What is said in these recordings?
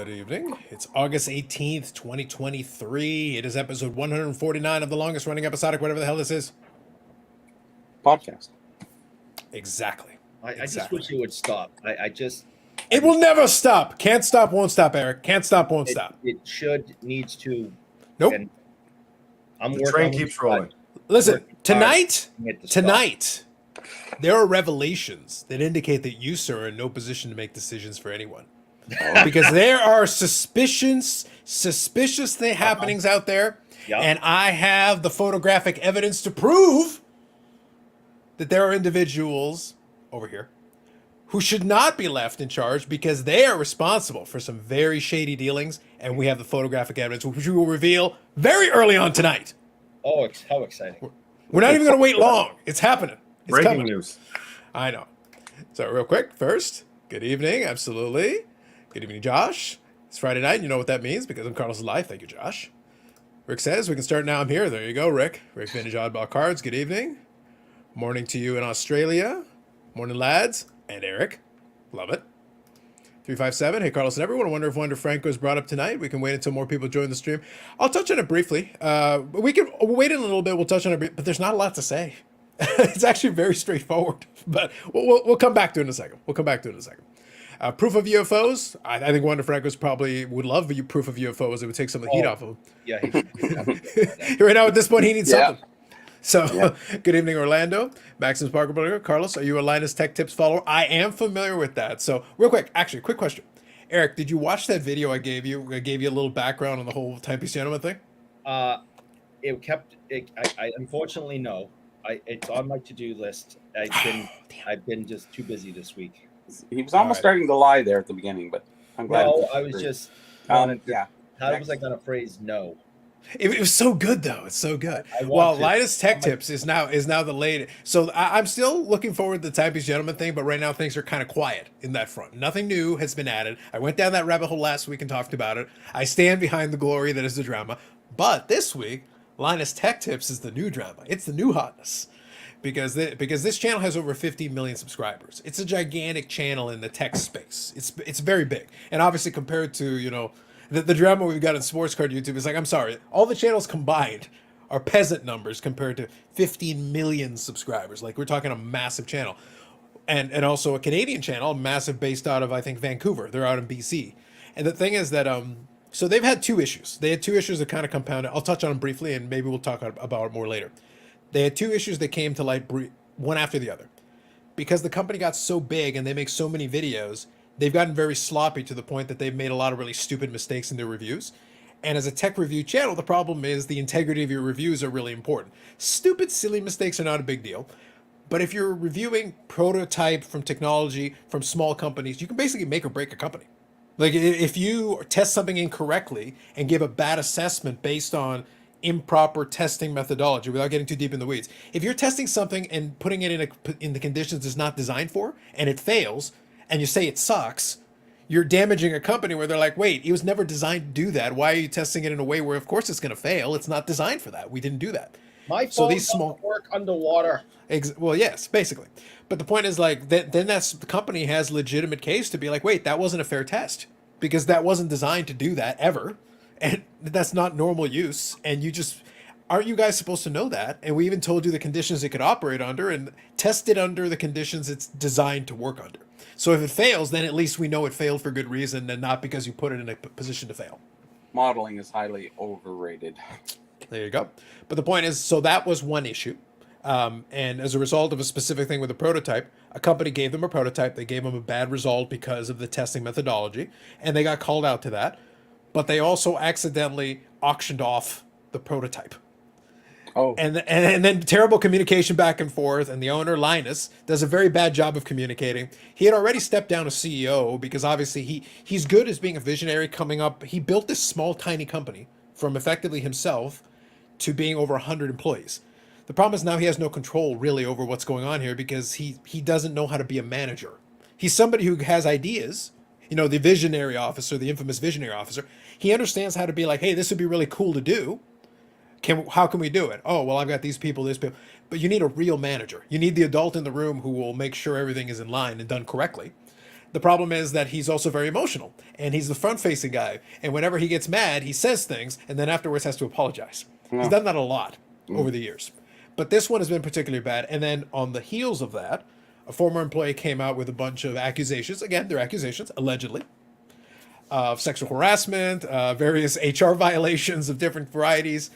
Good evening. It's August 18th, 2023. It is episode 149 of the longest running episodic, whatever the hell this is. Podcast. Exactly. I just wish it would stop. It will never stop. Can't stop, won't stop, Eric. Can't stop, won't stop. It needs to. Nope. And I'm The working train on keeps it, rolling. Listen, working tonight, to get it to stop. there are revelations that indicate that you, sir, are in no position to make decisions for anyone. Because there are suspicious happenings out there, Yeah. and I have the photographic evidence to prove that there are individuals over here who should not be left in charge because they are responsible for some very shady dealings, and we have the photographic evidence, which we will reveal very early on tonight. Oh, how exciting! We're not even going to wait long. It's happening. It's Breaking coming. news. I know. So real quick, first, good evening, absolutely. Good evening, Josh. It's Friday night, and you know what that means because I'm Carlos Live. Thank you, Josh. Rick says we can start now. I'm here. There you go, Rick. Rick Vintage Oddball Cards. Good evening. Morning to you in Australia. Morning, lads. And Eric. Love it. 357. Hey, Carlos and everyone. I wonder if Wonder Franco is brought up tonight. We can wait until more people join the stream. I'll touch on it briefly. We can wait in a little bit. We'll touch on it, but there's not a lot to say. It's actually very straightforward, but we'll come back to it in a second. Proof of UFOs. I think Wonder Franco's probably would love proof of UFOs. It would take some of the heat off of him. Yeah, he should be happy. Right now, at this point, he needs Yeah. something. So, good evening, Orlando. Maximus Parker. Carlos, are you a Linus Tech Tips follower? I am familiar with that. So, real quick, actually, quick question. Eric, did you watch that video I gave you? I gave you a little background on the whole Timepiece Gentleman thing? I unfortunately no. It's on my to-do list. I've been just too busy this week. He was almost starting to lie there at the beginning, but I'm glad. No, I was just. yeah. How was I going to phrase no? It was so good though. It's so good. I want Well, to. Linus Tech Tips is now the latest. So I'm still looking forward to the Timepiece Gentleman thing, but right now things are kind of quiet in that front. Nothing new has been added. I went down that rabbit hole last week and talked about it. I stand behind the glory that is the drama. But this week, Linus Tech Tips is the new drama. It's the new hotness. Because this channel has over 50 million subscribers. It's a gigantic channel in the tech space. It's very big. And obviously compared to, the drama we've got in sports card YouTube is like, I'm sorry, all the channels combined are peasant numbers compared to 15 million subscribers. Like, we're talking a massive channel. And also a Canadian channel, massive, based out of, I think, Vancouver. They're out in BC. And the thing is that, so they've had two issues. They had two issues that kind of compounded. I'll touch on them briefly, and maybe we'll talk about it more later. They had two issues that came to light one after the other. Because the company got so big and they make so many videos, they've gotten very sloppy to the point that they've made a lot of really stupid mistakes in their reviews. And as a tech review channel, the problem is the integrity of your reviews are really important. Stupid, silly mistakes are not a big deal. But if you're reviewing prototype from technology from small companies, you can basically make or break a company. Like, if you test something incorrectly and give a bad assessment based on improper testing methodology, without getting too deep in the weeds, if you're testing something and putting it in the conditions it's not designed for, and it fails, and you say it sucks, you're damaging a company where they're like, wait, it was never designed to do that. Why are you testing it in a way where, of course, it's going to fail? It's not designed for that. We didn't do that. My phone So these small work underwater. Well, yes, basically. But the point is, like, then the company has legitimate case to be like, wait, that wasn't a fair test because that wasn't designed to do that ever. And that's not normal use. And aren't you guys supposed to know that? And we even told you the conditions it could operate under and test it under the conditions it's designed to work under. So if it fails, then at least we know it failed for good reason and not because you put it in a position to fail. Modeling is highly overrated. There you go. But the point is, so that was one issue. And as a result of a specific thing with a prototype, a company gave them a prototype. They gave them a bad result because of the testing methodology. And they got called out to that. But they also accidentally auctioned off the prototype. Oh. And then terrible communication back and forth. And the owner, Linus, does a very bad job of communicating. He had already stepped down as CEO because obviously he's good as being a visionary coming up. He built this small, tiny company from effectively himself to being over 100 employees. The problem is now he has no control really over what's going on here because he doesn't know how to be a manager. He's somebody who has ideas. The visionary officer, the infamous visionary officer, he understands how to be like, hey, this would be really cool to do. How can we do it? Oh, well, I've got these people. But you need a real manager. You need the adult in the room who will make sure everything is in line and done correctly. The problem is that he's also very emotional, and he's the front-facing guy. And whenever he gets mad, he says things, and then afterwards has to apologize. He's done that a lot over the years. But this one has been particularly bad. And then on the heels of that, a former employee came out with a bunch of accusations. Again, they're accusations, allegedly, of sexual harassment, various HR violations of different varieties.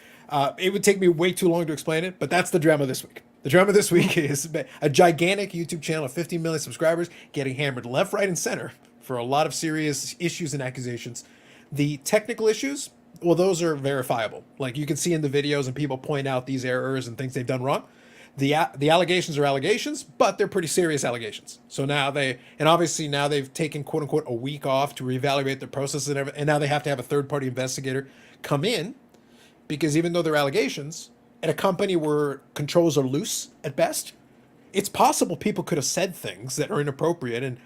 It would take me way too long to explain it, but that's the drama this week. The drama this week is a gigantic YouTube channel of 15 million subscribers getting hammered left, right, and center for a lot of serious issues and accusations. The technical issues, well, those are verifiable. Like you can see in the videos and people point out these errors and things they've done wrong. The allegations are allegations, but they're pretty serious allegations. So now obviously now they've taken quote unquote a week off to reevaluate the process and everything, and now they have to have a third party investigator come in because even though they're allegations, at a company where controls are loose at best, it's possible people could have said things that are inappropriate, and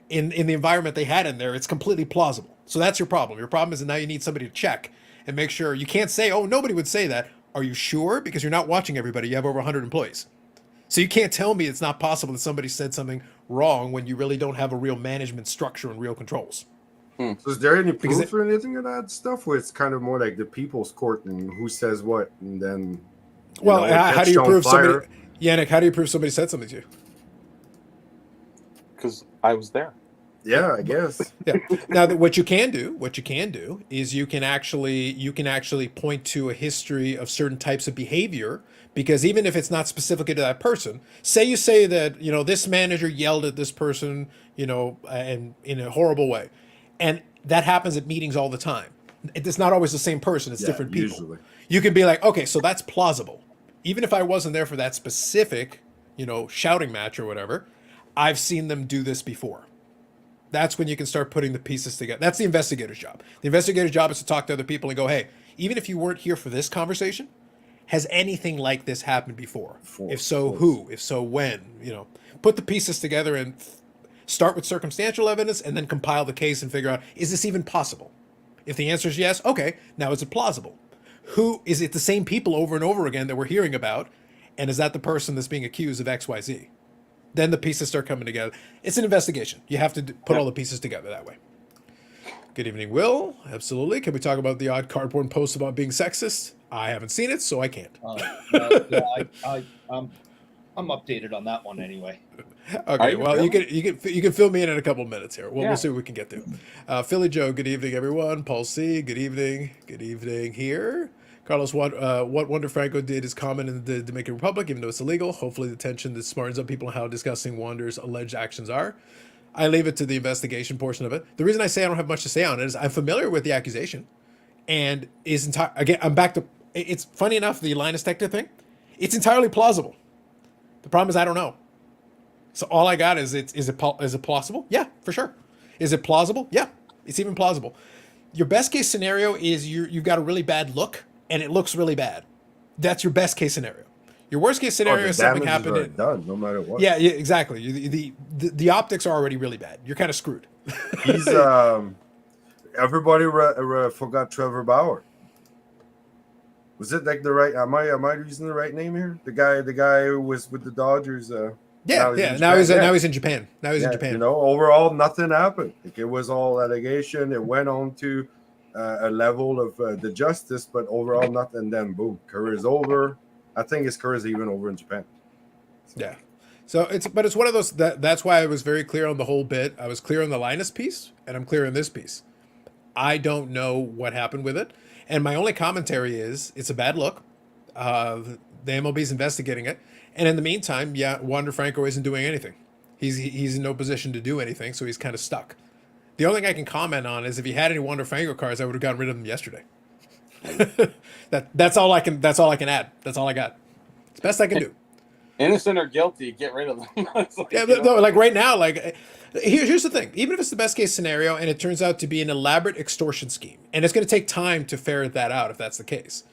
in the environment they had in there, it's completely plausible. So that's your problem. Your problem is that now you need somebody to check and make sure. You can't say, oh, nobody would say that. Are you sure? Because you're not watching everybody. You have over 100 employees. So you can't tell me it's not possible that somebody said something wrong when you really don't have a real management structure and real controls. So is there any proof or anything of that stuff where it's kind of more like the people's court and who says what, and then well, how do you prove somebody, Yannick, how do you prove somebody said something to you? Because I was there. Yeah, I guess. Yeah. Now, what you can do is you can actually point to a history of certain types of behavior, because even if it's not specifically to that person, you say that, this manager yelled at this person, and in a horrible way. And that happens at meetings all the time. It's not always the same person. It's different people. Usually. You can be like, okay, so that's plausible. Even if I wasn't there for that specific, shouting match or whatever, I've seen them do this before. That's when you can start putting the pieces together. That's the investigator's job. The investigator's job is to talk to other people and go, hey, even if you weren't here for this conversation, has anything like this happened before? If so, who? If so, when? Put the pieces together and start with circumstantial evidence and then compile the case and figure out, is this even possible? If the answer is yes, okay, now is it plausible? Who is it? The same people over and over again that we're hearing about, and is that the person that's being accused of XYZ? Then the pieces start coming together. It's an investigation. You have to put all the pieces together that way. Good evening, Will. Absolutely. Can we talk about the odd cardboard post about being sexist? I haven't seen it, so I can't. I'm updated on that one anyway. Okay, well, you can fill me in a couple of minutes here. We'll see what we can get to. Philly Joe, good evening, everyone. Paul C, good evening. Good evening here. Carlos, what Wonder Franco did is common in the Dominican Republic, even though it's illegal. Hopefully the tension that smartens up people on how disgusting Wonder's alleged actions are. I leave it to the investigation portion of it. The reason I say I don't have much to say on it is I'm familiar with the accusation, and I'm back to, it's funny enough, the Linus Tector thing, it's entirely plausible. The problem is I don't know. So all I got is is it plausible? Yeah, for sure. Is it plausible? Yeah, it's even plausible. Your best case scenario is you've got a really bad look and it looks really bad. That's your best case scenario. Your worst case scenario is something happened. Done, no matter what. Yeah, exactly. The optics are already really bad. You're kind of screwed. He's everybody forgot Trevor Bauer. Was it like the right? Am I using the right name here? The guy who was with the Dodgers. Now he's in Japan. Now he's in Japan. Overall, nothing happened. Like, it was all allegation. It went on to a level of the justice, but overall, nothing. Then boom, career's over. I think his career's even over in Japan. Yeah. So it's one of those that's why I was very clear on the whole bit. I was clear on the Linus piece, and I'm clear on this piece. I don't know what happened with it. And my only commentary is it's a bad look. The MLB's investigating it. And in the meantime, Wander Franco isn't doing anything. He's in no position to do anything, so he's kind of stuck. The only thing I can comment on is if he had any Wander Franco cards, I would have gotten rid of them yesterday. That's all I can add. That's all I got. It's the best I can do. Innocent or guilty, get rid of them. Like right now, here's the thing. Even if it's the best case scenario and it turns out to be an elaborate extortion scheme, and it's going to take time to ferret that out if that's the case,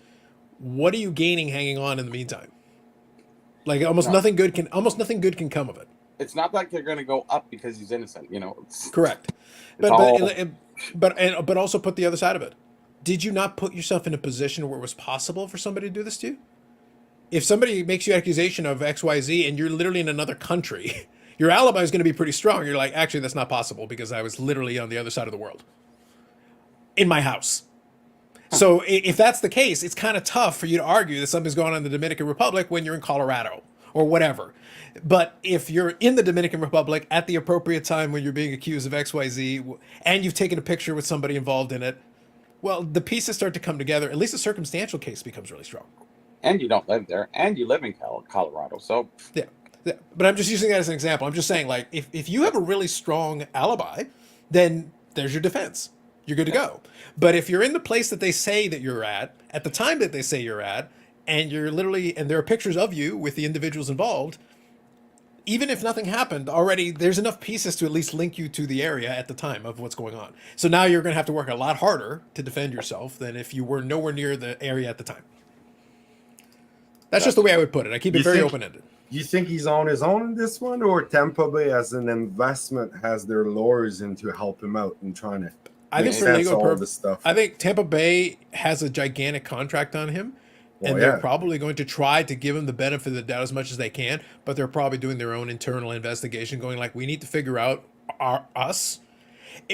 what are you gaining hanging on in the meantime? Like almost nothing good can come of it. It's not like they're going to go up because he's innocent, Correct. But also put the other side of it. Did you not put yourself in a position where it was possible for somebody to do this to you? If somebody makes you an accusation of XYZ and you're literally in another country, Your alibi is going to be pretty strong. You're like, actually, that's not possible because I was literally on the other side of the world in my house. So if that's the case, it's kind of tough for you to argue that something's going on in the Dominican Republic when you're in Colorado or whatever. But if you're in the Dominican Republic at the appropriate time when you're being accused of XYZ and you've taken a picture with somebody involved in it, well, the pieces start to come together. At least a circumstantial case becomes really strong. And you don't live there, and you live in Colorado, so Yeah. But I'm just using that as an example. I'm just saying, like, if you have a really strong alibi, then there's your defense. You're good to go. But if you're in the place that they say that you're at the time that they say you're at, and you're literally, and there are pictures of you with the individuals involved, even if nothing happened already, there's enough pieces to at least link you to the area at the time of what's going on. So now you're going to have to work a lot harder to defend yourself than if you were nowhere near the area at the time. That's just the way I would put it. I keep it very open-ended. You think he's on his own in this one, or Tampa Bay as an investment has their lawyers in to help him out in trying to I think make for sense legal of all purposes, this stuff? I think Tampa Bay has a gigantic contract on him, and they're probably going to try to give him the benefit of the doubt as much as they can, but they're probably doing their own internal investigation, going like, we need to figure out us.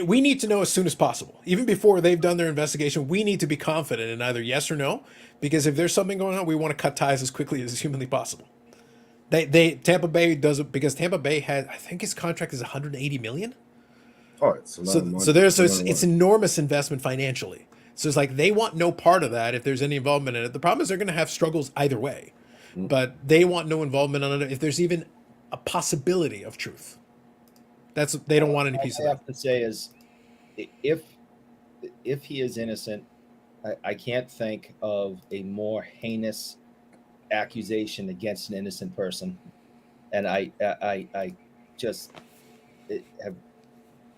We need to know as soon as possible. Even before they've done their investigation, we need to be confident in either yes or no, because if there's something going on, we want to cut ties as quickly as humanly possible. Tampa Bay does it because Tampa Bay has, I think his contract is 180 million. Oh, it's a lot of money. It's enormous investment financially. So it's like they want no part of that if there's any involvement in it. The problem is they're going to have struggles either way, but they want no involvement on it if there's even a possibility of truth. They don't want any piece of that. All I have to say is, if he is innocent, I can't think of a more heinous accusation against an innocent person, and I just have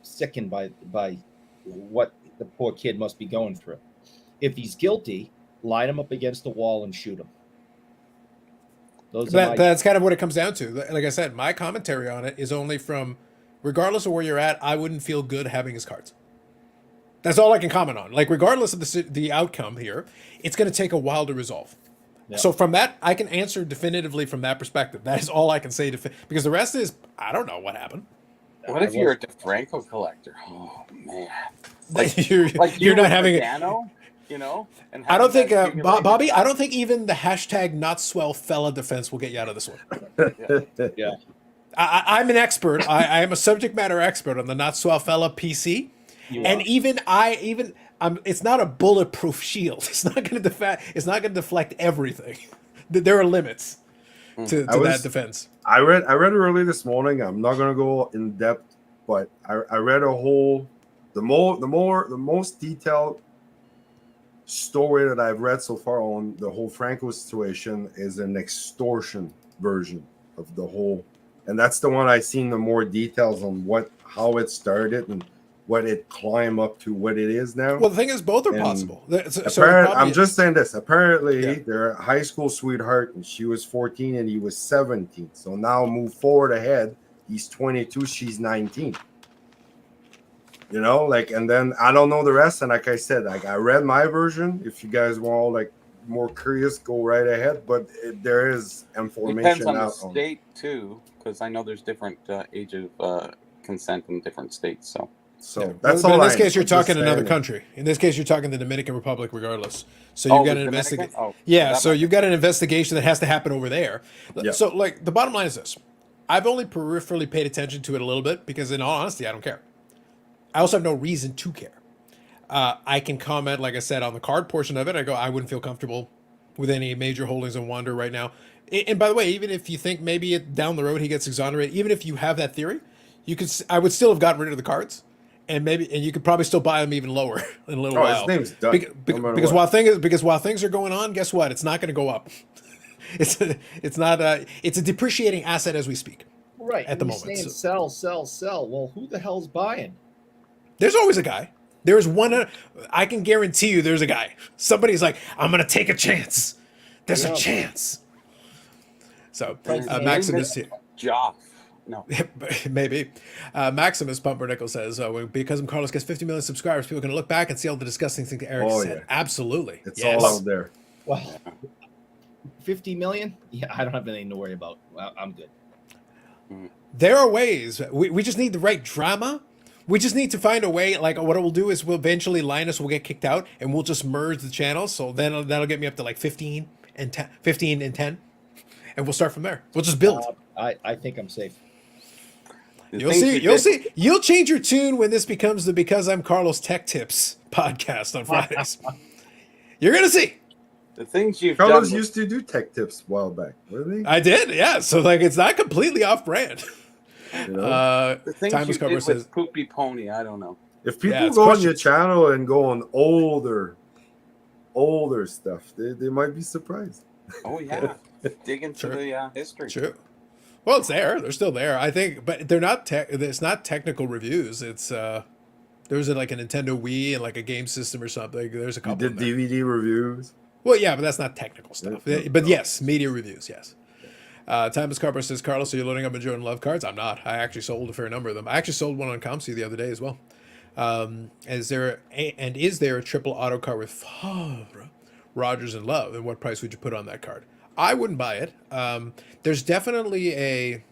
sickened by what the poor kid must be going through. If he's guilty, line him up against the wall and shoot him. That's kind of what it comes down to. Like I said, my commentary on it is only from, regardless of where you're at, I wouldn't feel good having his cards. That's all I can comment on. Like, regardless of the outcome here, it's going to take a while to resolve. Yeah. So from that, I can answer definitively from that perspective. That is all I can say because the rest is, I don't know what happened. What if you're a DeFranco collector? Oh man, you're not having piano, you know? And I don't think Bobby. I don't think even the hashtag not swell fella defense will get you out of this one. Yeah. I'm an expert. I am a subject matter expert on the not swell fella PC, and even it's not a bulletproof shield. It's not going to deflect everything. There are limits to that defense. I read early this morning. I'm not going to go in depth, but I read the most detailed story that I've read so far on the whole Franco situation is an extortion version of the whole, and that's the one I've seen the more details on how it started and what it climbed up to what it is now. Well, the thing is, both are possible. I'm just saying this. Apparently, they're a high school sweetheart, and she was 14 and he was 17. So now move forward ahead. He's 22, she's 19. You know, and then I don't know the rest. And like I said, I read my version. If you guys want more curious, go right ahead. But there is information. Depends on the state too, because I know there's different age of consent in different states. So that's but all. In this case, you're talking another country. In this case, you're talking the Dominican Republic, regardless. So you've got an investigation. So you've got an investigation that has to happen over there. Yeah. So, the bottom line is this: I've only peripherally paid attention to it a little bit because, in all honesty, I don't care. I also have no reason to care. I can comment, like I said, on the card portion of it. I wouldn't feel comfortable with any major holdings in Wander right now. And by the way, even if you think maybe down the road he gets exonerated, even if you have that theory, I would still have gotten rid of the cards. And you could probably still buy them even lower in a little while. His name's done. Because while things are going on, guess what? It's not going to go up. It's a depreciating asset as we speak. Right. At the moment. Saying sell. Well, who the hell's buying? There's always a guy. There's one. I can guarantee you, there's a guy. Somebody's like, I'm going to take a chance. There's a chance. So Maximus here. Joff. No, maybe. Maximus Pumpernickel says, because Carlos gets 50 million subscribers, people are going to look back and see all the disgusting things Eric said. Yeah. Absolutely. It's all out there. Well, 50 million? Yeah, I don't have anything to worry about. I'm good. there are ways. We just need the right drama. We just need to find a way. Like what we'll do is we'll eventually Linus will get kicked out, and we'll just merge the channels. So then that'll get me up to like 15 and 10, 15 and 10, and we'll start from there. We'll just build. I think I'm safe. You'll see. You'll see. You'll change your tune when this becomes the Because I'm Carlos Tech Tips podcast on Fridays. You're gonna see. The things you've Carlos done. used to do tech tips a while back, really. I did, yeah. So like, it's not completely off brand. You know? The things Timeless you Cover did says, with Poopy Pony, I don't know. If people Yeah, it's go on your questions. channel and go on older stuff, they might be surprised. Oh yeah, dig into Sure. the history. True. Well, it's there. They're still there. I think, but they're not tech. It's not technical reviews. It's there was like a Nintendo Wii and like a game system or something. There's a You couple. did in there. DVD reviews. Well, yeah, but that's not technical stuff. No, But no. yes, media reviews. Yes. Timeless Carper says, Carlos, are you loading up my Jordan Love cards? I'm not. I actually sold a fair number of them. I actually sold one on ComC the other day as well. Is there a triple auto card with Favre, Rogers, and Love? And what price would you put on that card? I wouldn't buy it. There's definitely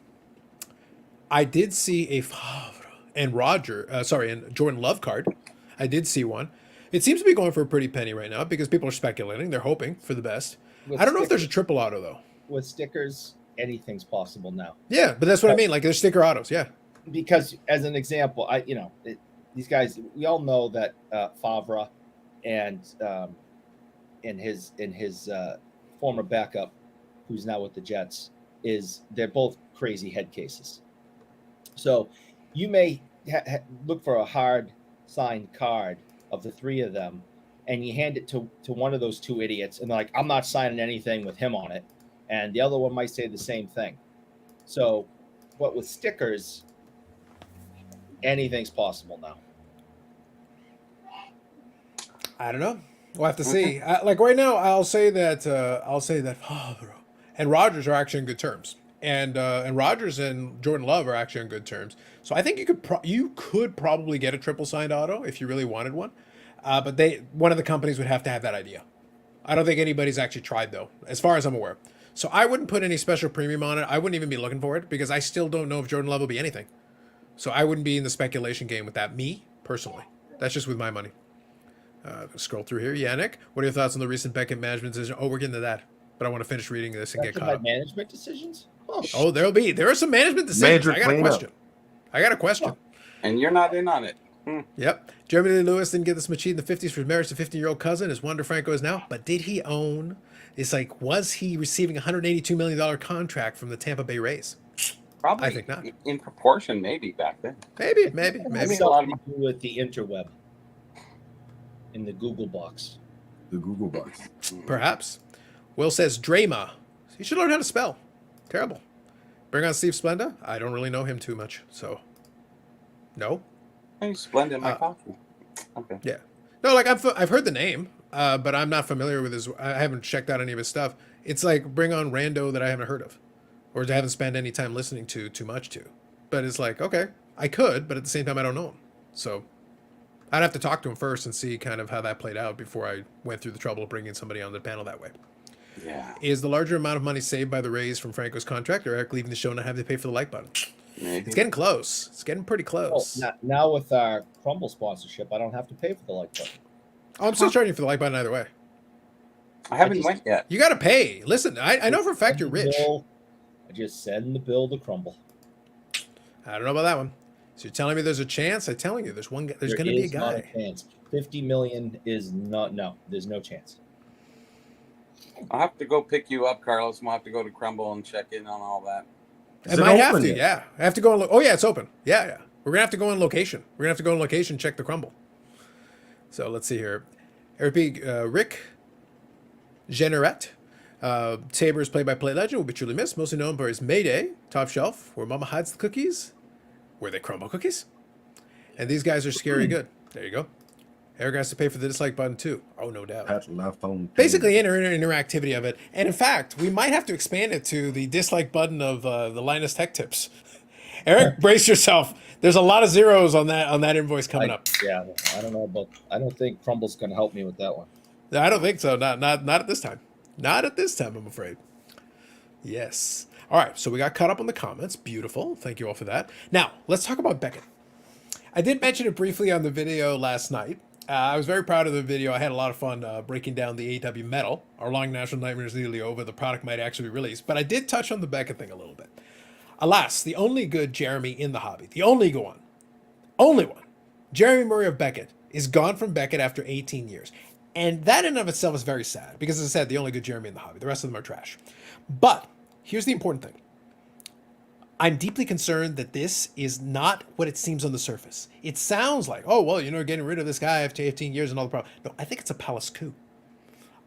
I did see a Favre and and Jordan Love card. I did see one. It seems to be going for a pretty penny right now because people are speculating. They're hoping for the best. With I don't know if there's a triple auto though. With stickers, anything's possible now. Yeah, but that's what I mean. Like there's sticker autos. Yeah. Because as an example, these guys, we all know that Favre and his former backup, who's now with the Jets, they're both crazy head cases. So you may look for a hard signed card of the three of them, and you hand it to one of those two idiots, and they're like, I'm not signing anything with him on it. And the other one might say the same thing. So, what with stickers, anything's possible now. I don't know. We'll have to see. Like right now, I'll say that Favre and Rogers are actually in good terms, and Rogers and Jordan Love are actually on good terms. So I think you could probably get a triple signed auto if you really wanted one, but one of the companies would have to have that idea. I don't think anybody's actually tried though, as far as I'm aware. So I wouldn't put any special premium on it. I wouldn't even be looking for it because I still don't know if Jordan Love will be anything. So I wouldn't be in the speculation game with that. Me personally, that's just with my money. Scroll through here. Yannick, what are your thoughts on the recent Beckett management decision? Oh, we're getting to that, but I want to finish reading this and get caught up. Management decisions? Oh, there are some management decisions. Major I got a cleanup. question. And you're not in on it. Yep. Jeremy Lee Lewis didn't get this machine in the 50s for his marriage to 15-year-old cousin, as Wander Franco is now. But did he own? It's like, was he receiving a $182 million contract from the Tampa Bay Rays? Probably. I think not. In proportion, maybe back then. Maybe. Maybe a lot of something to do with the interweb in the Google box. The Google box. Perhaps. Will says Drama. He should learn how to spell. Terrible. Bring on Steve Splenda. I don't really know him too much, so no. Hey, splendid my coffee. Okay. Yeah. No, like I've heard the name, but I'm not familiar with his. I haven't checked out any of his stuff. It's like bring on rando that I haven't heard of, or I haven't spent any time listening to too much to. But it's like, okay, I could, but at the same time, I don't know him. So I'd have to talk to him first and see kind of how that played out before I went through the trouble of bringing somebody on the panel that way. Yeah. Is the larger amount of money saved by the Rays from Franco's contract, or Eric leaving the show not having to pay for the like button? Maybe. It's getting close. It's getting pretty close. Now with our Crumble sponsorship, I don't have to pay for the like button. Oh, I'm still charging you for the like button either way. I haven't went yet. You got to pay. Listen, I know for a fact you're rich. I just send the bill to Crumble. I don't know about that one. So you're telling me there's a chance? I'm telling you, there's going to be a There is not guy. a chance. 50 million is not. No, there's no chance. I'll have to go pick you up, Carlos. We'll have to go to Crumble and check in on all that. I Is it might have open to, yet? yeah. I have to go on. Oh, yeah, it's open. Yeah. We're going to have to go on location. We're going to have to go on location, check the Crumble. So let's see here. Rick Generette. Tabor's play-by-play legend will be truly missed, mostly known for his Mayday, Top Shelf, where Mama hides the cookies. Were they crumble cookies? And these guys are scary good. There you go. Eric has to pay for the dislike button too. Oh, no doubt. Pat left on. Basically, interactivity of it. And in fact, we might have to expand it to the dislike button of the Linus Tech Tips. Eric, brace yourself. There's a lot of zeros on that invoice coming up. Yeah, I don't know, but I don't think Crumble's going to help me with that one. I don't think so. Not at this time. Not at this time, I'm afraid. Yes. All right, so we got caught up on the comments. Beautiful. Thank you all for that. Now, let's talk about Beckett. I did mention it briefly on the video last night. I was very proud of the video. I had a lot of fun breaking down the AEW Metal. Our Long National Nightmare is nearly over. The product might actually be released. But I did touch on the Beckett thing a little bit. Alas, the only good Jeremy in the hobby, the only one, Jeremy Murray of Beckett, is gone from Beckett after 18 years. And that in and of itself is very sad. Because as I said, the only good Jeremy in the hobby. The rest of them are trash. But here's the important thing. I'm deeply concerned that this is not what it seems on the surface. It sounds like, oh, well, getting rid of this guy after 18 years and all the problem. No, I think it's a palace coup.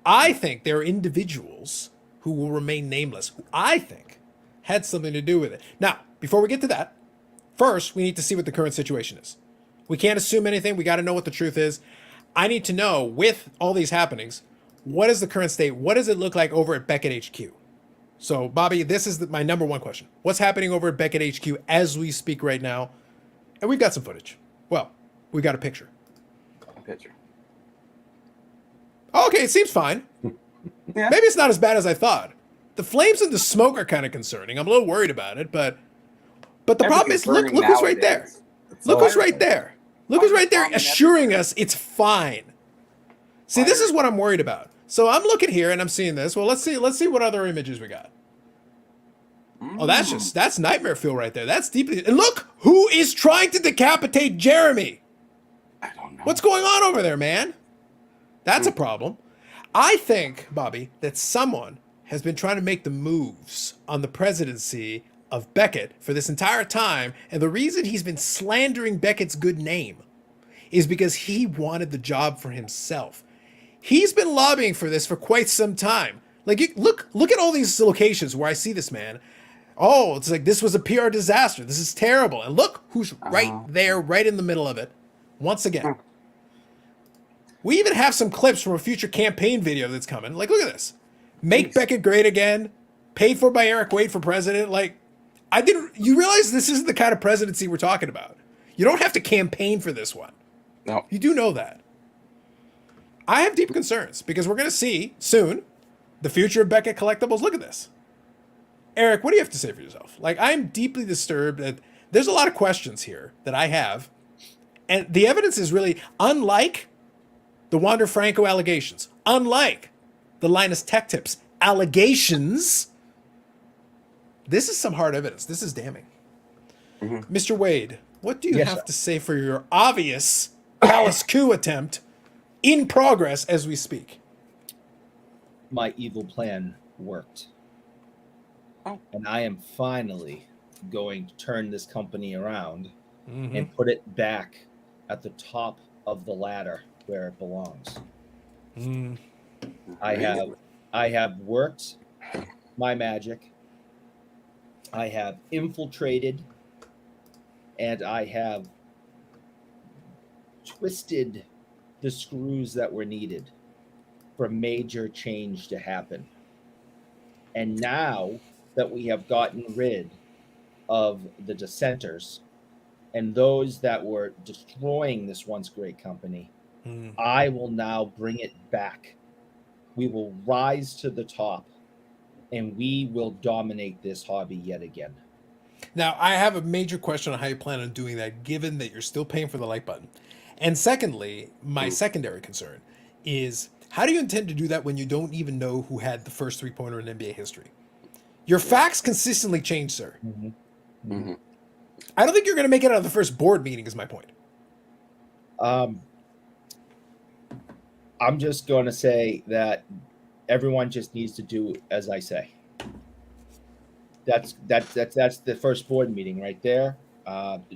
I think there are individuals who will remain nameless, who I think had something to do with it. Now, before we get to that, first, we need to see what the current situation is. We can't assume anything. We got to know what the truth is. I need to know, with all these happenings, what is the current state? What does it look like over at Beckett HQ? So, Bobby, this is my number one question. What's happening over at Beckett HQ as we speak right now? And we've got some footage. Well, we got a picture. Okay, it seems fine. Yeah. Maybe it's not as bad as I thought. The flames and the smoke are kind of concerning. I'm a little worried about it, but the problem is, look who's right there. Look who's right there. Look who's right there assuring us it's fine. See, this is what I'm worried about. So I'm looking here and I'm seeing this. Well, let's see what other images we got. Oh, that's nightmare fuel right there. That's deeply. And look who is trying to decapitate Jeremy. I don't know. What's going on over there, man? That's a problem. I think, Bobby, that someone has been trying to make the moves on the presidency of Beckett for this entire time. And the reason he's been slandering Beckett's good name is because he wanted the job for himself. He's been lobbying for this for quite some time. Like, look at all these locations where I see this man. Oh, it's like this was a PR disaster. This is terrible. And look who's right there, right in the middle of it. Once again. We even have some clips from a future campaign video that's coming. Like, look at this. Make Beckett great again. Paid for by Eric Wade for president. Like, you realize this isn't the kind of presidency we're talking about. You don't have to campaign for this one. No. You do know that. I have deep concerns because we're going to see soon the future of Beckett collectibles. Look at this. Eric, what do you have to say for yourself? Like, I'm deeply disturbed. There's a lot of questions here that I have. And the evidence is really unlike the Wander Franco allegations, unlike the Linus Tech Tips allegations. This is some hard evidence. This is damning. Mr. Wade, what do you have to say for your obvious palace coup attempt in progress as we speak? My evil plan worked. And I am finally going to turn this company around and put it back at the top of the ladder where it belongs. I have worked my magic. I have infiltrated and I have twisted the screws that were needed for major change to happen. And now that we have gotten rid of the dissenters and those that were destroying this once great company, I will now bring it back. We will rise to the top and we will dominate this hobby yet again. Now, I have a major question on how you plan on doing that, given that you're still paying for the like button. And secondly, my secondary concern is, how do you intend to do that when you don't even know who had the first three-pointer in NBA history? Your facts consistently change, sir. I don't think you're going to make it out of the first board meeting, is my point. I'm just going to say that everyone just needs to do as I say. That's the first board meeting right there.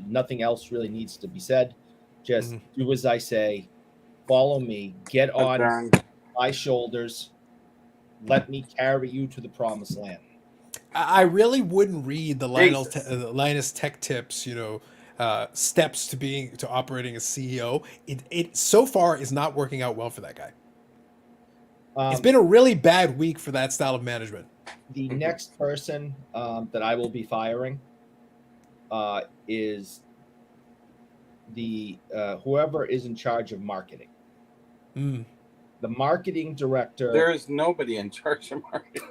Nothing else really needs to be said. Just do as I say. Follow me. Get on my shoulders. Let me carry you to the promised land. I really wouldn't read the Linus Tech Tips, steps to operating as CEO. It so far is not working out well for that guy. It's been a really bad week for that style of management. The next person that I will be firing is the whoever is in charge of marketing. the marketing director. There is nobody in charge of marketing.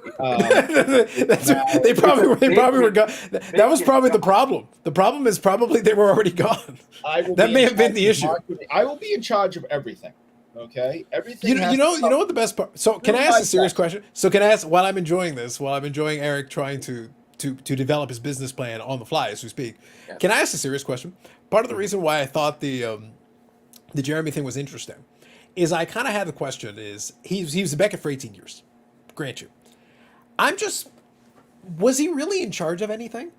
They probably were gone. That was probably the problem. The problem is probably they were already gone. That may have been the issue. I will be in charge of everything. Okay, everything. You know what the best part. So can I ask a serious question? So can I ask, while I'm enjoying Eric trying to develop his business plan on the fly as we speak, Yes. Can I ask a serious question? Part of the reason why I thought the Jeremy thing was interesting is I kind of had the question is he was a Beckett for 18 years, grant you. Was he really in charge of anything?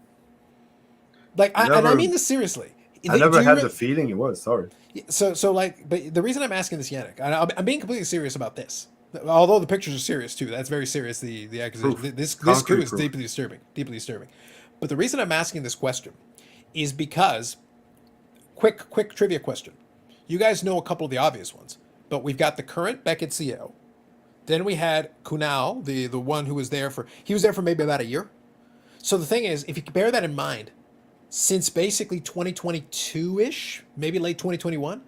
Like, and I mean this seriously. I never had the feeling he was. Sorry. So like, but the reason I'm asking this, Yannick, I'm being completely serious about this. Although the pictures are serious too. That's very serious. The accusation. Proof. This Concrete coup is proof. deeply disturbing. Deeply disturbing. But the reason I'm asking this question is because, quick trivia question. You guys know a couple of the obvious ones, but we've got the current Beckett CEO. Then we had Kunal, the one who was there for maybe about a year. So the thing is, if you bear that in mind, since basically 2022-ish, maybe late 2021,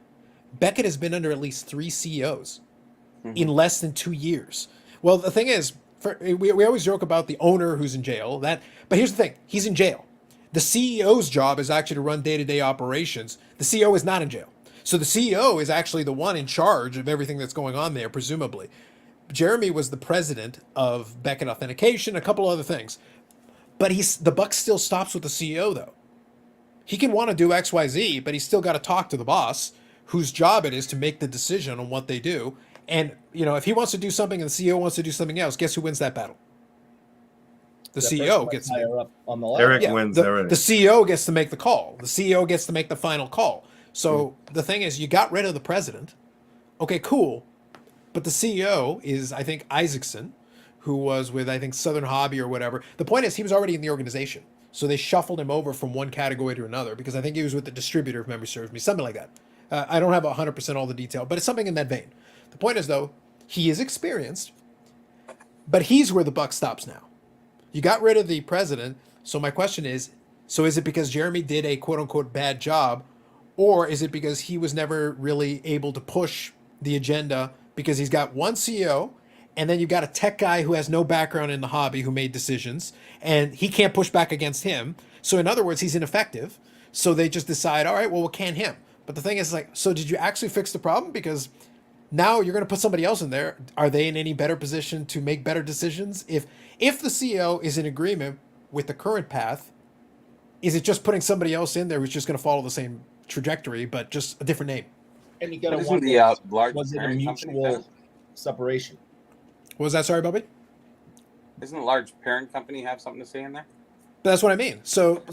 Beckett has been under at least 3 CEOs in less than 2 years. Well, the thing is, we always joke about the owner who's in jail. But here's the thing: he's in jail. The CEO's job is actually to run day-to-day operations. The CEO is not in jail, so the CEO is actually the one in charge of everything that's going on there, presumably. Jeremy was the president of Beckett Authentication, a couple other things, but the buck still stops with the CEO though. He can want to do X, Y, Z, but he's still got to talk to the boss, whose job it is to make the decision on what they do. And, if he wants to do something and the CEO wants to do something else, guess who wins that battle? The CEO gets higher up on the ladder. Eric wins everything. The CEO gets to make the call. The CEO gets to make the final call. So the thing is, you got rid of the president. Okay, cool. But the CEO is, I think, Isaacson, who was with, I think, Southern Hobby or whatever. The point is, he was already in the organization. So they shuffled him over from one category to another because I think he was with the distributor, if memory serves me, something like that. I don't have 100% all the detail, but it's something in that vein. The point is, though, he is experienced, but he's where the buck stops now. You got rid of the president. So my question is it because Jeremy did a quote-unquote bad job, or is it because he was never really able to push the agenda because he's got one CEO, and then you've got a tech guy who has no background in the hobby who made decisions, and he can't push back against him. So in other words, he's ineffective. So they just decide, all right, well, we'll can him. But the thing is, like, so did you actually fix the problem? Because now you're going to put somebody else in there. Are they in any better position to make better decisions? If the CEO is in agreement with the current path, is it just putting somebody else in there who's just going to follow the same trajectory, but just a different name? And you got to Isn't wonder, the large was it a parent company mutual then? separation? What was that? Sorry, Bobby? Doesn't a large parent company have something to say in there? That's what I mean. So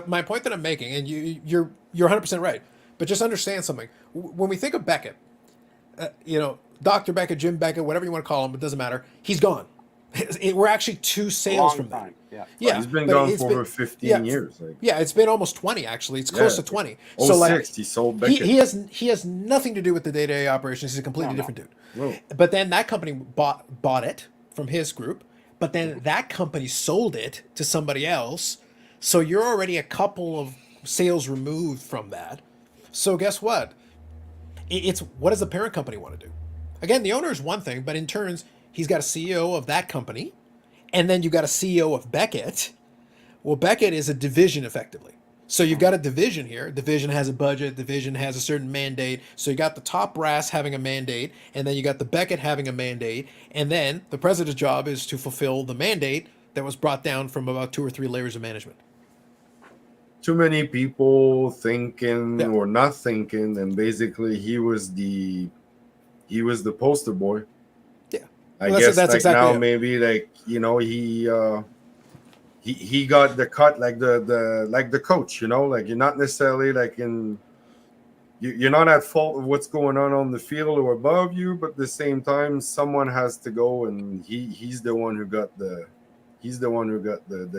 my point that I'm making, and you're 100% right, but just understand something. When we think of Beckett, Dr. Beckett, Jim Beckett, whatever you want to call him, it doesn't matter. He's gone. We're actually 2 sales Long from that. time. Yeah. Yeah, He's been but gone it's for been- over 15 years. Like, Yeah, it's been almost 20 actually. It's close to 20. So 06, like he sold Beckett. he has nothing to do with the day-to-day operations. He's a completely different dude. Whoa. But then that company bought it from his group, but then that company sold it to somebody else. So you're already a couple of sales removed from that. So guess what? It's what does the parent company want to do? Again, the owner is one thing, but in turns, he's got a CEO of that company, and then you've got a CEO of Beckett. Well, Beckett is a division effectively. So you've got a division here. Division has a budget. Division has a certain mandate. So you got the top brass having a mandate, and then you got the Beckett having a mandate, and then the president's job is to fulfill the mandate that was brought down from about 2 or 3 layers of management. Too many people thinking Yeah. or not thinking, and basically he was the poster boy. Yeah. I Well, guess that's like exactly now it. maybe like he got the cut like the coach, like you're not necessarily like you're not at fault of what's going on the field or above you, but at the same time someone has to go, and he's the one who got the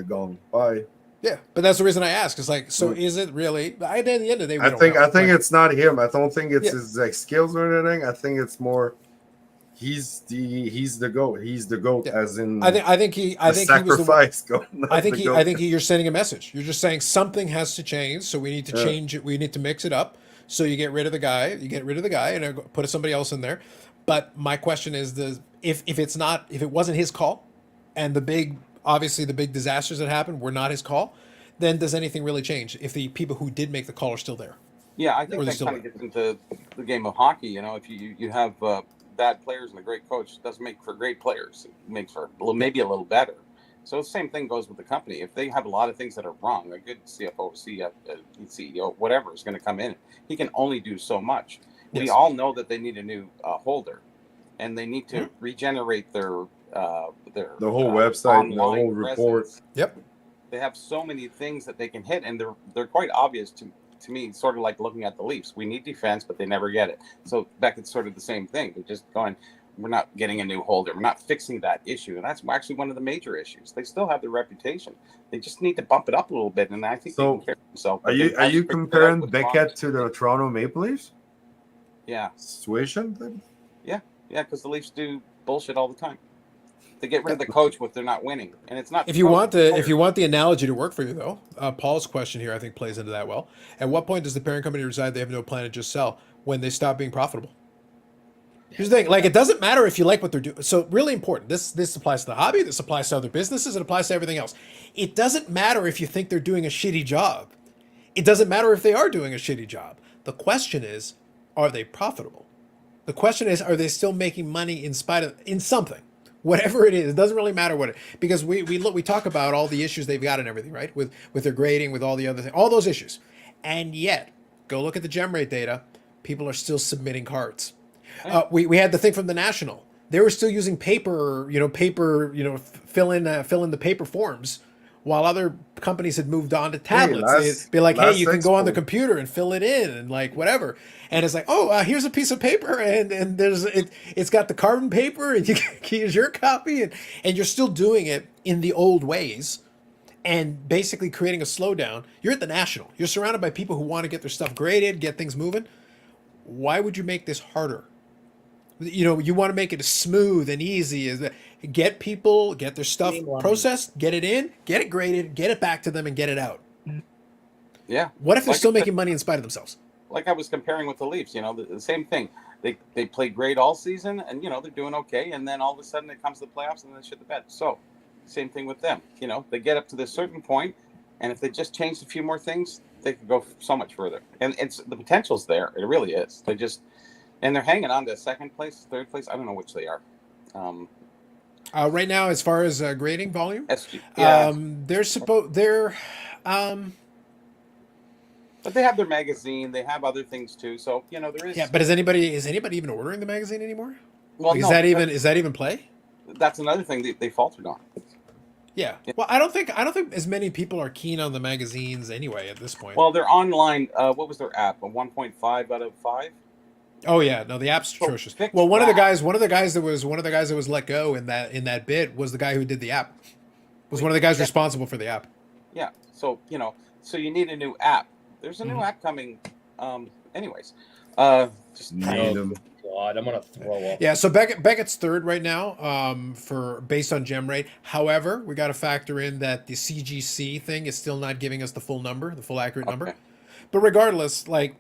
gong. Bye. Yeah, but that's the reason I ask. It's like, so is it really? At the end of the day, we I don't think know. it's not him. I don't think it's Yeah. his like skills or anything. I think it's more he's the goat. He's the goat, Yeah. as in I think he was the one. sacrifice goat. I think you're sending a message. You're just saying something has to change, so we need to change it. We need to mix it up. So you get rid of the guy, and put somebody else in there. But my question is, if it wasn't his call, and obviously the big disasters that happened were not his call, then does anything really change if the people who did make the call are still there? Yeah, I think Or they're that still kind of there? gets into the game of hockey. You know, if you have bad players and a great coach, it doesn't make for great players. It makes for maybe a little better. So the same thing goes with the company. If they have a lot of things that are wrong, a good CFO, CEO, whatever is going to come in. He can only do so much. We Yes. all know that they need a new holder, and they need to regenerate their The whole website, the online whole report. presence. Yep. They have so many things that they can hit, and they're quite obvious to me, sort of like looking at the Leafs. We need defense, but they never get it. So Beckett's sort of the same thing. They're just going, we're not getting a new holder. We're not fixing that issue. And that's actually one of the major issues. They still have their reputation. They just need to bump it up a little bit. And I think they can carry themselves. Are you comparing Beckett to the Toronto Maple Leafs Yeah. situation? Yeah, because the Leafs do bullshit all the time. They get rid of the coach if they're not winning, and it's not. If you want the analogy to work for you, though, Paul's question here I think plays into that well. At what point does the parent company decide they have no plan to just sell when they stop being profitable? Here's the thing: like, it doesn't matter if you like what they're doing. So really important. This applies to the hobby. This applies to other businesses. It applies to everything else. It doesn't matter if you think they're doing a shitty job. It doesn't matter if they are doing a shitty job. The question is, are they profitable? The question is, are they still making money in something? Whatever it is, it doesn't really matter what it, because we talk about all the issues they've got and everything, right? With their grading, with all the other things, all those issues. And yet, go look at the gem rate data. People are still submitting cards. We had the thing from the National. They were still using paper, fill in the paper forms, while other companies had moved on to tablets. They'd be like, hey, you can go on the computer and fill it in and like whatever. And it's like, oh, here's a piece of paper and it's got the carbon paper and you can use your copy and you're still doing it in the old ways and basically creating a slowdown. You're at the National. You're surrounded by people who want to get their stuff graded, get things moving. Why would you make this harder? You want to make it as smooth and easy as that. Get their stuff processed, get it in, get it graded, get it back to them, and get it out. Yeah. What if they're still making money in spite of themselves? Like I was comparing with the Leafs, the same thing. They play great all season, and they're doing okay, and then all of a sudden it comes to the playoffs, and they shit the bed. So, same thing with them. They get up to this certain point, and if they just changed a few more things, they could go so much further. And the potential's there. It really is. And they're hanging on to second place, third place. I don't know which they are. Right now, as far as grading volume, yeah. But they have their magazine. They have other things too. So there is. Yeah, but is anybody even ordering the magazine anymore? Well, like, no, is that even play? That's another thing they faltered on. Yeah. Well, I don't think as many people are keen on the magazines anyway at this point. Well, they're online. What was their app? A 1.5 out of 5. Oh yeah, no, the app's atrocious. Well, one of the guys that was let go in that bit was the guy who did the app. Was one of the guys responsible for the app. Yeah. So so you need a new app. There's a new app coming. Anyways, just God, I'm gonna throw up. Yeah. So Beckett's third right now. Based on gem rate. However, we got to factor in that the CGC thing is still not giving us the full accurate number. But regardless, like.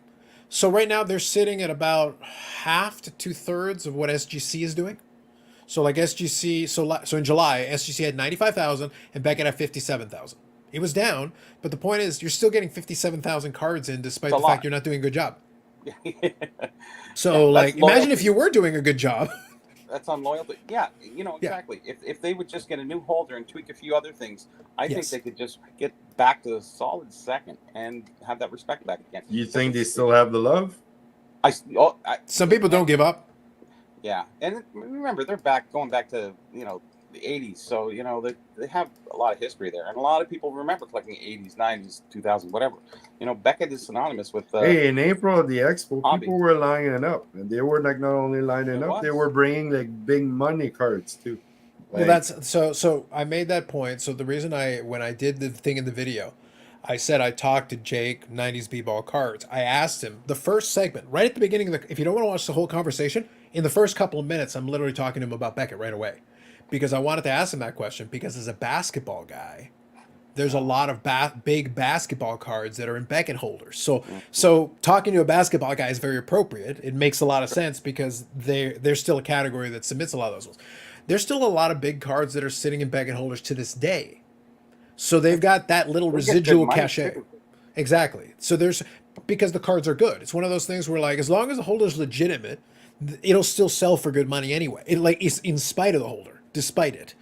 So right now they're sitting at about half to 2/3 of what SGC is doing. So like SGC, so in July SGC had 95,000 and Beckett had 57,000. It was down, but the point is you're still getting 57,000 cards in despite the fact you're not doing a good job. So imagine if you were doing a good job. That's on loyalty. Yeah, exactly. Yeah. If they would just get a new holder and tweak a few other things, I think they could just get back to a solid second and have that respect back again. You think they still have the love? Some people don't give up. Yeah, and remember they're going back to the 80s, so they have a lot of history there, and a lot of people remember collecting 80s, 90s, 2000s, whatever. Beckett is synonymous with. Hey, in April at the expo, people were lining up, and they were not only lining up, they were bringing big money cards too. Well, that's so. I made that point. So the reason when I did the thing in the video, I said I talked to Jake, 90s B-ball cards. I asked him the first segment right at the beginning of if you don't want to watch the whole conversation, in the first couple of minutes, I'm literally talking to him about Beckett right away. Because I wanted to ask him that question, because as a basketball guy, there's a lot of big basketball cards that are in Beckett holders. So Mhm. so talking to a basketball guy is very appropriate. It makes a lot of sense because they're still a category that submits a lot of those ones. There's still a lot of big cards that are sitting in Beckett holders to this day. So they've got that little They get good residual money, cachet. too. Exactly. So there's because the cards are good. It's one of those things where like as long as the holder's legitimate, it'll still sell for good money anyway. It like it's in spite of the holder, despite it.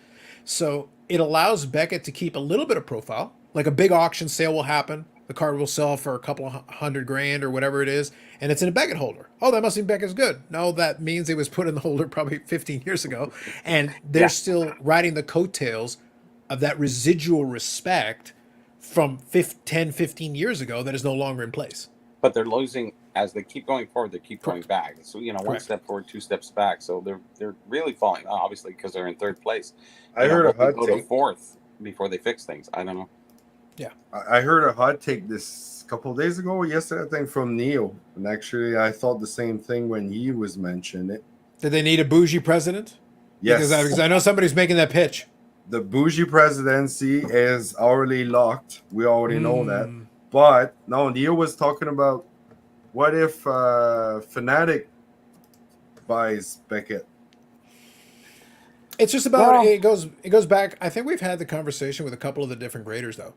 So it allows Beckett to keep a little bit of profile. Like a big auction sale will happen. The card will sell for a couple of $100,000 or whatever it is, and it's in a Beckett holder. Oh, that must mean Beckett's good. No, that means it was put in the holder probably 15 years ago, and they're Yeah. still riding the coattails of that residual respect from 10, 15 years ago that is no longer in place. But they're losing as they keep going forward. They keep going Correct. back. So one Correct. step forward, 2 steps back. So they're really falling. Obviously, because they're in third place. I heard a will they hot go to take. fourth before they fix things. I don't know. I heard a hot take this couple of days ago, yesterday, I think, from Neil. And actually, I thought the same thing when he was mentioning it. Did they need a bougie president? Yes, Because I know somebody's making that pitch. the bougie presidency is already locked. We already know that. Mm. But no, Neil was talking about what if Fnatic buys Beckett? It's just about Well- it goes back. I think we've had the conversation with a couple of the different graders though.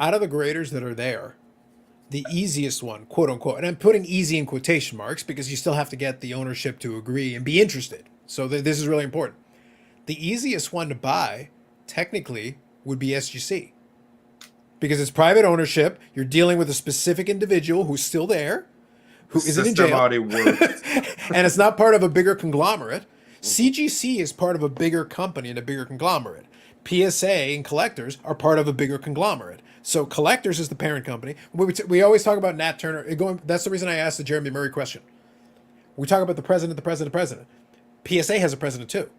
Out of the graders that are there, the easiest one, quote unquote, and I'm putting easy in quotation marks because you still have to get the ownership to agree and be interested. So this is really important. The easiest one to buy, technically, would be SGC. Because it's private ownership. You're dealing with a specific individual who's still there, who isn't in System jail. already works. And it's not part of a bigger conglomerate. CGC is part of a bigger company and a bigger conglomerate. PSA and collectors are part of a bigger conglomerate. So collectors is the parent company. We always talk about Nat Turner. That's the reason I asked the Jeremy Murray question. We talk about the president. PSA has a president too.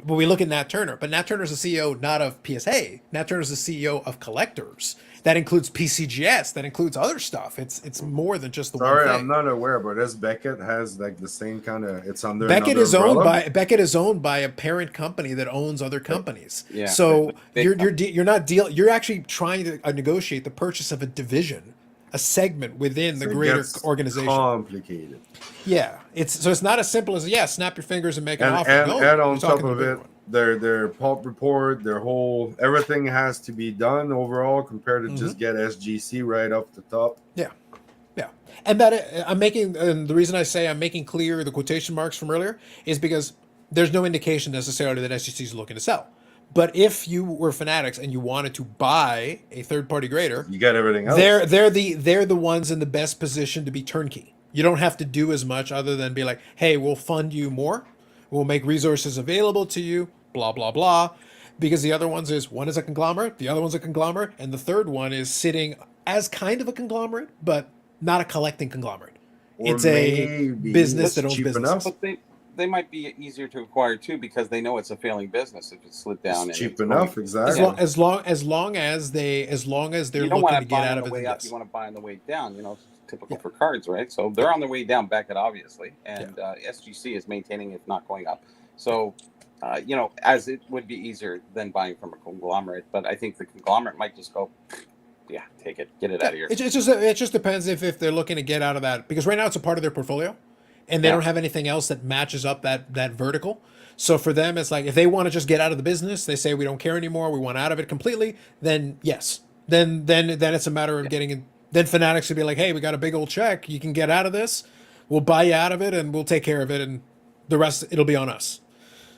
But we look at Nat Turner. But Nat Turner is the CEO not of PSA. Nat Turner is the CEO of collectors. That includes PCGS. That includes other stuff. It's more than just the Sorry, one I'm thing. not aware, but this Beckett has like the same kind of. It's under Beckett another umbrella? Beckett is owned by a parent company that owns other companies. Yeah, So big you're actually trying to negotiate the purchase of a division, a segment within the So it greater gets organization. Complicated. Yeah, it's not as simple as snap your fingers and make an And, offer. and, No, and we're on top talking of the big it, one. their pulp report, their whole everything has to be done overall compared to Mm-hmm. just get SGC right up the top. Yeah. And that I'm making, and the reason I say I'm making clear the quotation marks from earlier is because there's no indication necessarily that SGC is looking to sell. But if you were Fanatics and you wanted to buy a third-party grader, You got everything else. they're the ones in the best position to be turnkey. You don't have to do as much other than be like, hey, we'll fund you more, we'll make resources available to you, blah blah blah. Because the other ones is one is a conglomerate, the other one's a conglomerate, and the third one is sitting as kind of a conglomerate, but not a collecting conglomerate. Or It's a maybe business it's that owns cheap business. enough. But they might be easier to acquire too because they know it's a failing business if it's slid down. It's and cheap it's enough, going- exactly. As long as they're You don't looking want to to get buy out on of the it. way than up. this. You want to buy on the way down. It's typical Yeah. for cards, right? So they're on their way down. Beckett, obviously, and SGC is maintaining, if not going up. So, as it would be easier than buying from a conglomerate, but I think the conglomerate might just go, yeah, take it, get it out of here. It just depends if they're looking to get out of that, because right now it's a part of their portfolio, and they Yeah. don't have anything else that matches up that vertical. So for them, it's like if they want to just get out of the business, they say we don't care anymore, we want out of it completely. Then yes, then it's a matter of getting in. Then Fanatics would be like, hey, we got a big old check, you can get out of this, we'll buy you out of it, and we'll take care of it, and the rest it'll be on us.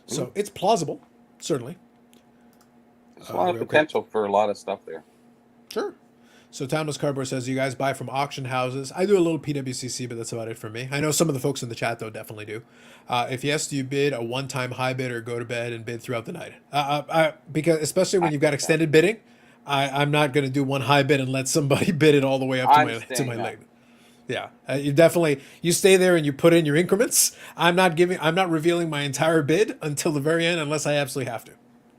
So it's plausible, certainly. There's a lot of real quick. potential for a lot of stuff there. Sure. So Timeless Cardboard says, you guys buy from auction houses. I do a little PWCC, but that's about it for me. I know some of the folks in the chat, though, definitely do. If yes, do you bid a one-time high bid or go to bed and bid throughout the night? Because especially when you've got extended bidding, I'm not going to do one high bid and let somebody bid it all the way up I'm to my staying up. leg. Yeah, you stay there and you put in your increments. I'm not revealing my entire bid until the very end unless I absolutely have to.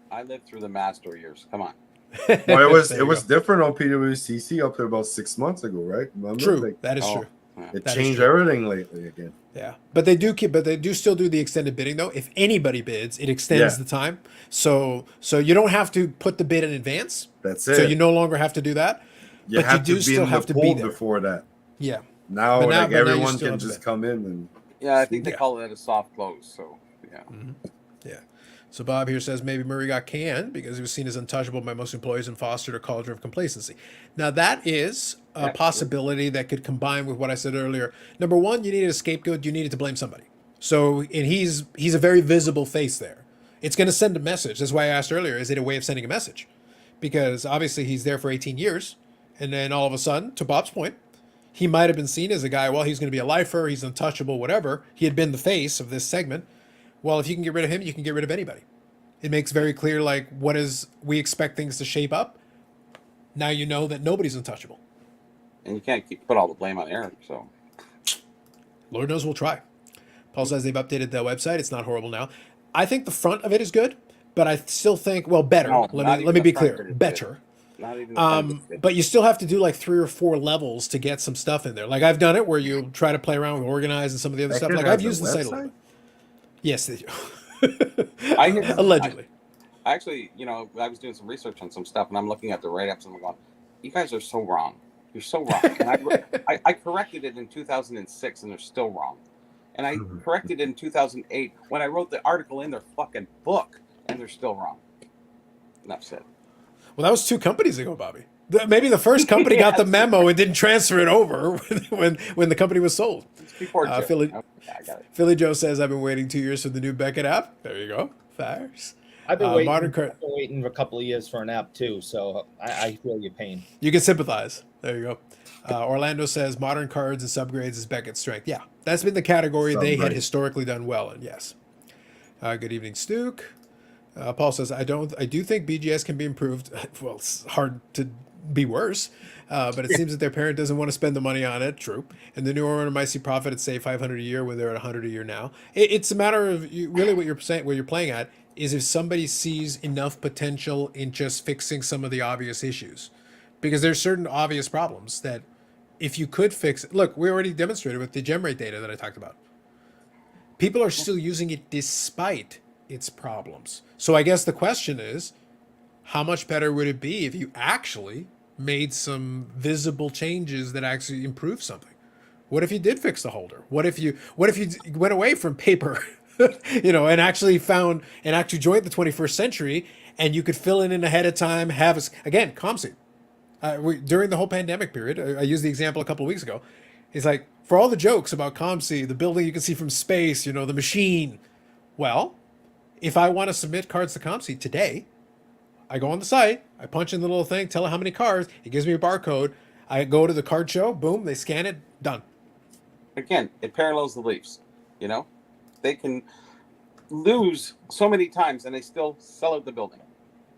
I lived through the master years. Come on. Well, it was There you it was go. different on PWCC up to about 6 months ago, right? Remember? True. Like, That is Oh. true. It That is changed true. everything lately again. Yeah, but they do still do the extended bidding though. If anybody bids, it extends Yeah. the time. So you don't have to put the bid in advance. That's So you it. no longer have to do that. You but you have to do be still in the have to be pool there. before that. Yeah. Now, But now- like but now you everyone still can have to just bid. come in and Yeah, I think they Yeah. call it a soft close. So yeah. Yeah. So Bob here says maybe Murray got canned because he was seen as untouchable by most employees and fostered a culture of complacency. Now that is a Yeah. possibility that could combine with what I said earlier. Number one, you needed a scapegoat. You needed to blame somebody. So and he's a very visible face there. It's going to send a message. That's why I asked earlier: is it a way of sending a message? Because obviously he's there for 18 years, and then all of a sudden, to Bob's point, he might have been seen as a guy. Well, he's going to be a lifer. He's untouchable. Whatever. He had been the face of this segment. Well, if you can get rid of him, you can get rid of anybody. It makes very clear, like, what is, we expect things to shape up. Now you know that nobody's untouchable. And you can't put all the blame on Eric. So Lord knows we'll try. Paul says they've updated the website. It's not horrible now. I think the front of it is good, but I still think, well, better. No, not let even me the be front clear. of it is Better. not even. The front of it. But you still have to do like 3 or 4 levels to get some stuff in there. Like I've done it where you try to play around with organize and some of the other stuff. Beckett Like I've has used a the site a little website? bit. Yes, they do. Allegedly. I actually, I was doing some research on some stuff, and I'm looking at the write-ups, and I'm going, "You guys are so wrong. You're so wrong." And I corrected it in 2006, and they're still wrong. And I corrected it in 2008 when I wrote the article in their fucking book, and they're still wrong. Enough said. Well, that was 2 companies ago, Bobby. Maybe the first company got the memo and didn't transfer it over when the company was sold. It's before Joe. Philly, Okay, I got it. Philly Joe says, I've been waiting 2 years for the new Beckett app. There you go. Fires. I've been Modern Card. waiting for a couple of years for an app too, so I feel your pain. You can sympathize. There you go. Orlando says modern cards and subgrades is Beckett's strength. Yeah, that's been the category they had Subgrade. historically done well in. Yes. Good evening, Stuke. Paul says I do think BGS can be improved. Well, it's hard to be worse, but it seems that their parent doesn't want to spend the money on it. True. And the new owner might see profit at say 500 a year, where they're at 100 a year now. It's a matter of really what you're saying. What you're playing at is if somebody sees enough potential in just fixing some of the obvious issues, because there's certain obvious problems that if you could fix. Look, we already demonstrated with the gem rate data that I talked about. People are still using it despite its problems. So I guess the question is, how much better would it be if you actually made some visible changes that actually improve something? What if you did fix the holder? What if you went away from paper, and actually joined the 21st century, and you could fill it in ahead of time, again, ComSync. During the whole pandemic period, I used the example a couple of weeks ago. It's like, for all the jokes about ComSync, the building you can see from space, the machine. Well, if I want to submit cards to ComSync today, I go on the site, I punch in the little thing, tell it how many cards, it gives me a barcode. I go to the card show, boom, they scan it, done. Again, it parallels the Leafs. They can lose so many times, and they still sell out the building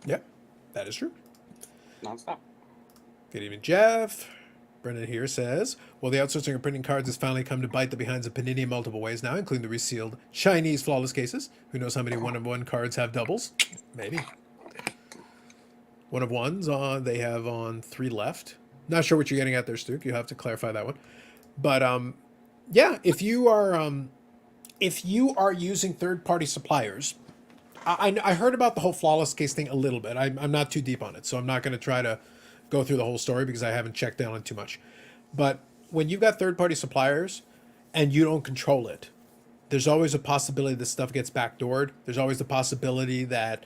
Yep, that is true. nonstop. Good evening, Jeff. Brendan here says, well, the outsourcing of printing cards has finally come to bite the behinds of Panini in multiple ways now, including the resealed Chinese flawless cases. Who knows how many 1-of-1 cards have doubles? Maybe. 1-of-1s, they have on 3 left. Not sure what you're getting at there, Stuke. You have to clarify that one. But yeah, if you are using third-party suppliers, I heard about the whole flawless case thing a little bit. I'm not too deep on it, so I'm not going to try to go through the whole story because I haven't checked down on too much. But when you've got third-party suppliers and you don't control it, there's always a possibility that stuff gets backdoored. There's always the possibility that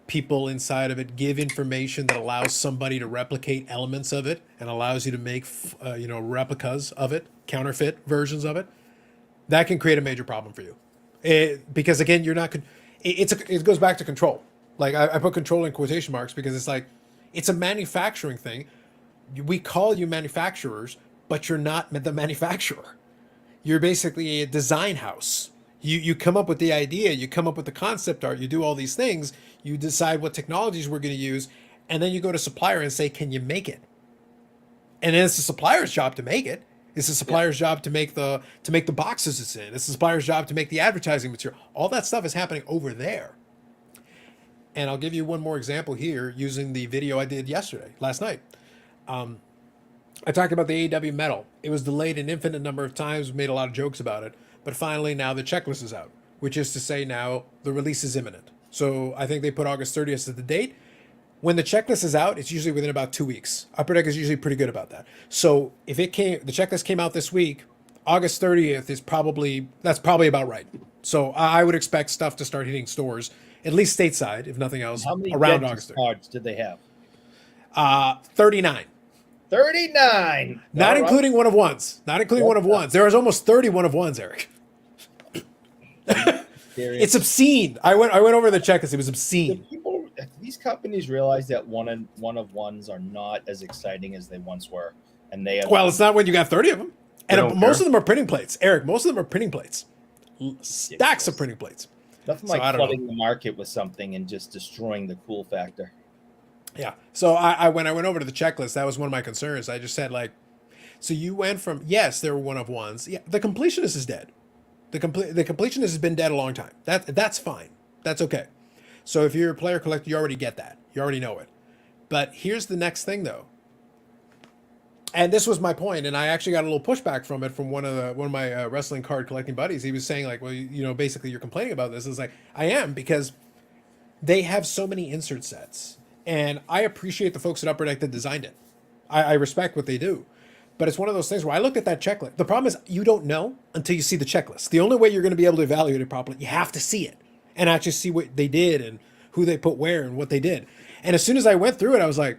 people inside of it give information that allows somebody to replicate elements of it and allows you to make replicas of it, counterfeit versions of it. That can create a major problem for you, because again, you're not. It goes back to control. Like I put control in quotation marks because it's like it's a manufacturing thing. We call you manufacturers, but you're not the manufacturer. You're basically a design house. You come up with the idea, you come up with the concept art, you do all these things, you decide what technologies we're going to use, and then you go to supplier and say, can you make it? And then it's the supplier's job to make it. It's the supplier's job to make the boxes it's in. It's the supplier's job to make the advertising material. All that stuff is happening over there. And I'll give you one more example here using the video I did last night. I talked about the AEW Metal. It was delayed an infinite number of times. We made a lot of jokes about it, but finally now the checklist is out, which is to say now the release is imminent. So I think they put August 30th as the date. When the checklist is out, it's usually within about 2 weeks. Upper Deck is usually pretty good about that. So if the checklist came out this week, August 30th that's probably about right. So I would expect stuff to start hitting stores, at least stateside, if nothing else, How many around dentist August 30th. cards did they have? 39. 39. Not All right. including one of ones. Not including one of ones. There was almost 30 one of ones, Eric. It's obscene. I went over the checklist. It was obscene. These companies realize that one of ones are not as exciting as they once were, and they have. Well, it's not when you got 30 of them. And don't most care. of them are printing plates. Eric, most of them are printing plates. Stacks of printing plates. Nothing So like I don't know. flooding the market with something and just destroying the cool factor. Yeah. So I when I went over to the checklist, that was one of my concerns. I just said, like, so you went from, yes, there were one of ones. Yeah, the completionist is dead. The completionist has been dead a long time. That's fine. That's okay. So if you're a player collector, you already get that. You already know it. But here's the next thing, though. And this was my point, and I actually got a little pushback from it from one of my wrestling card collecting buddies. He was saying, like, well, you know, basically you're complaining about this. It's like, I am, because they have so many insert sets, and I appreciate the folks at Upper Deck that designed it. I respect what they do, but it's one of those things where I looked at that checklist. The problem is you don't know until you see the checklist. The only way you're going to be able to evaluate it properly, you have to see it and actually see what they did and who they put where and what they did. And as soon as I went through it, I was like,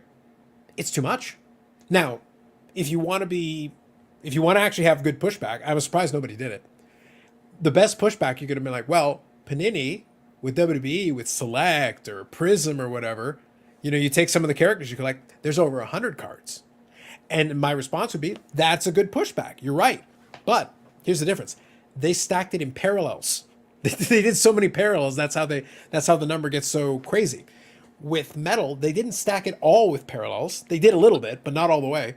it's too much. Now, if you want to actually have good pushback, I was surprised nobody did it. The best pushback, you could have been like, well, Panini with WWE, with Select or Prism or whatever, you know, you take some of the characters you collect, there's over 100 cards. And my response would be, that's a good pushback. You're right. But here's the difference. They stacked it in parallels. They did so many parallels. That's how the number gets so crazy. With Metal, they didn't stack it all with parallels. They did a little bit, but not all the way.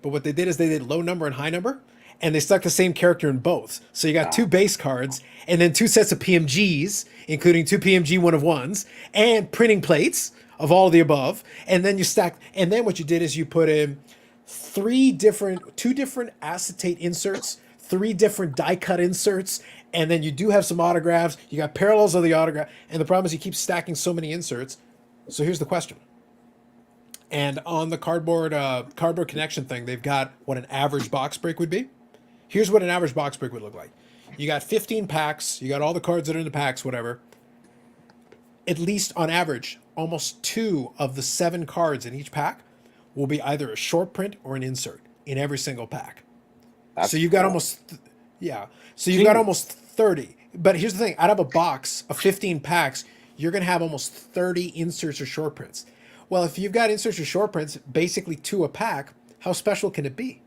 But what they did is they did low number and high number, and they stuck the same character in both. So you got two base cards, and then two sets of PMGs, including two PMG one of ones, and printing plates of all of the above. And then you stack, and then what you did is you put in two different acetate inserts, three different die cut inserts, and then you do have some autographs. You got parallels of the autograph, and the problem is you keep stacking so many inserts. So here's the question. And on the cardboard connection thing, they've got what an average box break would be. Here's what an average box break would look like. You got 15 packs. You got all the cards that are in the packs, whatever. At least on average, almost 2 of the 7 cards in each pack will be either a short print or an insert in every single pack. So you've got almost, So you've got almost 30. But here's the thing. Out of a box of 15 packs, you're going to have almost 30 inserts or short prints. Well, if you've got inserts or short prints, basically 2 a pack, how special can it be?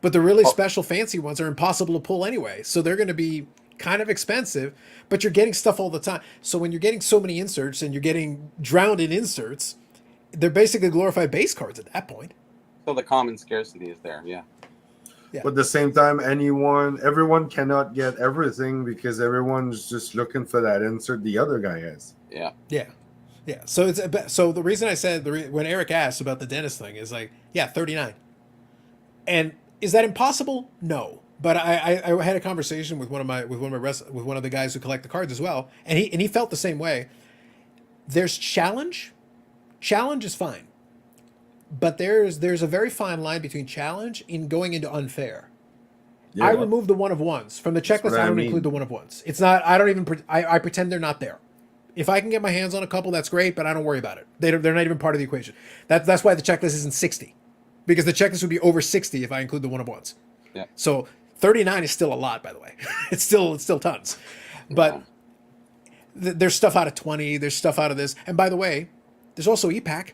But the really special fancy ones are impossible to pull anyway. So they're going to be kind of expensive, but you're getting stuff all the time. So when you're getting so many inserts and you're getting drowned in inserts, they're basically glorified base cards at that point. So the common scarcity is there, yeah. But at the same time, everyone cannot get everything because everyone's just looking for that insert the other guy has. Yeah. So the reason I said when Eric asked about the dentist thing is like, 39. And is that impossible? No. But I had a conversation with one of the guys who collect the cards as well, and he felt the same way. There's challenge. Challenge is fine. But there's a very fine line between challenge and going into unfair. Yeah. I remove the one of ones from the checklist. I don't include the one of ones. It's not. I don't even. I pretend they're not there. If I can get my hands on a couple, that's great. But I don't worry about it. They're not even part of the equation. That's why the checklist isn't 60, because the checklist would be over 60 if I include the one of ones. Yeah. So 39 is still a lot, by the way. It's still tons. But there's stuff out of 20. There's stuff out of this. And by the way, there's also EPAC.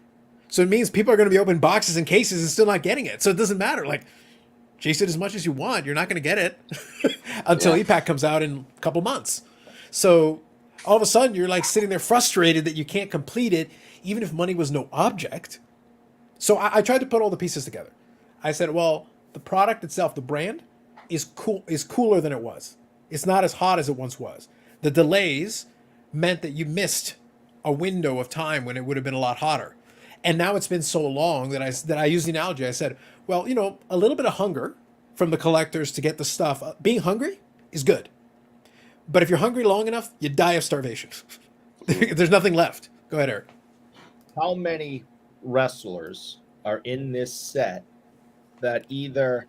So it means people are going to be opening boxes and cases and still not getting it. So it doesn't matter. Like, chase it as much as you want. You're not going to get it until EPAC comes out in a couple months. So all of a sudden, you're like sitting there frustrated that you can't complete it, even if money was no object. So I tried to put all the pieces together. I said, well, the product itself, the brand, is cooler than it was. It's not as hot as it once was. The delays meant that you missed a window of time when it would have been a lot hotter. And now it's been so long that I use the analogy. I said, well, you know, a little bit of hunger from the collectors to get the stuff. Being hungry is good. But if you're hungry long enough, you die of starvation. There's nothing left. Go ahead, Eric. How many wrestlers are in this set that either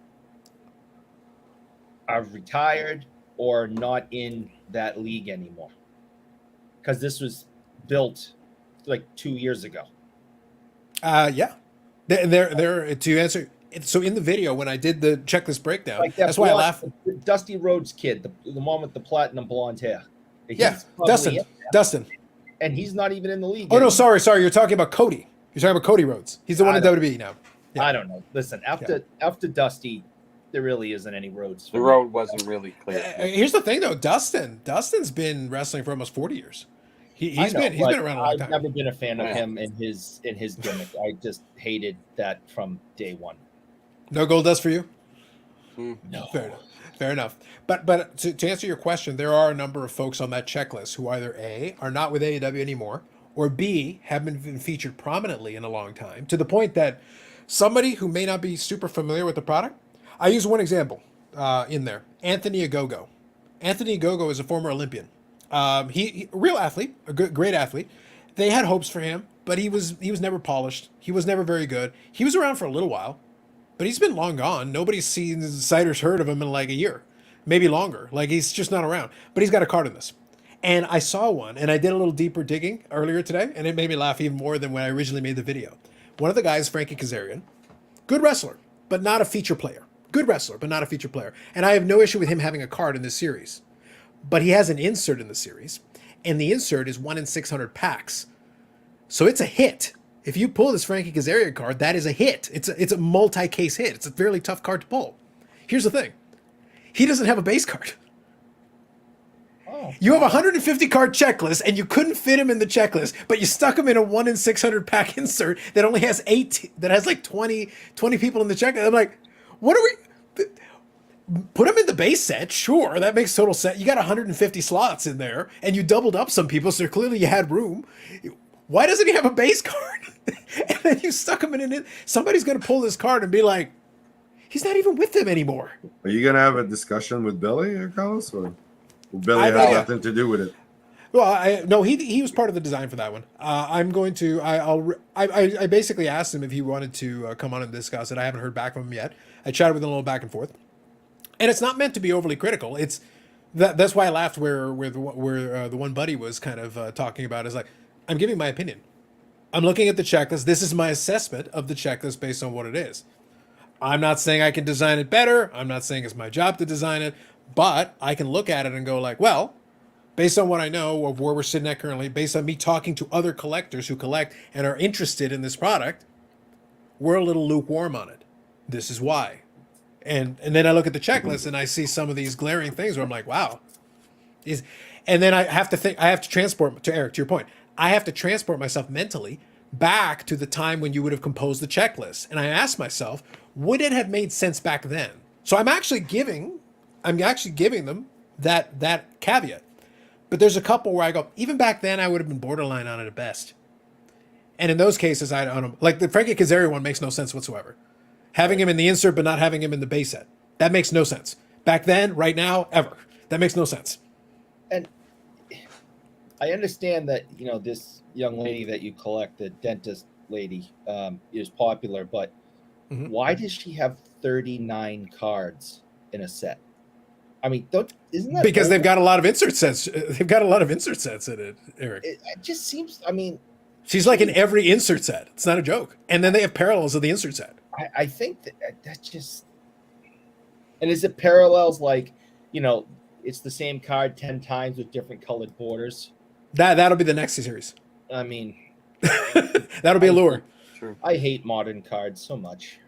are retired or not in that league anymore? Because this was built like 2 years ago. Yeah. They're to answer. So in the video, when I did the checklist breakdown, Like that's why I laugh. the Dusty Rhodes kid, the one with the platinum blonde hair. Yeah, He's probably Dustin. and he's not even in the league. Oh, no, anymore. sorry. You're talking about Cody. You're talking about Cody Rhodes. He's the one in WWE now. Yeah. I don't know. Listen, after Dusty, there really isn't any roads. The road wasn't really clear. Here's the thing, though. Dustin's been wrestling for almost 40 years. He's been around a long time. I've never been a fan of him in his gimmick. I just hated that from day one. No gold dust for you? No. Fair enough. But to answer your question, there are a number of folks on that checklist who either A, are not with AEW anymore, or B, haven't been featured prominently in a long time, to the point that somebody who may not be super familiar with the product, I use one example in there, Anthony Ogogo. Anthony Ogogo is a former Olympian. He a real athlete, a great athlete. They had hopes for him, but he was never polished. He was never very good. He was around for a little while, but he's been long gone. Nobody's seen Cider's heard of him in like a year, maybe longer. Like he's just not around. But he's got a card in this. And I saw one, and I did a little deeper digging earlier today, and it made me laugh even more than when I originally made the video. One of the guys, Frankie Kazarian, good wrestler, but not a feature player. Good wrestler, but not a feature player. And I have no issue with him having a card in this series. But he has an insert in the series, and the insert is 1 in 600 packs. So it's a hit. If you pull this Frankie Kazarian card, that is a hit. It's a multi-case hit. It's a fairly tough card to pull. Here's the thing. He doesn't have a base card. You have a 150 card checklist, and you couldn't fit him in the checklist, but you stuck him in a 1 in 600 pack insert that only has that has like 20 people in the checklist. I'm like, what are we? Put him in the base set, sure, that makes total sense. You got 150 slots in there, and you doubled up some people, so clearly you had room. Why doesn't he have a base card? And then you stuck him in it. Somebody's going to pull this card and be like, he's not even with them anymore. Are you gonna have a discussion with Billy, Carlos, or Billy has nothing to do with it? Well, no, he was part of the design for that one. I basically asked him if he wanted to come on and discuss it. I haven't heard back from him yet. I chatted with him a little back and forth, and it's not meant to be overly critical. It's that's why I laughed where the one buddy was kind of talking about is like, I'm giving my opinion. I'm looking at the checklist. This is my assessment of the checklist based on what it is. I'm not saying I can design it better. I'm not saying it's my job to design it, but I can look at it and go like, well, based on what I know of where we're sitting at currently, based on me talking to other collectors who collect and are interested in this product, we're a little lukewarm on it. This is why. And then I look at the checklist and I see some of these glaring things where I'm like, wow. And then I have to transport, to Eric, to your point, I have to transport myself mentally back to the time when you would have composed the checklist. And I asked myself, would it have made sense back then? So I'm actually giving them that caveat. But there's a couple where I go, even back then, I would have been borderline on it at best. And in those cases, I don't like the Frankie Kazarian one makes no sense whatsoever. Having him in the insert, but not having him in the base set. That makes no sense. Back then, right now, ever. That makes no sense. And I understand that, this young lady that you collect, the dentist lady, is popular, but why does she have 39 cards in a set? I mean, isn't that because they've got a lot of insert sets? They've got a lot of insert sets in it, Eric. It just seems. I mean, she's like in every insert set. It's not a joke. And then they have parallels of the insert set. I think that just. And is it parallels like, it's the same card 10 times with different colored borders? That'll be the next series. I mean, that'll be a lure. True. I hate modern cards so much.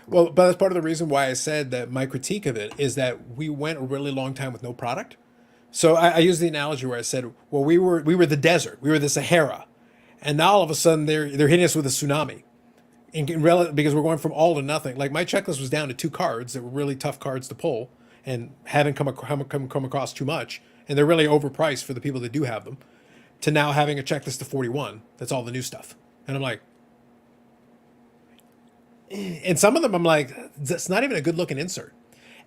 Well, but that's part of the reason why I said that my critique of it is that we went a really long time with no product. So I use the analogy where I said, well, we were the desert, we were the Sahara, and now all of a sudden they're hitting us with a tsunami, because we're going from all to nothing. Like my checklist was down to 2 cards that were really tough cards to pull, and haven't come across too much, and they're really overpriced for the people that do have them. To now having a checklist of 41, that's all the new stuff, and I'm like, and some of them I'm like, that's not even a good looking insert.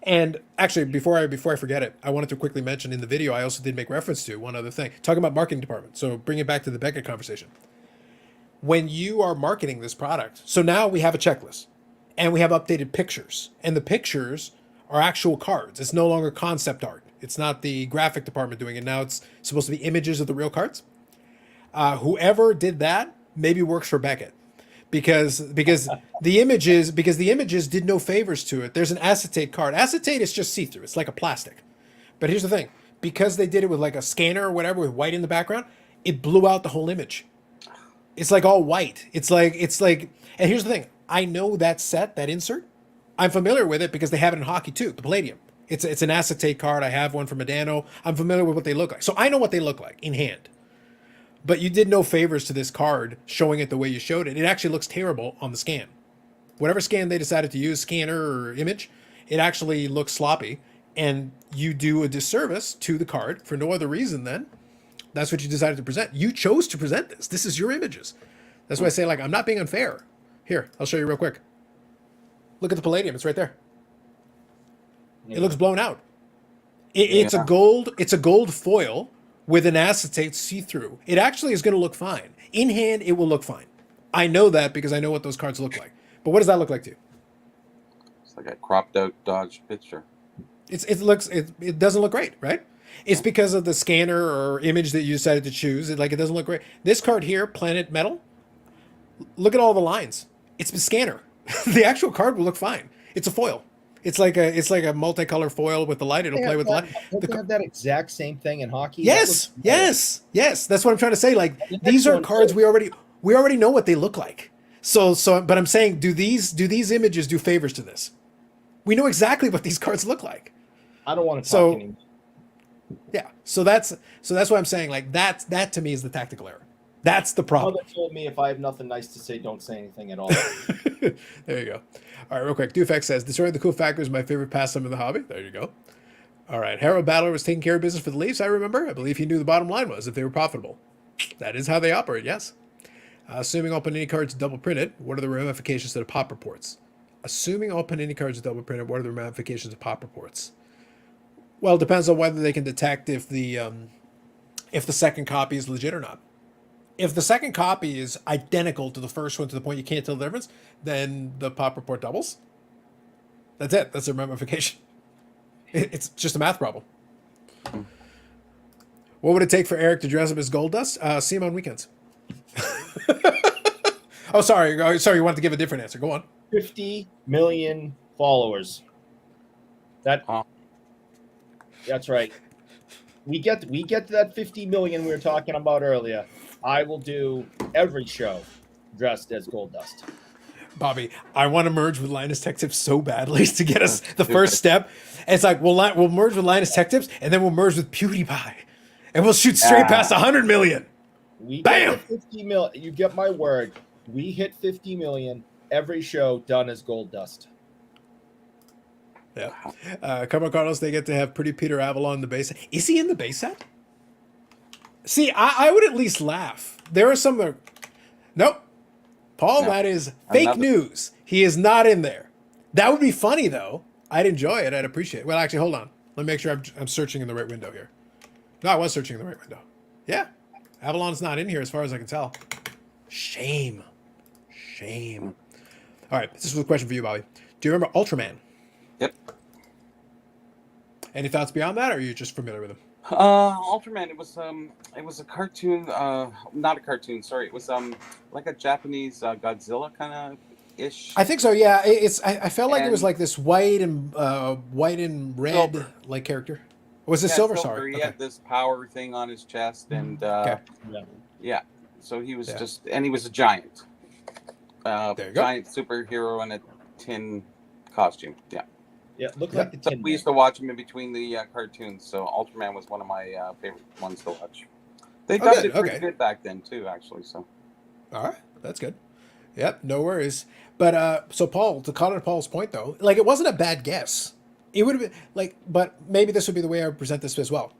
And actually, before I forget it, I wanted to quickly mention in the video I also did make reference to one other thing, talking about marketing department. So bring it back to the Beckett conversation. When you are marketing this product, so now we have a checklist, and we have updated pictures, and the pictures are actual cards. It's no longer concept art. It's not the graphic department doing it now. It's supposed to be images of the real cards. Whoever did that maybe works for Beckett, because the images did no favors to it. There's an acetate card. Acetate is just see-through. It's like a plastic. But here's the thing: because they did it with like a scanner or whatever with white in the background, it blew out the whole image. It's like all white. It's like. And here's the thing: I know that set, that insert. I'm familiar with it because they have it in hockey too. The Palladium. It's an acetate card. I have one from Medano. I'm familiar with what they look like, so I know what they look like in hand. But you did no favors to this card showing it the way you showed it. It actually looks terrible on the scan. Whatever scan they decided to use, scanner or image, it actually looks sloppy. And you do a disservice to the card for no other reason than that's what you decided to present. You chose to present this. This is your images. That's why I say, like, I'm not being unfair. Here, I'll show you real quick. Look at the Palladium. It's right there. Yeah. It looks blown out. It's a gold foil with an acetate see-through. It actually is going to look fine. In hand, it will look fine. I know that because I know what those cards look like. But what does that look like to you? It's like a cropped out Dodge picture. It doesn't look great, right? It's because of the scanner or image that you decided to choose. It doesn't look great. This card here, Planet Metal, look at all the lines. It's the scanner. The actual card will look fine. It's a foil. It's like a multicolor foil with the light. It'll play with the light. They have that exact same thing in hockey. Yes. That's what I'm trying to say. Like, these are cards we already know what they look like. So but I'm saying, do these images do favors to this? We know exactly what these cards look like. I don't want to talk anymore. Yeah. So that's what I'm saying. Like, that to me is the tactical error. That's the problem. Mother told me if I have nothing nice to say, don't say anything at all. There you go. All right, real quick. Dufek says, destroying the cool factor is my favorite pastime in the hobby. There you go. All right. Harold Battler was taking care of business for the Leafs, I remember. I believe he knew the bottom line was if they were profitable. That is how they operate, yes. Assuming all Panini cards double printed, what are the ramifications to the pop reports? Assuming all Panini cards are double printed, what are the ramifications of pop reports? Well, it depends on whether they can detect if the second copy is legit or not. If the second copy is identical to the first one to the point you can't tell the difference, then the pop report doubles. That's it. That's a ramification. It's just a math problem. What would it take for Eric to dress up as Gold Dust? See him on weekends. Oh, sorry. You wanted to give a different answer. Go on. 50 million followers. That's right. We get to that 50 million we were talking about earlier. I will do every show dressed as Gold Dust. Bobby, I want to merge with Linus Tech Tips so badly to get us the first step. And it's like, we'll merge with Linus Tech Tips, and then we'll merge with PewDiePie. And we'll shoot straight past 100 million. We Bam! get 50 million. You get my word. We hit 50 million. Every show done as Gold Dust. Yeah. Come on, Carlos, they get to have Pretty Peter Avalon in the base set. Is he in the base set? See, I would at least laugh. There are some... Nope. Paul, no, that is fake news. He is not in there. That would be funny, though. I'd enjoy it. I'd appreciate it. Well, actually, hold on. Let me make sure I'm searching in the right window here. No, I was searching in the right window. Yeah. Avalon's not in here as far as I can tell. Shame. All right. This is a question for you, Bobby. Do you remember Ultraman? Yep. Any thoughts beyond that, or are you just familiar with him? Ultraman. It was a cartoon. Not a cartoon. Sorry. It was like a Japanese Godzilla kind of ish. I think so. Yeah. I felt like it was like this white and red silver, like character. Was it silver? Sorry. He had this power thing on his chest, and yeah. So he was and he was a giant. There you go. Giant superhero in a tin costume. Yeah. Yeah, looked like the tin. We used to watch him in between the cartoons, so Ultraman was one of my favorite ones to watch. They dubbed it pretty good back then too, actually. So, all right, that's good. Yep, no worries. But so Paul, to Connor Paul's point though, like it wasn't a bad guess. It would have been like, but maybe this would be the way I would present this as well.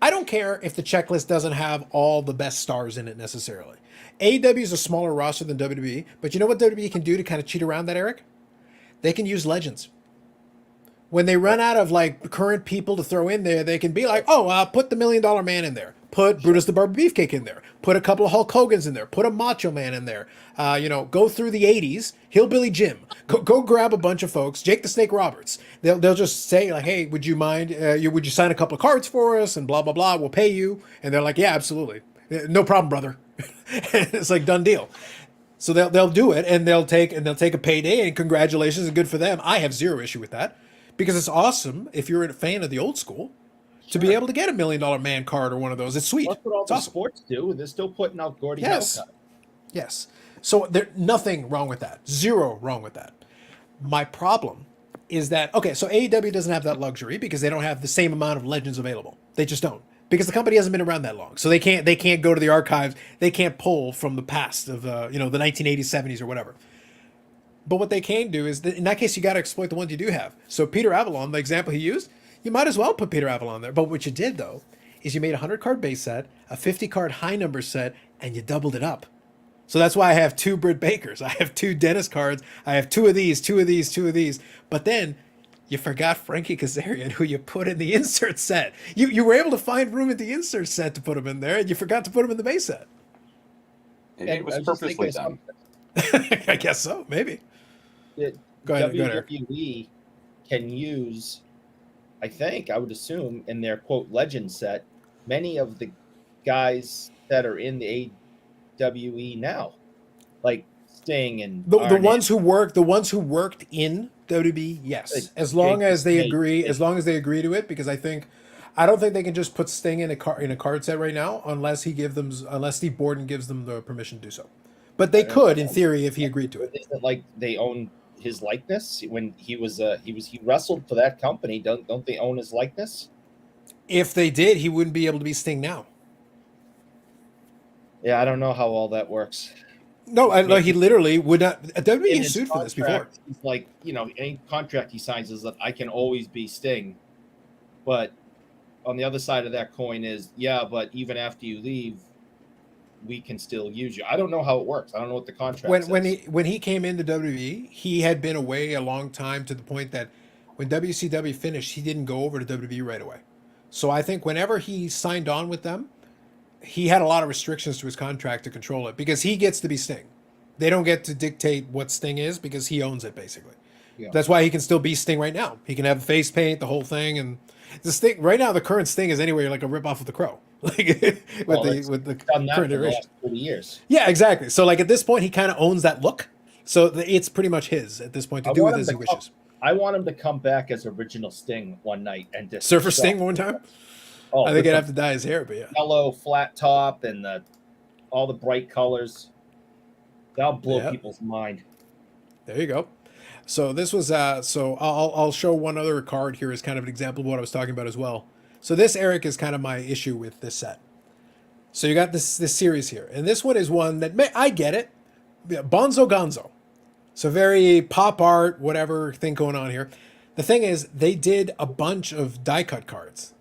I don't care if the checklist doesn't have all the best stars in it necessarily. AEW is a smaller roster than WWE, but you know what WWE can do to kind of cheat around that, Eric? They can use legends. When they run out of like current people to throw in there, they can be like, oh, put the $1 Million Man in there. Put Brutus the Barber Beefcake in there. Put a couple of Hulk Hogan's in there. Put a Macho Man in there. Go through the 80s. Hillbilly Jim. Go grab a bunch of folks. Jake the Snake Roberts. They'll just say like, hey, would you mind? Would you sign a couple of cards for us? And blah, blah, blah. We'll pay you. And they're like, yeah, absolutely. No problem, brother. It's like done deal. So they'll do it, and they'll take a payday, and congratulations, and good for them. I have zero issue with that because it's awesome if you're a fan of the old school to be able to get a $1 Million Man card or one of those. It's sweet. That's what all it's the awesome. sports do. They're still putting out Gordy Yes. Hellcat. Yes. So there's nothing wrong with that. Zero wrong with that. My problem is that, okay, so AEW doesn't have that luxury because they don't have the same amount of legends available. They just don't. Because the company hasn't been around that long. So they can't go to the archives. They can't pull from the past of the 1980s, 70s or whatever. But what they can do is, in that case, you got to exploit the ones you do have. So Peter Avalon, the example he used, you might as well put Peter Avalon there. But what you did, though, is you made a 100-card base set, a 50-card high number set, and you doubled it up. So that's why I have 2 Britt Bakers. I have 2 Dennis cards. I have 2 of these, 2 of these, 2 of these. But then you forgot Frankie Kazarian, who you put in the insert set. You were able to find room in the insert set to put him in there, and you forgot to put him in the base set. It was purposely done. I guess so, maybe. Go ahead, WWE can use, I would assume, in their quote legend set, many of the guys that are in the AWE now, like Sting and the ones who worked in WWE, yes, as long as they agree to it, because I don't think they can just put Sting in a card set right now unless Steve Borden gives them the permission to do so. But they could, in theory, if he agreed to it. Is it like they own his likeness when he wrestled for that company? Don't they own his likeness? If they did, he wouldn't be able to be Sting now. Yeah, I don't know how all that works. No, he literally would not. WWE sued for this before. He's like, any contract he signs is that I can always be Sting. But on the other side of that coin is, yeah, but even after you leave, we can still use you. I don't know how it works. I don't know what the contract says. When he came into WWE, he had been away a long time to the point that when WCW finished, he didn't go over to WWE right away. So I think whenever he signed on with them, he had a lot of restrictions to his contract to control it because he gets to be Sting. They don't get to dictate what Sting is because he owns it basically. Yeah. That's why he can still be Sting right now. He can have face paint, the whole thing, and the Sting right now. The current Sting is anyway like a ripoff of the Crow, like with the current iteration. Last 40 years. Yeah, exactly. So like at this point, he kind of owns that look. So it's pretty much his at this point to do with as he wishes. I want him to come back as original Sting one night and just Surfer Sting one time. Oh, I think I'd have to dye his hair, but yeah. Yellow flat top and all the bright colors. That'll blow people's mind. There you go. So this was so I'll show one other card here as kind of an example of what I was talking about as well. So this, Eric, is kind of my issue with this set. So you got this series here, and this one is one that I get it. Bonzo Gonzo. So very pop art, whatever thing going on here. The thing is, they did a bunch of die cut cards.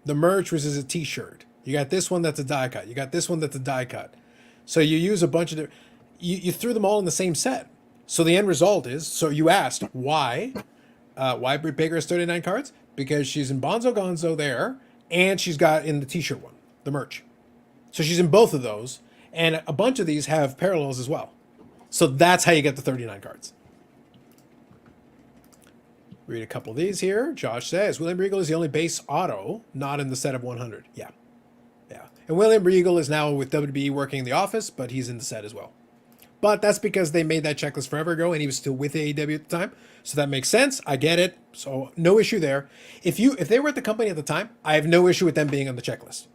The merch was a t-shirt. You got this one that's a die cut. You got this one that's a die cut. So you use a bunch of you threw them all in the same set. So the end result is, so you asked why Britt Baker has 39 cards? Because she's in Bonzo Gonzo there, and she's got in the t-shirt one, the merch. So she's in both of those, and a bunch of these have parallels as well. So that's how you get the 39 cards. Read a couple of these here. Josh says, William Regal is the only base auto not in the set of 100. Yeah. And William Regal is now with WWE working in the office, but he's in the set as well. But that's because they made that checklist forever ago, and he was still with AEW at the time. So that makes sense. I get it. So no issue there. If they were at the company at the time, I have no issue with them being on the checklist.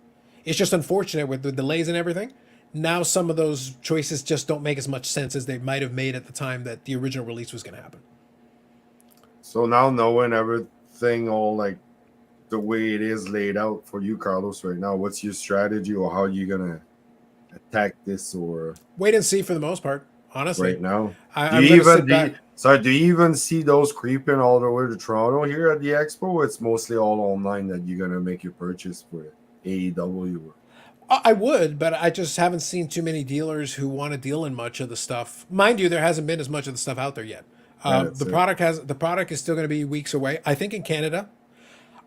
It's just unfortunate with the delays and everything. Now some of those choices just don't make as much sense as they might have made at the time that the original release was going to happen. So now knowing everything all like the way it is laid out for you, Carlos, right now, what's your strategy or how are you going to attack this or wait and see for the most part, honestly. Right now. Do you even see those creeping all the way to Toronto here at the expo? It's mostly all online that you're going to make your purchase for AEW? I would, but I just haven't seen too many dealers who want to deal in much of the stuff. Mind you, there hasn't been as much of the stuff out there yet. Yeah, that's it. The product is still going to be weeks away. I think in Canada,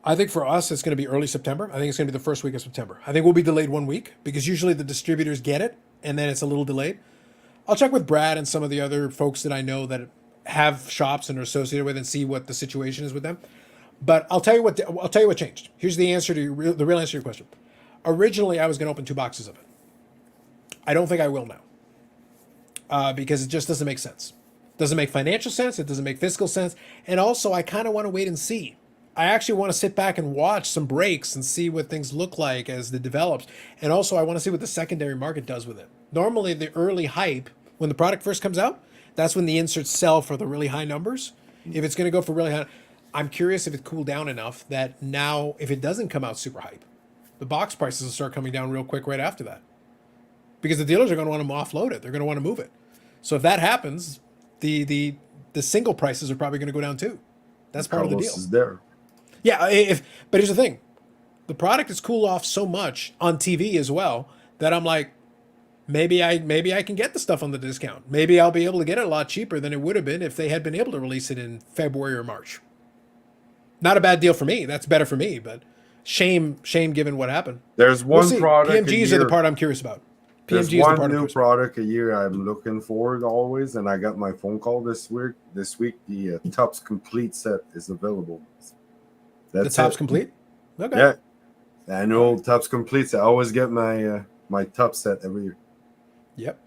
I think for us it's going to be early September. I think it's going to be the first week of September. I think we'll be delayed 1 week because usually the distributors get it and then it's a little delayed. I'll check with Brad and some of the other folks that I know that have shops and are associated with and see what the situation is with them. But I'll tell you what changed. Here's the answer to the real answer to your question. Originally, I was going to open 2 boxes of it. I don't think I will now because it just doesn't make sense. Doesn't make financial sense. It doesn't make fiscal sense. And also, I kind of want to wait and see. I actually want to sit back and watch some breaks and see what things look like as it develops. And also, I want to see what the secondary market does with it. Normally, the early hype, when the product first comes out, that's when the inserts sell for the really high numbers. If it's going to go for really high, I'm curious if it cooled down enough that now, if it doesn't come out super hype, the box prices will start coming down real quick right after that. Because the dealers are going to want to offload it. They're going to want to move it. So if that happens, the single prices are probably going to go down too. That's part of the deal. Is there. Yeah, but here's the thing. The product is cooled off so much on TV as well that I'm like, maybe I can get the stuff on the discount. Maybe I'll be able to get it a lot cheaper than it would have been if they had been able to release it in February or March. Not a bad deal for me. That's better for me, but shame given what happened. There's one product. PMGs are the part I'm curious about. There's one new product a year I'm looking forward always, and I got my phone call this week. The Tubbs Complete set is available. That's the Tubbs Complete? Okay. Yeah. I know Tubbs Complete. I always get my my Tubbs set every year. Yep.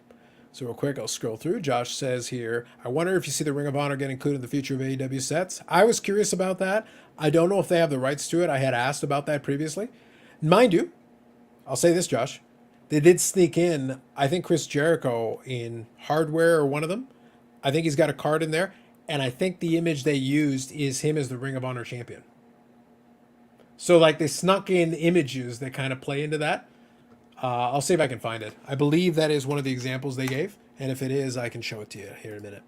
So real quick, I'll scroll through. Josh says here, I wonder if you see the Ring of Honor get included in the future of AEW sets. I was curious about that. I don't know if they have the rights to it. I had asked about that previously. Mind you, I'll say this, Josh. They did sneak in, I think, Chris Jericho in Hardware or one of them. I think he's got a card in there. And I think the image they used is him as the Ring of Honor champion. So, like, they snuck in images that kind of play into that. I'll see if I can find it. I believe that is one of the examples they gave. And if it is, I can show it to you here in a minute.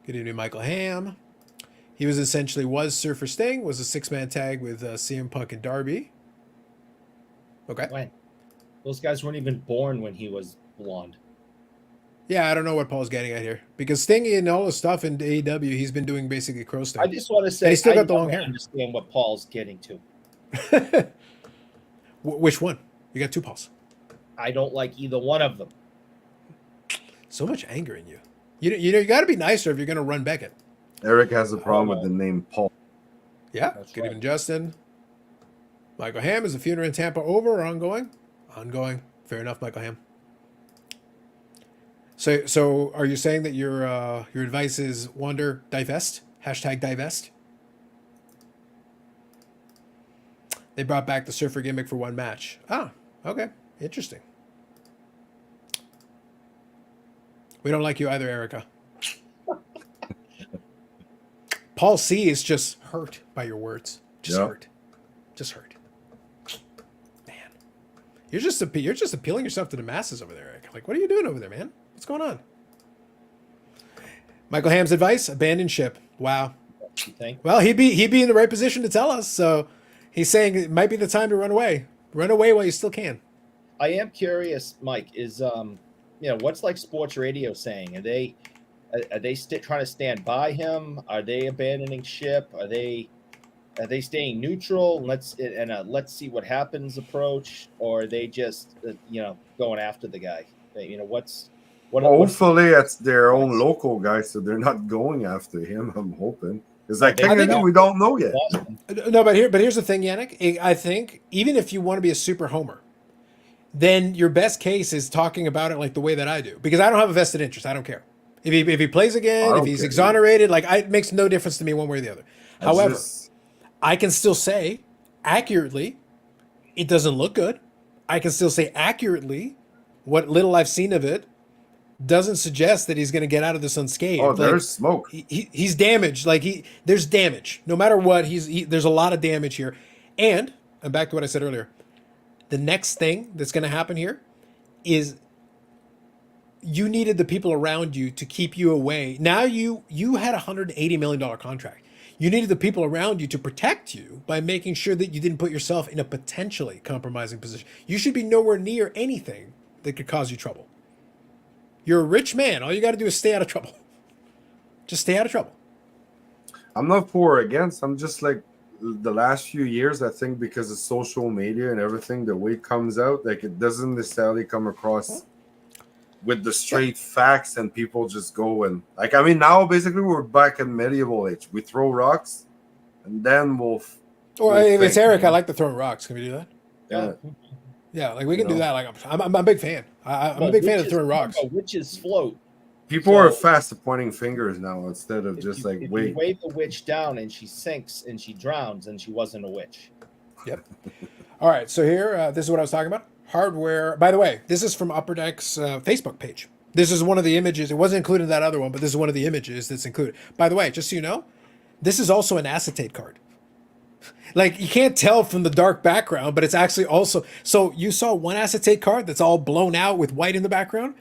Good evening, Michael Ham. He was Surfer Sting, was a 6-man tag with CM Punk and Darby. Okay. When? Those guys weren't even born when he was blonde. Yeah, I don't know what Paul's getting at here. Because Sting and all the stuff in AEW, he's been doing basically crow Sting. I just want to say, he still got the long hair. I understand what Paul's getting to. Which one? You got 2 Pauls. I don't like either one of them. So much anger in you. You got to be nicer if you're going to run Beckett. Eric has a problem with the name Paul. Yeah. That's Good right. evening, Justin. Michael Ham, is the funeral in Tampa over or ongoing? Ongoing. Fair enough, Michael Ham. So are you saying that your advice is wander, divest? Hashtag divest? They brought back the Surfer gimmick for 1 match. Ah, okay. Interesting. We don't like you either, Erica. Paul C is just hurt by your words. Just hurt. Just hurt. Man. You're just appealing yourself to the masses over there, Eric. Like, what are you doing over there, man? What's going on? Michael Ham's advice, abandon ship. Wow. You think? Well, he'd be in the right position to tell us, so he's saying it might be the time to run away. Run away while you still can. I am curious, Mike, is what's like sports radio saying? Are they trying to stand by him? Are they abandoning ship? Are they staying neutral? Let's see what happens approach, or are they just going after the guy? Hopefully it's their own local guy, so they're not going after him. I'm hoping, because we don't know yet. No, but here's the thing, Yannick. I think even if you want to be a super homer, then your best case is talking about it like the way that I do, because I don't have a vested interest. I don't care if he plays again, if he's exonerated. Like, it makes no difference to me one way or the other. However, I can still say accurately, it doesn't look good. I can still say accurately, what little I've seen of it doesn't suggest that he's going to get out of this unscathed. Oh, there's smoke. He's damaged. There's damage. No matter what, there's a lot of damage here. And back to what I said earlier, the next thing that's going to happen here is you needed the people around you to keep you away. Now you had a $180 million contract. You needed the people around you to protect you by making sure that you didn't put yourself in a potentially compromising position. You should be nowhere near anything that could cause you trouble. You're a rich man. All you got to do is stay out of trouble. Just stay out of trouble. I'm not for or against. I'm just like the last few years, I think because of social media and everything, the way it comes out, like it doesn't necessarily come across with the straight facts, and people just go and like, I mean, now basically we're back in medieval age. We throw rocks and then we'll If it's think, Eric, I like to throw rocks. Can we do that? yeah. Yeah, like we can You do know. that. Like I'm a big fan. I'm a big fan of throwing rocks. Witches float. People So- are fast at pointing fingers now instead of just like if wait. you wave the witch down and she sinks and she drowns and she wasn't a witch. Yep. All right, so here, this is what I was talking about. Hardware. By the way, this is from Upper Deck's Facebook page. This is one of the images. It wasn't included in that other one, but this is one of the images that's included. By the way, just so you know, this is also an acetate card. Like, you can't tell from the dark background, but it's actually also... So you saw one acetate card that's all blown out with white in the background?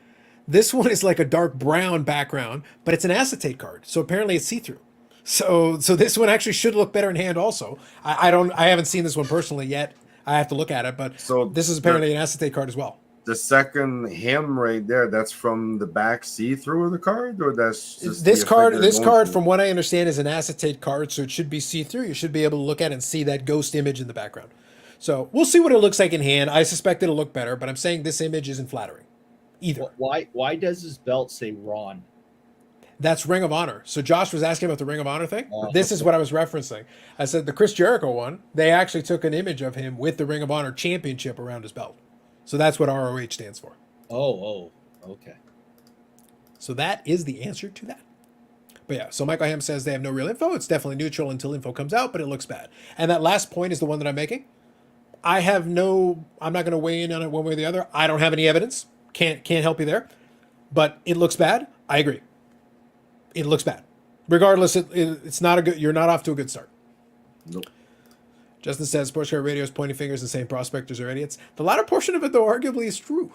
This one is like a dark brown background, but it's an acetate card. So apparently it's see-through. So this one actually should look better in hand also. I haven't seen this one personally yet. I have to look at it, but So this is apparently an acetate card as well. The second hem right there, that's from the back see-through of the card, or that's just This the card, effect they're going for? from what I understand, is an acetate card, so it should be see-through. You should be able to look at it and see that ghost image in the background. So we'll see what it looks like in hand. I suspect it'll look better, but I'm saying this image isn't flattering either. Why does his belt say Ron? That's Ring of Honor. So Josh was asking about the Ring of Honor thing. This is what I was referencing. I said the Chris Jericho one, they actually took an image of him with the Ring of Honor championship around his belt. So that's what ROH stands for. Oh, okay. So that is the answer to that. But yeah, so Michael Ham says they have no real info. It's definitely neutral until info comes out, but it looks bad. And that last point is the one that I'm making. I'm not going to weigh in on it one way or the other. I don't have any evidence. Can't help you there. But it looks bad. I agree. It looks bad. Regardless, it's not a good. You're not off to a good start. Nope. Justin says Sports Card Radio is pointing fingers and saying prospectors are idiots. The latter portion of it, though, arguably is true.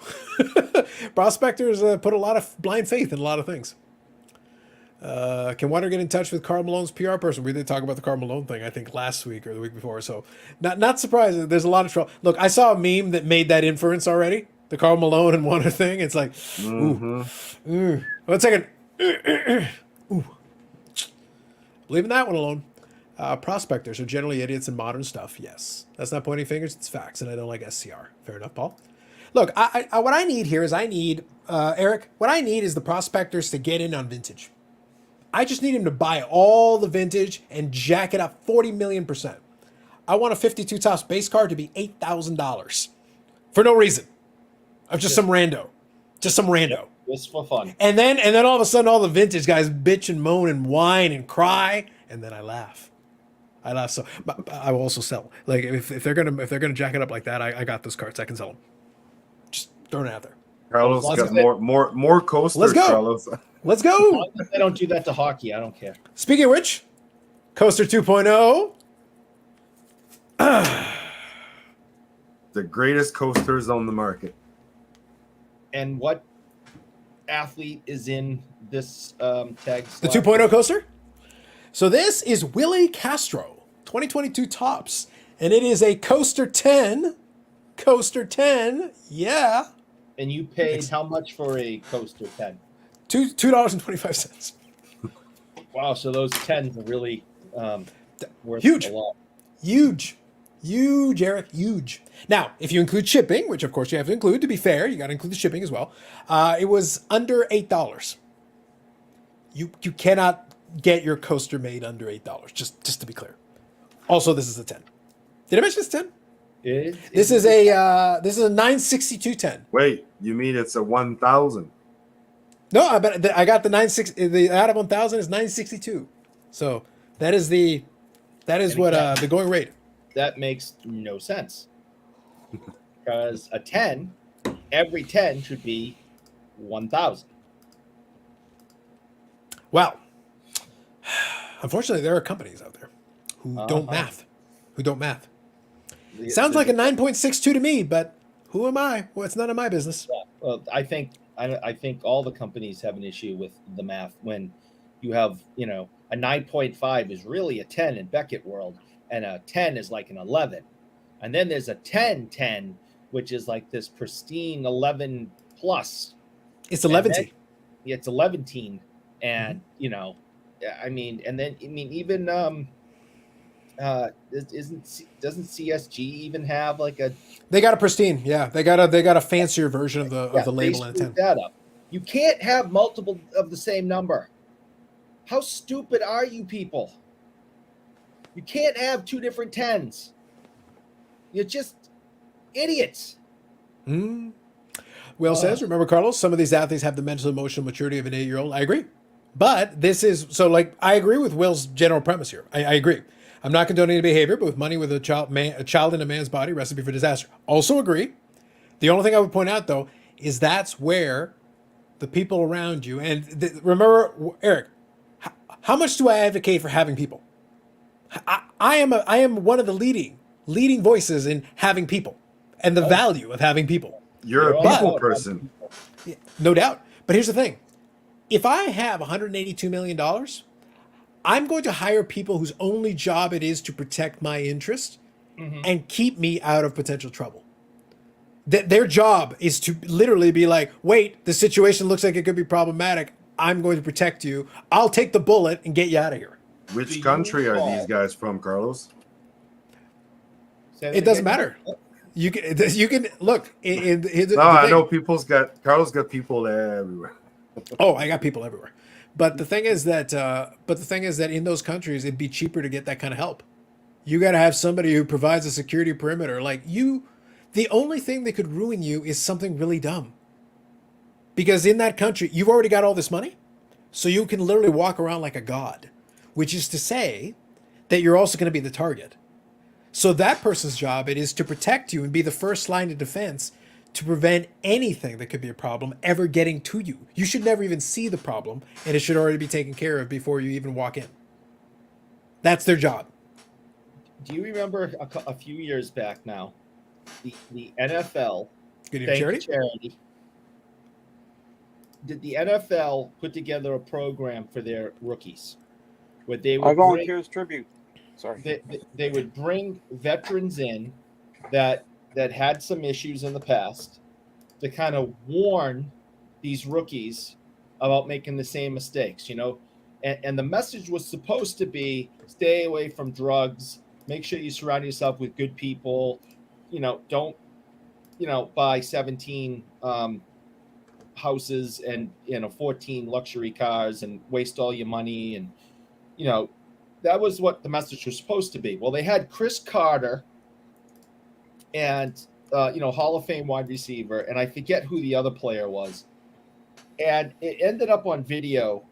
Prospectors put a lot of blind faith in a lot of things. Can Water get in touch with Karl Malone's PR person? We did talk about the Karl Malone thing, I think, last week or the week before. So not surprising. There's a lot of trouble. Look, I saw a meme that made that inference already. The Karl Malone and Water thing. It's like, ooh. 1 second. Ooh. Leaving that one alone. Prospectors are generally idiots in modern stuff. Yes. That's not pointing fingers. It's facts. And I don't like SCR. Fair enough, Paul. Look, what I need here is Eric, what I need is the prospectors to get in on vintage. I just need him to buy all the vintage and jack it up 40 million%. I want a 52 Topps base card to be $8,000 for no reason. Of just some rando. Just some rando. Just for fun. And then all of a sudden all the vintage guys bitch and moan and whine and cry, and then I laugh. So but I will also sell. Like if they're gonna jack it up like that, I got those cards. I can sell them. Just throwing it out there. Carlos got more coasters. Let's go. Carlos. Let's As go. long as they don't do that to hockey, I don't care. Speaking of which, Coaster 2.0. The greatest coasters on the market. And what athlete is in this tag? The 2.0 coaster? So this is Willie Castro, 2022 Topps. And it is a Coaster 10. Coaster 10, yeah. And you paid how much for a coaster 10? $2.25. Wow, so those 10s are really worth Huge. a lot. Huge, Eric, huge. Now, if you include shipping, which of course you have to include, to be fair, you got to include the shipping as well. It was under $8. You cannot get your coaster made under $8. Just to be clear. Also, this is a 10. Did I mention this 10? This is a 962 10. Wait, you mean it's a 1,000? No, I got the 960. The out of 1,000 is 962. So that is what the going rate. That makes no sense. Because a 10, every 10 should be 1,000. Well, unfortunately, there are companies out there who don't math. Sounds like a 9.62 to me, but who am I? Well, it's none of my business. Yeah. Well, I think all the companies have an issue with the math when You have, a 9.5 is really a 10 in Beckett world, and a 10 is like an 11. And then there's a 10-10, which is like this pristine 11 plus. It's 11. It's 11. And, even doesn't CSG even have like a? They got a pristine, yeah. They got a fancier version of the label in a 10. That up. You can't have multiple of the same number. How stupid are you people? You can't have two different 10s. You're just idiots. Will says, remember, Carlos, some of these athletes have the mental and emotional maturity of an 8-year-old. I agree. But this is, I agree with Will's general premise here. I agree. I'm not condoning any behavior, but with money with a child in a man's body, recipe for disaster. Also agree. The only thing I would point out, though, is that's where the people around you, and remember, Eric, how much do I advocate for having people? I am one of the leading voices in having people and the value of having people. You're a people person. No doubt. But here's the thing. If I have $182 million, I'm going to hire people whose only job it is to protect my interest and keep me out of potential trouble. Their job is to literally be like, wait, the situation looks like it could be problematic. I'm going to protect you. I'll take the bullet and get you out of here. Which country are these guys from, Carlos? It doesn't matter. You can look. I know Carlos got people everywhere. Oh, I got people everywhere. But the thing is that in those countries, it'd be cheaper to get that kind of help. You got to have somebody who provides a security perimeter. The only thing that could ruin you is something really dumb. Because in that country, you've already got all this money, so you can literally walk around like a god, which is to say that you're also going to be the target. So that person's job, it is to protect you and be the first line of defense to prevent anything that could be a problem ever getting to you. You should never even see the problem, and it should already be taken care of before you even walk in. That's their job. Do you remember a few years back now, the NFL, charity, did the NFL put together a program for their rookies where they would volunteers tribute. Sorry, they would bring veterans in that had some issues in the past to kind of warn these rookies about making the same mistakes, and the message was supposed to be stay away from drugs, make sure you surround yourself with good people, don't buy 17 houses and 14 luxury cars and waste all your money, and that was what the message was supposed to be. Well, they had Chris Carter and Hall of Fame wide receiver, and I forget who the other player was, and it ended up on video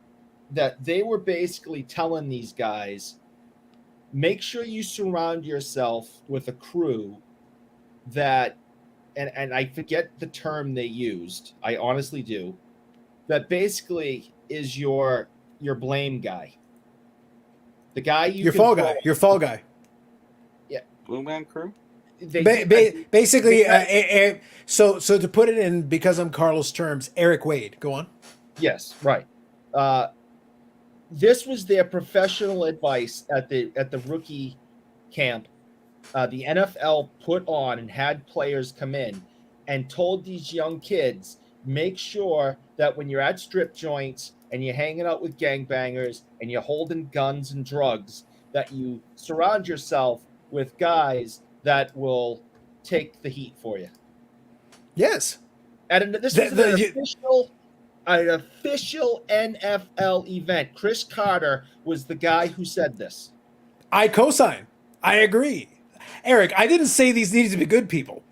that they were basically telling these guys, make sure you surround yourself with a crew that, and I forget the term they used, I honestly do, that basically is your blame guy. The guy your fall guy. Yeah. Blue Man Crew? Basically, so to put it in, because I'm Carlos' terms, Eric Wade. Go on. Yes, right. This was their professional advice at the rookie camp. The NFL put on and had players come in and told these young kids, make sure that when you're at strip joints and you're hanging out with gangbangers and you're holding guns and drugs, that you surround yourself with guys that will take the heat for you. Yes. And this is an official NFL event. Chris Carter was the guy who said this. I co-sign. I agree. Eric, I didn't say these need to be good people.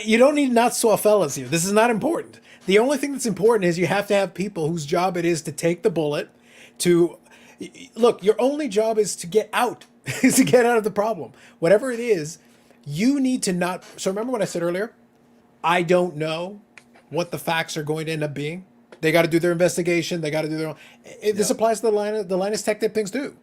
You don't need not so fellas here. This is not important. The only thing that's important is you have to have people whose job it is to take the bullet, look, your only job is to get out, is to get out of the problem. Whatever it is, you need to not. So remember what I said earlier? I don't know what the facts are going to end up being. They got to do their investigation. They got to do their own. This applies to the Linus Tech Tip things too.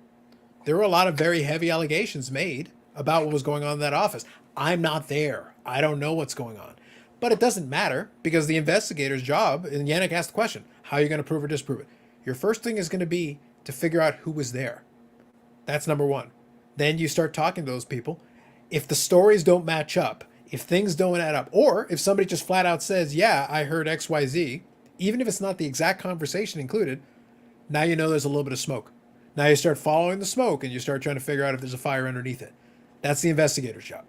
There were a lot of very heavy allegations made about what was going on in that office. I'm not there. I don't know what's going on. But it doesn't matter because the investigator's job, and Yannick asked the question, how are you going to prove or disprove it? your first thing is going to be to figure out who was there. That's number one. Then you start talking to those people. If the stories don't match up, if things don't add up, or if somebody just flat out says, yeah, I heard XYZ, even if it's not the exact conversation included, now you know there's a little bit of smoke. Now you start following the smoke and you start trying to figure out if there's a fire underneath it. That's the investigator's job.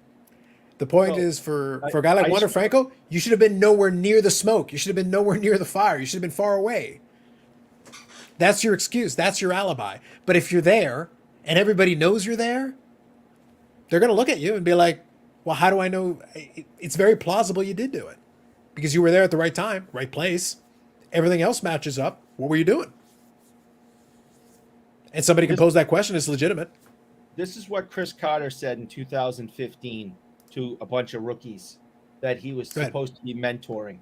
The point is for a guy like Wander Franco, you should have been nowhere near the smoke. You should have been nowhere near the fire. You should have been far away. That's your excuse. That's your alibi. But if you're there and everybody knows you're there, they're going to look at you and be like, well, how do I know? It's very plausible you did do it because you were there at the right time, right place. Everything else matches up. What were you doing? And somebody can pose that question. It's legitimate. This is what Chris Carter said in 2015 to a bunch of rookies that he was supposed to be mentoring.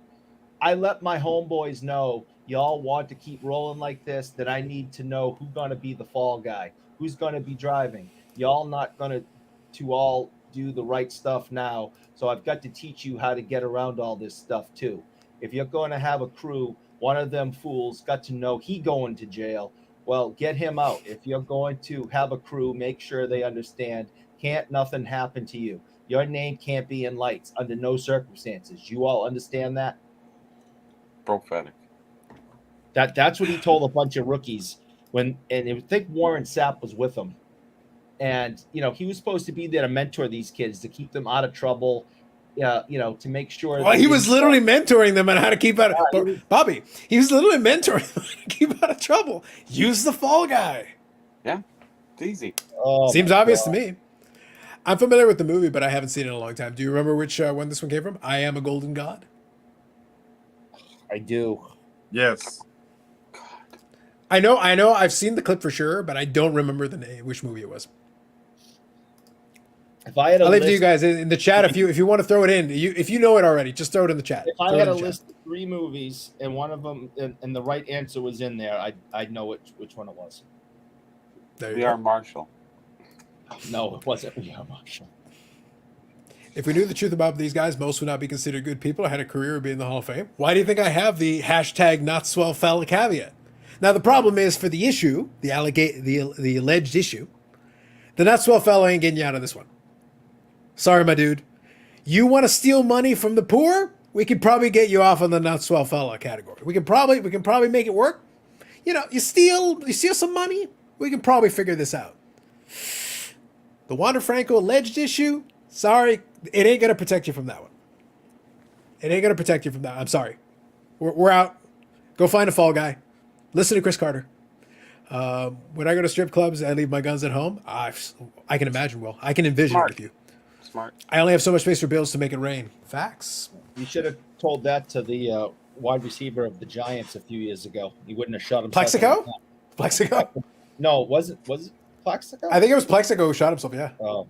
I let my homeboys know y'all want to keep rolling like this, that I need to know who's going to be the fall guy, who's going to be driving. Y'all not going to all do the right stuff now. So I've got to teach you how to get around all this stuff too. If you're going to have a crew, one of them fools got to know he going to jail. Well, get him out. If you're going to have a crew, make sure they understand can't nothing happen to you. Your name can't be in lights under no circumstances. You all understand that? Prophetic. That's what he told a bunch of rookies and I think Warren Sapp was with him. And, he was supposed to be there to mentor these kids, to keep them out of trouble, to make sure. Well, he was literally mentoring them on how to keep out of Bobby. He was literally mentoring them how to keep out of trouble. Use the fall guy. Yeah, it's easy. Seems obvious to me. I'm familiar with the movie, but I haven't seen it in a long time. Do you remember which one this one came from? I Am a Golden God. I do. Yes. I know. I've seen the clip for sure, but I don't remember the name, which movie it was. If I had I'll leave to you guys in the chat if you want to throw it in. If you know it already, just throw it in the chat. If I had a list of 3 movies and one of them and the right answer was in there, I'd know which one it was. We Are Marshall. No, it wasn't We Are Marshall. If we knew the truth about these guys, most would not be considered good people or had a career or be in the Hall of Fame. Why do you think I have the hashtag not swell fella caveat? Now, the problem is for the issue, the alleged issue, the not swell fella ain't getting you out of this one. Sorry, my dude. You want to steal money from the poor? We could probably get you off on the not swell fella category. We can probably make it work. You steal some money, we can probably figure this out. The Wander Franco alleged issue, sorry, it ain't going to protect you from that one. It ain't going to protect you from that. I'm sorry. We're out. Go find a fall guy. Listen to Chris Carter. When I go to strip clubs, I leave my guns at home. I can imagine, Will. I can envision it with you. Smart. I only have so much space for bills to make it rain. Facts. You should have told that to the wide receiver of the Giants a few years ago. He wouldn't have shot himself. Plexico? No, was it Plexico? I think it was Plexico who shot himself, yeah. Oh,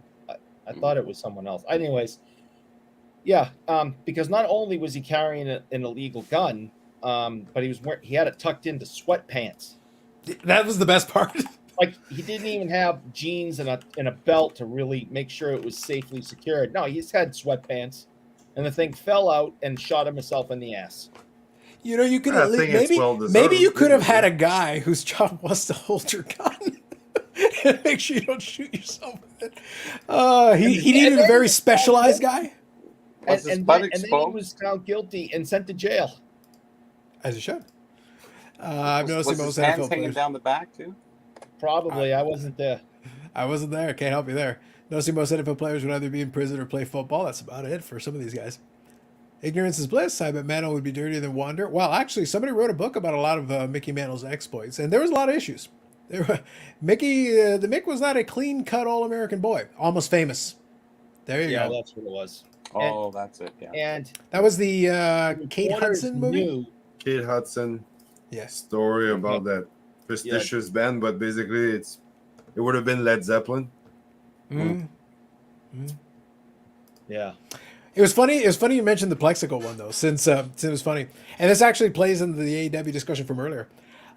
I thought it was someone else. Anyways, yeah, because not only was he carrying an illegal gun, but he had it tucked into sweatpants. That was the best part. Like, he didn't even have jeans and a belt to really make sure it was safely secured. No, he just had sweatpants, and the thing fell out and shot himself in the ass. You could at least maybe you could have had a guy whose job was to hold your gun and make sure you don't shoot yourself with it. He needed a very specialized guy. Was his butt exposed? And then he was found guilty and sent to jail. As he should. I've noticed was most his hands NFL hanging players. down the back too? Probably. I wasn't there. I wasn't there. Can't help you there. Noticing most NFL players would either be in prison or play football. That's about it for some of these guys. Ignorance is bliss. I bet Mantle would be dirtier than Wander. Well, actually, somebody wrote a book about a lot of Mickey Mantle's exploits, and there was a lot of issues. The Mick was not a clean-cut All-American boy. Almost famous. There you go. Yeah, that's what it was. Oh, that's it. Yeah. And that was the Kate Hudson movie. Kate Hudson. Yes. Story about that prestigious band, but basically it would have been Led Zeppelin. Yeah. It was funny. It was funny you mentioned the Plexico one though, since it was funny, and this actually plays into the AEW discussion from earlier.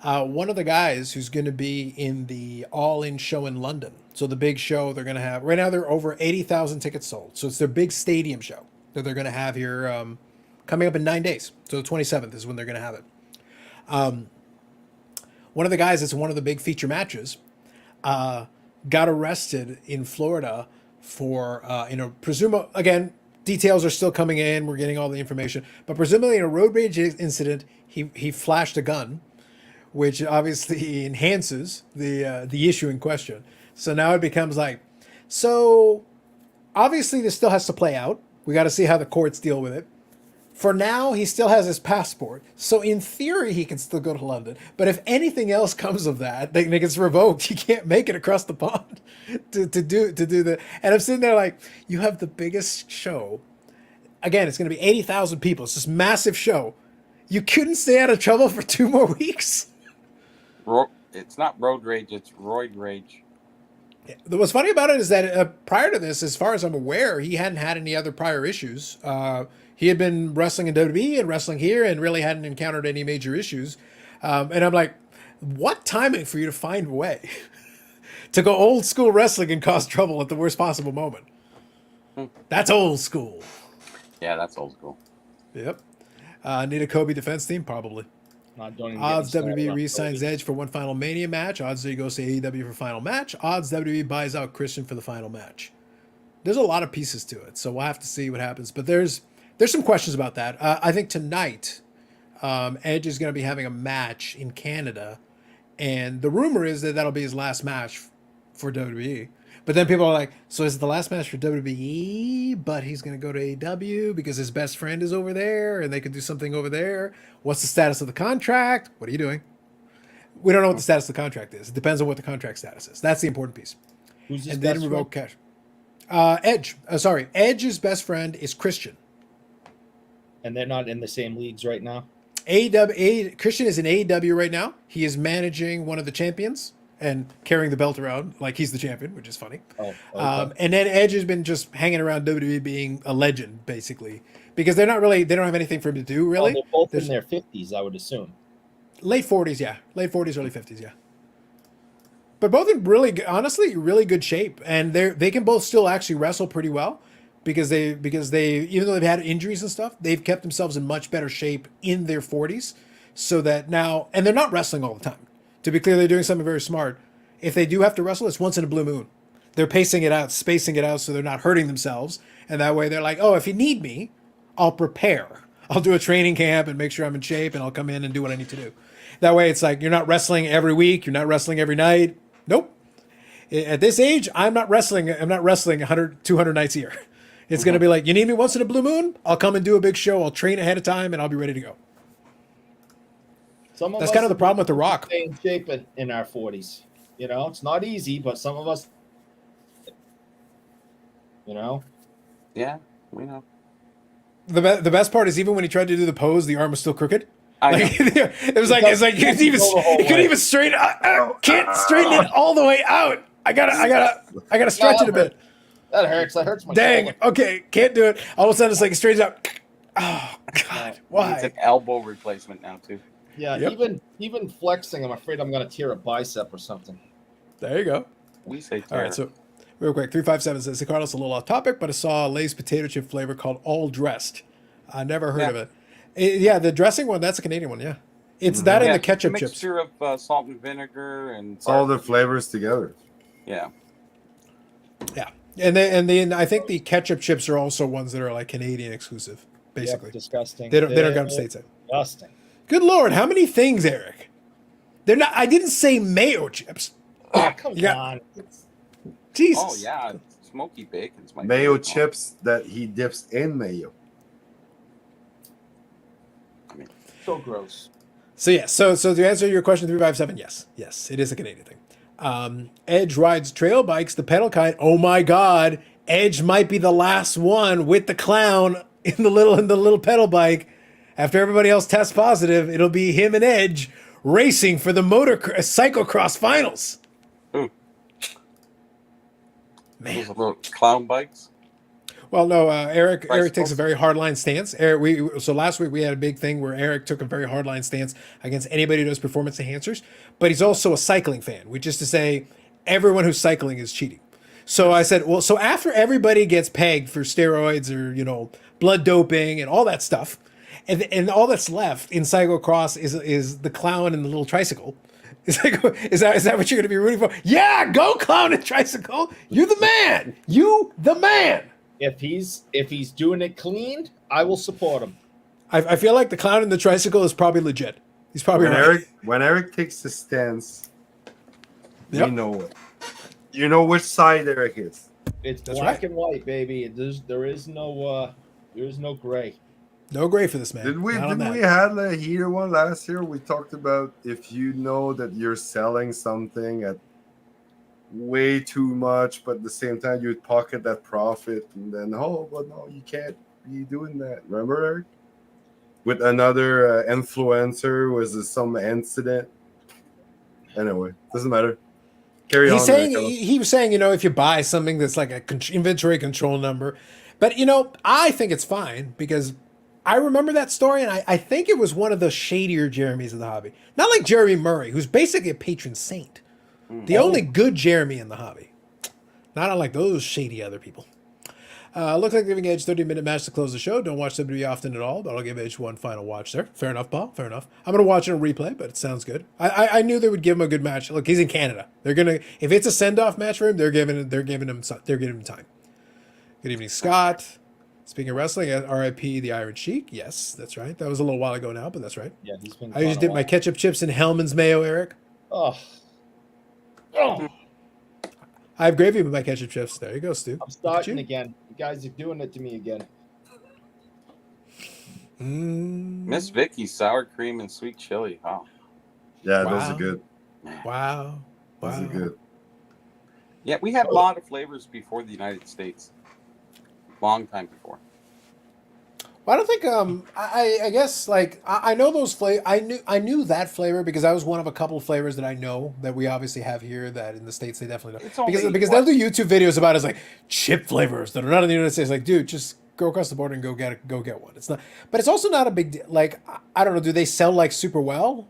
One of the guys who's going to be in the All In show in London, so the big show they're going to have right now, they're over 80,000 tickets sold, so it's their big stadium show that they're going to have here coming up in 9 days. So the 27th is when they're going to have it. one of the guys that's one of the big feature matches, got arrested in Florida for again, details are still coming in. We're getting all the information, but presumably in a road rage incident, he flashed a gun, which obviously enhances the issue in question. So now it becomes like, so obviously this still has to play out. We got to see how the courts deal with it. For now, he still has his passport, so in theory he can still go to London. But if anything else comes of that, it gets revoked. He can't make it across the pond to do the. And I'm sitting there like, you have the biggest show. Again, it's going to be 80,000 people. It's this massive show. You couldn't stay out of trouble for 2 more weeks. It's not road rage; it's roid rage. What's funny about it is that prior to this, as far as I'm aware, he hadn't had any other prior issues. He had been wrestling in WWE and wrestling here and really hadn't encountered any major issues. And I'm like, what timing for you to find a way to go old school wrestling and cause trouble at the worst possible moment? That's old school. Yeah, that's old school. Yep. Need a Kobe defense team? Probably. Odds WWE re-signs Edge for one final Mania match. Odds that he goes to AEW for final match. Odds WWE buys out Christian for the final match. There's a lot of pieces to it, so we'll have to see what happens. But there's some questions about that. I think tonight, Edge is going to be having a match in Canada, and the rumor is that that'll be his last match for WWE. But then people are like, so is it the last match for WWE, but he's going to go to AEW because his best friend is over there and they could do something over there? What's the status of the contract? What are you doing? We don't know what the status of the contract is. It depends on what the contract status is. That's the important piece. Who's his And best then revoke friend? cash. Edge. Edge's best friend is Christian. And they're not in the same leagues right now? Christian is in AEW right now. He is managing one of the champions and carrying the belt around like he's the champion, which is funny. Oh, okay. And then Edge has been just hanging around WWE being a legend, basically, because they don't have anything for him to do, really. They're both in their 50s, I would assume. Late 40s, yeah. Late 40s, early 50s, yeah. But both in honestly, really good shape. And they can both still actually wrestle pretty well because they even though they've had injuries and stuff, they've kept themselves in much better shape in their 40s. So that now, and they're not wrestling all the time. To be clear, they're doing something very smart. If they do have to wrestle, it's once in a blue moon. They're pacing it out, spacing it out so they're not hurting themselves. And that way they're like, oh, if you need me, I'll prepare. I'll do a training camp and make sure I'm in shape and I'll come in and do what I need to do. That way it's like you're not wrestling every week. You're not wrestling every night. Nope. At this age, I'm not wrestling 100, 200 nights a year. It's going to be like, you need me once in a blue moon? I'll come and do a big show. I'll train ahead of time and I'll be ready to go. That's kind of the problem with The Rock. Stay in shape in our 40s. You know, it's not easy, but some of us, you know. Yeah, we know. The best part is even when he tried to do the pose, the arm was still crooked. It was like you couldn't even straighten. Can't straighten it all the way out. I gotta stretch it a bit. That hurts. That hurts my Dang. shoulder. Okay, can't do it. All of a sudden, it's like it straightens out. Oh God, why? It's an elbow replacement now too. Yeah, Yep. even flexing, I'm afraid I'm gonna tear a bicep or something. There you go. We say All right, so real quick, 357 says, "Hey, Carlos, a little off topic, but I saw a Lay's potato chip flavor called All Dressed. I never heard of it. Yeah, the dressing one, that's a Canadian one. Yeah, it's that and the ketchup a chips. mixture of salt and vinegar and It's all the flavors together. Yeah. Yeah, and then I think the ketchup chips are also ones that are like Canadian exclusive, basically. Yep, disgusting. They don't come stateside. Disgusting. Good Lord, how many things, Eric? They're not. I didn't say mayo chips. Oh, come Yeah. on. Jesus. Oh yeah, smoky bacon's my Mayo favorite. chips that he dips in mayo. So gross. So yeah, so to answer your question, 357, yes, it is a Canadian thing. Edge rides trail bikes, the pedal kind. Oh my God, Edge might be the last one with the clown in the little pedal bike. After everybody else tests positive, it'll be him and Edge racing for the cyclocross finals. Ooh. Man. Those little clown bikes. Well, no, Eric takes a Bicycles. very hardline stance. So last week we had a big thing where Eric took a very hardline stance against anybody who does performance enhancers, but he's also a cycling fan, which is to say everyone who's cycling is cheating. So I said, well, so after everybody gets pegged for steroids or, blood doping and all that stuff, and all that's left in cyclocross is the clown and the little tricycle, Is that what you're going to be rooting for? Yeah, go Clown and Tricycle. You're the man. You the man. If he's doing it clean, I will support him. I feel like the Clown and the Tricycle is probably legit. He's probably right. When Eric takes the stance, Yep. we know it. You know which side Eric is. It's That's black right. and white, baby. There is no gray. No gray for this man. Did we Not on that. had a heater one last year? We talked about if you know that you're selling something at way too much, but at the same time you'd pocket that profit, and then but no, you can't be doing that. Remember, Eric? With another influencer, was there some incident? Anyway, doesn't matter. Carry on. He's saying he was saying, if you buy something that's like a inventory control number, but I think it's fine because I remember that story, and I think it was one of the shadier Jeremys of the hobby. Not like Jeremy Murray, who's basically a patron saint. The only good Jeremy in the hobby. Not unlike those shady other people. Looks like giving Edge 30-minute match to close the show. Don't watch WWE often at all, but I'll give Edge one final watch there. Fair enough, Paul. Fair enough. I'm going to watch it on replay, but it sounds good. I knew they would give him a good match. Look, he's in Canada. They're going to, if it's a send-off match for him, they're giving him time. Good evening, Scott. Speaking of wrestling, RIP the Iron Sheik. Yes, that's right. That was a little while ago now, but that's right. Yeah, he's been. I just dip my ketchup chips in Hellman's mayo, Eric. Oh. I have gravy with my ketchup chips. There you go, Stu. I'm starting again. You guys are doing it to me again. Miss Vicky, sour cream and sweet chili. Wow. Yeah, Wow. those are good. Wow. Those are good. Yeah, we had a lot of flavors before the United States. Long time before. Well, I don't think I guess like I know those flavor. I knew that flavor because I was one of a couple of flavors that I know that we obviously have here that in the States they definitely don't. It's only, Because they'll do YouTube videos about it as like chip flavors that are not in the United States. Like, dude, just go across the border and go get one. It's not, but it's also not a big deal. Like, I don't know, do they sell like super well?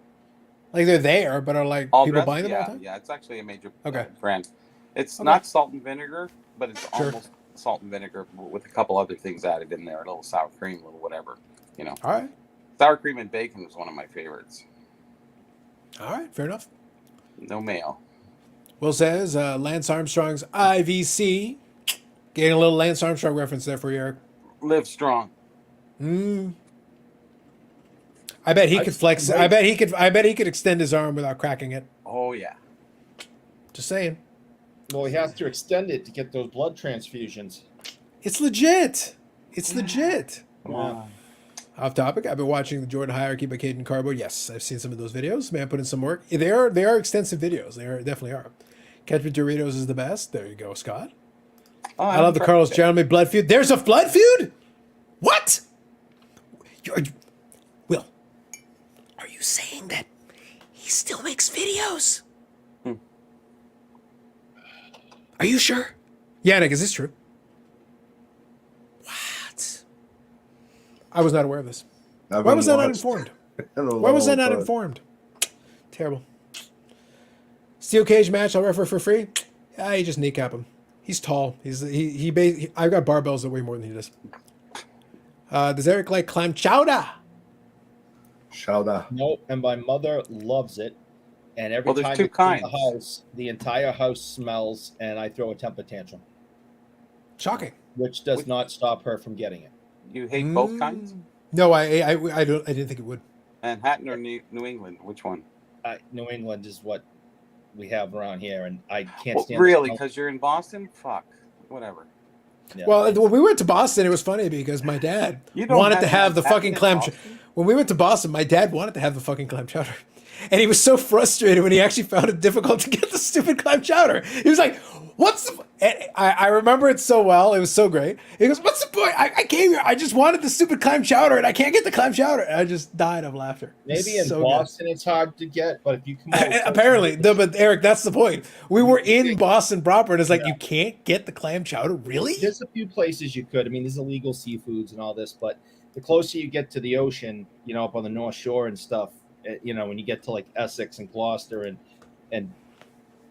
Like they're there, but are like all people dressed, buying them all the time? Yeah, it's actually a major Okay. brand. It's Okay. not salt and vinegar, but it's Sure. almost salt and vinegar with a couple other things added in there, a little sour cream, a little whatever, All right. Sour cream and bacon was one of my favorites. All right, fair enough. No mayo. Will says Lance Armstrong's IVC. Getting a little Lance Armstrong reference there for you, Eric. Live strong. I bet he could flex. I bet he could extend his arm without cracking it. Oh yeah. Just saying. Well, he has to extend it to get those blood transfusions. It's legit. It's legit. Wow. Off topic. I've been watching the Jordan Hierarchy by Caden Carbo. Yes, I've seen some of those videos. Man, put in some work. They are extensive videos. They definitely are. Catch with Doritos is the best. There you go, Scott. Oh, I love the Carlos Jeremy blood feud. There's a blood feud? What? Will, are you saying that he still makes videos? Are you sure? Yannick, is this true? What? I was not aware of this. Why was I not informed? Why was I not informed? Terrible. Steel cage match. I'll refer for free. You just kneecap him. He's tall. I've got barbells that weigh more than he does. Does Eric like clam chowder? Chowder. No, and my mother loves it. And every Well, there's time two it's in kinds. the house, the entire house smells, and I throw a temper tantrum, Shocking. which does not stop her from getting it. You hate both kinds? No, I didn't think it would. Manhattan or New England? Which one? New England is what we have around here, and I can't stand. Really? the smell. Because you're in Boston? Fuck. Whatever. Yeah. Well, when we went to Boston, it was funny because my dad You don't wanted to have have the Manhattan fucking in clam. Boston? When we went to Boston, my dad wanted to have the fucking clam chowder, and he was so frustrated when he actually found it difficult to get the stupid clam chowder. He was like, "What's the?" And I remember it so well. It was so great. He goes, "What's the point? I came here. I just wanted the stupid clam chowder, and I can't get the clam chowder." And I just died of laughter. Maybe in So good. Boston it's hard to get, but if you come out Apparently, no, but Eric, that's the point. We were in Boston proper, and it's like you can't get the clam chowder. Really? there's a few places you could. I mean, there's illegal seafoods and all this, but the closer you get to the ocean, up on the North Shore and stuff, when you get to like Essex and Gloucester and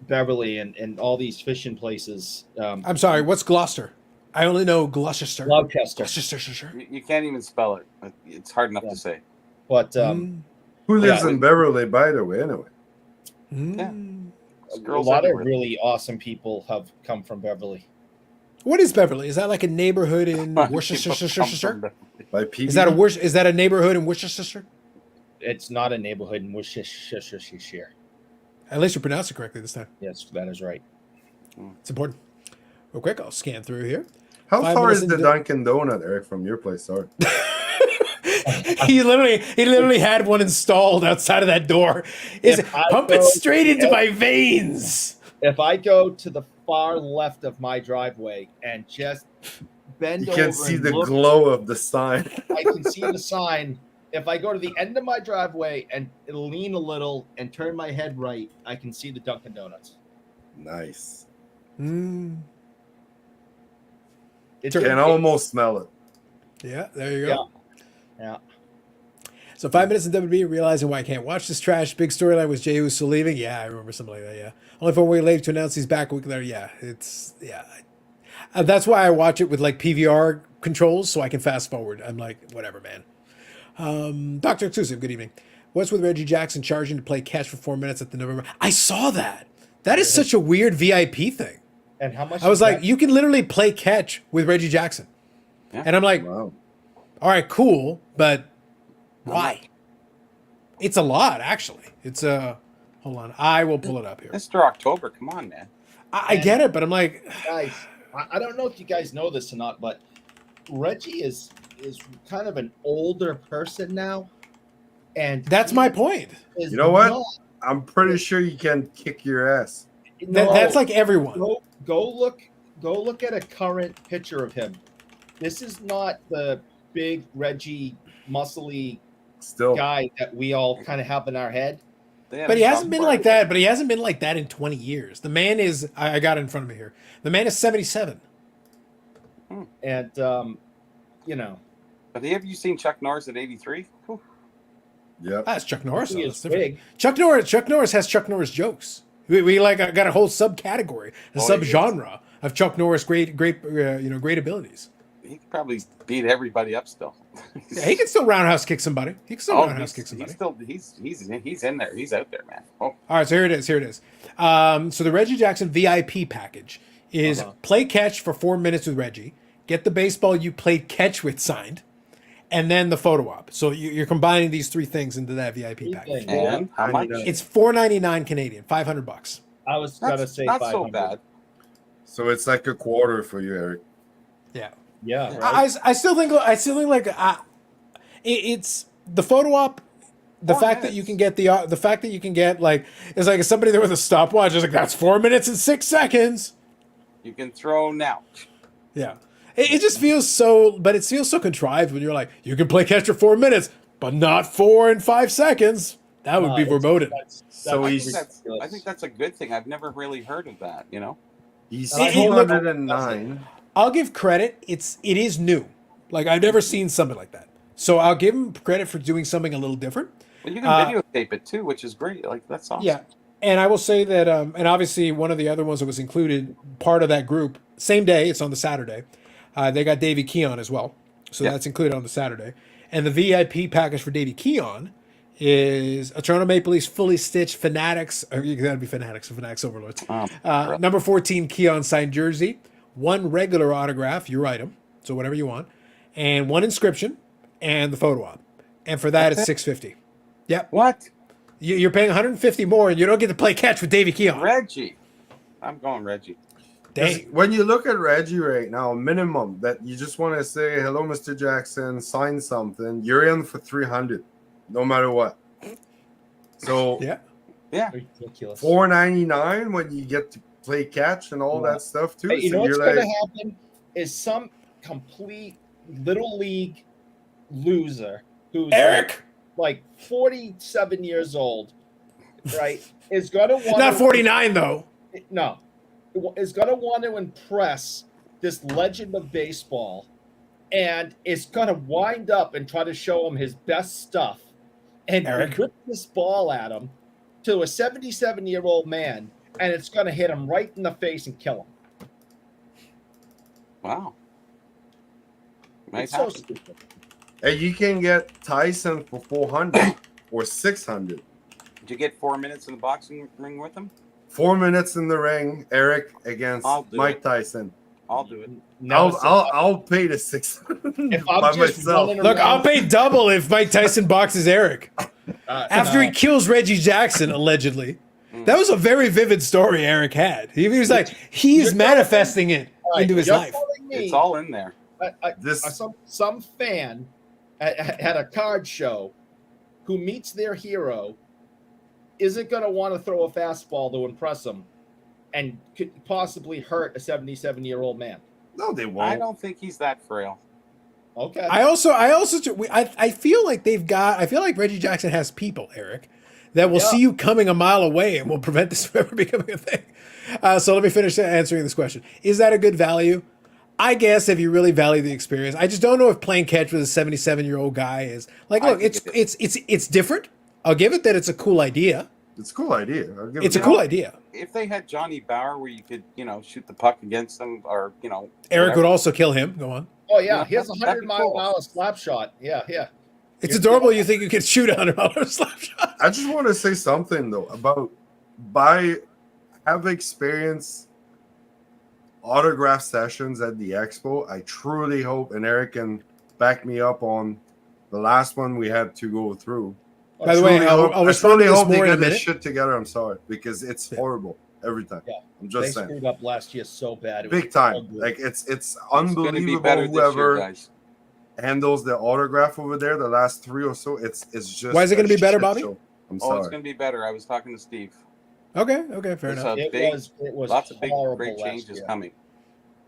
Beverly and all these fishing places. I'm sorry. What's Gloucester? I only know Gloucester. Gloucester. Gloucester, sure. You can't even spell it. It's hard enough to say. But Who lives Yeah. in Beverly, by the way, anyway? There's A girls lot of everywhere. really awesome people have come from Beverly. What is Beverly? Is that like a neighborhood in People come Worcestershire? from By PB. Is that a neighborhood in Worcestershire? It's not a neighborhood in Worcestershire. At least you pronounced it correctly this time. Yes, that is right. It's important. Real quick, I'll scan through here. How 5 far minutes is the into- Dunkin' Donut, Eric, from your place? Sorry. he literally had one installed outside of that door. Is If I pump it go- straight into my veins. If I go to the far left of my driveway and just bend You over can see and the look, glow of the sign. I can see the sign. If I go to the end of my driveway and lean a little and turn my head right, I can see the Dunkin' Donuts. Nice. It's Can almost smell it. Yeah, there you go. Yeah. So 5 minutes in WB, realizing why I can't watch this trash. Big storyline was Jey Uso leaving. Yeah, I remember something like that. Yeah, only 4 weeks later to announce he's back a week later. Yeah, that's why I watch it with like PVR controls so I can fast forward. I'm like, whatever, man. Dr. Exclusive, good evening. What's with Reggie Jackson charging to play catch for 4 minutes at the November? I saw that. That is such a weird VIP thing. And how much? I was is like, that? you can literally play catch with Reggie Jackson. Yeah. And I'm like, Wow. all right, cool, but why? It's a lot, actually. It's a hold on, I will pull it up here. Mr. October, come on, man. I get it, but I'm like, Guys, I don't know if you guys know this or not, but Reggie is kind of an older person now, and that's my point. is You know what? not- I'm pretty sure you can kick your ass. no, That's like everyone. go look at a current picture of him. This is not the big Reggie muscly Still. guy that we all kind of have in our head. They had But a he hasn't drum been bar. like that. But he hasn't been like that in 20 years. The man is. I got it in front of me here. The man is 77. And you know, But have you seen Chuck Norris at 83? Yep. That's Chuck Norris. he Though. is That's different. big. Chuck Norris has Chuck Norris jokes. We like got a whole subcategory, a Oh, he subgenre of Chuck Norris great abilities. He could probably beat everybody up still. Yeah, he can still roundhouse kick somebody. He can still roundhouse kick somebody. He's in there. He's out there, man. Oh, All right, so here it is. So the Reggie Jackson VIP package is play catch for 4 minutes with Reggie, get the baseball you played catch with signed, and then the photo op. So you're combining these three things into that VIP package. and how much? It's $4.99 Canadian, $500. I was gonna say not 500. so bad. So it's like a quarter for you, Eric. Yeah. Yeah, right? I still think like it's the photo op. The 4 fact that you can get the fact that you can get like it's like somebody there with a stopwatch is like that's 4 minutes and 6 seconds. You can throw now. Yeah, it just feels so, but it feels so contrived when you're like you can play catch for 4 minutes, but not 4 and 5 seconds. That would be verboten. So I he's- think that's a good thing. I've never really heard of that. You know. He's Look- 209. I'll give credit. It is new. Like I've never seen something like that. So I'll give him credit for doing something a little different. Well, you can videotape it too, which is great. Like that's awesome. Yeah. And I will say that, and obviously one of the other ones that was included, part of that group, same day, it's on the Saturday. They got Davey Keon as well. So Yeah. that's included on the Saturday. And the VIP package for Davey Keon is a Toronto Maple Leafs fully stitched Fanatics, or you gotta be Fanatics Overlords. Number 14 Keon signed jersey, one regular autograph, your item, so whatever you want, and one inscription, and the photo op. And for that, it's $650. Yep. What? You're paying $150 more, and you don't get to play catch with Davey Keon. Reggie. I'm going Reggie. Dang. When you look at Reggie right now, minimum that you just want to say hello, Mr. Jackson, sign something, you're in for 300, no matter what. So Yeah. Yeah. Ridiculous. $4.99 when you get to play catch and all that stuff too. Hey, you so know what's you're going like, to happen is some complete little league loser who's Eric, like 47 years old, right, is going to want not 49 though. No, is going to want to impress this legend of baseball, and is going to wind up and try to show him his best stuff, and Eric? whip this ball at him to a 77-year-old man, and it's going to hit him right in the face and kill him. Wow. Might It's so happen. stupid. hey, you can get Tyson for 400 or 600. Did you get 4 minutes in the boxing ring with him? 4 minutes in the ring, Eric against I'll do Mike it. Tyson. I'll do it. Now, I'll pay the $6 if I'm by just myself. running Look, I'll around- pay double if Mike Tyson boxes Eric after no. he kills Reggie Jackson allegedly. That was a very vivid story Eric had. He was like, he's You're manifesting it All right, into his you're life. telling me It's all in there. some fan at a card show who meets their hero isn't going to want to throw a fastball to impress him and could possibly hurt a 77-year-old man. No, they won't. I don't think he's that frail. Okay. I feel like I feel like Reggie Jackson has people, Eric, that will see you coming a mile away and will prevent this from ever becoming a thing. So let me finish answering this question. Is that a good value? I guess if you really value the experience. I just don't know if playing catch with a 77-year-old guy is like, look, it's different. I'll give it that it's a cool idea. It's a cool idea. It's a cool idea. If they had Johnny Bauer where you could, shoot the puck against them or, Eric would also kill him. Go on. Oh, yeah. He has a That'd be 100-mile-an-hour slap shot. Yeah. It's adorable. You think you could shoot a $100 slap shot. I just want to say something, though, about have experienced autograph sessions at the expo. I truly hope, and Eric can back me up on the last one we had to go through. By the way, I'll respond to this more in a this minute. shit together. I'm sorry, because it's horrible every time. Yeah. I'm They just saying. screwed up last year so bad. It Big was time. ugly. Like it's gonna be unbelievable. better this year, Whoever guys. handles the autograph over there, the last 3 or so, it's just. Why is it going to be better, Bobby? show. I'm Oh, sorry. it's going to be better. I was talking to Steve. Okay, fair It's enough. It was Lots of big, horrible great last changes year. coming.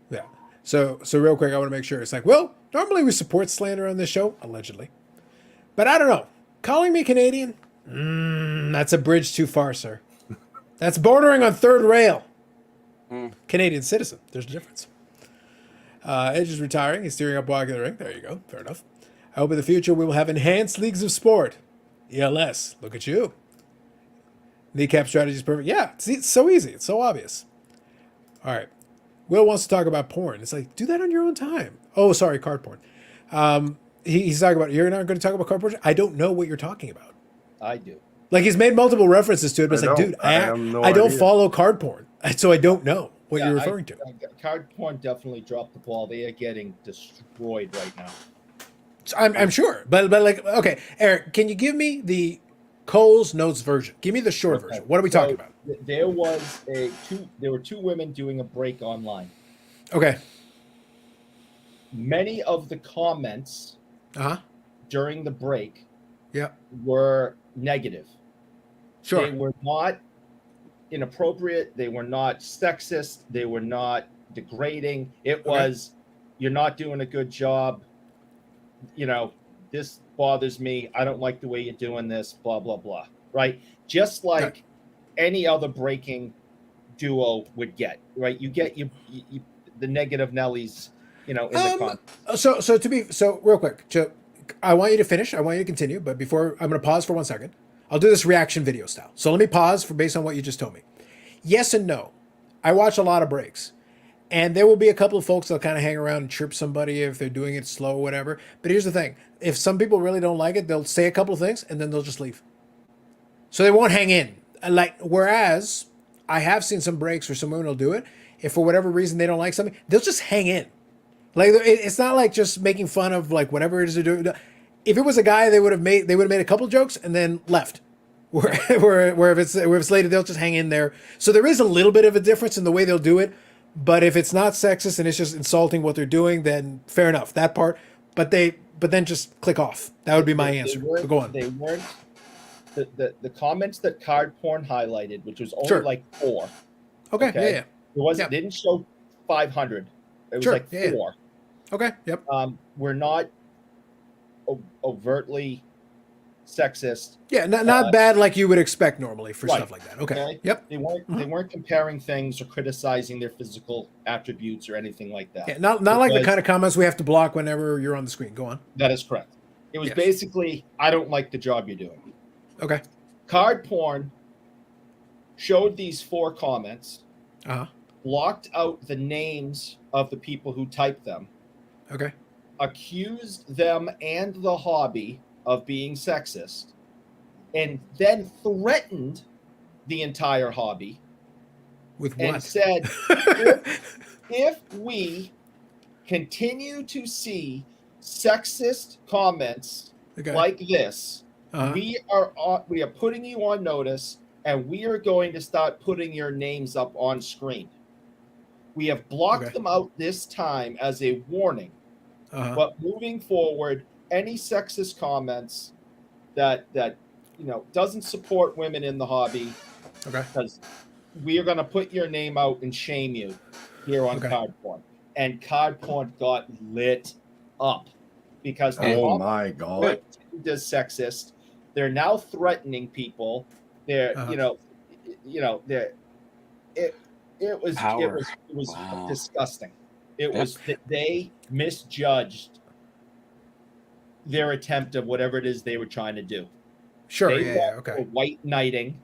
Yeah. So real quick, I want to make sure. It's like, well, normally we support slander on this show, allegedly. But I don't know. Calling me Canadian? That's a bridge too far, sir. That's bordering on third rail. Canadian citizen. There's a difference. Edge is retiring. He's steering up walking the ring. There you go. Fair enough. I hope in the future we will have enhanced leagues of sport. ELS. Look at you. Kneecap strategy is perfect. Yeah, it's so easy. It's so obvious. All right. Will wants to talk about porn. It's like, do that on your own time. Oh, sorry, card porn. He's talking about, you're not going to talk about card porn? I don't know what you're talking about. I do. Like, he's made multiple references to it, but it's like, don't. dude, I have no I don't idea. follow card porn, so I don't know what you're referring to. Card porn definitely dropped the ball. They are getting destroyed right now. So I'm sure. But like, okay, Eric, can you give me the Cole's Notes version? Give me the short version. What are we talking about? There were two women doing a break online. Okay. Many of the comments during the break were negative. Sure. They were not inappropriate. They were not sexist. They were not degrading. It was, you're not doing a good job. This bothers me. I don't like the way you're doing this, blah, blah, blah. Right? Just like any other breaking duo would get, right? You get you the negative Nellies, in the comment. So real quick, I want you to finish. I want you to continue, but before, I'm going to pause for 1 second. I'll do this reaction video style. So let me pause based on what you just told me. Yes and no. I watch a lot of breaks. And there will be a couple of folks that'll kind of hang around and chirp somebody if they're doing it slow or whatever. But here's the thing. If some people really don't like it, they'll say a couple of things and then they'll just leave. So they won't hang in. Whereas I have seen some breaks where some women will do it. If for whatever reason they don't like something, they'll just hang in. Like, it's not like just making fun of like whatever it is they're doing. If it was a guy, they would have made a couple jokes and then left. Where if it's later, they'll just hang in there. So there is a little bit of a difference in the way they'll do it. But if it's not sexist and it's just insulting what they're doing, then fair enough, that part. But then just click off. That would be my answer. But go on. They weren't the comments that card porn highlighted, which was only like 4. Okay. Yeah. It wasn't. Didn't show 500. It was like 4. Okay. Yep. We're not overtly sexist. Yeah, not bad like you would expect normally for right. stuff like that. Okay. Yep. They weren't comparing things or criticizing their physical attributes or anything like that. Yeah, not like the kind of comments we have to block whenever you're on the screen. Go on. That is correct. It was basically, I don't like the job you're doing. Okay. Card porn showed these 4 comments, blocked out the names of the people who typed them, accused them and the hobby of being sexist, and then threatened the entire hobby With and what? said, if we continue to see sexist comments Okay. like this, Uh-huh. we are putting you on notice, and we are going to start putting your names up on screen. We have blocked them out this time as a warning, but moving forward, any sexist comments that doesn't support women in the hobby, because we are going to put your name out and shame you here on Card Porn. And Card Porn got lit up because oh my god, is sexist. They're now threatening people. They're it was Wow. disgusting. It was that they misjudged their attempt of whatever it is they were trying to do. Sure. They were white knighting,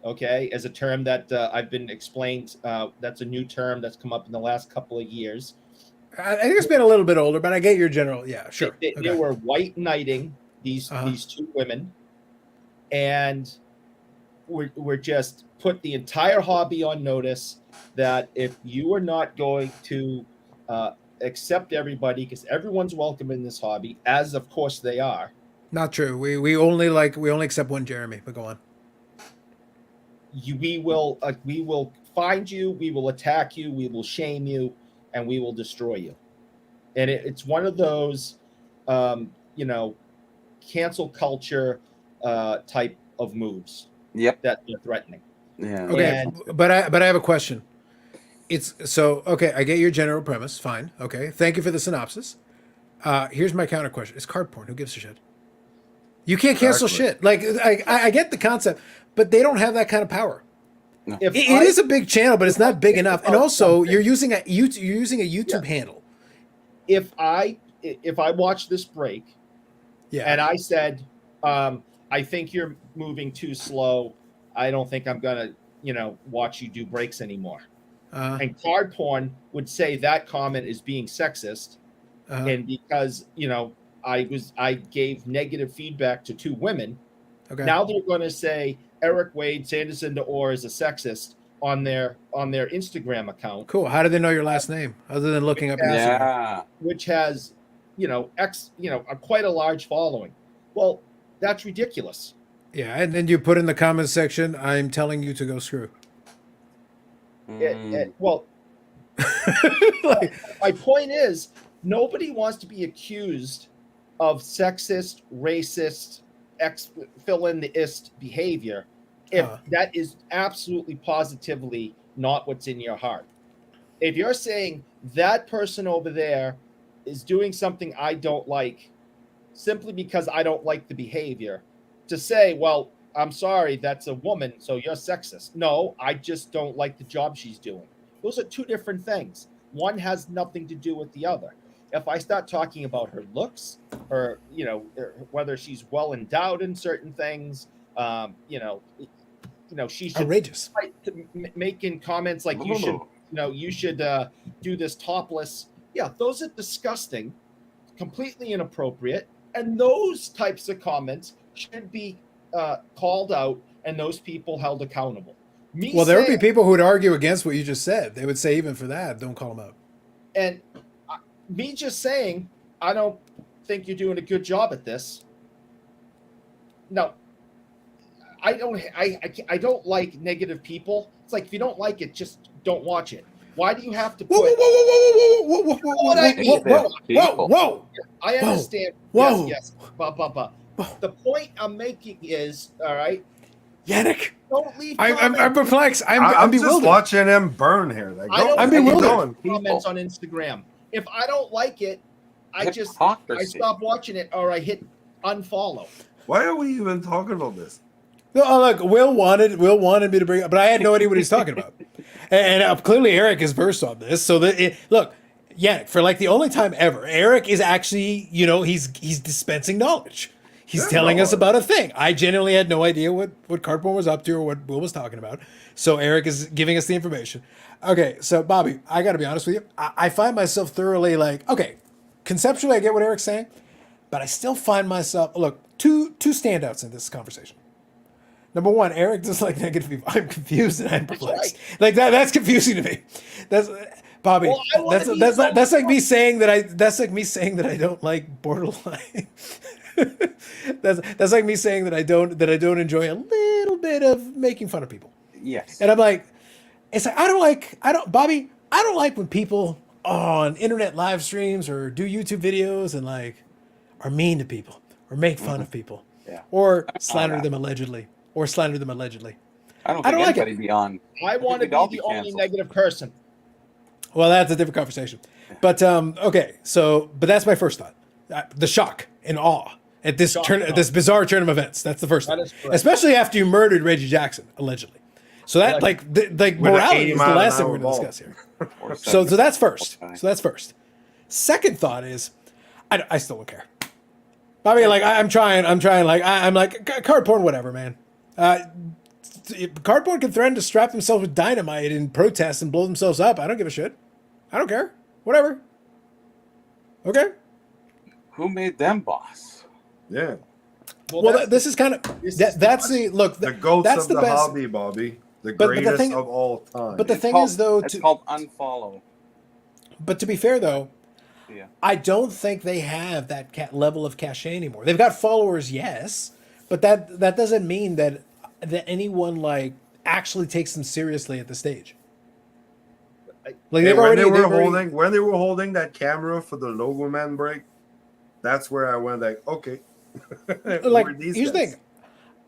as a term that I've been explained. That's a new term that's come up in the last couple of years. I think it's been a little bit older, but I get your general. Yeah, sure. They were white knighting these two women, and we're just put the entire hobby on notice that if you are not going to accept everybody, because everyone's welcome in this hobby, as of course they are. Not true. We only accept one Jeremy, but go on. We will find you, we will attack you, we will shame you, and we will destroy you. And it's one of those cancel culture type of moves. Yep. That they're threatening. Yeah. Okay, but I have a question. I get your general premise. Fine. Okay. Thank you for the synopsis. Here's my counter question. It's card porn. Who gives a shit? You can't cancel shit. Like I get the concept, but they don't have that kind of power. No. It is a big channel, but it's not big enough. And also, you're using a YouTube handle. If I watch this break, and I said, I think you're moving too slow. I don't think I'm gonna, watch you do breaks anymore. And Card Porn would say that comment is being sexist, and because I gave negative feedback to two women. Okay. Now they're going to say Eric Wade Sanderson DeOr is a sexist on their Instagram account. Cool. How do they know your last name other than looking up your Instagram? Which has quite a large following. Well, that's ridiculous. Yeah, and then you put in the comments section, I'm telling you to go screw. My point is, nobody wants to be accused of sexist, racist, fill in the ist behavior if that is absolutely positively not what's in your heart. If you're saying that person over there is doing something I don't like simply because I don't like the behavior, to say, well, I'm sorry, that's a woman, so you're sexist. No, I just don't like the job she's doing. Those are two different things. One has nothing to do with the other. If I start talking about her looks, or whether she's well endowed in certain things, she's outrageous. Making comments like you should do this topless. Yeah, those are disgusting, completely inappropriate, and those types of comments should be called out and those people held accountable. There would be people who would argue against what you just said. They would say even for that, don't call them out. And me just saying, I don't think you're doing a good job at this. No, I don't like negative people. It's like, if you don't like it, just don't watch it. Why do you have to put... Whoa. I understand. Whoa. Yes. The point I'm making is, all right, Yannick, don't leave. I'm perplexed. I'm bewildered. Just watching him burn here. Like, I'm bewildered. Comments on Instagram. If I don't like it, I stop watching it, or I hit unfollow. Why are we even talking about this? No, look, Will wanted me to bring up, but I had no idea what he's talking about. And clearly Eric is versed on this. So look, Yannick, for like the only time ever, Eric is actually, he's dispensing knowledge. He's telling us about a thing. I genuinely had no idea what Cardboard was up to or what Will was talking about. So Eric is giving us the information. Okay, so Bobby, I got to be honest with you. I find myself thoroughly conceptually I get what Eric's saying, but I still find myself, look, two standouts in this conversation. Number one, Eric doesn't like negative people. I'm confused and I'm That's perplexed. Like that's confusing to me. That's Bobby. Well, I wanna be That's like so- me saying that I don't like borderline. That's like me saying that I don't enjoy a little bit of making fun of people. Yes. And I'm like, it's like I don't like when people on internet live streams or do YouTube videos and like are mean to people or make fun of people. Yeah. Or slander that. them allegedly. Or slander them allegedly. I don't I think don't like anybody beyond. I want to we'd all be the be only canceled. negative person. Well, that's a different conversation. But okay, so but that's my first thought. The shock and awe at this Shock turn and at awe. this bizarre turn of events. That's the first That thing. is correct. Especially after you murdered Reggie Jackson allegedly. So that Allegedly. like With an morality 80 is the mile an last thing hour we're going to ball. discuss here. Or So 70. that's first. Okay. So that's first. Second thought is, I still don't care. I mean, like I'm trying. Like I'm like card porn, whatever, man. Card porn can threaten to strap themselves with dynamite in protest and blow themselves up. I don't give a shit. I don't care. Whatever. Okay. Who made them boss? Yeah. Well, this is kind of this is that's the look. The goats that's of the the best. hobby, Bobby. The But the greatest thing- of all time. but the It's thing called- is, though, it's called unfollow. But to be fair, though, Yeah. I don't think they have that level of cachet anymore. They've got followers, yes, but that doesn't mean that anyone like actually takes them seriously at the stage. Like Hey, they've when they were they've already- holding that camera for the Logo Man break, that's where I went like, okay. like Who are these here's the guys? thing.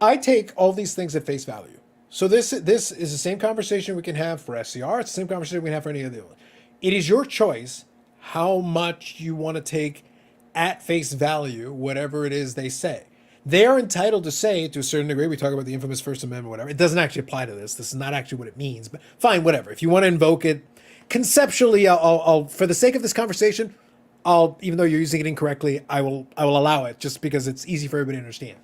I take all these things at face value. So this is the same conversation we can have for SCR. It's the same conversation we can have for any of the other. It is your choice how much you want to take at face value whatever it is they say. They are entitled to say, to a certain degree, we talk about the infamous First Amendment, whatever. It doesn't actually apply to this. This is not actually what it means, but fine, whatever. If you want to invoke it, conceptually, I'll for the sake of this conversation, even though you're using it incorrectly, I will allow it just because it's easy for everybody to understand.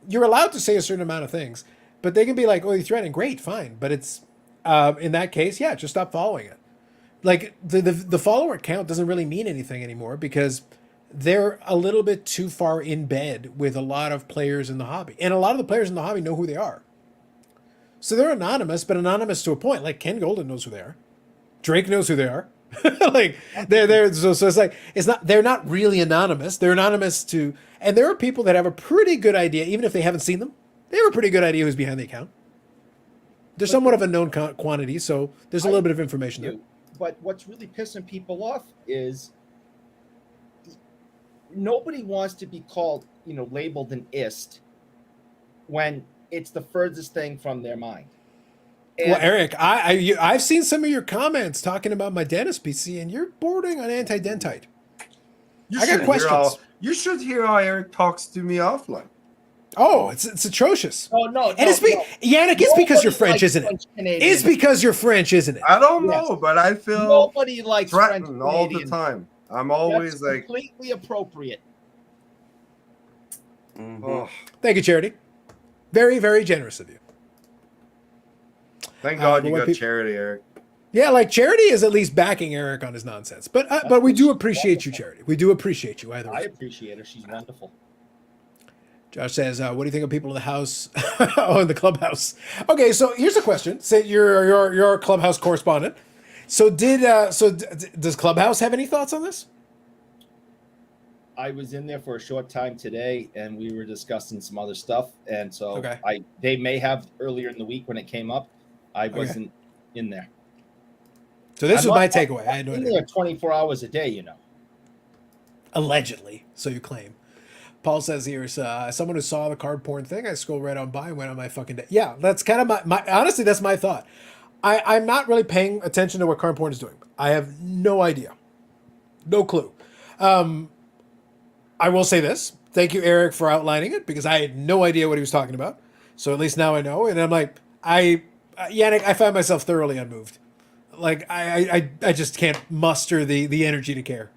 You're allowed to say a certain amount of things, but they can be like, "Oh, you're threatening." Great, fine, but it's in that case, yeah, just stop following it. Like the follower count doesn't really mean anything anymore because they're a little bit too far in bed with a lot of players in the hobby, and a lot of the players in the hobby know who they are. So they're anonymous, but anonymous to a point. Like Ken Golden knows who they are. Drake knows who they are. Like they're so it's like they're not really anonymous. They're anonymous to, and there are people that have a pretty good idea, even if they haven't seen them. They have a pretty good idea who's behind the account. They're somewhat of a known quantity, so there's a little bit of information there. But what's really pissing people off is nobody wants to be called, labeled an ist when it's the furthest thing from their mind. And Well, Eric, I've seen some of your comments talking about my dentist PC, and you're bordering on anti-dentite. You I got should hear questions. you should hear how Eric talks to me offline. Oh, it's atrocious. Oh, no, And it's Yannick, it's because you're French, Nobody isn't it? likes Canadians. It's because you're French, isn't it? I don't Yes. know, but I feel Nobody likes French threatened all the Canadians. time. I'm That's always like, completely appropriate. Mhm. oh, Thank you, Charity. Very, very generous of you. thank God but you when got peop- charity, Eric. Yeah, like Charity is at least backing Eric on his nonsense. But we do appreciate you, Charity. We do appreciate you either I way. appreciate her. She's wonderful. Josh says, "What do you think of people in the house? Oh, in the clubhouse." Okay, so here's a question. Say you're a clubhouse correspondent. So does Clubhouse have any thoughts on this? I was in there for a short time today, and we were discussing some other stuff. And so Okay. they may have earlier in the week when it came up. I Okay. wasn't in there. So this I'm was my not- takeaway. I had no in idea. there 24 hours a day, Allegedly, so you claim. Paul says here, someone who saw the card porn thing, I scrolled right on by and went on my fucking day. Yeah, that's kind of my honestly, that's my thought. I'm not really paying attention to what card porn is doing. I have no idea. No clue. I will say this. Thank you, Eric, for outlining it because I had no idea what he was talking about. So at least now I know. And I'm like, Yannick, I find myself thoroughly unmoved. Like I just can't muster the energy to care.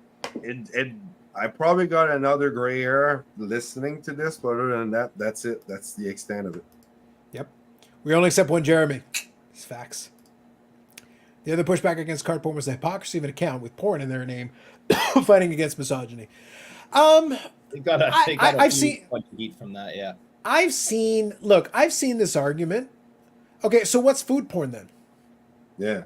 I probably got another gray hair listening to this, but other than that, that's it. That's the extent of it. Yep. We only accept one Jeremy. It's facts. The other pushback against card porn was the hypocrisy of an account with porn in their name, fighting against misogyny. They got I've a seen- bunch of heat from that. Yeah. I've seen this argument. Okay, so what's food porn then? Yeah.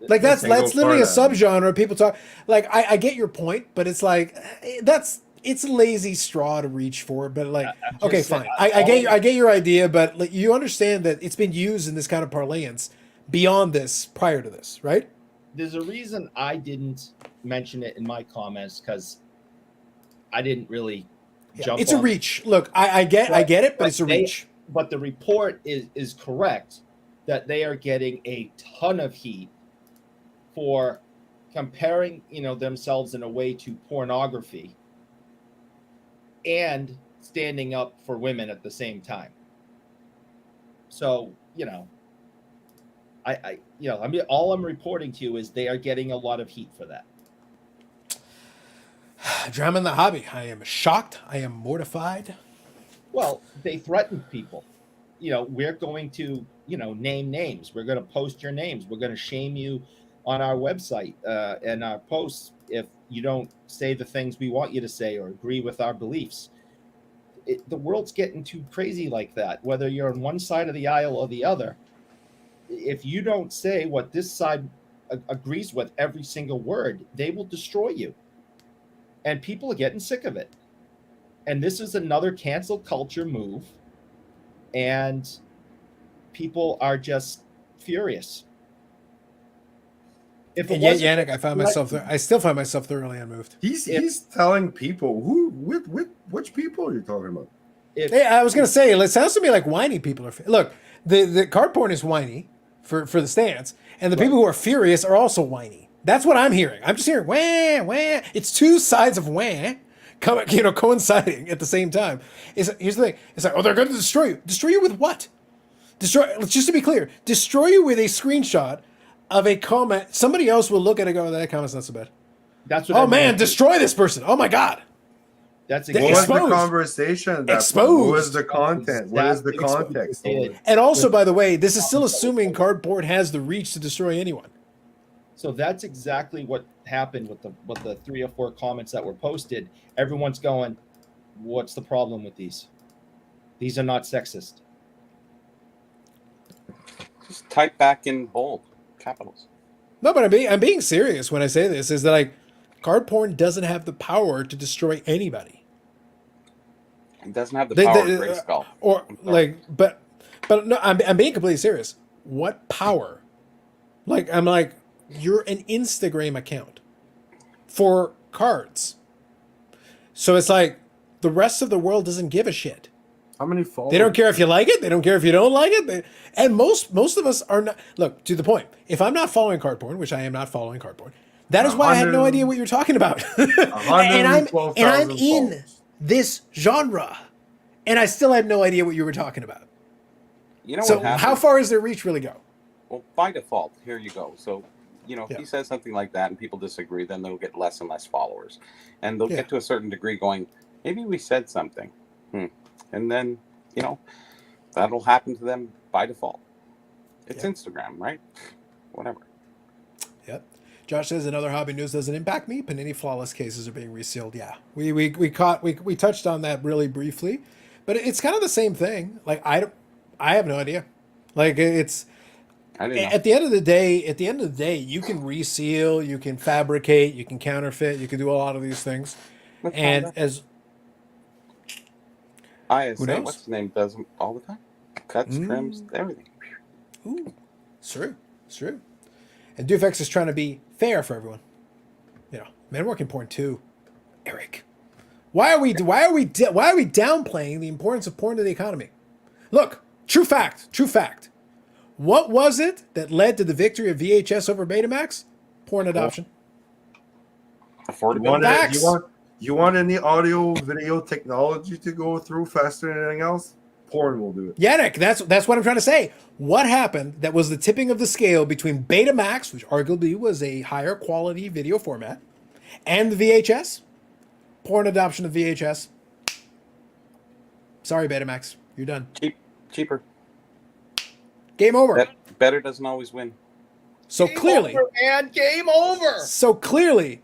Like that's Can't go literally a far now. subgenre. People talk like I get your point, but it's like it's a lazy straw to reach for. But like, I'm just okay, saying, fine. I get your idea, but like, you understand that it's been used in this kind of parlance beyond this, prior to this, right? There's a reason I didn't mention it in my comments because I didn't really jump. It's a on reach. Look, I get it, but it's a reach. But the report is correct that they are getting a ton of heat for comparing, themselves in a way to pornography and standing up for women at the same time. So, all I'm reporting to you is they are getting a lot of heat for that. Drama in the hobby. I am shocked. I am mortified. Well, they threatened people. We're going to, name names. We're going to post your names. We're going to shame you on our website and our posts if you don't say the things we want you to say or agree with our beliefs. The world's getting too crazy like that. Whether you're on one side of the aisle or the other, if you don't say what this side agrees with every single word, they will destroy you. And people are getting sick of it. And this is another cancel culture move. And people are just furious. And yet, Yannick, I still find myself thoroughly unmoved. He's telling people which people are you talking about? I was gonna say, it sounds to me like whiny people are. Look, the card porn is whiny for the stance, and the people who are furious are also whiny. That's what I'm hearing. I'm just hearing wah wah. It's two sides of wah, coinciding at the same time. Here's the thing. It's like, oh, they're going to destroy you. Destroy you with what? Just to be clear, destroy you with a screenshot of a comment. Somebody else will look at it and go, that comment's not so bad. That's what. Oh man, destroy this person. Oh my god. That's What was the conversation? What was the content? What is the context? And also, by the way, this is still assuming Cardboard has the reach to destroy anyone. So that's exactly what happened with the 3 or 4 comments that were posted. Everyone's going, "What's the problem with these? These are not sexist." Just type back in bold capitals. No, but I'm being serious when I say this. Is that like card porn doesn't have the power to destroy anybody. It doesn't have the power of Grayskull. But no, I'm being completely serious. What power? I'm like, you're an Instagram account for cards. So it's like the rest of the world doesn't give a shit. How many followers? They don't care if you like it. They don't care if you don't like it. And most of us are not. Look, to the point. If I'm not following card porn, which I am not following card porn, that is why I had no idea what you're talking about. and I'm in this genre, and I still had no idea what you were talking about. You know so what happens? How far does their reach really go? Well, by default, here you go. So, if he says something like that and people disagree, then they'll get less and less followers. And they'll get to a certain degree going, maybe we said something. And then, that'll happen to them by default. It's Instagram, right? Whatever. Yep. Josh says, another hobby news doesn't impact me. Panini flawless cases are being resealed. Yeah. We touched on that really briefly, but it's kind of the same thing. Like, I have no idea. Like, it's, at the end of the day, you can reseal, you can fabricate, you can counterfeit, you can do a lot of these things. And as ISA, what's his name, does them all the time. Cuts, trims, everything. Ooh, it's true. It's true. And Dufex is trying to be fair for everyone. Men work in porn too. Eric, why are we downplaying the importance of porn to the economy? Look, true fact. What was it that led to the victory of VHS over Betamax? Porn adoption. Affordability. You want any audio video technology to go through faster than anything else? Porn will do it. Yannick, that's what I'm trying to say. What happened that was the tipping of the scale between Betamax, which arguably was a higher quality video format, and the VHS? Porn adoption of VHS. Sorry, Betamax. You're done. Cheaper. Game over. Better doesn't always win. So Game clearly, over, man. Game over. So clearly,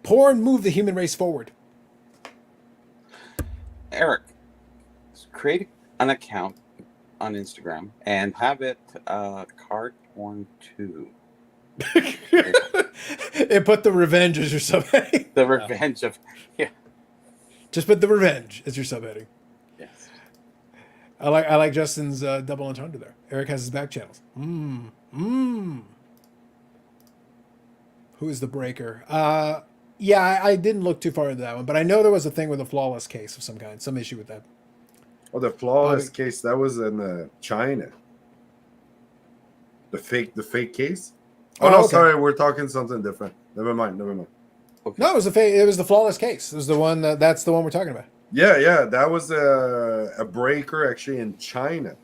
porn moved the human race forward. Eric, create an account on Instagram and have it card porn 2. And put the revenge as your subheading. The revenge of Just put the revenge as your subheading. yes. I like Justin's double entendre there. Eric has his back channels. Who is the breaker? Yeah, I didn't look too far into that one, but I know there was a thing with a flawless case of some kind, some issue with that. Oh, the flawless case, that was in China. The fake case. Oh, no, okay. sorry, we're talking something different. Never mind. Okay. No, it was the flawless case. It was the one that's the one we're talking about. Yeah, that was a breaker actually in China.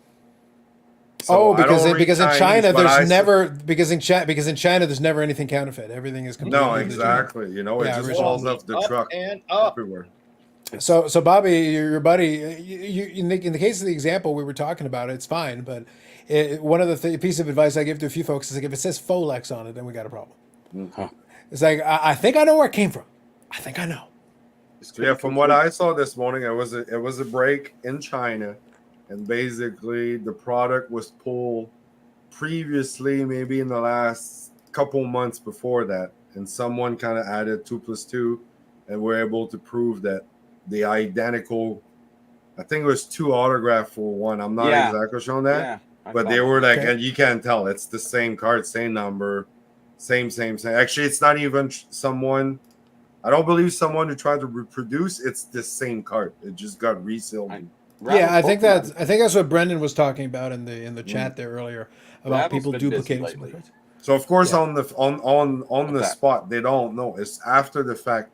So because in China Chinese, because in China there's never anything counterfeit. Everything is completely no, legit. exactly. You know, it Yeah, just original. falls off the Up truck and up. everywhere. So Bobby, your buddy, you in the case of the example we were talking about, it's fine. But one of the piece of advice I give to a few folks is like, if it says Folex on it, then we got a problem. Huh. It's like I think I know where it came from. I think I know. So yeah, from what I saw this morning, it was a break in China, and basically the product was pulled previously, maybe in the last couple months before that, and someone kind of added 2 + 2, and we're able to prove that the identical. I think it was 2 autograph for 1. I'm not exactly sure on that, Yeah. but they were like, Okay. and you can't tell. It's the same card, same number, same. Actually, it's not even someone. I don't believe someone who tried to reproduce. It's the same card. It just got resealed. Yeah, I think that's what Brendan was talking about in the chat there earlier about Rattle's people been busy duplicating some lately. cards. So of course Yeah. on the Okay. spot they don't know. It's after the fact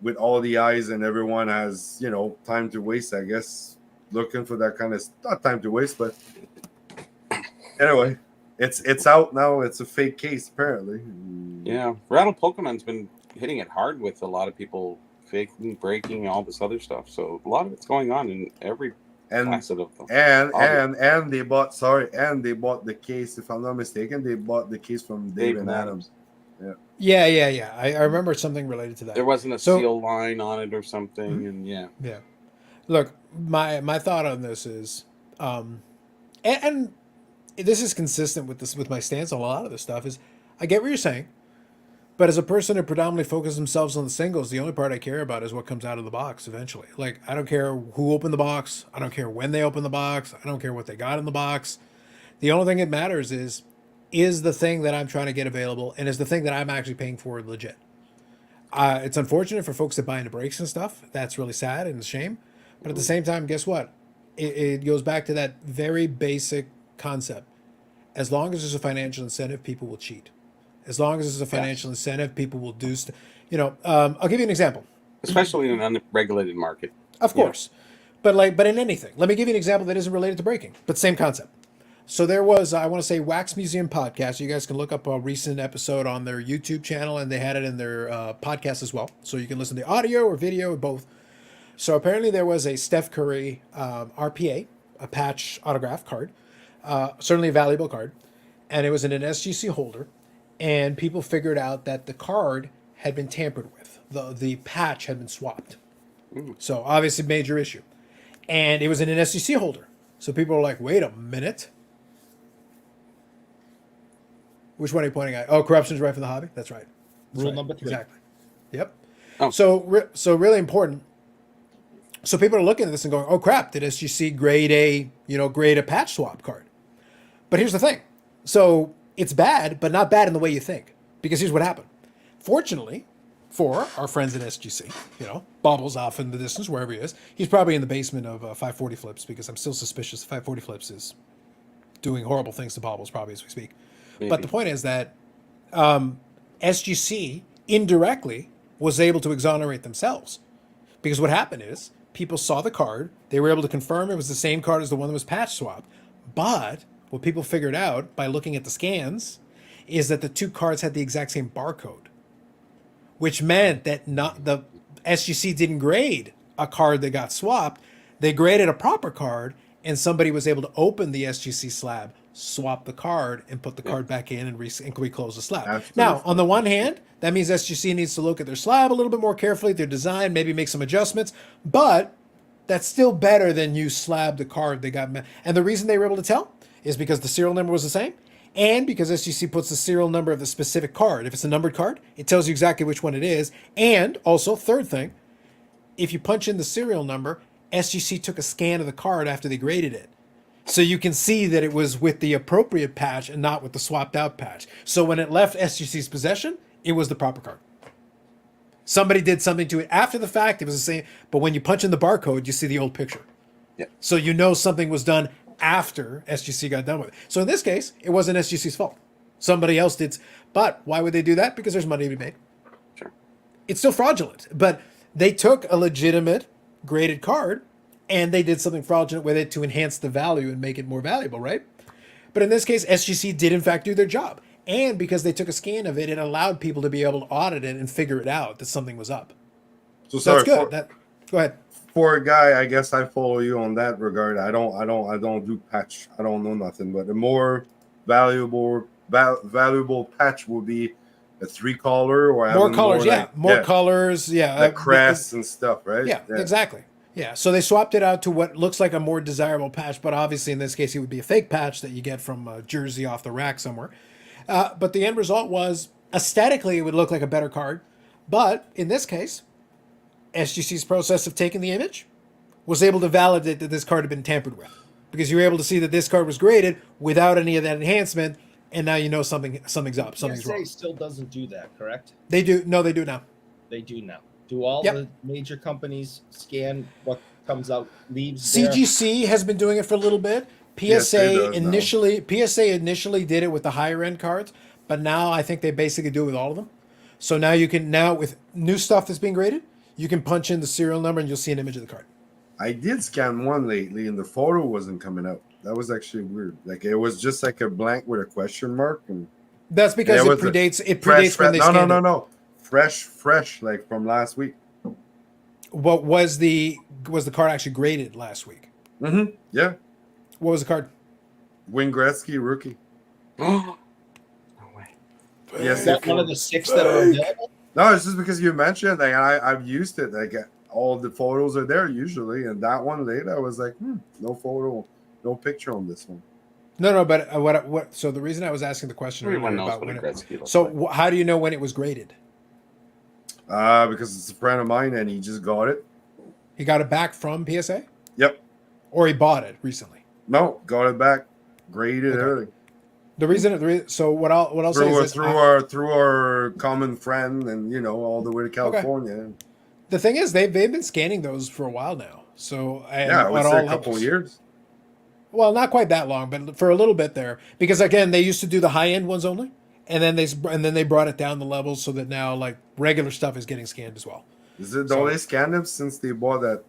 with all the eyes and everyone has time to waste. I guess looking for that kind of not time to waste, but anyway, it's out now. It's a fake case apparently. Yeah, Rattle Pokemon's been hitting it hard with a lot of people faking, breaking, all this other stuff. So a lot of it's going on in every And facet of them. and they bought the case. If I'm not mistaken, they bought the case from Dave and Adams. Yeah. I remember something related to that. There wasn't a So- seal line on it or something, and yeah. Yeah. Look, my thought on this is, and this is consistent with my stance on a lot of this stuff. Is I get what you're saying, but as a person who predominantly focuses themselves on the singles, the only part I care about is what comes out of the box eventually. Like I don't care who opened the box, I don't care when they opened the box, I don't care what they got in the box. The only thing that matters is the thing that I'm trying to get available, and is the thing that I'm actually paying for legit. It's unfortunate for folks that buy into breaks and stuff. That's really sad and a shame. But at the same time, guess what? It goes back to that very basic concept. As long as there's a financial incentive, people will cheat. As long as there's a financial incentive, people will do I'll give you an example. Especially in an unregulated market. Of course. But in anything. Let me give you an example that isn't related to breaking, but same concept. So there was, I want to say, Wax Museum Podcast. You guys can look up a recent episode on their YouTube channel, and they had it in their podcast as well. So you can listen to audio or video or both. So apparently there was a Steph Curry RPA, a patch autograph card, certainly a valuable card, and it was in an SGC holder, and people figured out that the card had been tampered with. The patch had been swapped. So obviously major issue. And it was in an SGC holder. So people were like, wait a minute. Which one are you pointing at? Oh, corruption's right for the hobby? That's right. Rule number 3. Exactly. Yep. Oh. So really important. So people are looking at this and going, oh crap, did SGC grade a patch swap card? But here's the thing. So it's bad, but not bad in the way you think. Because here's what happened. Fortunately, for our friends at SGC, Bobble's off in the distance, wherever he is. He's probably in the basement of 540 Flips, because I'm still suspicious 540 Flips is doing horrible things to Bobbles probably as we speak. Maybe. But the point is that SGC indirectly was able to exonerate themselves. Because what happened is people saw the card. They were able to confirm it was the same card as the one that was patch swapped. But what people figured out by looking at the scans is that the two cards had the exact same barcode, which meant that not the SGC didn't grade a card that got swapped. They graded a proper card, and somebody was able to open the SGC slab, swap the card, and put the card back in and reclose the slab. Absolutely. Now, on the one hand, that means SGC needs to look at their slab a little bit more carefully, their design, maybe make some adjustments. But That's still better than you slabbed the card they got. And the reason they were able to tell is because the serial number was the same, and because SGC puts the serial number of the specific card. If it's a numbered card, it tells you exactly which one it is. And also, third thing, if you punch in the serial number, SGC took a scan of the card after they graded it. So you can see that it was with the appropriate patch and not with the swapped out patch. So when it left SGC's possession, it was the proper card. Somebody did something to it after the fact, it was the same, but when you punch in the barcode, you see the old picture. Yeah. So you know something was done after SGC got done with it. So in this case, it wasn't SGC's fault. Somebody else did. But why would they do that? Because there's money to be made. Sure. It's still fraudulent, but they took a legitimate graded card and they did something fraudulent with it to enhance the value and make it more valuable, right? But in this case, SGC did in fact do their job. And because they took a scan of it, it allowed people to be able to audit it and figure it out that something was up. So So sorry. that's good. Go ahead. For a guy, I guess I follow you on that regard. I don't do patch. I don't know nothing. But the more valuable patch will be a 3-color or More colors, like, more colors, the crests and stuff, right? Yeah, exactly. Yeah, so they swapped it out to what looks like a more desirable patch, but obviously in this case it would be a fake patch that you get from a jersey off the rack somewhere. But the end result was aesthetically it would look like a better card, but in this case, SGC's process of taking the image was able to validate that this card had been tampered with, because you were able to see that this card was graded without any of that enhancement, and now you know something's up, something's PSA wrong. still doesn't do that, correct? They do. No, they do now. They do now. Do all Yep. the major companies scan what comes out, leaves there? CGC has been doing it for a little bit. PSA does now. initially did it with the higher end cards, but now I think they basically do it with all of them. So now you can with new stuff that's being graded, you can punch in the serial number and you'll see an image of the card. I did scan one lately, and the photo wasn't coming up. That was actually weird. Like it was just like a blank with a question mark, and That's because Yeah, it was predates fresh. when they No, scanned it. no. Fresh, like from last week. What was the card actually graded last week? Mm-hmm. Yeah, What was the card? Wayne Gretzky rookie. No way. Yes, Is that one of the 6 that are available? No, it's just because you mentioned like I've used it. Like all the photos are there usually, and that one later I was like, no photo, no picture on this one. No, but what? So the reason I was asking the question Everyone earlier knows about what a when Gretzky looks so like. how do you know when it was graded? Because it's a friend of mine and he just got it. He got it back from PSA, Yep. or he bought it recently. No, got it back, graded Okay. everything. The reason, so what I'll say is this, through our common friend, and all the way to California. the thing is they've been scanning those for a while now. So Yeah, I would at say all a couple levels. of years. Well, not quite that long, but for a little bit there, because again they used to do the high end ones only, and then they brought it down the levels so that now like regular stuff is getting scanned as well. Is it? So- Don't they scan them since they bought that?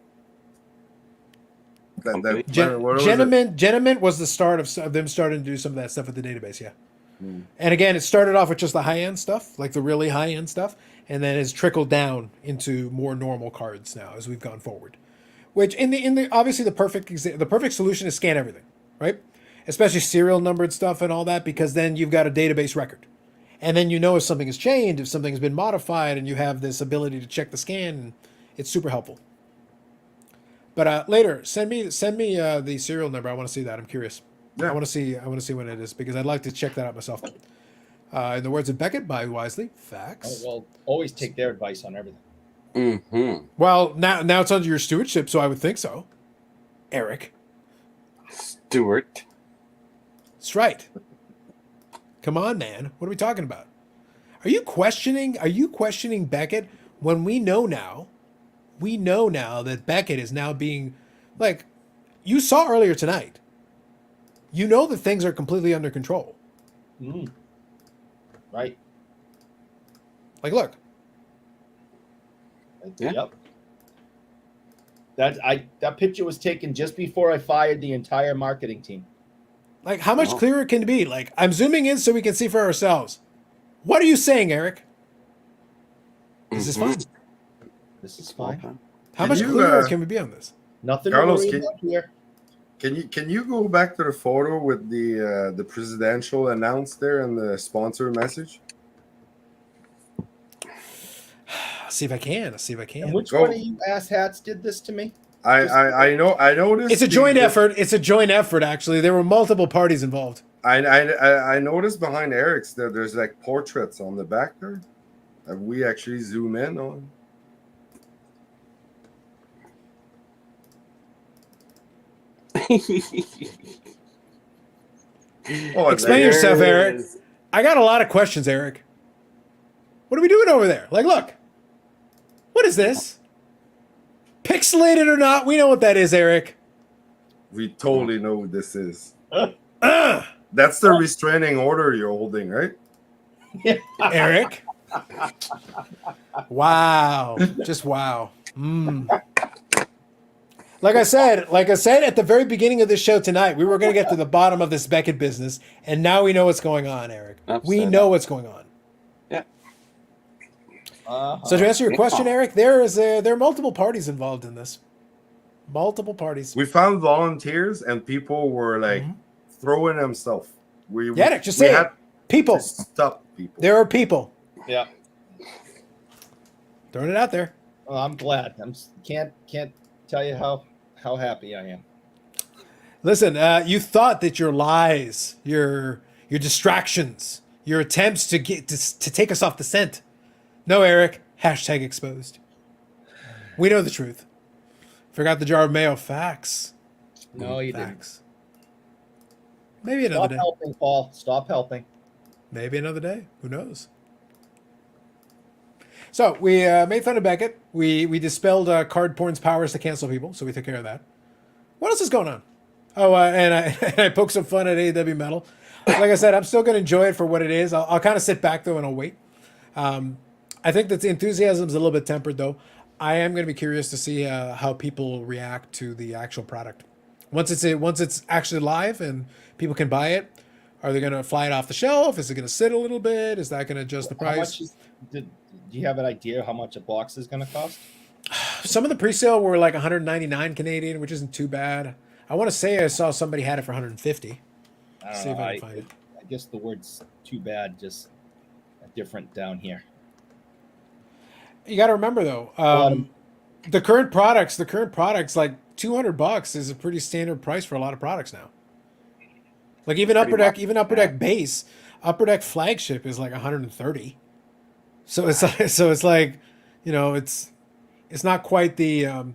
Company? what was it? Gentleman was the start of them starting to do some of that stuff with the database, yeah. Hmm. And again, it started off with just the high end stuff, like the really high end stuff, and then it's trickled down into more normal cards now as we've gone forward. Which in the obviously the perfect solution is scan everything, right? Especially serial numbered stuff and all that, because then you've got a database record, and then you know if something has changed, if something has been modified, and you have this ability to check the scan. And it's super helpful. But later, send me the serial number. I want to see that. I'm curious. Yeah. I want to see when it is, because I'd like to check that out myself. In the words of Beckett, buy wisely. Facts. Well, always take their advice on everything. Mm-hmm. Well, now it's under your stewardship, so I would think so. Eric. Stewart. That's right. Come on, man. What are we talking about? Are you questioning Beckett when we know now that Beckett is now being, like, you saw earlier tonight. You know that things are completely under control. Right? Like, look. Yeah. Yep. That picture was taken just before I fired the entire marketing team. Like, how much Wow. clearer can it be? Like, I'm zooming in so we can see for ourselves. What are you saying, Eric? Is this fine? This is fine. Okay. How Can much you, clearer can we be on this? Nothing Carlos, to worry can- about here. Can you go back to the photo with the presidential announced there and the sponsor message? I'll see if I can. And which Go. one of you asshats did this to me? I noticed It's a joint effort. It's a joint effort. Actually, there were multiple parties involved. I noticed behind Eric's there's like portraits on the back there. Have we actually zoom in on? Oh, Explain there yourself, it Eric. is. I got a lot of questions, Eric. What are we doing over there? Like, look. What is this? Pixelated or not, we know what that is, Eric. We totally know what this is. That's the restraining order you're holding, right? Eric. Wow. Just wow. Like I said at the very beginning of this show tonight, we were going to get to the bottom of this Beckett business, and now we know what's going on, Eric. We know what's going on. Yeah. So to answer your question, Eric, there are multiple parties involved in this. Multiple parties. We found volunteers and people were like throwing themselves. Eric, just say it. People. Stop people. There are people. Yeah. Throwing it out there. Well, I'm glad. Can't tell you how happy I am. Listen, you thought that your lies, your distractions, your attempts to take us off the scent. No, Eric. Hashtag exposed. We know the truth. Forgot the jar of mayo. Facts. No, you Facts. Maybe another day. Stop helping, Paul. Stop helping. Maybe another day. Who knows? So we made fun of Beckett. We dispelled card porn's powers to cancel people, so we took care of that. What else is going on? Oh, and I poked some fun at AEW Metal. Like I said, I'm still going to enjoy it for what it is. I'll kind of sit back, though, and I'll wait. I think that the enthusiasm is a little bit tempered, though. I am going to be curious to see how people react to the actual product. Once it's actually live and people can buy it, are they going to fly it off the shelf? Is it going to sit a little bit? Is that going to adjust the price? Do you have an idea how much a box is going to cost? Some of the pre-sale were like 199 Canadian, which isn't too bad. I want to say I saw somebody had it for 150. I don't See if know. I can find it. I guess the word's too bad, just different down here. You got to remember though, the current products like $200 is a pretty standard price for a lot of products now. Like even Upper Deck base, Upper Deck flagship is like 130. So it's like, you know, it's not quite the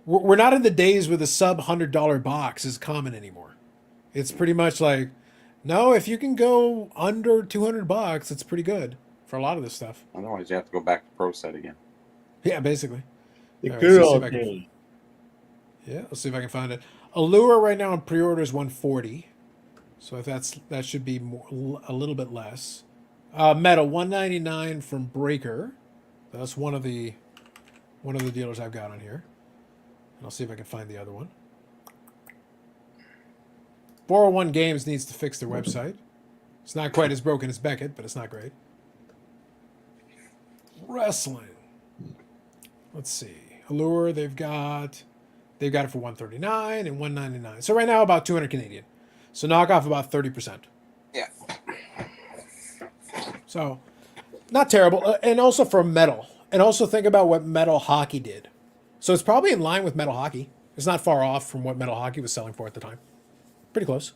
we're not in the days where the sub $100 box is common anymore. It's pretty much like, no, if you can go under $200, it's pretty good for a lot of this stuff. Otherwise, you have to go back to Pro Set again. Yeah, basically. The All right, good let's see old if I can- days. Yeah, let's see if I can find it. Allure right now on pre-order is 140, so if that should be a little bit less. Metal 199 from Breaker. That's one of the dealers I've got on here. And I'll see if I can find the other one. 401 Games needs to fix their website. It's not quite as broken as Beckett, but it's not great. Wrestling. Let's see. Allure, they've got it for 139 and 199. So right now about 200 Canadian. So knock off about 30%. Yeah. So not terrible. And also for Metal. And also think about what Metal Hockey did. So it's probably in line with Metal Hockey. It's not far off from what Metal Hockey was selling for at the time. Pretty close.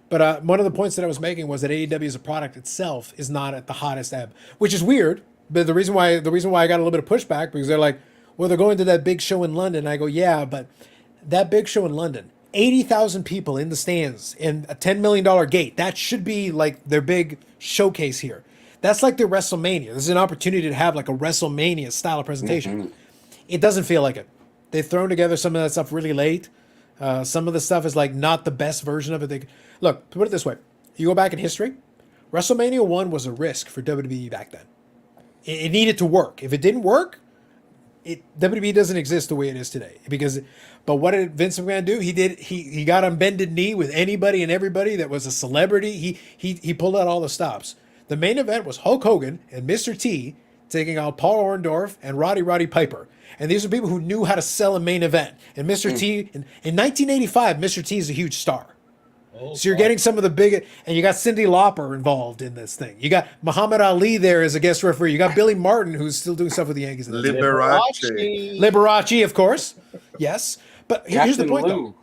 But one of the points that I was making was that AEW as a product itself is not at the hottest ebb, which is weird. But the reason why I got a little bit of pushback, because they're like, well, they're going to that big show in London. I go, yeah, but that big show in London, 80,000 people in the stands and a $10 million gate. That should be like their big showcase here. That's like their WrestleMania. This is an opportunity to have like a WrestleMania style of presentation. Mm-hmm. It doesn't feel like it. They've thrown together some of that stuff really late. Some of the stuff is like not the best version of it. Look, put it this way. You go back in history, WrestleMania 1 was a risk for WWE back then. It needed to work. If it didn't work, WWE doesn't exist the way it is today. But what did Vince McMahon do? He got on bended knee with anybody and everybody that was a celebrity. He pulled out all the stops. The main event was Hulk Hogan and Mr. T taking out Paul Orndorff and Roddy Piper. And these are people who knew how to sell a main event. And Mr. T, in 1985, Mr. T is a huge star. Oh, So you're God. getting some of the big, and you got Cyndi Lauper involved in this thing. You got Muhammad Ali there as a guest referee. You got Billy Martin, who's still doing stuff with the Yankees. And that's it. Liberace. Liberace, of course. Yes. But here's the Captain point, Lou. though.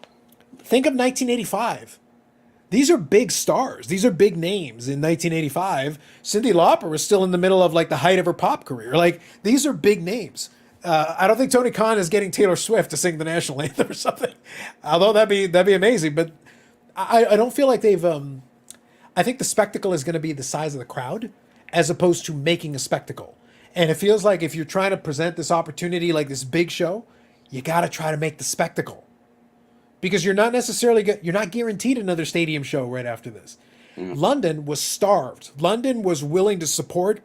Think of 1985. These are big stars. These are big names in 1985. Cyndi Lauper was still in the middle of like the height of her pop career. Like these are big names. I don't think Tony Khan is getting Taylor Swift to sing the national anthem or something. Although that'd be amazing. But I don't feel like they've. I think the spectacle is going to be the size of the crowd, as opposed to making a spectacle. And it feels like if you're trying to present this opportunity like this big show, you got to try to make the spectacle. Because you're not necessarily you're not guaranteed another stadium show right after this. London was starved. London was willing to support.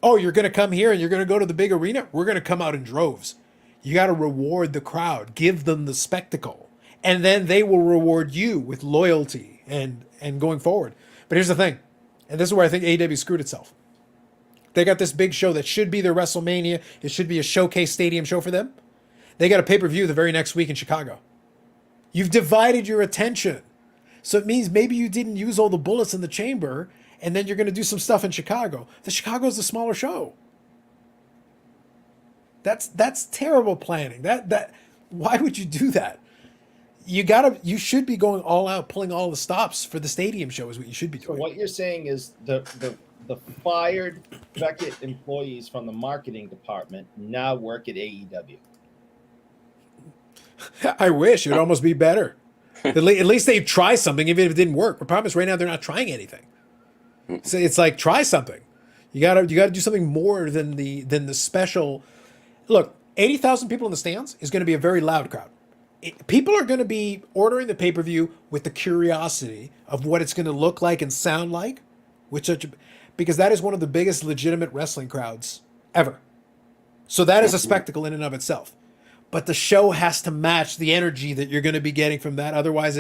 Oh, you're going to come here and you're going to go to the big arena? We're going to come out in droves. You got to reward the crowd, give them the spectacle, and then they will reward you with loyalty and going forward. But here's the thing, and this is where I think AEW screwed itself. They got this big show that should be their WrestleMania. It should be a showcase stadium show for them. They got a pay-per-view the very next week in Chicago. You've divided your attention. So it means maybe you didn't use all the bullets in the chamber, and then you're going to do some stuff in Chicago. The Chicago's a smaller show. That's terrible planning. Why would you do that? You should be going all out, pulling all the stops for the stadium show is what you should be So doing. what you're saying is the fired Beckett employees from the marketing department now work at AEW. I wish it would almost be better. At least they try something, even if it didn't work. The problem is right now they're not trying anything. So it's like try something. You gotta do something more than the special. Look, 80,000 people in the stands is going to be a very loud crowd. People are going to be ordering the pay-per-view with the curiosity of what it's going to look like and sound like, because that is one of the biggest legitimate wrestling crowds ever. So that is a spectacle in and of itself. But the show has to match the energy that you're going to be getting from that. Otherwise,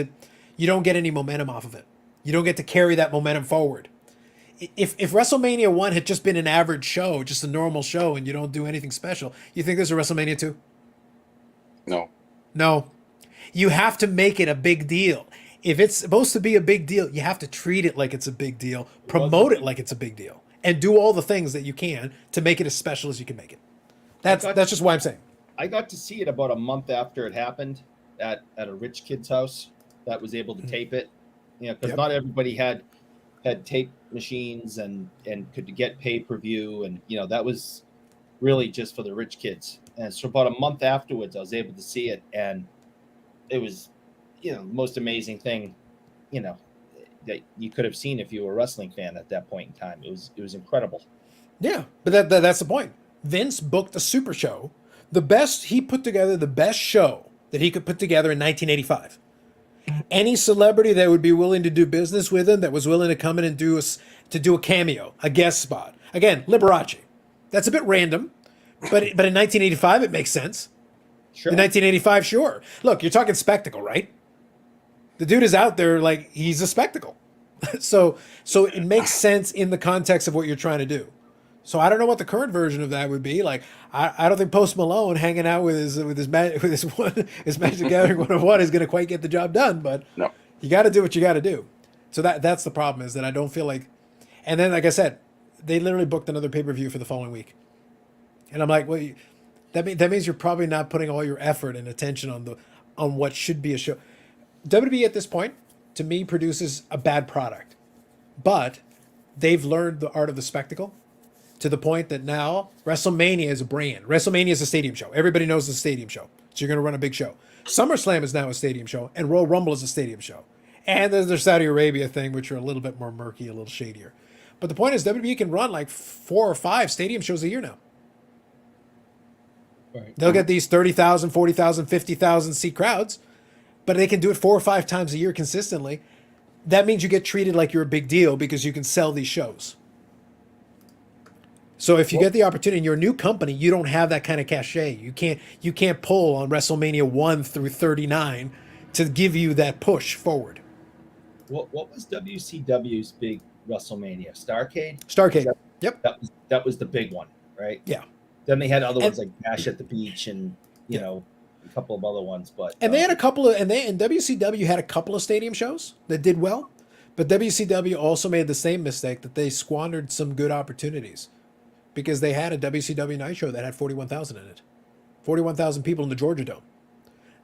you don't get any momentum off of it. You don't get to carry that momentum forward. If WrestleMania 1 had just been an average show, just a normal show, and you don't do anything special, you think there's a WrestleMania 2? No. No. You have to make it a big deal. If it's supposed to be a big deal, you have to treat it like it's a big deal, promote it like it's a big deal, and do all the things that you can to make it as special as you can make it. That's just why I'm saying. I got to see it about a month after it happened at a rich kid's house that was able to tape it. You know, because not everybody had tape machines and could get pay-per-view, and that was really just for the rich kids. And so about a month afterwards, I was able to see it, and it was, the most amazing thing, that you could have seen if you were a wrestling fan at that point in time. It was incredible. Yeah, but that's the point. Vince booked a super show. He put together the best show that he could put together in 1985. Any celebrity that would be willing to do business with him, that was willing to come in and do a cameo, a guest spot. Again, Liberace. That's a bit random, but in 1985 it makes sense. Sure. In 1985, sure. Look, you're talking spectacle, right? The dude is out there like he's a spectacle. So it makes sense in the context of what you're trying to do. So I don't know what the current version of that would be. Like I don't think Post Malone hanging out with his Magic Gathering 101 is going to quite get the job done. But No. you got to do what you got to do. So that's the problem, is that I don't feel like. And then, like I said, they literally booked another pay-per-view for the following week, and I'm like, well, that means you're probably not putting all your effort and attention on what should be a show. WWE at this point, to me, produces a bad product, but they've learned the art of the spectacle. To the point that now WrestleMania is a brand. WrestleMania is a stadium show. Everybody knows it's a stadium show. So you're going to run a big show. SummerSlam is now a stadium show, and Royal Rumble is a stadium show. And there's their Saudi Arabia thing, which are a little bit more murky, a little shadier. But the point is, WWE can run like 4 or 5 stadium shows a year now. Right. They'll get these 30,000, 40,000, 50,000 seat crowds, but they can do it 4 or 5 times a year consistently. That means you get treated like you're a big deal because you can sell these shows. So if you get the opportunity and you're a new company, you don't have that kind of cachet. You can't pull on WrestleMania 1 through 39 to give you that push forward. What was WCW's big WrestleMania? Starrcade? Yep. That was the big one, right? Yeah. Then they had other ones like Bash at the Beach and a couple of other ones, but And they had a couple of, and WCW had a couple of stadium shows that did well, but WCW also made the same mistake that they squandered some good opportunities because they had a WCW night show that had 41,000 in it, 41,000 people in the Georgia Dome.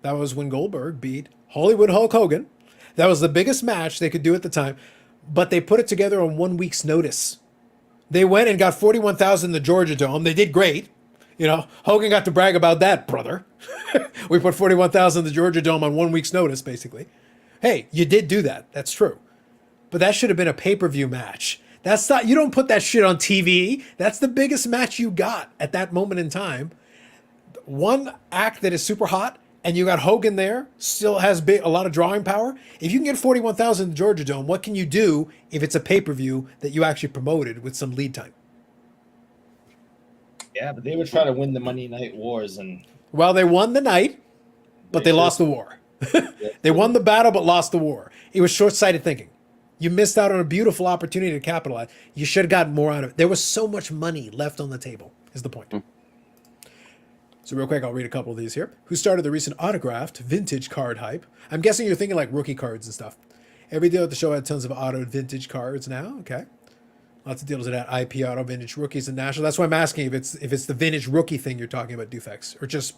That was when Goldberg beat Hollywood Hulk Hogan. That was the biggest match they could do at the time, but they put it together on 1 week's notice. They went and got 41,000 in the Georgia Dome. They did great. You know, Hogan got to brag about that, brother. We put 41,000 in the Georgia Dome on 1 week's notice, basically. Hey, you did do that. That's true. But that should have been a pay-per-view match. That's not, you don't put that shit on TV. That's the biggest match you got at that moment in time. One act that is super hot, and you got Hogan there, still has a lot of drawing power. If you can get 41,000 in the Georgia Dome, what can you do if it's a pay-per-view that you actually promoted with some lead time? yeah, but they were trying to win the Monday Night Wars, and Well, they won the night, but they lost the war. They won the battle, but lost the war. It was short-sighted thinking. You missed out on a beautiful opportunity to capitalize. You should have gotten more out of it. There was so much money left on the table, is the point. So real quick, I'll read a couple of these here. Who started the recent autographed vintage card hype? I'm guessing you're thinking like rookie cards and stuff. Every deal at the show had tons of auto vintage cards now. Okay. Lots of deals at IP auto vintage rookies and national. That's why I'm asking if it's the vintage rookie thing you're talking about, Dufex, or just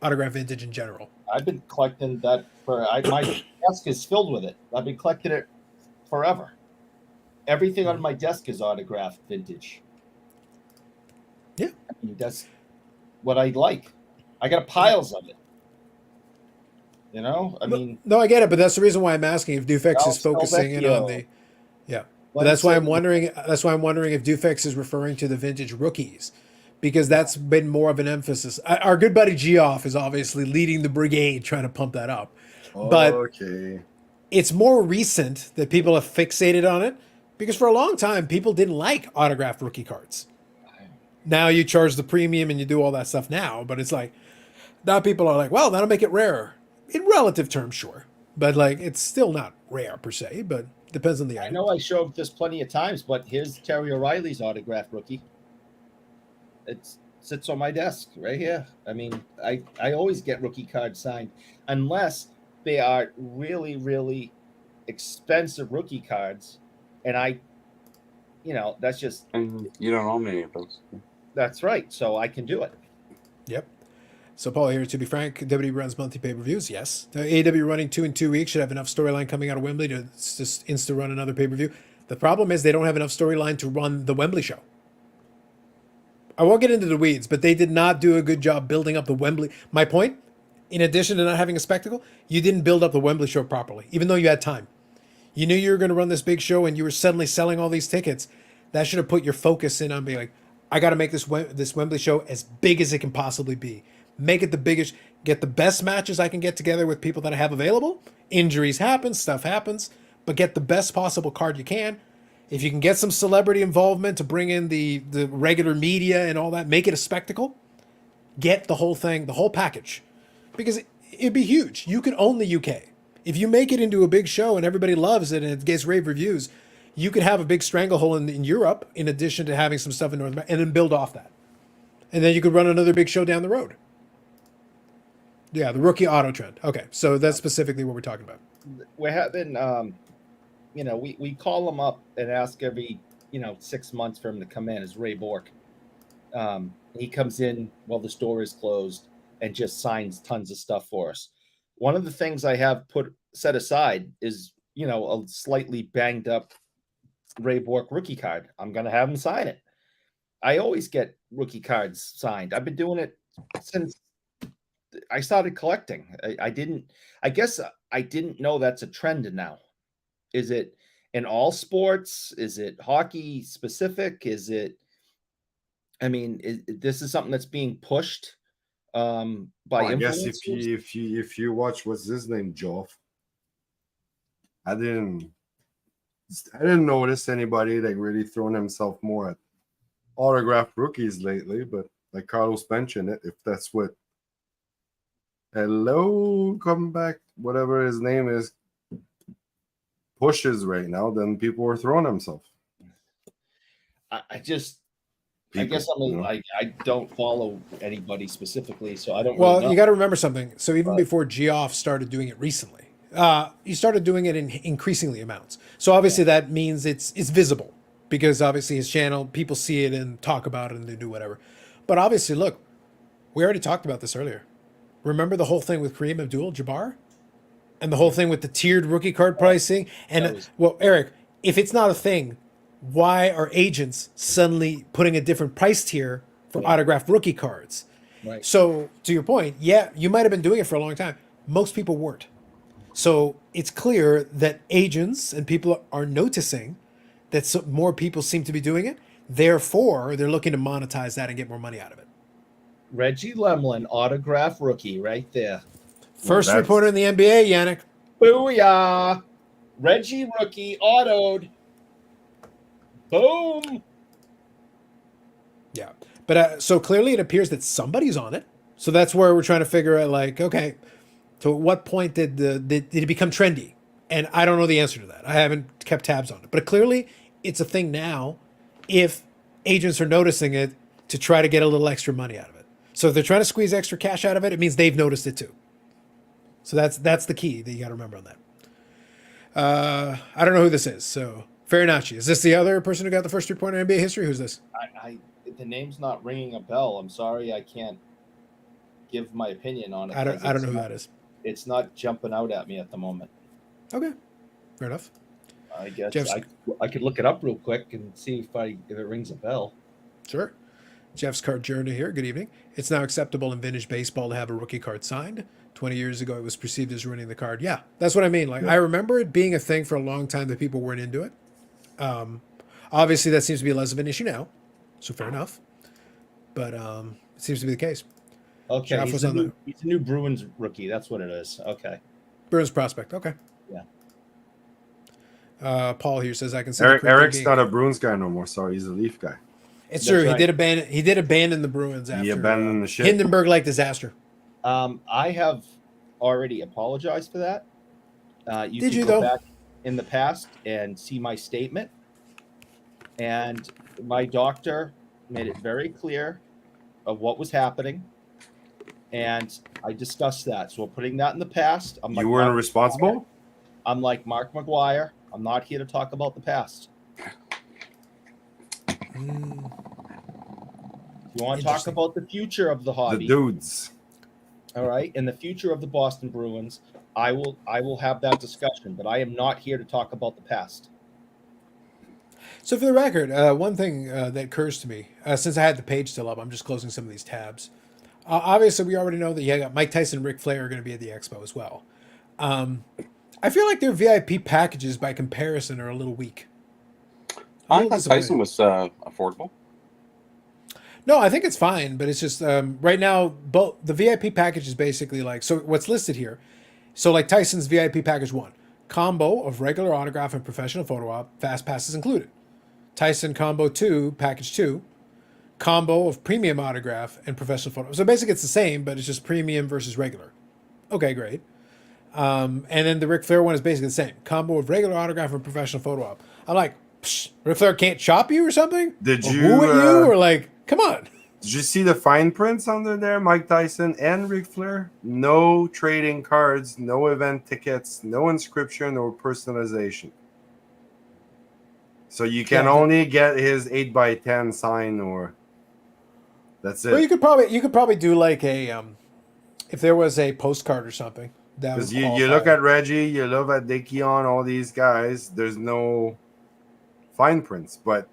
autograph vintage in general. I've been collecting that my desk is filled with it. I've been collecting it forever. Everything on my desk is autographed vintage. Yeah. I mean, that's what I like. I got piles of it. You know, I mean, no, I get it, but that's the reason why I'm asking if Dufex is focusing in on the, yeah. But that's why I'm wondering. That's why I'm wondering if Dufex is referring to the vintage rookies, because that's been more of an emphasis. Our good buddy Geoff is obviously leading the brigade trying to pump that up, but Okay. it's more recent that people have fixated on it, because for a long time people didn't like autographed rookie cards. Now you charge the premium and you do all that stuff now, but it's like now people are like, well, that'll make it rarer in relative terms, sure, but like it's still not rare per se, but depends on the I item. know I showed this plenty of times, but here's Terry O'Reilly's autographed rookie. It sits on my desk right here. I mean, I always get rookie cards signed unless they are really, really expensive rookie cards. And that's just. And you don't own any of those. That's right. So I can do it. Yep. So Paul here, to be frank, WWE runs monthly pay-per-views, yes. The AEW running 2 in 2 weeks should have enough storyline coming out of Wembley to just insta-run another pay-per-view. The problem is they don't have enough storyline to run the Wembley show. I won't get into the weeds, but they did not do a good job building up the Wembley. My point, in addition to not having a spectacle, you didn't build up the Wembley show properly, even though you had time. You knew you were going to run this big show and you were suddenly selling all these tickets. That should have put your focus in on being like, I got to make this Wembley show as big as it can possibly be. Make it the biggest, get the best matches I can get together with people that I have available. Injuries happen, stuff happens, but get the best possible card you can. If you can get some celebrity involvement to bring in the regular media and all that, make it a spectacle. Get the whole thing, the whole package, because it'd be huge. You could own the UK. If you make it into a big show and everybody loves it and it gets rave reviews, you could have a big stranglehold in Europe in addition to having some stuff in North America, and then build off that. And then you could run another big show down the road. Yeah, the rookie auto trend. Okay, so that's specifically what we're talking about. We're having, we call him up and ask every, 6 months for him to come in as Ray Bork. He comes in while the store is closed and just signs tons of stuff for us. One of the things I have set aside is, a slightly banged up Ray Bork rookie card. I'm going to have him sign it. I always get rookie cards signed. I've been doing it since I started collecting. I guess I didn't know that's a trend now. Is it in all sports? Is it hockey specific? Is it, this is something that's being pushed by I guess influencers? if you watch, what's his name, Geoff? I didn't notice anybody like really throwing himself more at autographed rookies lately, but like Carlos mentioned it, if that's what come back, whatever his name is, pushes right now, then people are throwing themselves. I just, I guess I'm you know? I don't follow anybody specifically, so I don't Well, really know. you got to remember something. So even But- before Geoff started doing it recently, he started doing it in increasingly amounts. So obviously that means it's visible because obviously his channel, people see it and talk about it and they do whatever. But obviously, look, we already talked about this earlier. Remember the whole thing with Kareem Abdul-Jabbar and the whole thing with the tiered rookie card pricing? And well, Eric, if it's not a thing, why are agents suddenly putting a different price tier for autographed rookie cards? Right. So to your point, yeah, you might have been doing it for a long time. Most people weren't. So it's clear that agents and people are noticing that more people seem to be doing it. Therefore, they're looking to monetize that and get more money out of it. Reggie Lemlin, autograph rookie, right there. First that's- reporter in the NBA, Yannick. Booyah! Reggie rookie, autoed. Boom! Yeah. But so clearly it appears that somebody's on it. So that's where we're trying to figure out, like, okay, so at what point did it become trendy? And I don't know the answer to that. I haven't kept tabs on it. But clearly it's a thing now if agents are noticing it to try to get a little extra money out of it. So if they're trying to squeeze extra cash out of it, it means they've noticed it too. So that's the key that you got to remember on that. I don't know who this is. So Farinacci. Is this the other person who got the first 3-pointer in NBA history? Who's this? The name's not ringing a bell. I'm sorry, I can't give my opinion on it. I don't know who that is. It's not jumping out at me at the moment. Okay. Fair enough. I guess Jeff's- I could look it up real quick and see if it rings a bell. Sure. Jeff's card journey here. Good evening. It's now acceptable in vintage baseball to have a rookie card signed. 20 years ago, it was perceived as ruining the card. Yeah, that's what I mean. Like, I remember it being a thing for a long time that people weren't into it. Obviously, that seems to be less of an issue now. So fair enough. But it seems to be the case. Okay, Jeff he's was a on new Bruins rookie. That's what it is. Okay. Bruins prospect. Okay. Yeah. Paul here says I can see Eric's not a Bruins guy no more. Sorry, he's a Leaf guy. It's That's true. right. He did abandon the Bruins after He abandoned the ship. Hindenburg-like disaster. I have already apologized for that. Did can you, go though? back in the past and see my statement. And my doctor made it very clear of what was happening. And I discussed that. So we're putting that in the past. You weren't responsible? I'm like Mark McGuire. I'm not here to talk about the past. You want to talk Interesting. about the future of the The hobby? dudes. All right, in the future of the Boston Bruins, I will have that discussion, but I am not here to talk about the past. So for the record, one thing that occurs to me, since I had the page still up, I'm just closing some of these tabs. Obviously, we already know that Mike Tyson and Ric Flair are going to be at the expo as well. I feel like their VIP packages, by comparison, are a little weak. I thought Tyson was affordable. No, I think it's fine, but it's just right now, both the VIP package is basically like, so what's listed here. So like Tyson's VIP package 1, combo of regular autograph and professional photo op, fast passes included. Tyson combo 2, package 2, combo of premium autograph and professional photo. So basically it's the same, but it's just premium versus regular. Okay, great. And then the Ric Flair one is basically the same, combo of regular autograph and professional photo op. I'm like, Ric Flair can't chop you or something? Did Or you, woo at you? Or like, come on. Did you see the fine prints under there? Mike Tyson and Ric Flair? No trading cards, no event tickets, no inscription or personalization. So you can Yeah. only get his 8x10 sign, or that's Well, it. you could probably do like a if there was a postcard or something. That Because would you look qualify. at Reggie, you look at Dickion, all these guys, there's no fine prints. But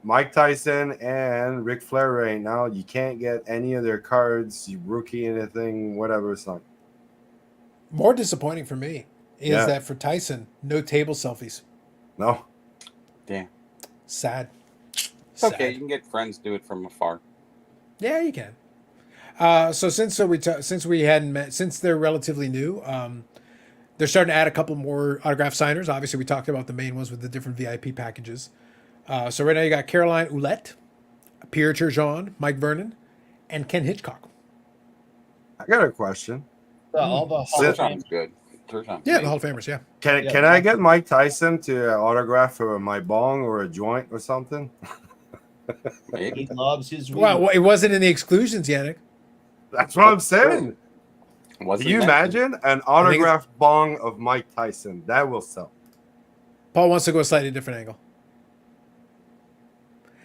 Mike Tyson and Ric Flair right now, you can't get any of their cards, you rookie anything, whatever, son. More disappointing for me is Yeah. that for Tyson, no table selfies. No. Damn. Sad. It's okay. You can get friends do it from afar. Yeah, you can. So since we hadn't met, since they're relatively new, they're starting to add a couple more autograph signers. Obviously, we talked about the main ones with the different VIP packages. So right now you got Caroline Ouellette, Pierre Turgeon, Mike Vernon, and Ken Hitchcock. I got a question. All the Hall of Sit- Fame. Turgeon's good. Turgeon's Yeah, the amazing. Hall of Famers. Yeah. Can I get Mike Tyson to autograph my bong or a joint or something? Maybe. He loves his weed. Well, it wasn't in the exclusions, Yannick. That's what I'm saying. Wasn't Can you mentioned. imagine an autographed bong of Mike Tyson? That will sell. Paul wants to go a slightly different angle.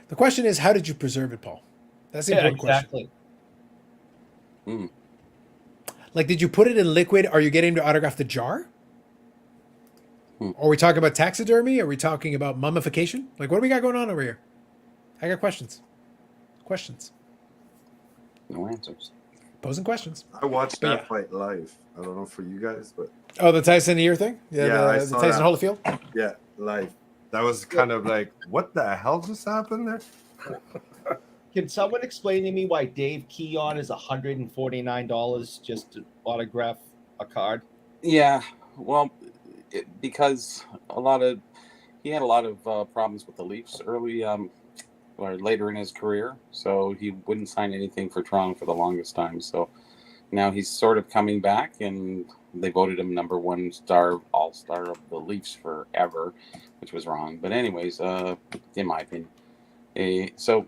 The question is, how did you preserve it, Paul? That's the Yeah, important question. exactly. Like, did you put it in liquid? Are you getting him to autograph the jar? Are we talking about taxidermy? Are we talking about mummification? Like, what do we got going on over here? I got questions. Questions. No answers. Posing questions. I watched But that yeah. fight live. I don't know for you guys, but Oh, the Tyson ear thing? Yeah, I the saw Tyson that. Holyfield? yeah, live. That was kind of like, what the hell just happened there? Can someone explain to me why Dave Keon is $149 just to autograph a card? Yeah, well, because he had a lot of problems with the Leafs early or later in his career, so he wouldn't sign anything for Toronto for the longest time. So now he's sort of coming back, and they voted him number one all-star of the Leafs forever, which was wrong. But anyways, in my opinion, so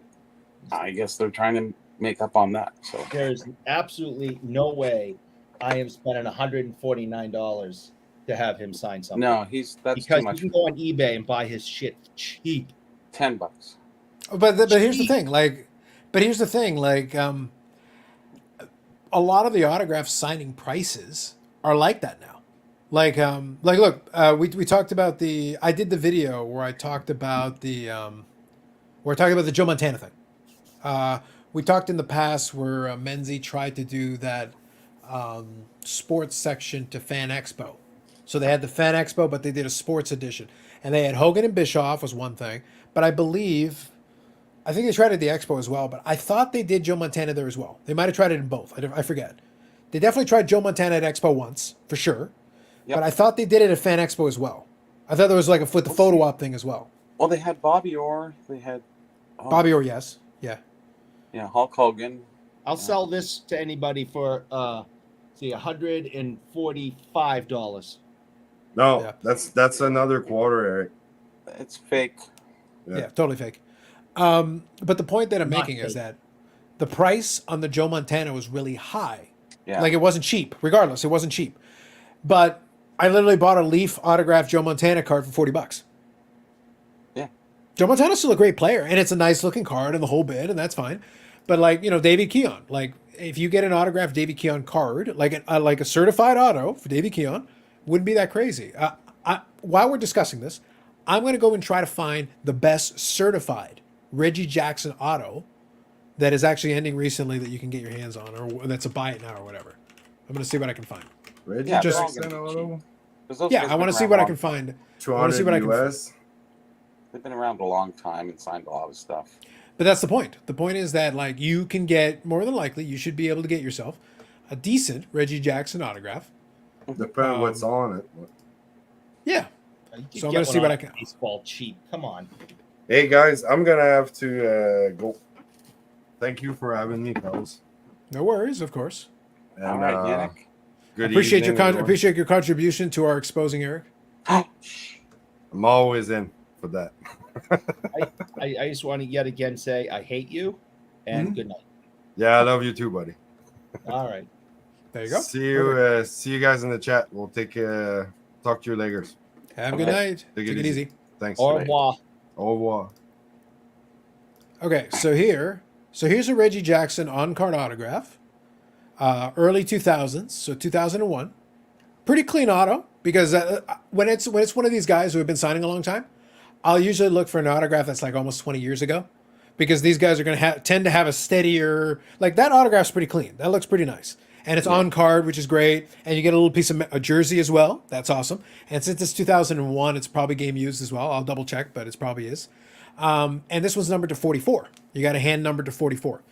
I guess they're trying to make up on that. So There's absolutely no way I am spending $149 to have him sign something. no, that's because too much. you can go on eBay and buy his shit cheap. $10. But here's the thing. A lot of the autograph signing prices are like that now. Look, we talked about I did the video where I talked about the Joe Montana thing. We talked in the past where Menzie tried to do that sports section to Fan Expo. So they had the Fan Expo, but they did a sports edition. And they had Hogan and Bischoff was one thing. But I think they tried it at the Expo as well, but I thought they did Joe Montana there as well. They might have tried it in both. I forget. They definitely tried Joe Montana at Expo once, for sure. Yep. But I thought they did it at Fan Expo as well. I thought there was like with the photo op thing as well. Well, they had Bobby Orr. They had Bobby Orr, yes. Yeah. Yeah, Hulk Hogan. I'll sell this to anybody for $145. No, Yeah. that's another quarter, Eric. It's fake. Yeah, totally fake. But the point that I'm Not making is fake. that the price on the Joe Montana was really high. Yeah. Like, it wasn't cheap. Regardless, it wasn't cheap. But I literally bought a Leaf autographed Joe Montana card for $40. Yeah. Joe Montana's still a great player, and it's a nice looking card and the whole bit, and that's fine. But Davey Keon, if you get an autographed Davey Keon card, like a certified auto for Davey Keon, wouldn't be that crazy. While we're discussing this, I'm going to go and try to find the best certified Reggie Jackson auto that is actually ending recently that you can get your hands on, or that's a buy it now or whatever. I'm going to see what I can find. Reggie Yeah, Jackson they're all gonna be auto, 'Cause those Yeah, guys I want been to see around what I long- can find. I wanna 200 see what I can US. They've been around a long time and signed a lot of stuff. But that's the point. The point is that you can get, more than likely, you should be able to get yourself a decent Reggie Jackson autograph. Depending what's on it. Yeah. You can So I'm get gonna see one what on I can- Baseball cheap. Come on. Hey guys, I'm gonna have to go. Thank you for having me, fellas. No worries, of course. And, All right, Yannick. Good Appreciate evening, your everyone. appreciate your contribution to our exposing Eric. I'm always in for that. I just want to yet again say I hate you and good night. Yeah, I love you too, buddy. All right. There you go. See you guys in the chat. We'll talk to you later. Have a good Okay. night. Take Take it it easy. easy. Thanks. Au revoir. Au revoir. Okay, so here's a Reggie Jackson on-card autograph. Early 2000s, so 2001. Pretty clean auto because when it's one of these guys who have been signing a long time, I'll usually look for an autograph that's like almost 20 years ago, because these guys are going to tend to have a steadier, like that autograph's pretty clean. That looks pretty nice. And it's on card, which is great. And you get a little piece of a jersey as well. That's awesome. And since it's 2001, it's probably game used as well. I'll double check, but it probably is. And this one's numbered to 44. You got a hand numbered to 44.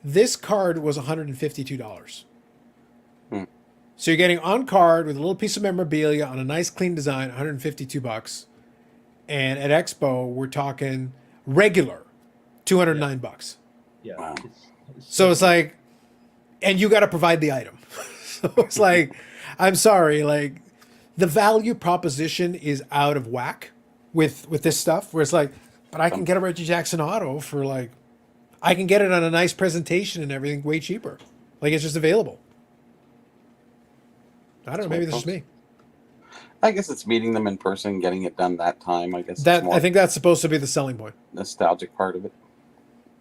This card was $152. So you're getting on card with a little piece of memorabilia on a nice clean design, $152. And at Expo, we're talking regular, $209. Yeah. Wow. So it's like, and you got to provide the item. So it's like, I'm sorry, like the value proposition is out of whack with this stuff, where it's like, But I can get a Reggie Jackson auto for like, I can get it on a nice presentation and everything way cheaper. Like it's just available. I don't know. Maybe this is me. I guess it's meeting them in person, getting it done that time. I guess That it's more I think that's supposed to be the selling point. nostalgic part of it.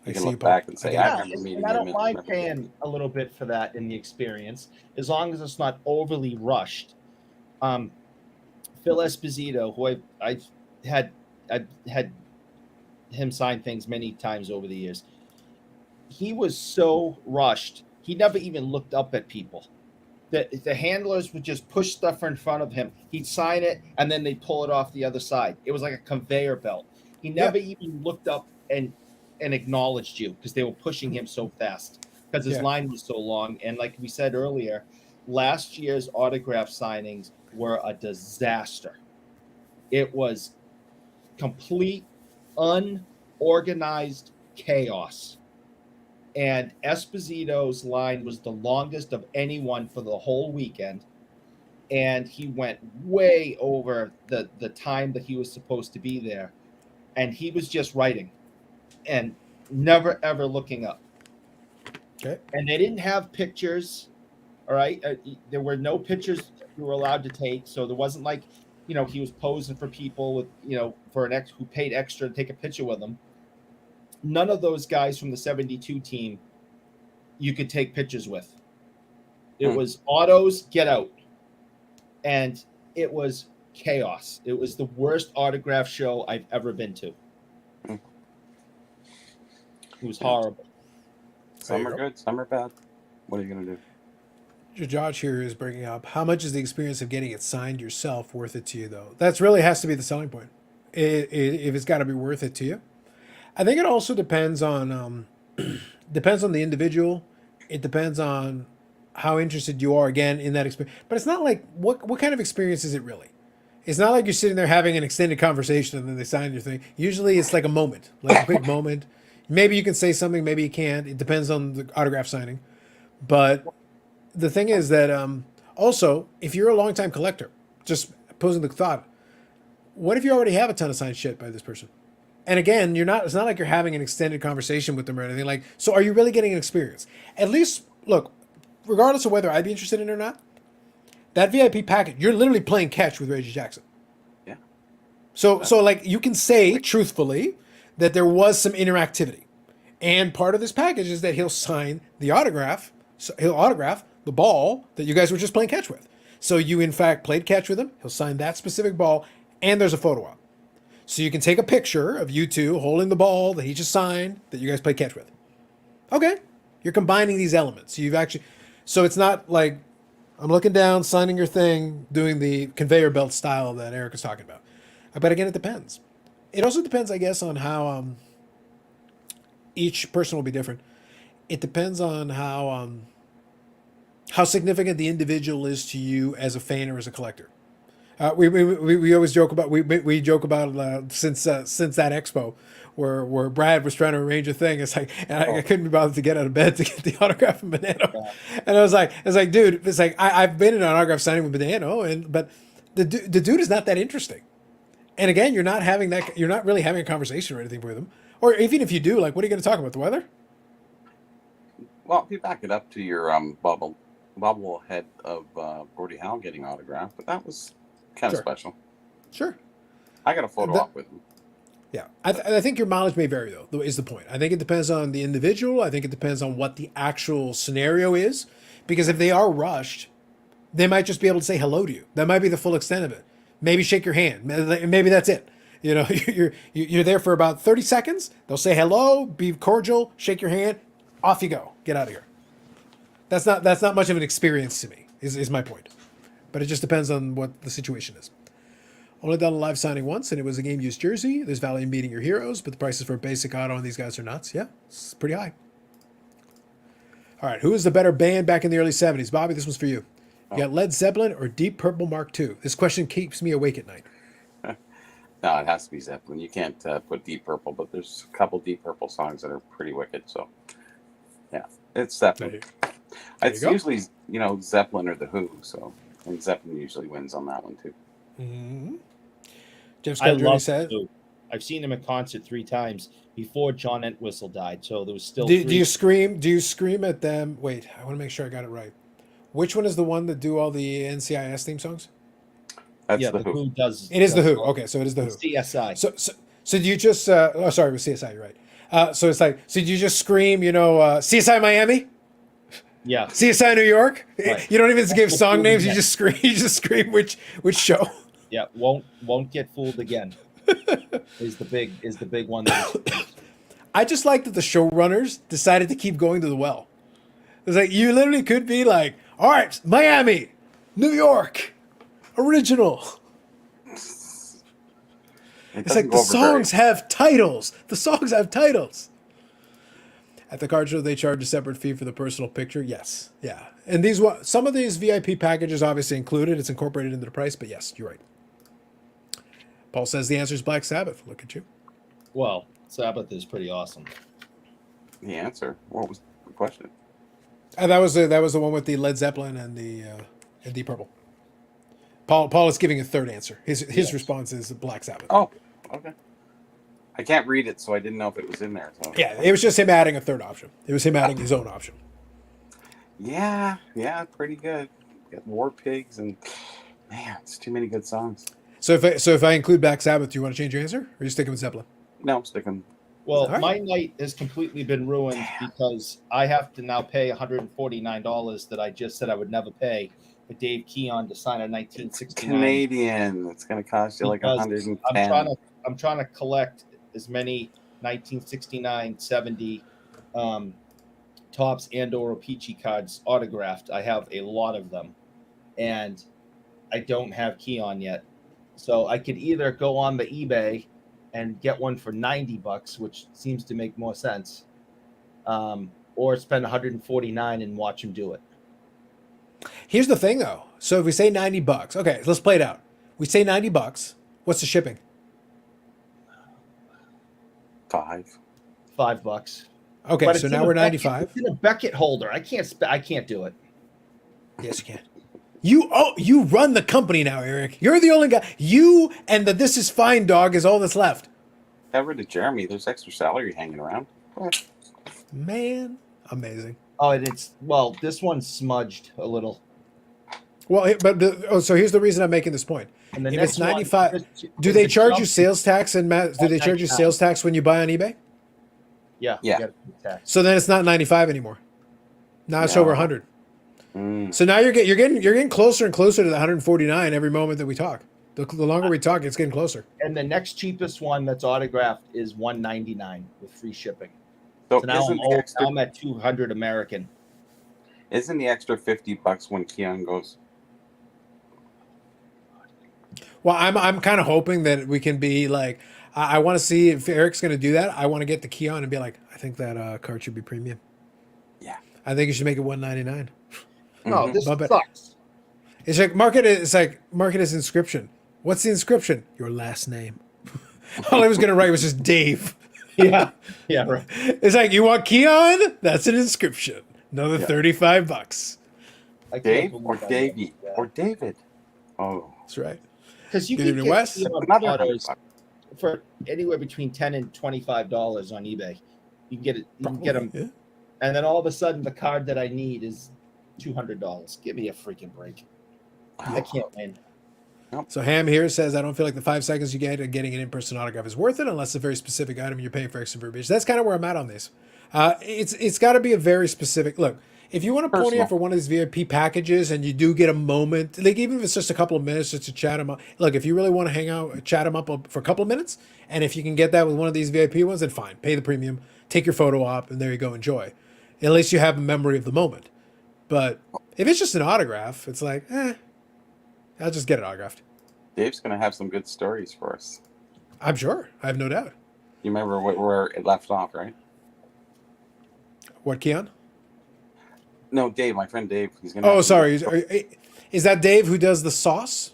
You can see look Paul. back and say, I I Yeah, remember meeting and I them. don't mind paying a little bit for that in the experience, as long as it's not overly rushed. Phil Esposito, who I've had him sign things many times over the years. He was so rushed. He never even looked up at people. The handlers would just push stuff in front of him. He'd sign it, and then they'd pull it off the other side. It was like a conveyor belt. He never even looked up and acknowledged you because they were pushing him so fast because his line was so long. And like we said earlier, last year's autograph signings were a disaster. It was complete unorganized chaos. And Esposito's line was the longest of anyone for the whole weekend. And he went way over the time that he was supposed to be there. And he was just writing and never, ever looking up. Okay. And they didn't have pictures. All right. There were no pictures you were allowed to take. So there wasn't like, he was posing for people with, for an who paid extra to take a picture with him. None of those guys from the 72 team you could take pictures with. It was autos, get out. And it was chaos. It was the worst autograph show I've ever been to. It was horrible. Some are good, some are bad. What are you going to do? Josh here is bringing up, how much is the experience of getting it signed yourself worth it to you, though? That's really has to be the selling point. If it's got to be worth it to you. I think it also depends on the individual. It depends on how interested you are again in that experience. But it's not like what kind of experience is it really? It's not like you're sitting there having an extended conversation and then they sign your thing. Usually it's like a moment, like a quick moment. Maybe you can say something, maybe you can't. It depends on the autograph signing. But the thing is that also, if you're a longtime collector, just posing the thought, what if you already have a ton of signed shit by this person? And again, it's not like you're having an extended conversation with them or anything. Like, so are you really getting an experience? At least, look, regardless of whether I'd be interested in it or not, that VIP package, you're literally playing catch with Reggie Jackson. Yeah. So like you can say truthfully that there was some interactivity. And part of this package is that he'll sign the autograph. So he'll autograph the ball that you guys were just playing catch with. So you in fact played catch with him. He'll sign that specific ball and there's a photo op. So you can take a picture of you two holding the ball that he just signed that you guys played catch with. Okay. You're combining these elements. So it's not like I'm looking down, signing your thing, doing the conveyor belt style that Eric is talking about. But again, it depends. It also depends, I guess, on how each person will be different. It depends on how significant the individual is to you as a fan or as a collector. We always joke about we joke about since that expo where Brad was trying to arrange a thing. It's like, and I couldn't be bothered to get out of bed to get the autograph from Banano. Yeah. And I was like, dude, it's like I've been in an autograph signing with Banano, but the dude is not that interesting. And again, you're not really having a conversation or anything with him. Or even if you do, like, what are you going to talk about? The weather? Well, if you back it up to your bubble head of Gordie Howe getting autographed, but that was kind of special. Sure. I got a photo op with him. Yeah. I think your mileage may vary, though, is the point. I think it depends on the individual. I think it depends on what the actual scenario is. Because if they are rushed, they might just be able to say hello to you. That might be the full extent of it. Maybe shake your hand. Maybe that's it. You know, you're there for about 30 seconds. They'll say hello, be cordial, shake your hand, off you go. Get out of here. That's not much of an experience to me, is my point. But it just depends on what the situation is. Only done a live signing once, and it was a game used jersey. There's value in meeting your heroes, but the prices for a basic auto on these guys are nuts. Yeah, it's pretty high. All right, who is the better band back in the early 70s? Bobby, this one's for you. You got Led Zeppelin or Deep Purple Mark II? This question keeps me awake at night. No, it has to be Zeppelin. You can't put Deep Purple, but there's a couple Deep Purple songs that are pretty wicked. So, yeah, it's Zeppelin. It's usually, Zeppelin or The Who. So, and Zeppelin usually wins on that one, too. Mm-hmm. Jeff Scott said, I've seen him in concert 3 times before John Entwistle died. So there was still. Do 3. you scream? Do you scream at them? Wait, I want to make sure I got it right. Which one is the one that do all the NCIS theme songs? That's Yeah, the Who. does. It is the does Who. Okay, so it is the Who. CSI. So do you just? Oh, sorry, it was CSI. You're right. So it's like, so do you just scream? CSI Miami, Yeah. CSI New York. Right. You don't even give That's song what names. we You just scream. You just scream which show. Yeah. Won't get fooled again. is the big one. I just like that the showrunners decided to keep going to the well. It's like you literally could be like, all right, Miami, New York, original. It's like the songs have titles. The songs have titles. At the card show, they charge a separate fee for the personal picture. Yes, yeah, and some of these VIP packages obviously included. It's incorporated into the price, but yes, you're right. Paul says the answer is Black Sabbath. Look at you. Well, Sabbath is pretty awesome. The answer. What was the question? That was the one with the Led Zeppelin and the and Deep Purple. Paul is giving a third answer. His response is Black Sabbath. Oh, okay. I can't read it, so I didn't know if it was in there. So. Yeah, it was just him adding a third option. It was him adding his own option. Yeah, pretty good. Got War Pigs and man, it's too many good songs. So if I include Black Sabbath, do you want to change your answer, or are you sticking with Zeppelin? No, I'm sticking. Well, Right. my night has completely been ruined because I have to now pay $149 that I just said I would never pay for Dave Keon to sign a 1969. Canadian. It's going to cost you like Because 110. I'm trying to collect as many 1969, 70 Tops and or Peachy cards autographed. I have a lot of them, and I don't have Keon yet. So I could either go on the eBay and get one for $90, which seems to make more sense, or spend $149 and watch him do it. Here's the thing, though. So if we say $90, okay, let's play it out. We say $90. What's the shipping? $5. $5. Okay, But so it's now in a we're Beckett- 95. It's in a Beckett holder. I can't do it. Yes, you can. You run the company now, Eric. You're the only guy. You and the This Is Fine dog is all that's left. Ever to Jeremy, there's extra salary hanging around. Man, amazing. Oh, and this one's smudged a little. Well, so here's the reason I'm making this point. And the If next it's 95, one, do they charge you sales tax do they charge you $199. sales tax when you buy on eBay? Yeah. Yeah. you gotta pay tax. So then it's not 95 anymore. Now it's No. over 100. Mm. So now you're getting closer and closer to the 149 every moment that we talk. The longer we talk, it's getting closer. And the next cheapest one that's autographed is $199 with free shipping. So So now isn't I'm at 200 American. the extra $50 when Keon goes? Well, I'm kind of hoping that we can be like, I want to see if Eric's going to do that. I want to get the Keon and be like, I think that card should be premium. Yeah. I think you should make it 199. No, Mhm. this Bump it. sucks. It's like market as inscription. What's the inscription? Your last name. All I was going to write was just Dave. Yeah. Yeah, right. It's like, you want Keon? That's an inscription. Another Yeah. $35. I can't Dave believe or that. Davey Yeah. or David? Oh, That's right. Because you Good can evening, get Wes. Keon another autos $100. for anywhere between $10 and $25 on eBay. You can get it. You can get them, Yeah. and then all of a sudden, the card that I need is $200. Give me a freaking break. I can't win. So Ham here says, I don't feel like the 5 seconds you get getting an in-person autograph is worth it unless it's a very specific item you're paying for extra verbiage. That's kind of where I'm at on this. It's got to be a very specific look. If you want to pony Personal. up for one of these VIP packages and you do get a moment, like even if it's just a couple of minutes just to chat them up. Look, if you really want to hang out, chat them up for a couple of minutes, and if you can get that with one of these VIP ones, then fine. Pay the premium, take your photo op, and there you go, enjoy. At least you have a memory of the moment. But if it's just an autograph, it's like, I'll just get it autographed. Dave's going to have some good stories for us. I'm sure. I have no doubt. You remember where it left off, right? What, Keon? No, Dave, my friend Dave. He's going to. Oh, sorry. Is that Dave who does the sauce?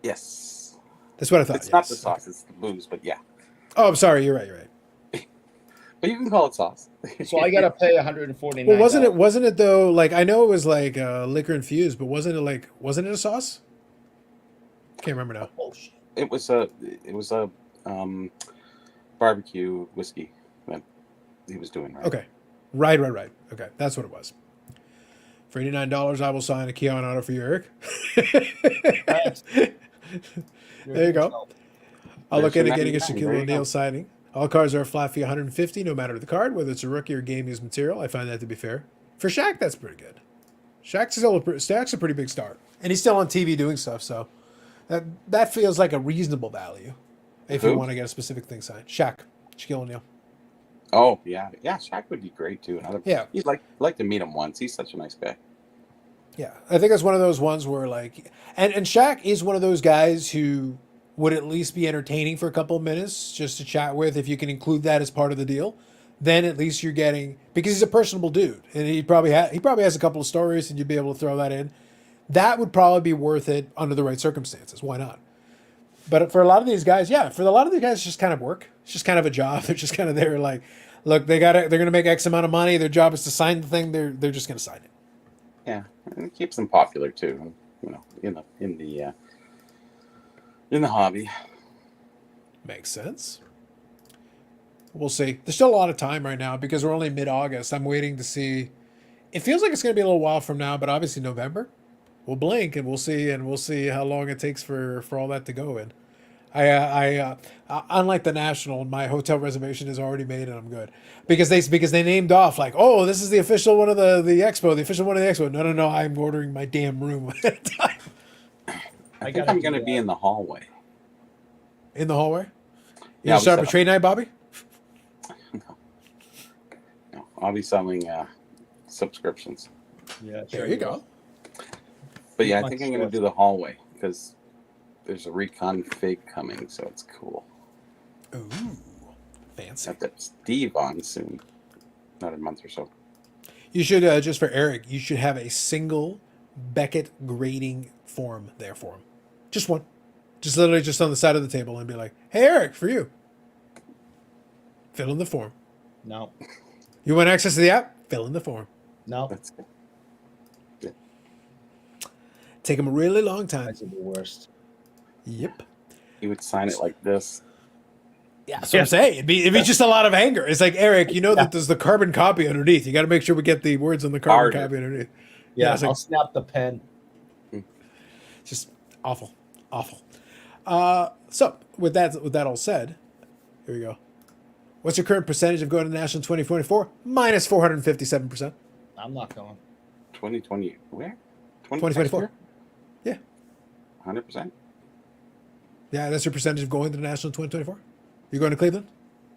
Yes. That's what I thought. It's not yes. the sauce, it's the booze, but yeah. Oh, I'm sorry. You're right. But you can call it sauce. So I gotta pay $149. Well, wasn't it though? Like, I know it was like liquor infused, but wasn't it a sauce? Can't remember now. Oh, shit. It was a barbecue whiskey that he was doing. Right. Okay. Right. Okay, that's what it was. For $89, I will sign a Keon auto for you, Eric. Thanks. There you go. I'll look There's into your getting a 99. Shaquille There you O'Neal go. signing. All cards are a flat fee, $150, no matter the card, whether it's a rookie or game used material. I find that to be fair. For Shaq, that's pretty good. Shaq's a pretty big star, and he's still on TV doing stuff, so that feels like a reasonable value if you Who? want to get a specific thing signed. Shaquille O'Neal. Oh yeah, Shaq would be great too. Yeah. He'd like to meet him once. He's such a nice guy. Yeah, I think that's one of those ones where like, and Shaq is one of those guys who would at least be entertaining for a couple of minutes just to chat with. If you can include that as part of the deal, then at least you're getting, because he's a personable dude, and he probably has a couple of stories, and you'd be able to throw that in. That would probably be worth it under the right circumstances. Why not? But for a lot of these guys, it's just kind of work. It's just kind of a job. They're just kind of there, like, look, they're going to make X amount of money. Their job is to sign the thing. They're just going to sign it. Yeah, and it keeps them popular too. You know, in the hobby. Makes sense. We'll see. There's still a lot of time right now because we're only mid-August. I'm waiting to see. It feels like it's going to be a little while from now, but obviously November. We'll blink and we'll see how long it takes for all that to go in. I unlike the National, my hotel reservation is already made and I'm good because they named off like, oh, this is the official one of the expo, the official one of the expo. No, I'm ordering my damn room at a time. I think I'm going to be in the hallway. In the hallway. You Yeah, start up a trade night, Bobby? No, I'll be selling subscriptions. Yeah, There you go. But yeah, I think I'm going to do the hallway because there's a recon fig coming, so it's cool. Ooh, fancy. Got that Steve on soon, not a month or so. You should just for Eric, you should have a single Beckett grading form there for him. Just one. Just literally just on the side of the table and be like, hey, Eric, for you. Fill in the form. No. You want access to the app? Fill in the form. No. That's good. Take them a really long time. That's the worst. Yep. He would sign it like this. Yeah, that's what I'm saying. It'd be just a lot of anger. It's like, Eric, you know that there's the carbon copy underneath. You got to make sure we get the words on the carbon copy underneath. Yeah, it's I'll like, snap the pen. just awful. So with that all said, here we go. What's your current percentage of going to the National 2024? Minus 457%. I'm not going. 2020, where? 2024. Yeah. 100%. Yeah, that's your percentage of going to the National 2024? You're going to Cleveland?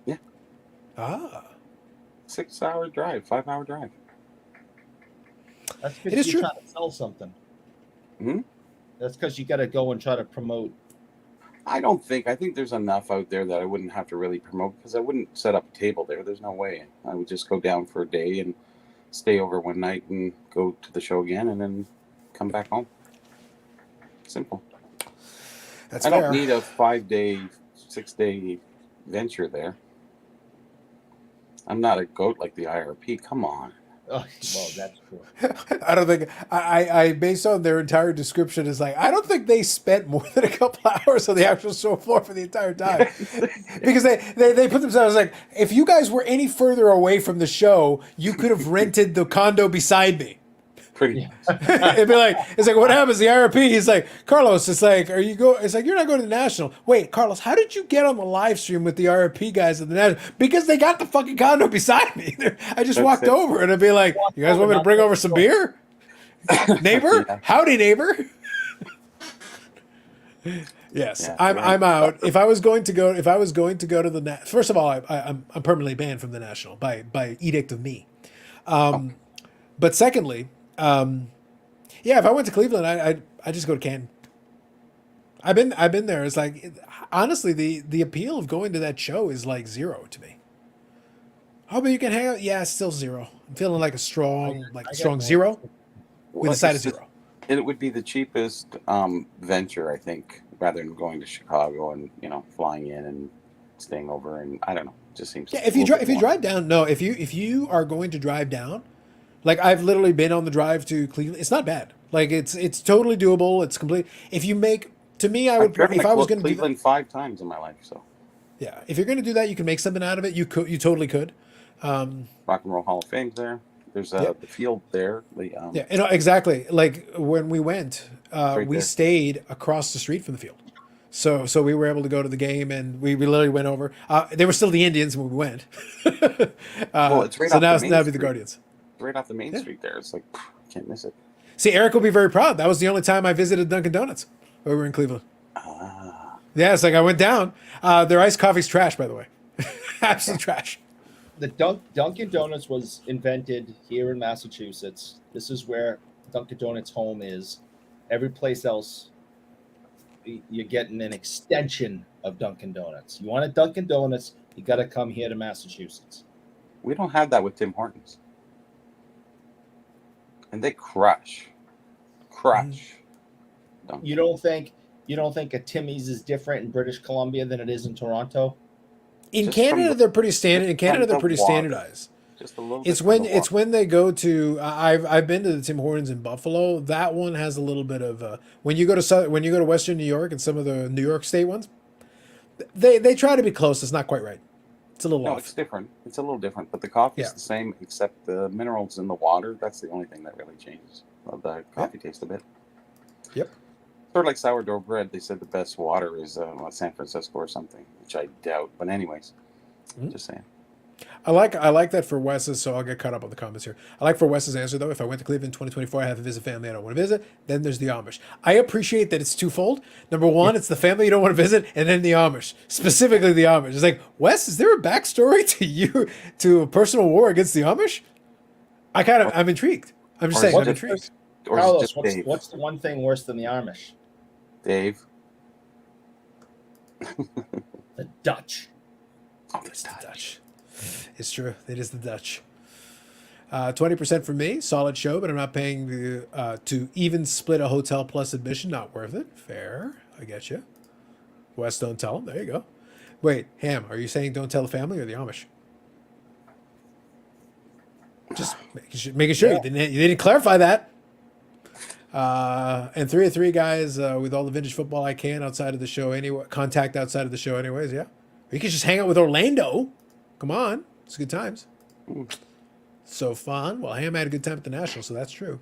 Yeah. Ah. 6 hour drive, 5 hour drive. That's It because is you're true. trying to sell something. Hmm? That's because you got to go and try to promote. I think there's enough out there that I wouldn't have to really promote because I wouldn't set up a table there. There's no way. I would just go down for a day and stay over one night and go to the show again and then come back home. Simple. That's I fair. don't need a 5-day, 6-day venture there. I'm not a goat like the IRP. Come on. Oh, well, that's true. I don't think I based on their entire description is like I don't think they spent more than a couple hours on the actual show floor for the entire time because they put themselves like if you guys were any further away from the show you could have rented the condo beside me. Pretty. It'd be like it's like what happens? The IRP he's like Carlos. It's like It's like you're not going to the National. Wait, Carlos, how did you get on the live stream with the IRP guys at the National? Because they got the fucking condo beside me. I just walked over and I'd be like, you guys want me to bring over some beer? Neighbor, Yeah. howdy, neighbor. Yes, Yeah, I'm out. If I was going to go to the first of all, I'm permanently banned from the National by edict of me. But secondly. Yeah, if I went to Cleveland, I just go to Canton. I've been there. It's like honestly, the appeal of going to that show is like zero to me. Oh, but you can hang out. Yeah, it's still zero. I'm feeling like a strong zero with a side of zero. It would be the cheapest venture, I think, rather than going to Chicago and flying in and staying over. And I don't know, it just seems. Yeah, if you drive down, no, if you are going to drive down. Like I've literally been on the drive to Cleveland. It's not bad. Like it's totally doable. It's complete. If you make to me, I would I've driven if I was going to do Cleveland 5 times in my life. So Yeah, if you're going to do that, you can make something out of it. You totally could. Rock and Roll Hall of Fame's there. There's Yeah. the field there. Yeah, exactly. Like when we went, right we there. stayed across the street from the field. So we were able to go to the game, and we literally went over. They were still the Indians when we went. Well, it's right so off now the now main it'd be the street. Guardians. Right off the main Yeah. street there. It's like, can't miss it. See, Eric will be very proud. That was the only time I visited Dunkin' Donuts when we were in Cleveland. Ah, Yeah, it's like I went down. Their iced coffee's trash, by the way. Absolute trash. The Dunkin' Donuts was invented here in Massachusetts. This is where Dunkin' Donuts home is. Every place else, you're getting an extension of Dunkin' Donuts. You want a Dunkin' Donuts, you got to come here to Massachusetts. we don't have that with Tim Hortons. And they crush. Dunkin'. You don't think a Timmy's is different in British Columbia than it is in Toronto? In Just from Canada, the- they're pretty standard. In just from Canada, they're the pretty water. standardized. Just a little. It's bit when from the it's water. when they go to. I've been to the Tim Hortons in Buffalo. That one has a little bit of when you go to Western New York and some of the New York State ones, they try to be close. It's not quite right. It's a little No, off. it's different. It's a little different, but the coffee's Yeah. the same except the minerals in the water. That's the only thing that really changes. The coffee tastes a bit. Yep. Sort of like sourdough bread. They said the best water is San Francisco or something, which I doubt. But anyways, just saying. I like that for Wes's, so I'll get caught up on the comments here. I like for Wes's answer though. If I went to Cleveland in 2024, I have to visit family I don't want to visit. Then there's the Amish. I appreciate that it's twofold. Number one, it's the family you don't want to visit, and then the Amish, specifically the Amish. It's like, Wes, is there a backstory to a personal war against the Amish? I'm intrigued. I'm just Or saying, is I'm it intrigued. Or is it Carlos, just Dave? what's the one thing worse than the Amish? Dave. The Dutch. Oh, It's the Dutch. It's true. It is the Dutch. 20% for me. Solid show, but I'm not paying to even split a hotel plus admission. Not worth it. Fair. I get you. Wes, don't tell them. There you go. Wait, Ham, are you saying don't tell the family or the Amish? Just making sure Yeah. you didn't clarify that. And 3 of 3 guys with all the vintage football I can outside of the show anyway. Contact outside of the show anyways. Yeah. You could just hang out with Orlando. Come on. It's good times. So fun. Well, Ham had a good time at the National, so that's true.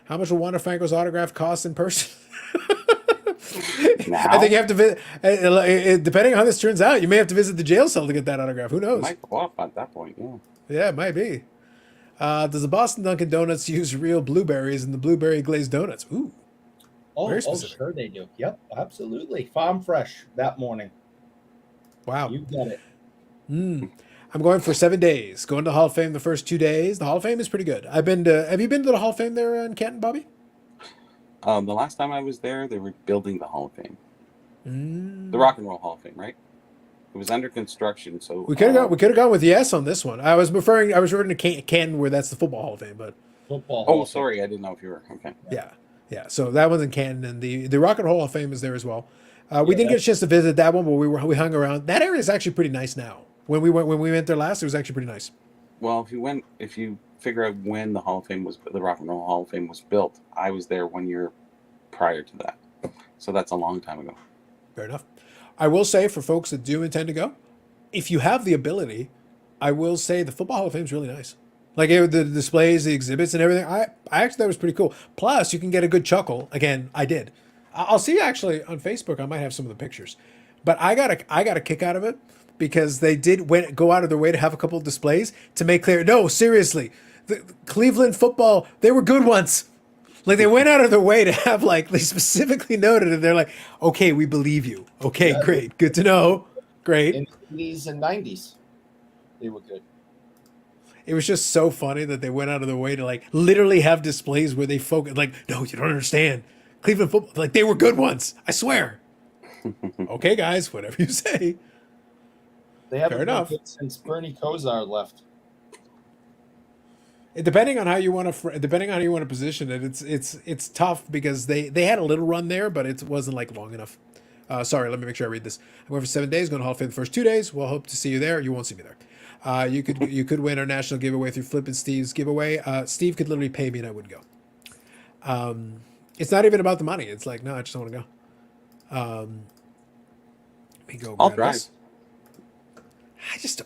How much will Wander Franco's autograph cost in person? Now? I think you have to visit. Depending on how this turns out, you may have to visit the jail cell to get that autograph. Who knows? Might go up at that point. Yeah. Yeah, it might be. Does the Boston Dunkin' Donuts use real blueberries in the blueberry glazed donuts? Ooh. Very specific. Sure they do. Yep, absolutely. Farm fresh that morning. Wow. You get it. I'm going for 7 days. Going to the Hall of Fame the first 2 days. The Hall of Fame is pretty good. Have you been to the Hall of Fame there in Canton, Bobby? The last time I was there, they were building the Hall of Fame, the Rock and Roll Hall of Fame, right? It was under construction, so We could have gone with yes on this one. I was referring to Canton, where that's the Football Hall of Fame, but Football. Oh, sorry, I didn't know if you were okay. yeah. So that one's in Canton, and the Rock and Roll Hall of Fame is there as well. We Yeah, didn't get a chance to visit that one, but we hung around. That area is actually pretty nice now. When we went there last, it was actually pretty nice. Well, if you figure out when the Hall of Fame the Rock and Roll Hall of Fame was built, I was there 1 year prior to that, so that's a long time ago. Fair enough. I will say for folks that do intend to go, if you have the ability, I will say the Football Hall of Fame is really nice. Like the displays, the exhibits, and everything. I actually thought it was pretty cool. Plus, you can get a good chuckle. Again, I did. I'll see actually on Facebook. I might have some of the pictures, but I got a kick out of it because they did go out of their way to have a couple of displays to make clear. No, seriously, the Cleveland football, they were good ones. Like they went out of their way to have they specifically noted and they're like, okay, we believe you. Okay, Yeah. great, good to know. Great. In the 80s and 90s, they were good. It was just so funny that they went out of their way to literally have displays where they focus. No, you don't understand. Cleveland football, they were good ones. I swear. Okay, guys, whatever you say. They haven't Fair been enough. good since Bernie Kosar left. Depending on how you want to position it, it's tough because they had a little run there, but it wasn't long enough. Sorry, let me make sure I read this. I'm going for 7 days, going to Hall of Fame the first 2 days. We'll hope to see you there. You won't see me there. You could win our national giveaway through Flip and Steve's giveaway. Steve could literally pay me and I wouldn't go. It's not even about the money. It's no, I just don't want to go. Let me go. I'll grab drive. this.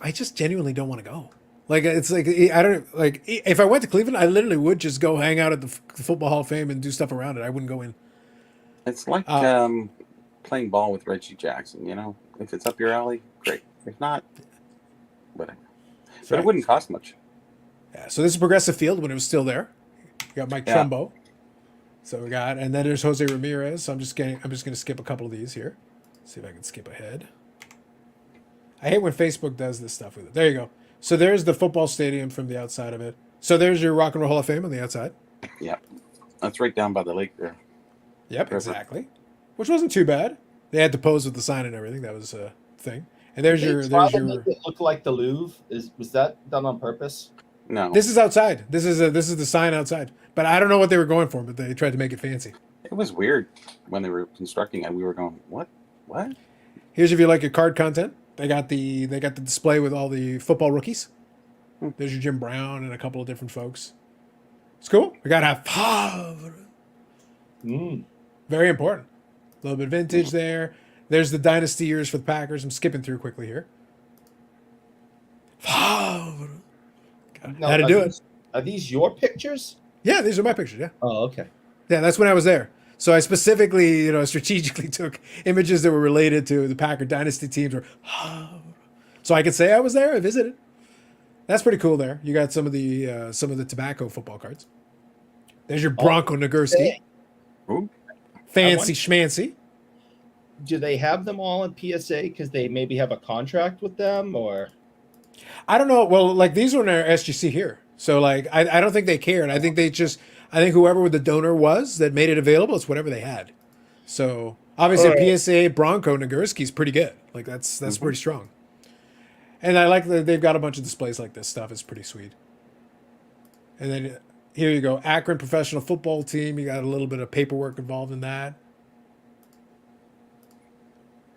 I just genuinely don't want to go. Like it's like I don't like if I went to Cleveland, I literally would just go hang out at the Football Hall of Fame and do stuff around it. I wouldn't go in. It's like playing ball with Reggie Jackson. You know, if it's up your alley, great. If not, whatever. But it wouldn't cost much. Yeah. So this is Progressive Field when it was still there. You got Mike Trumbo. So we got, and then there's Jose Ramirez. So I'm just going to skip a couple of these here. See if I can skip ahead. I hate when Facebook does this stuff with it. There you go. So there's the football stadium from the outside of it. So there's your Rock and Roll Hall of Fame on the outside. Yeah, that's right down by the lake there. Yep, exactly. Which wasn't too bad. They had to pose with the sign and everything. That was a thing. And there's They your tried to make it look like the Louvre. Was that done on purpose? No, This is outside. This is the sign outside. But I don't know what they were going for, but they tried to make it fancy. it was weird when they were constructing it. We were going, what? Here's if you like your card content. They got the display with all the football rookies. There's your Jim Brown and a couple of different folks. It's cool. We gotta have Favre. Very important. A little bit of vintage there. There's the dynasty years for the Packers. I'm skipping through quickly here. Favre. How to do it. Are these your pictures? Yeah, these are my pictures. Yeah. Oh, okay. Yeah, that's when I was there. So I specifically, strategically took images that were related to the Packer dynasty teams. So I could say I was there. I visited. That's pretty cool. There, you got some of the tobacco football cards. There's your Bronco Nagurski. Ooh. Fancy schmancy. Do they have them all in PSA because they maybe have a contract with them, or? I don't know. Well, like these were in our SGC here, so like I don't think they cared. I think whoever the donor was that made it available, it's whatever they had. So obviously, Right. PSA Bronco Nagurski is pretty good. Like that's pretty strong. And I like that they've got a bunch of displays like this stuff. It's pretty sweet. And then here you go, Akron professional football team. You got a little bit of paperwork involved in that.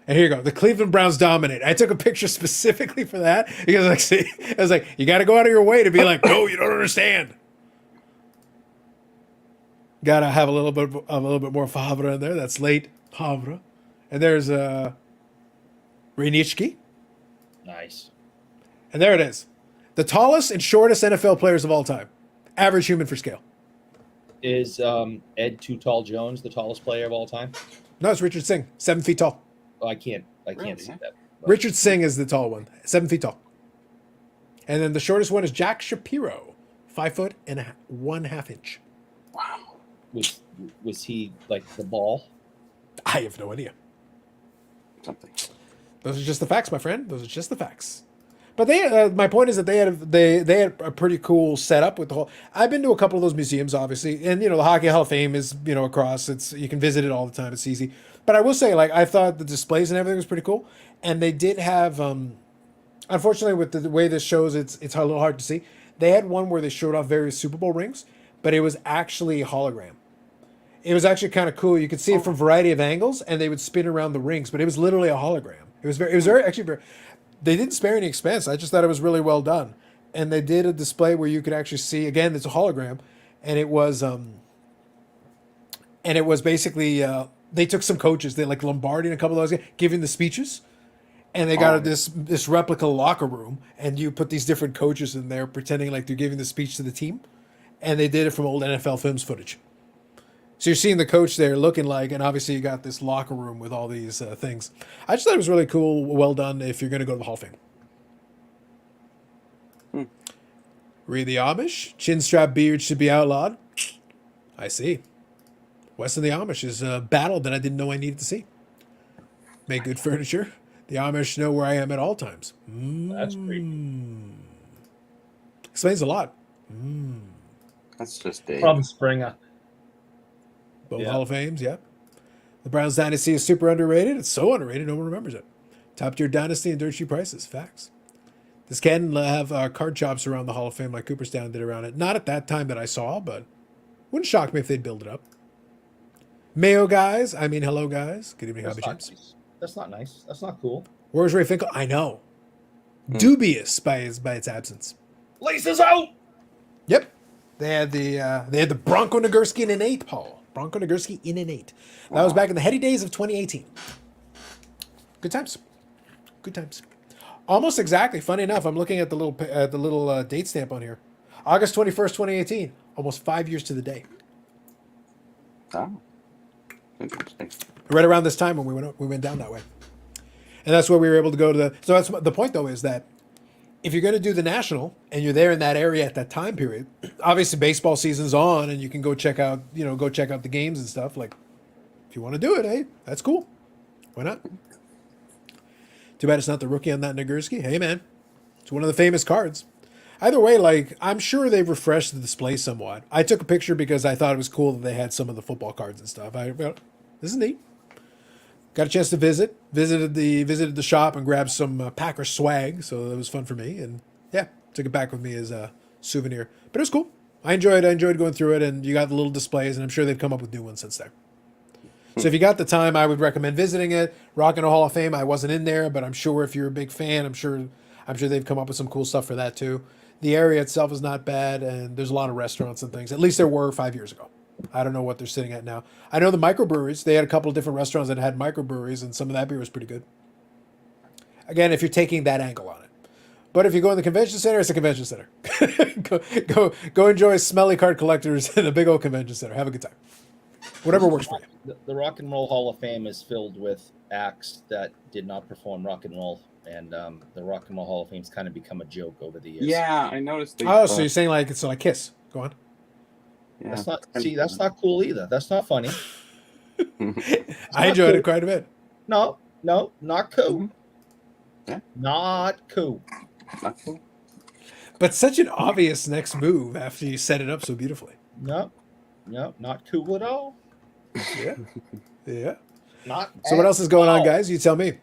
And here you go. The Cleveland Browns dominate. I took a picture specifically for that because, like, see, I was like, you got to go out of your way to be like, no, you don't understand. Got to have a little bit more Favre in there. That's late Favre. And there's Reinitsky. Nice. And there it is. The tallest and shortest NFL players of all time. Average human for scale. Is Ed Too Tall Jones the tallest player of all time? No, it's Richard Singh, 7 feet tall. Oh, I can't Really? see that. But Richard Singh is the tall one, 7 feet tall. And then the shortest one is Jack Shapiro, 5 foot and 1/2 inch. Wow. was he like the ball? I have no idea. Something. Those are just the facts, my friend. Those are just the facts. But my point is that they had a pretty cool setup with the whole. I've been to a couple of those museums, obviously, and the Hockey Hall of Fame is across. You can visit it all the time. It's easy. But I will say, like, I thought the displays and everything was pretty cool, and they did have. Unfortunately, with the way this shows, it's a little hard to see. They had one where they showed off various Super Bowl rings, but it was actually a hologram. It was actually kind of cool. You could see it from a variety of angles, and they would spin around the rings, but it was literally a hologram. It was very. They didn't spare any expense. I just thought it was really well done, and they did a display where you could actually see. Again, it's a hologram, and it was basically they took some coaches, they like Lombardi and a couple of those guys giving the speeches, and they got this replica locker room, and you put these different coaches in there pretending like they're giving the speech to the team, and they did it from old NFL films footage. So you're seeing the coach there looking like, and obviously you got this locker room with all these things. I just thought it was really cool, well done if you're going to go to the Hall of Fame. Read the Amish. Chin strap beard should be outlawed. I see. West of the Amish is a battle that I didn't know I needed to see. Make good furniture. The Amish know where I am at all times. That's creepy. Explains a lot. That's just Dave. From Springer. Both Yeah. Hall of Fames, yeah. The Browns dynasty is super underrated. It's so underrated, no one remembers it. Top tier dynasty and dirt cheap prices. Facts. This can have card shops around the Hall of Fame like Cooperstown did around it. Not at that time that I saw, but wouldn't shock me if they'd build it up. Mayo guys. I mean, hello guys. Good evening, Hobby Champs. Nice. That's not nice. That's not cool. Where's Ray Finkel? I know. Dubious by its absence. Laces out. Yep. They had the Bronco Nagurski in an 8, Paul. Bronco Nagurski in an 8. That was back in the heady days of 2018. Good times. Good times. Almost exactly. Funny enough, I'm looking at the little date stamp on here. August 21st, 2018. Almost 5 years to the day. Oh, interesting. Right around this time when we went down that way. And that's where we were able to go to the. So that's the point, though, is that if you're going to do the national and you're there in that area at that time period, obviously baseball season's on and you can go check out the games and stuff. Like, if you want to do it, hey, that's cool. Why not? Too bad it's not the rookie on that Nagurski. Hey, man, it's one of the famous cards. Either way, like, I'm sure they've refreshed the display somewhat. I took a picture because I thought it was cool that they had some of the football cards and stuff. This is neat. Got a chance to visited the shop and grabbed some Packer swag, so that was fun for me. And yeah, took it back with me as a souvenir. But it was cool. I enjoyed going through it, and you got the little displays, and I'm sure they've come up with new ones since then. So if you got the time, I would recommend visiting it. Rock and Roll Hall of Fame, I wasn't in there, but I'm sure if you're a big fan, I'm sure they've come up with some cool stuff for that too. The area itself is not bad, and there's a lot of restaurants and things. At least there were 5 years ago. I don't know what they're sitting at now. I know the microbreweries, they had a couple of different restaurants that had microbreweries, and some of that beer was pretty good. Again, if you're taking that angle on it. But if you go in the convention center, it's a convention center. go enjoy smelly card collectors in a big old convention center. Have a good time. Whatever works for you. The Rock and Roll Hall of Fame is filled with acts that did not perform rock and roll, and the Rock and Roll Hall of Fame's kind of become a joke over the years. Yeah, I noticed. So you're saying like it's like Kiss? Go on. Yeah. That's not cool either. That's not funny. I enjoyed it quite a bit. No, not cool. Yeah. Not cool. Not cool. But such an obvious next move after you set it up so beautifully. No, not cool at all. Yeah. Yeah. Not. So what else is going on, all. guys? You tell me.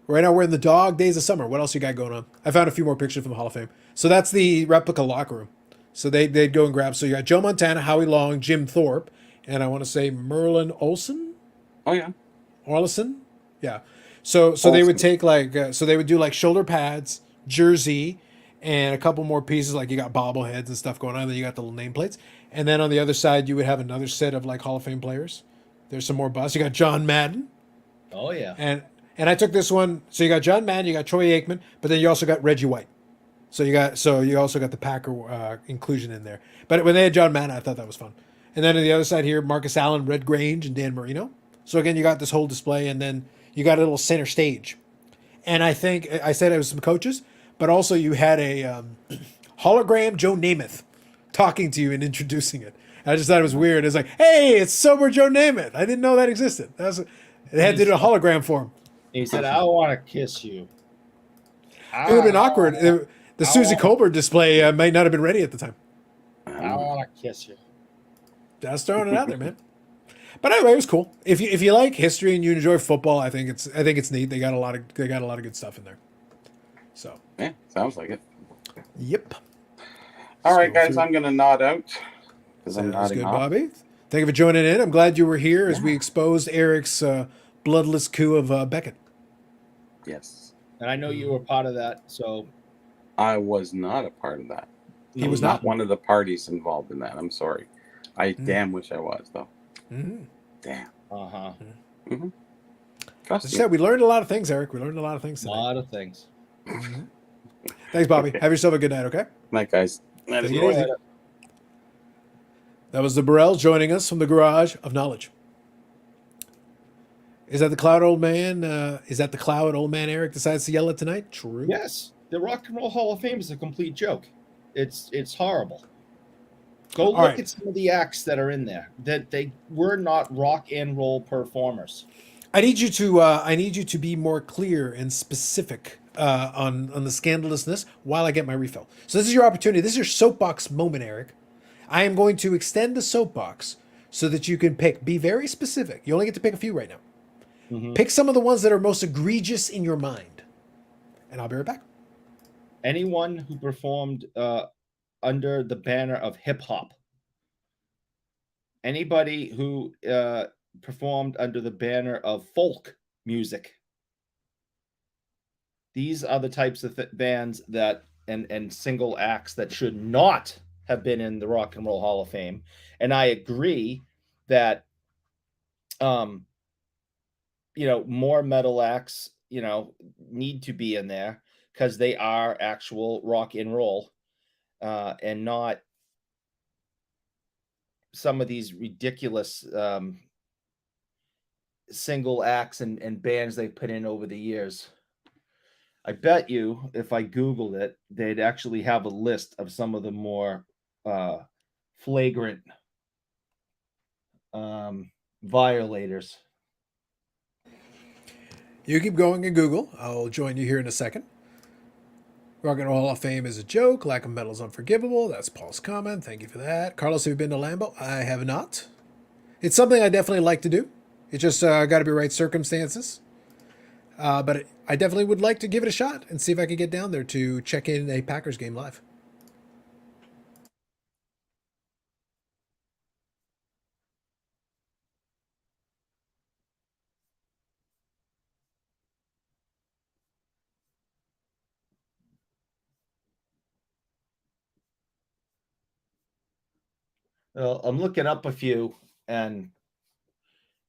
Right now we're in the dog days of summer. What else you got going on? I found a few more pictures from the Hall of Fame. So that's the replica locker room. So they'd go and grab. So you got Joe Montana, Howie Long, Jim Thorpe, and I want to say Merlin Olsen. Oh yeah. Orlison. Yeah. So they would take so they would do like shoulder pads, jersey, and a couple more pieces. Like you got bobbleheads and stuff going on. Then you got the little nameplates. And then on the other side, you would have another set of like Hall of Fame players. There's some more busts. You got John Madden. Oh yeah. And I took this one. So you got John Madden, you got Troy Aikman, but then you also got Reggie White. So you also got the Packer inclusion in there. But when they had John Madden, I thought that was fun. And then on the other side here, Marcus Allen, Red Grange, and Dan Marino. So again, you got this whole display, and then you got a little center stage. And I think I said it was some coaches, but also you had a hologram Joe Namath talking to you and introducing it. I just thought it was weird. It's like, hey, it's sober Joe Namath. I didn't know that existed. They had to do a hologram for him. He said, "I want to kiss you." It would have been awkward. The Susie Colbert display might not have been ready at the time. I want to kiss you. Just throwing it out there, man. But anyway, it was cool. If you like history and you enjoy football, I think it's neat. They got a lot of good stuff in there. So Yeah, sounds like it. yep. All right, go guys, through. I'm gonna nod out because I'm Sounds nodding good, off. Bobby. Thank you for joining in. I'm glad you were here as we exposed Eric's bloodless coup of Beckett. Yes, And I know you were part of that, so I was not a part of that. He I was not. one of the parties involved in that. I'm sorry. I damn wish I was though. Mm-hmm. Damn. uh-huh. As Trust I you. said, we learned a lot of things, Eric. We learned a lot of things A tonight. lot of things. Thanks, Bobby. Okay. Have yourself a good night, okay? Night, guys. Night, Take it everyone. easy. That was the Burrell joining us from the Garage of Knowledge. Is that the cloud old man? Is that the cloud old man Eric decides to yell at tonight? True. Yes, the Rock and Roll Hall of Fame is a complete joke. It's horrible. Go look right. at some of the acts that are in there. That they were not rock and roll performers. I need you to be more clear and specific on the scandalousness while I get my refill. So this is your opportunity. This is your soapbox moment, Eric. I am going to extend the soapbox so that you can pick. Be very specific. You only get to pick a few right now. Mhm. Pick some of the ones that are most egregious in your mind, and I'll be right back. Anyone who performed under the banner of hip hop. Anybody who performed under the banner of folk music. These are the types of bands that and single acts that should not have been in the Rock and Roll Hall of Fame. And I agree that more metal acts, need to be in there because they are actual rock and roll, and not some of these ridiculous single acts and bands they put in over the years. I bet you if I Googled it, they'd actually have a list of some of the more flagrant violators. You keep going in Google. I'll join you here in a second. Rock and Roll Hall of Fame is a joke. Lack of metal is unforgivable. That's Paul's comment. Thank you for that. Carlos, have you been to Lambeau? I have not. It's something I definitely like to do. It just got to be right circumstances. But I definitely would like to give it a shot and see if I could get down there to check in a Packers game live. Well, I'm looking up a few, and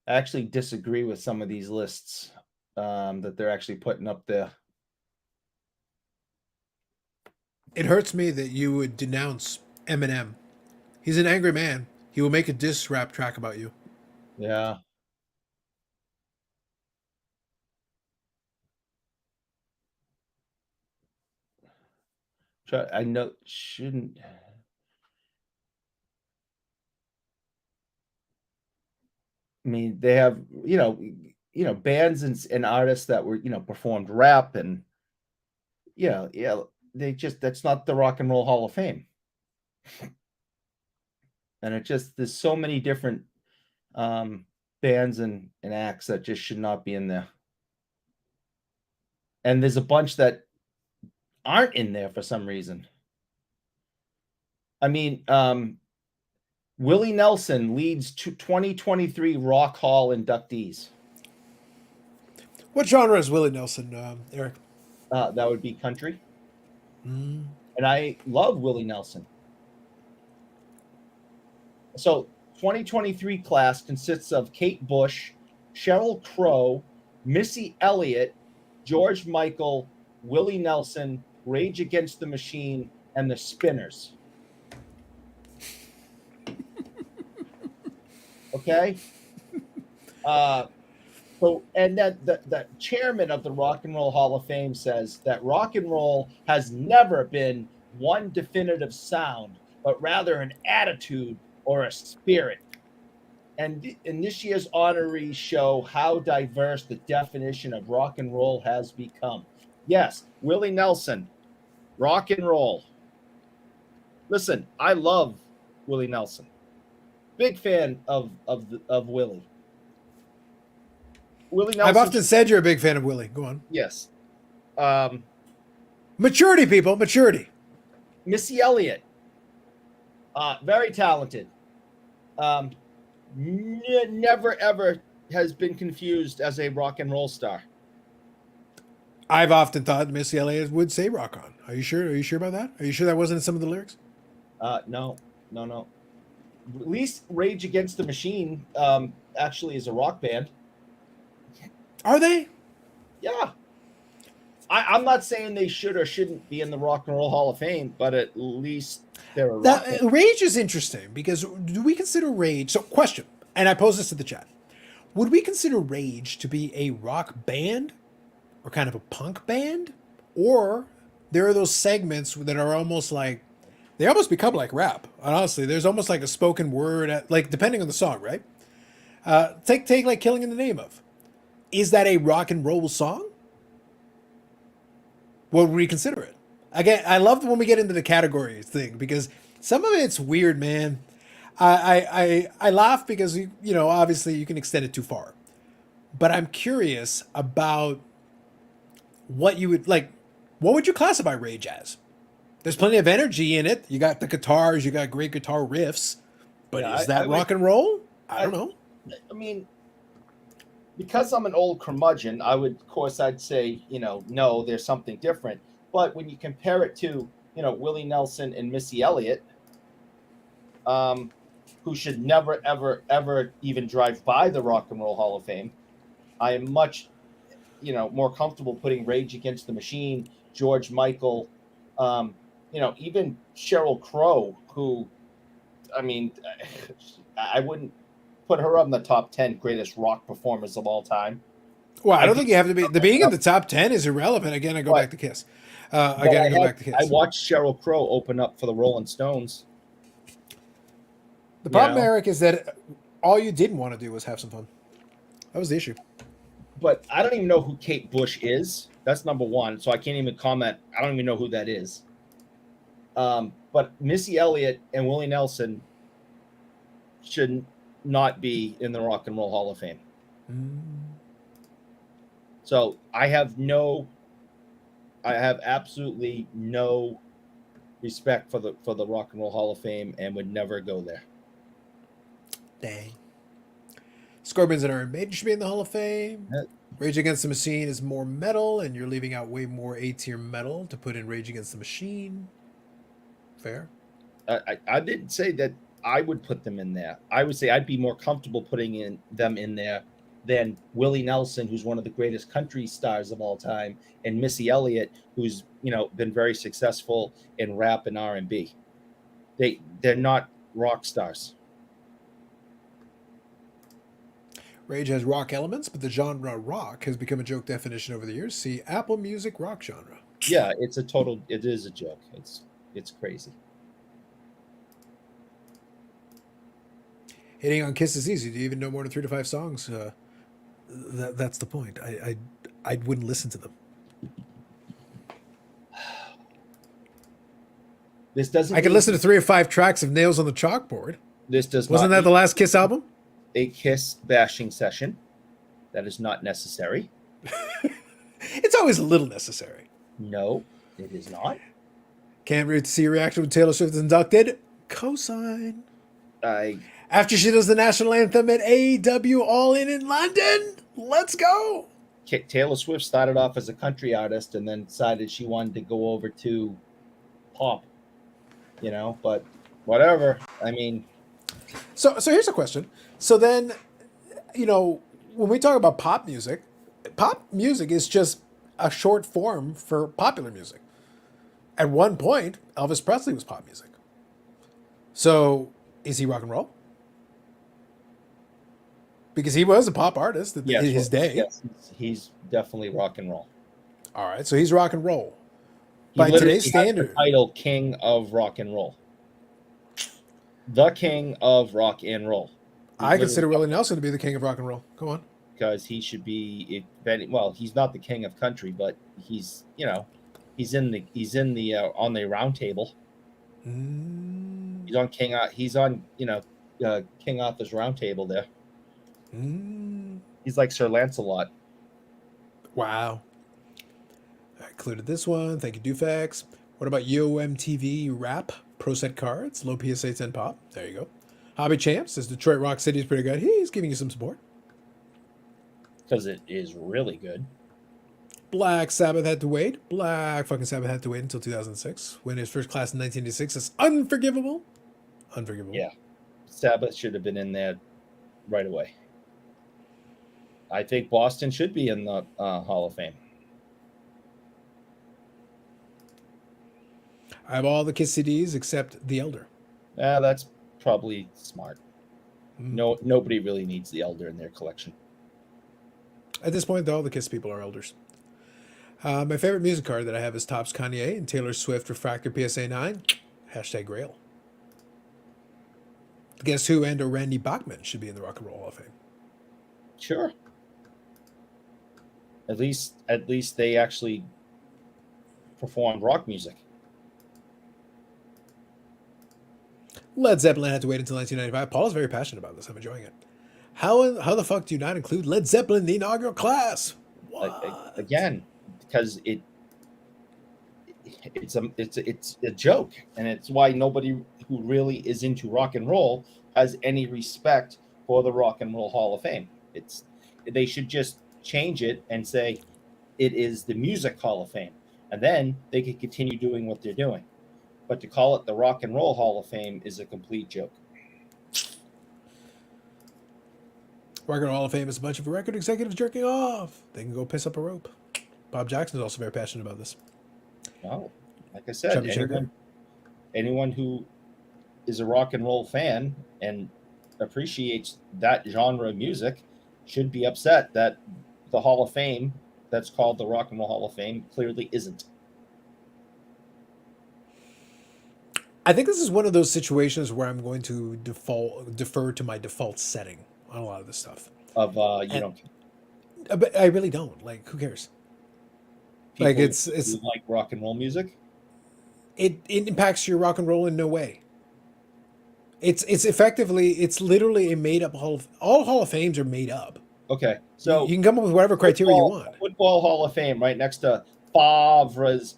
I actually disagree with some of these lists that they're actually putting up there. It hurts me that you would denounce Eminem. He's an angry man. He will make a diss rap track about you. Yeah. I know shouldn't. I mean, they have bands and artists that were performed rap, and yeah, they just, that's not the Rock and Roll Hall of Fame. And it just, there's so many different bands and acts that just should not be in there. And there's a bunch that aren't in there for some reason. I mean, Willie Nelson leads 2023 Rock Hall inductees. What genre is Willie Nelson, Eric? That would be country. And I love Willie Nelson. So 2023 class consists of Kate Bush, Sheryl Crow, Missy Elliott, George Michael, Willie Nelson, Rage Against the Machine, and the Spinners. Okay. So, and that the chairman of the Rock and Roll Hall of Fame says that rock and roll has never been one definitive sound, but rather an attitude or a spirit. And in this year's honorees show how diverse the definition of rock and roll has become. Yes, Willie Nelson, rock and roll. Listen, I love Willie Nelson. Big fan of Willie. Willie Nelson. I've often said you're a big fan of Willie. Go on. Yes. Maturity, people. Maturity. Missy Elliott. Very talented. Never, ever has been confused as a rock and roll star. I've often thought Missy Elliott would say rock on. Are you sure? Are you sure about that? Are you sure that wasn't in some of the lyrics? No. At least Rage Against the Machine actually is a rock band. Are they? Yeah. I'm not saying they should or shouldn't be in the Rock and Roll Hall of Fame, but at least they're a rock band. Rage is interesting because do we consider Rage? So, question, and I pose this to the chat: would we consider Rage to be a rock band, or kind of a punk band, or there are those segments that are almost like they almost become like rap? Honestly, there's almost like a spoken word, like depending on the song, right? Take like "Killing in the Name of." Is that a rock and roll song? What would we consider it? Again, I love when we get into the categories thing because some of it's weird, man. I laugh because obviously you can extend it too far, but I'm curious about what you would like. What would you classify Rage as? There's plenty of energy in it. You got the guitars, you got great guitar riffs, but is that rock and roll? I don't know. I mean, because I'm an old curmudgeon, I'd say, no, there's something different. But when you compare it to, Willie Nelson and Missy Elliott, who should never, ever, ever even drive by the Rock and Roll Hall of Fame, I am much, more comfortable putting Rage Against the Machine, George Michael, even Sheryl Crow, who, I mean, I wouldn't put her on the top 10 greatest rock performers of all time. Well, I don't think you have to be. The being in the top 10 is irrelevant. Again, I go back to Kiss. I watched Sheryl Crow open up for the Rolling Stones. The problem, Eric, is that all you didn't want to do was have some fun. That was the issue. But I don't even know who Kate Bush is. That's number one. So I can't even comment. I don't even know who that is. But Missy Elliott and Willie Nelson should not be in the Rock and Roll Hall of Fame. So I have absolutely no respect for the Rock and Roll Hall of Fame and would never go there. Dang. Scorpions and Iron Maiden should be in the Hall of Fame. Yeah. Rage Against the Machine is more metal, and you're leaving out way more A-tier metal to put in Rage Against the Machine. Fair. I didn't say that I would put them in there. I would say I'd be more comfortable putting them in there than Willie Nelson, who's one of the greatest country stars of all time, and Missy Elliott, who's been very successful in rap and R&B. They're not rock stars. Rage has rock elements, but the genre rock has become a joke definition over the years. See Apple Music rock genre. Yeah, it is a joke. It's crazy. Hitting on Kiss is easy. Do you even know more than 3 to 5 songs? That's the point. I wouldn't listen to them. This doesn't. I could listen to 3 or 5 tracks of Nails on the Chalkboard. Wasn't that the last Kiss album? A Kiss bashing session. That is not necessary. It's always a little necessary. No, it is not. Can't wait to see your reaction when Taylor Swift is inducted. Cosign. After she does the national anthem at AEW All In London. Let's go. Taylor Swift started off as a country artist and then decided she wanted to go over to pop. But whatever. I mean, so here's a question. So then, when we talk about pop music is just a short form for popular music. At one point, Elvis Presley was pop music. So is he rock and roll? Because he was a pop artist in his day. Yes, he's definitely rock and roll. All right, so he's rock and roll. By today's standard, the title King of Rock and Roll. The King of Rock and Roll. I consider Willie Nelson to be the king of rock and roll. Go on. Because he should be, he's not the king of country, but he's in the on the round table. He's on King Arthur's round table there. He's like Sir Lancelot. Wow. I included this one. Thank you, Dufex. What about YoMTV Rap Pro Set Cards? Low PSA 10 pop. There you go. Hobby Champs says Detroit Rock City is pretty good. He's giving you some support. Because it is really good. Black Sabbath had to wait. Black fucking Sabbath had to wait until 2006. Win his first class in 1986. It's unforgivable. Unforgivable. Yeah. Sabbath should have been in there right away. I think Boston should be in the Hall of Fame. I have all the Kiss CDs except The Elder. That's probably smart. Nobody really needs The Elder in their collection. At this point, though, all the Kiss people are elders. My favorite music card that I have is Topps Kanye and Taylor Swift Refractor PSA 9. # Grail. Guess who and or Randy Bachman should be in the Rock and Roll Hall of Fame? Sure. At least they actually performed rock music. Led Zeppelin had to wait until 1995. Paul is very passionate about this. I'm enjoying it. How the fuck do you not include Led Zeppelin in the inaugural class? What? Again, because it's a joke, and it's why nobody who really is into rock and roll has any respect for the Rock and Roll Hall of Fame. They should just change it and say it is the Music Hall of Fame, and then they can continue doing what they're doing. But to call it the Rock and Roll Hall of Fame is a complete joke. Rock and Roll Hall of Fame is a bunch of record executives jerking off. They can go piss up a rope. Bob Jackson is also very passionate about this. Well, like I said, Chubby Checker. anyone who is a rock and roll fan and appreciates that genre of music should be upset that the Hall of Fame, that's called the Rock and Roll Hall of Fame, clearly isn't. I think this is one of those situations where I'm going to defer to my default setting on a lot of this stuff. Of And- But I really don't. Like, who cares? people Like, it's who like rock and roll music. it impacts your rock and roll in no way. It's effectively, it's literally a made up all Hall of Fames are made up. Okay, so You can come up with whatever criteria you want. Football Hall of Fame, right next to Favre's,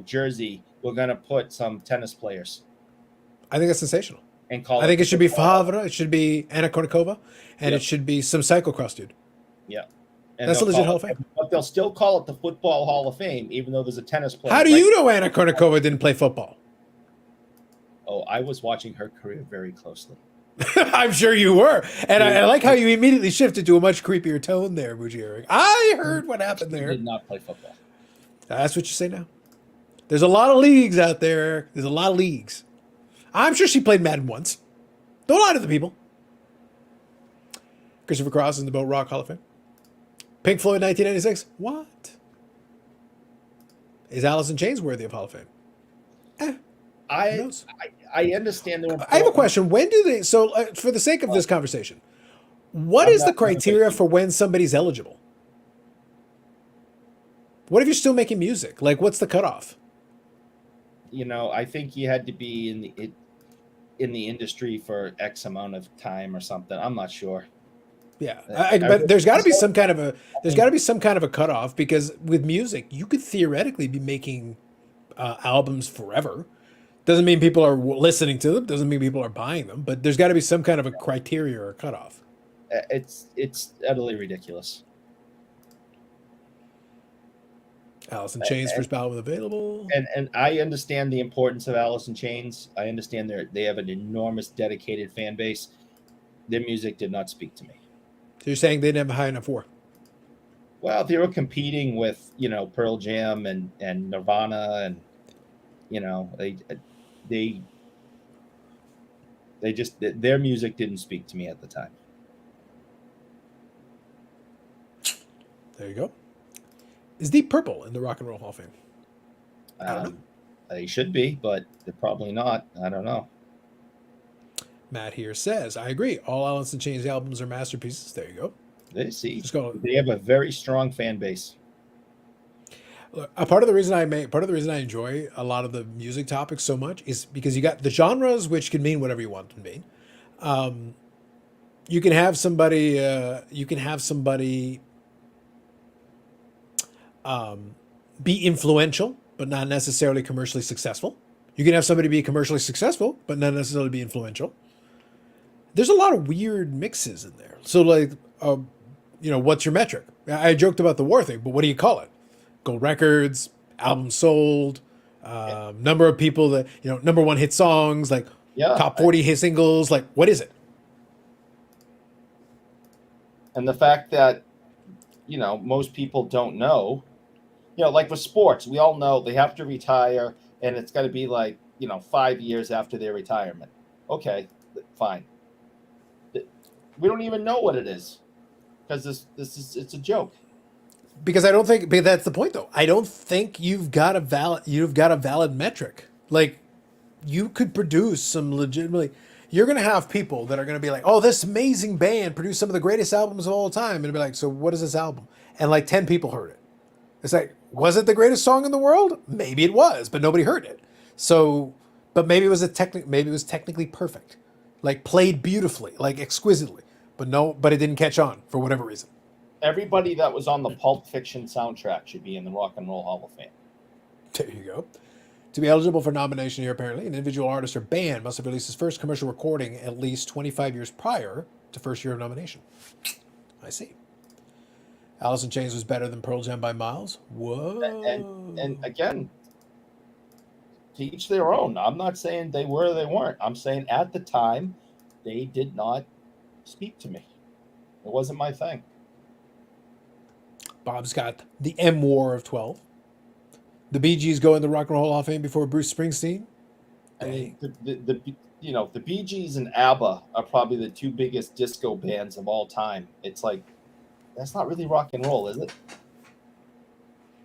jersey. We're gonna put some tennis players I think that's sensational. and call. I think it should be Football- Favre, it should be Anna Kournikova, and Yep. it should be some cyclocross dude. Yeah, and That's a they'll legit call Hall of it- Fame. But they'll still call it the Football Hall of Fame, even though there's a tennis player. How do right- you know Anna Kournikova didn't play football? Oh, I was watching her career very closely. I'm sure you were. And I like how you immediately shifted to a much creepier tone there, Bougie Eric. I heard what happened She there. did not play football. That's what you say now. There's a lot of leagues out there. There's a lot of leagues. I'm sure she played Madden once. Don't lie to the people. Christopher Cross in the Boat Rock Hall of Fame. Pink Floyd 1996. What? Is Alice in Chains worthy of Hall of Fame? Who I knows? I understand their. I have a question. When do they? So, for the sake of this conversation, what I'm is the not gonna criteria make- for when somebody's eligible? What if you're still making music? Like, what's the cutoff? I think you had to be in the industry for X amount of time or something. I'm not sure. Yeah, I but there's got to be some kind of a think- cutoff, because with music, you could theoretically be making albums forever. Doesn't mean people are listening to them. Doesn't mean people are buying them. But there's got to be some kind of a criteria or a cutoff. It's utterly ridiculous. Alice in Chains first album available. And I understand the importance of Alice in Chains. I understand they have an enormous dedicated fan base. Their music did not speak to me. So you're saying they didn't have a high enough war? Well, they were competing with Pearl Jam and Nirvana, and they just, their music didn't speak to me at the time. There you go. Is Deep Purple in the Rock and Roll Hall of Fame? I don't know. They should be, but they're probably not. I don't know. Matt here says, I agree. All Alice in Chains albums are masterpieces. There you go. Just go. They have a very strong fan base. Look, part of the reason I enjoy a lot of the music topics so much is because you got the genres, which can mean whatever you want them to mean. You can have somebody. Be influential, but not necessarily commercially successful. You can have somebody be commercially successful, but not necessarily be influential. There's a lot of weird mixes in there. So, like, what's your metric? I joked about the war thing, but what do you call it? Gold records, albums sold, number of people that, number one hit songs, like top 40 hit singles. Like, what is it? And the fact that, most people don't know, like with sports, we all know they have to retire and it's got to be like, 5 years after their retirement. Okay, fine. We don't even know what it is because it's a joke. Because I don't think, but that's the point though. I don't think you've got a valid metric. Like, you could produce some legitimately, you're going to have people that are going to be like, oh, this amazing band produced some of the greatest albums of all time. And it'll be like, so what is this album? And like 10 people heard it. It's like, was it the greatest song in the world? Maybe it was, but nobody heard it. So, but maybe it was technically perfect. Like, played beautifully, like exquisitely. But it didn't catch on for whatever reason. Everybody that was on the Pulp Fiction soundtrack should be in the Rock and Roll Hall of Fame. There you go. To be eligible for nomination here, apparently, an individual artist or band must have released his first commercial recording at least 25 years prior to first year of nomination. I see. Alice in Chains was better than Pearl Jam by miles. Whoa. And again, to each their own. I'm not saying they were or they weren't. I'm saying at the time, they did not speak to me. It wasn't my thing. Bob's got the M War of 12. The Bee Gees go in the Rock and Roll Hall of Fame before Bruce Springsteen. I mean, the Bee Gees and ABBA are probably the two biggest disco bands of all time. It's like, that's not really rock and roll, is it?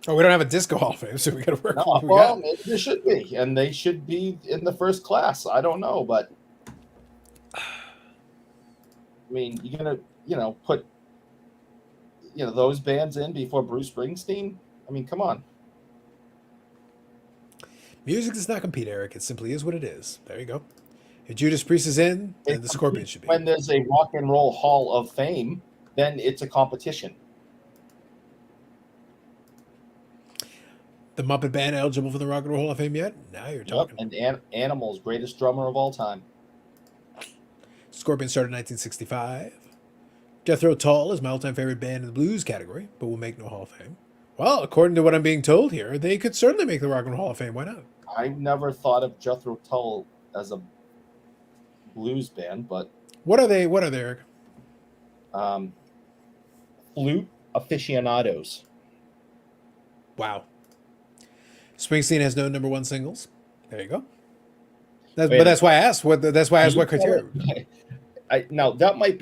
Oh, we don't have a disco Hall of Fame, so we got to work. No, with what we well, got. maybe there should be, and they should be in the first class. I don't know, but I mean, you're gonna, put, those bands in before Bruce Springsteen. I mean, come on. Music does not compete, Eric. It simply is what it is. There you go. If Judas Priest is in, then the Scorpions should be. When there's a Rock and Roll Hall of Fame, then it's a competition. The Muppet Band eligible for the Rock and Roll Hall of Fame yet? Now you're talking. Yep, and Animal's greatest drummer of all time. Scorpions started in 1965. Jethro Tull is my all-time favorite band in the blues category, but will make no Hall of Fame. Well, according to what I'm being told here, they could certainly make the Rock and Roll Hall of Fame. Why not? I've never thought of Jethro Tull as a blues band, but What are they, Eric? flute aficionados. Wow. Springsteen has no number one singles. There you go. Wait, But that's why I asked. That's why I asked what criteria. Now that might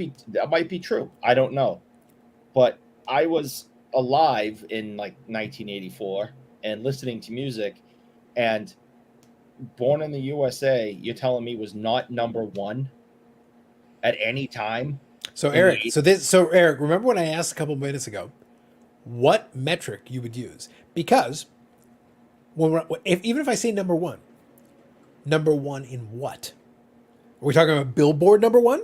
be true. I don't know, but I was alive in like 1984 and listening to music, and Born in the USA, you're telling me was not number one at any time. So Eric, Eric, remember when I asked a couple minutes ago what metric you would use? Because even if I say number one in what? Are we talking about Billboard number one?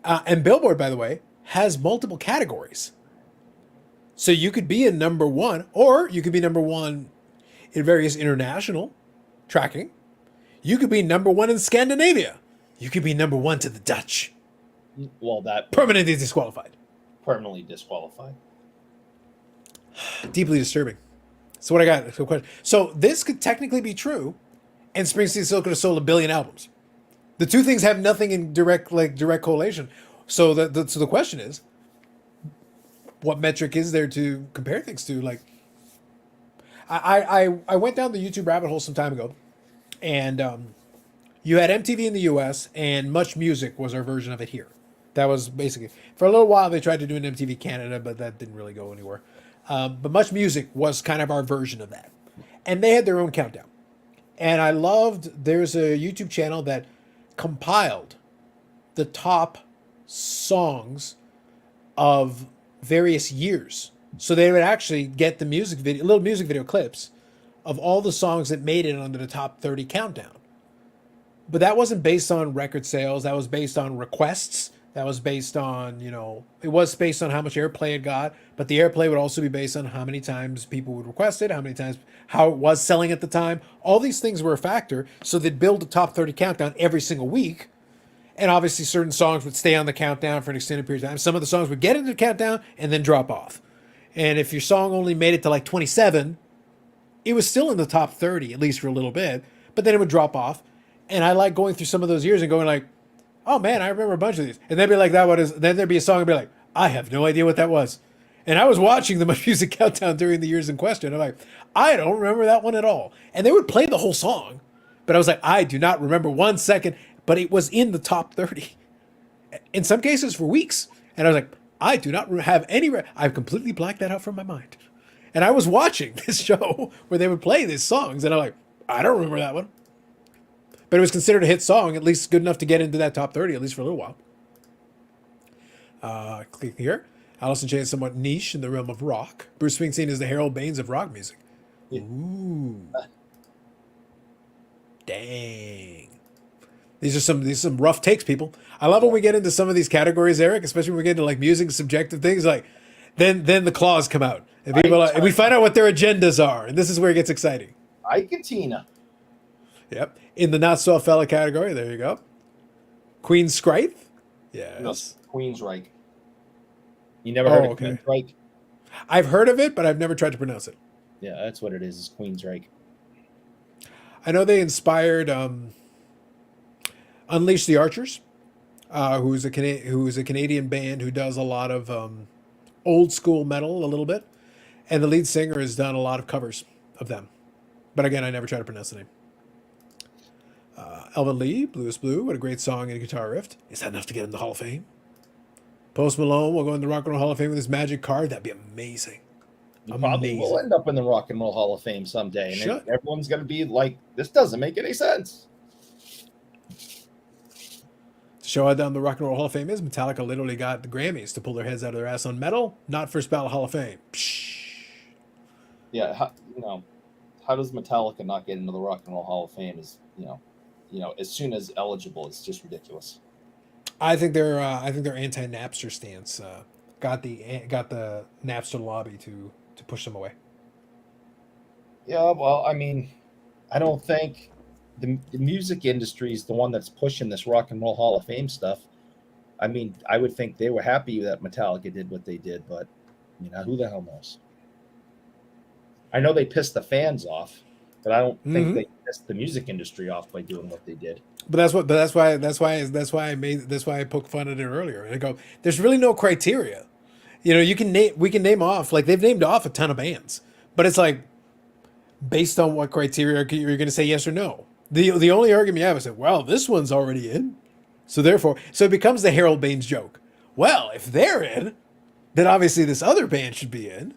And Billboard, by the way, has multiple categories. So you could be in number one, or you could be number one in various international tracking. You could be number one in Scandinavia. You could be number one to the Dutch. Well, that Permanently disqualified. permanently disqualified. Deeply disturbing. So what I got? So this could technically be true, and Springsteen still could have sold 1 billion albums. The two things have nothing in direct correlation. So the question is, what metric is there to compare things to? Like, I went down the YouTube rabbit hole some time ago, and you had MTV in the U.S. and Much Music was our version of it here. That was basically, for a little while they tried to do an MTV Canada, but that didn't really go anywhere. But Much Music was kind of our version of that, and they had their own countdown. And I loved. There's a YouTube channel that compiled the top songs of various years. So they would actually get the little music video clips of all the songs that made it under the top 30 countdown. But that wasn't based on record sales. That was based on requests. That was based on, it was based on how much airplay it got. But the airplay would also be based on how many times people would request it, how it was selling at the time. All these things were a factor. So they'd build a top 30 countdown every single week. And obviously certain songs would stay on the countdown for an extended period of time. Some of the songs would get into the countdown and then drop off. And if your song only made it to like 27, it was still in the top 30, at least for a little bit. But then it would drop off. And I like going through some of those years and going like, oh man, I remember a bunch of these. And they'd be like, then there'd be a song and be like, I have no idea what that was. And I was watching the Much Music countdown during the years in question. I'm like, I don't remember that one at all. And they would play the whole song. But I was like, I do not remember 1 second. But it was in the top 30. In some cases for weeks. And I was like, I do not have any... I've completely blacked that out from my mind. And I was watching this show where they would play these songs. And I'm like, I don't remember that one. But it was considered a hit song, at least good enough to get into that top 30, at least for a little while. Click here. Alice in Chains is somewhat niche in the realm of rock. Bruce Springsteen is the Harold Baines of rock music. Yeah. Ooh. Dang. These are some rough takes, people. I love when we get into some of these categories, Eric, especially when we get into like music and subjective things. Like, then the claws come out, and people and we find out what their agendas are, and this is where it gets exciting. Iketina. Yep. In the not so fella category, there you go. Queen Scrite. Yes. No, Queensryche. You never heard of Queensryche? I've heard of it, but I've never tried to pronounce it. Yeah, that's what it is Queensryche. I know they inspired Unleash the Archers, who is a Canadian band who does a lot of old school metal a little bit, and the lead singer has done a lot of covers of them. But again, I never try to pronounce the name. Elvin Lee, Blue is Blue. What a great song and a guitar riff. Is that enough to get in the Hall of Fame? Post Malone will go in the Rock and Roll Hall of Fame with his magic card. That'd be amazing. He probably will end up in the Rock and Roll Hall of Fame someday, and Should. everyone's going to be like, "This doesn't make any sense." To show how dumb the Rock and Roll Hall of Fame is, Metallica literally got the Grammys to pull their heads out of their ass on metal, not first ballot Hall of Fame. Psh. Yeah, how does Metallica not get into the Rock and Roll Hall of Fame? Is as soon as eligible, it's just ridiculous. I think their anti-Napster stance got the Napster lobby to push them away. Yeah, well, I mean, I don't think the music industry is the one that's pushing this Rock and Roll Hall of Fame stuff. I mean, I would think they were happy that Metallica did what they did, but who the hell knows? I know they pissed the fans off, but I don't think they pissed the music industry off by doing what they did. But that's why I poked fun at it earlier. And I go, there's really no criteria. We can name off, like, they've named off a ton of bands, but it's like, based on what criteria you're going to say yes or no. The only argument you have is that, well, this one's already in, so it becomes the Harold Baines joke. Well, if they're in, then obviously this other band should be in.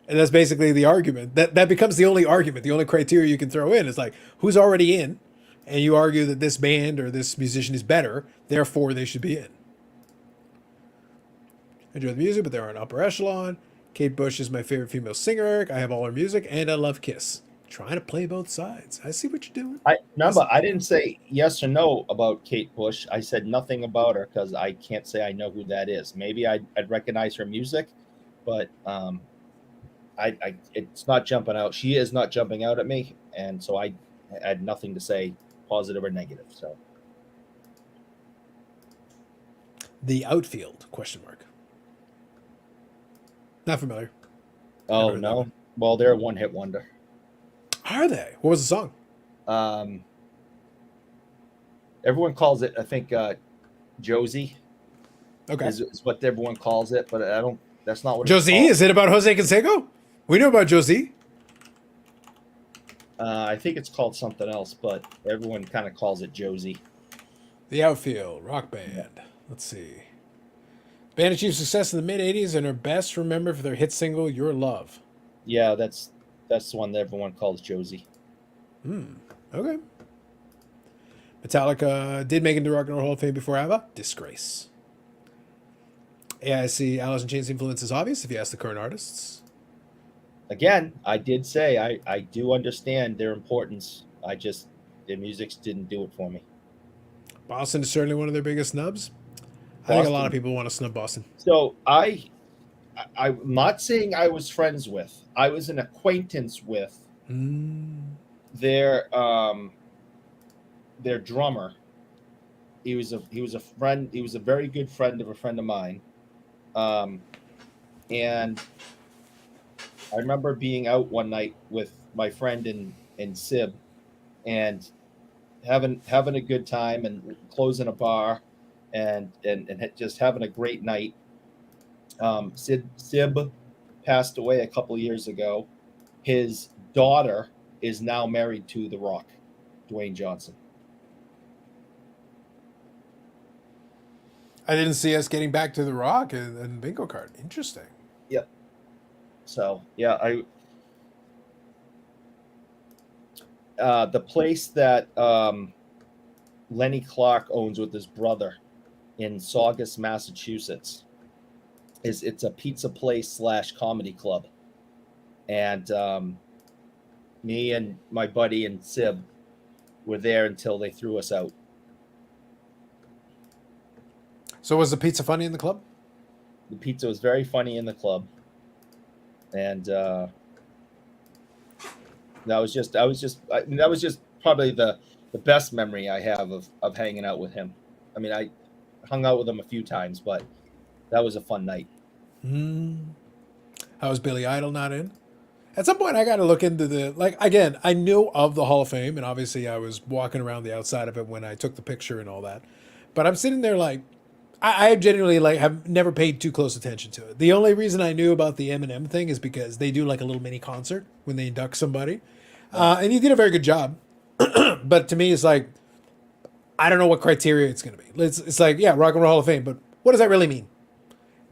And that's basically the argument. That becomes the only argument. The only criteria you can throw in is like, who's already in, and you argue that this band or this musician is better, therefore they should be in. I enjoy the music, but they're an upper echelon. Kate Bush is my favorite female singer. I have all her music, and I love Kiss. Trying to play both sides. I see what you're doing. I didn't say yes or no about Kate Bush. I said nothing about her because I can't say I know who that is. Maybe I'd recognize her music, but it's not jumping out. She is not jumping out at me, and so I had nothing to say, positive or negative. So The Outfield ? Not familiar. Oh no. Well, they're a one-hit wonder. Are they? What was the song? Everyone calls it, I think, Josie. Okay. Is what everyone calls it, but I don't. That's not what. Josie? Is it about Jose Canseco? We know about Josie. I think it's called something else, but everyone kind of calls it Josie. The Outfield, rock band. Yeah. Let's see. Band achieved success in the mid-'80s and are best remembered for their hit single, Your Love. Yeah, that's the one that everyone calls Josie. Okay. Metallica did make it into Rock and Roll Hall of Fame before ABBA. Disgrace. AIC Alice in Chains influence is obvious if you ask the current artists. Again, I did say I do understand their importance. Their music didn't do it for me. Boston is certainly one of their biggest snubs. I think a lot of people want to snub Boston. So I'm not saying I was friends with. I was an acquaintance with their drummer. He was a friend. He was a very good friend of a friend of mine. And I remember being out one night with my friend and Sib, and having a good time and closing a bar, and just having a great night. Sib passed away a couple of years ago. His daughter is now married to The Rock, Dwayne Johnson. I didn't see us getting back to The Rock and bingo card. Interesting. Yep. So yeah, the place that Lenny Clark owns with his brother in Saugus, Massachusetts, it's a pizza place / comedy club, and me and my buddy and Sib were there until they threw us out. So was the pizza funny in the club? The pizza was very funny in the club, and that was just probably the best memory I have of hanging out with him. I mean, I hung out with him a few times, but that was a fun night. How was Billy Idol not in? At some point, I got to look into again, I knew of the Hall of Fame, and obviously I was walking around the outside of it when I took the picture and all that. But I'm sitting there like, I genuinely like have never paid too close attention to it. The only reason I knew about the Eminem thing is because they do like a little mini concert when they induct somebody, and he did a very good job. But to me, it's like I don't know what criteria it's going to be. It's like yeah, Rock and Roll Hall of Fame, but what does that really mean?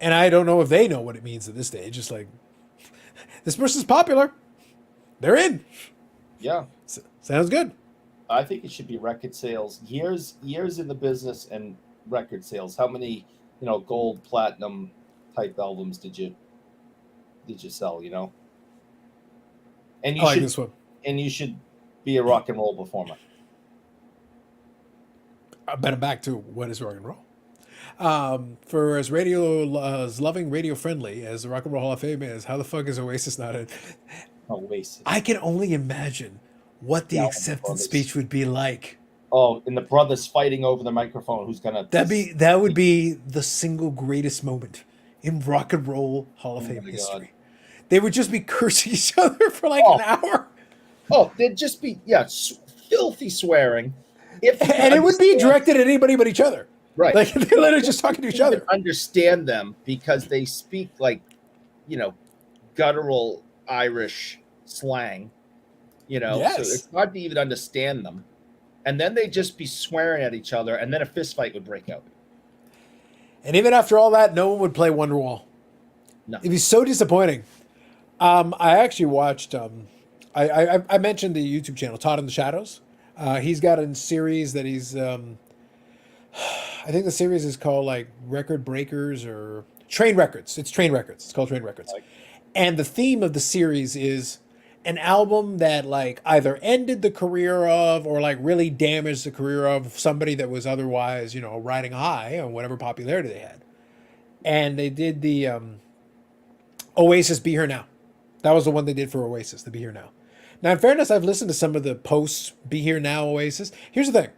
And I don't know if they know what it means at this stage. It's like this person's popular, they're in. Yeah, Sounds good. I think it should be record sales. Years in the business and record sales. How many, gold, platinum type albums did you sell? And you I like should this one. and you should be a rock and roll performer. I bet I'm back to what is rock and roll. For as loving, radio friendly as the Rock and Roll Hall of Fame is, how the fuck is Oasis not in? Oasis. I can only imagine what the Yeah, acceptance brothers. speech would be like. Oh, and the brothers fighting over the microphone. Who's gonna? That would be the single greatest moment in Rock and Roll Hall of Oh Fame my history. God. They would just be cursing each other for like Oh. an hour, Oh, there'd just be filthy swearing. and it would be directed at anybody but each other. right. Like they're literally just talking to each You can other. understand them because they speak like, guttural Irish slang. So Yes. it's hard to even understand them. And then they'd just be swearing at each other, and then a fist fight would break out. And even after all that, no one would play Wonderwall. No. It'd be so disappointing. I actually watched. I mentioned the YouTube channel Todd in the Shadows. He's got a series that he's. I think the series is called like Record Breakers or Train Records. It's Train Records. It's called Train Records. Like- And the theme of the series is an album that like either ended the career of or like really damaged the career of somebody that was otherwise, riding high on whatever popularity they had. And they did the Oasis Be Here Now. That was the one they did for Oasis, the Be Here Now. Now, in fairness, I've listened to some of the posts Be Here Now Oasis. Here's the thing.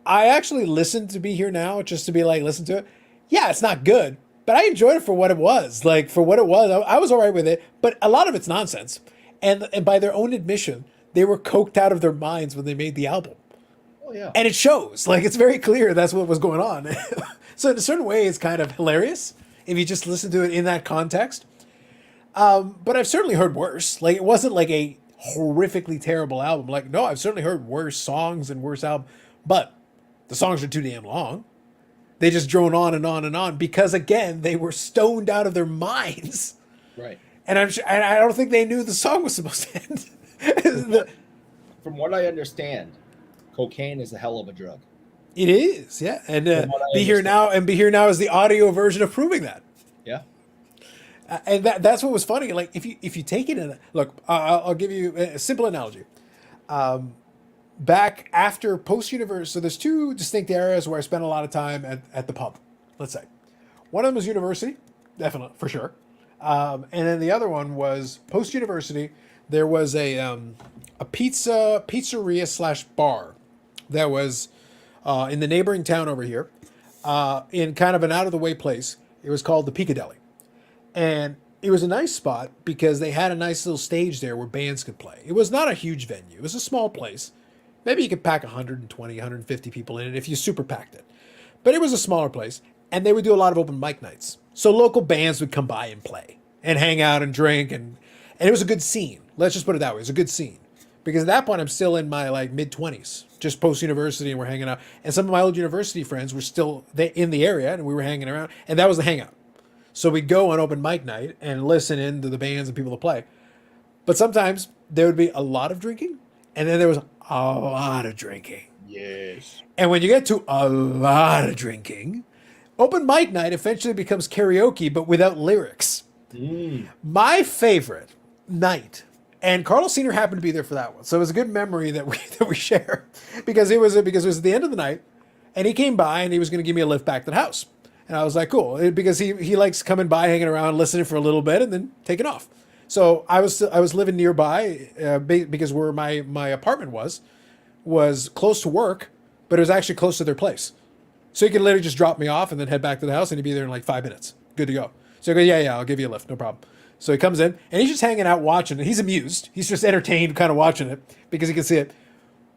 I actually listened to Be Here Now just to be like, listen to it. Yeah, it's not good, but I enjoyed it for what it was. Like, for what it was, I was all right with it, but a lot of it's nonsense. And by their own admission, they were coked out of their minds when they made the album. Oh yeah. And it shows. Like, it's very clear that's what was going on. So in a certain way, it's kind of hilarious if you just listen to it in that context. But I've certainly heard worse. Like, it wasn't like a horrifically terrible album. Like, no, I've certainly heard worse songs and worse albums. But the songs are too damn long. They just drone on and on and on because, again, they were stoned out of their minds. Right. And I don't think they knew the song was supposed to end. From what I understand, cocaine is a hell of a drug. It is, yeah. And From what I Be Here Now, and Be Here Now is the audio version of proving that. Yeah. And that's what was funny. Like if you take it in, look, I'll give you a simple analogy. Back after post-university, so there's two distinct areas where I spent a lot of time at the pub. Let's say one of them was university, definitely for sure. And then the other one was post-university. There was a pizzeria / bar that was in the neighboring town over here, in kind of an out-of-the-way place. It was called the Piccadilly. And it was a nice spot because they had a nice little stage there where bands could play. It was not a huge venue. It was a small place. Maybe you could pack 120, 150 people in it if you super packed it. But it was a smaller place, and they would do a lot of open mic nights. So local bands would come by and play and hang out and drink, and it was a good scene. Let's just put it that way. It was a good scene. Because at that point, I'm still in my like mid-20s, just post-university, and we're hanging out. And some of my old university friends were still in the area, and we were hanging around, and that was the hangout. So we'd go on open mic night and listen in to the bands and people to play. But sometimes there would be a lot of drinking, and then there was a lot of drinking. Yes. And when you get to a lot of drinking, open mic night eventually becomes karaoke, but without lyrics. My favorite night, and Carlos Sr. happened to be there for that one, so it was a good memory that we share, because it was at the end of the night, and he came by and he was going to give me a lift back to the house, and I was like, cool, because he likes coming by, hanging around, listening for a little bit, and then taking off. So I was living nearby because where my apartment was close to work, but it was actually close to their place. So he could literally just drop me off and then head back to the house, and he'd be there in like 5 minutes. Good to go. So I go, yeah, I'll give you a lift, no problem. So he comes in, and he's just hanging out watching it. He's amused. He's just entertained kind of watching it because he can see it.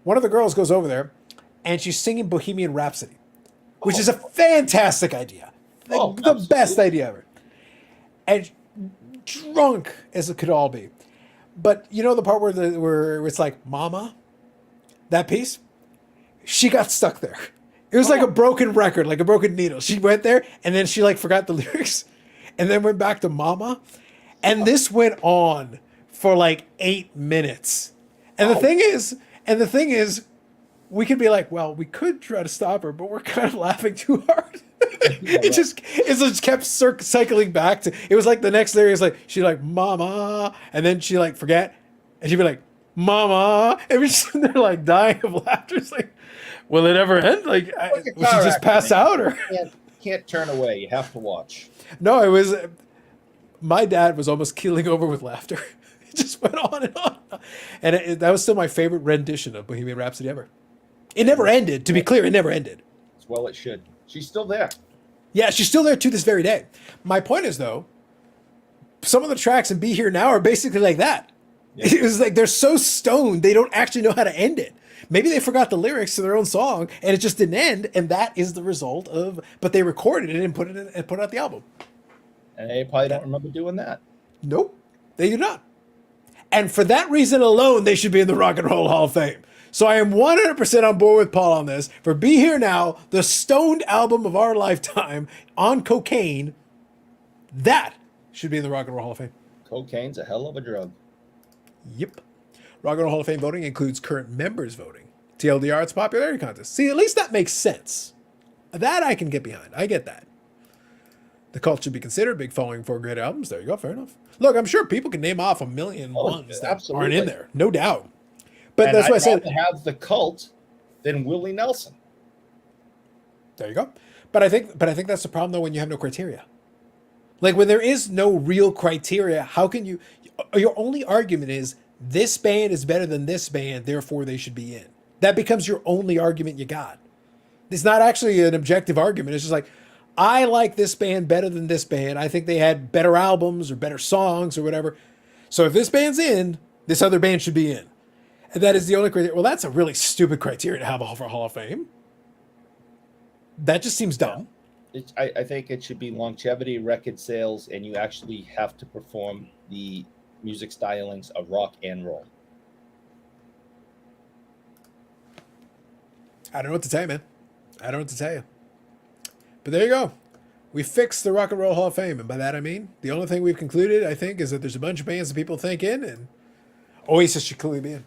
One of the girls goes over there, and she's singing Bohemian Rhapsody. which is a fantastic idea. The best idea ever. And drunk as it could all be. But you know the part where it's like, Mama, that piece, she got stuck there. It was like a broken record, like a broken needle. She went there and then she like forgot the lyrics and then went back to Mama. And this went on for like 8 minutes. And the thing is, we could be like, well, we could try to stop her, but we're kind of laughing too hard. it just kept cycling back to. It was like the next lyric is like she's like Mama, and then she like forget, and she'd be like Mama, and we're just they're like dying of laughter. It's like, will it ever end? Like, we should just pass out, or can't turn away. You have to watch. No, it was. My dad was almost keeling over with laughter. It just went on and on, and that was still my favorite rendition of Bohemian Rhapsody ever. It never ended. To be clear, it never ended. Well, it should. She's still there. Yeah, she's still there to this very day. My point is, though, some of the tracks in Be Here Now are basically like that. Yeah. It was like they're so stoned, they don't actually know how to end it. Maybe they forgot the lyrics to their own song, and it just didn't end, and that is the result of... But they recorded it and put it in, and put out the album. And they probably don't remember doing that. Nope, they do not. And for that reason alone, they should be in the Rock and Roll Hall of Fame. So I am 100% on board with Paul on this. For Be Here Now, the stoned album of our lifetime on cocaine, that should be in the Rock and Roll Hall of Fame. Cocaine's a hell of a drug. Yep. Rock and Roll Hall of Fame voting includes current members voting. TLDR, it's a popularity contest. See, at least that makes sense. That I can get behind. I get that. The cult should be considered. Big following for great albums. There you go. Fair enough. Look, I'm sure people can name off a million ones that aren't in there. No doubt. But that's why I said have the cult than Willie Nelson. There you go. But I think that's the problem though when you have no criteria. Like when there is no real criteria, how can you? Your only argument is this band is better than this band, therefore they should be in. That becomes your only argument you got. It's not actually an objective argument. It's just like, I like this band better than this band. I think they had better albums or better songs or whatever. So if this band's in, this other band should be in. And that is the only criteria. Well, that's a really stupid criteria to have for Hall of Fame. That just seems dumb. I think it should be longevity, record sales, and you actually have to perform the music stylings of rock and roll. I don't know what to tell you, man. I don't know what to tell you. But there you go. We fixed the Rock and Roll Hall of Fame. And by that I mean, the only thing we've concluded, I think, is that there's a bunch of bands that people think in, and Oasis should clearly be in.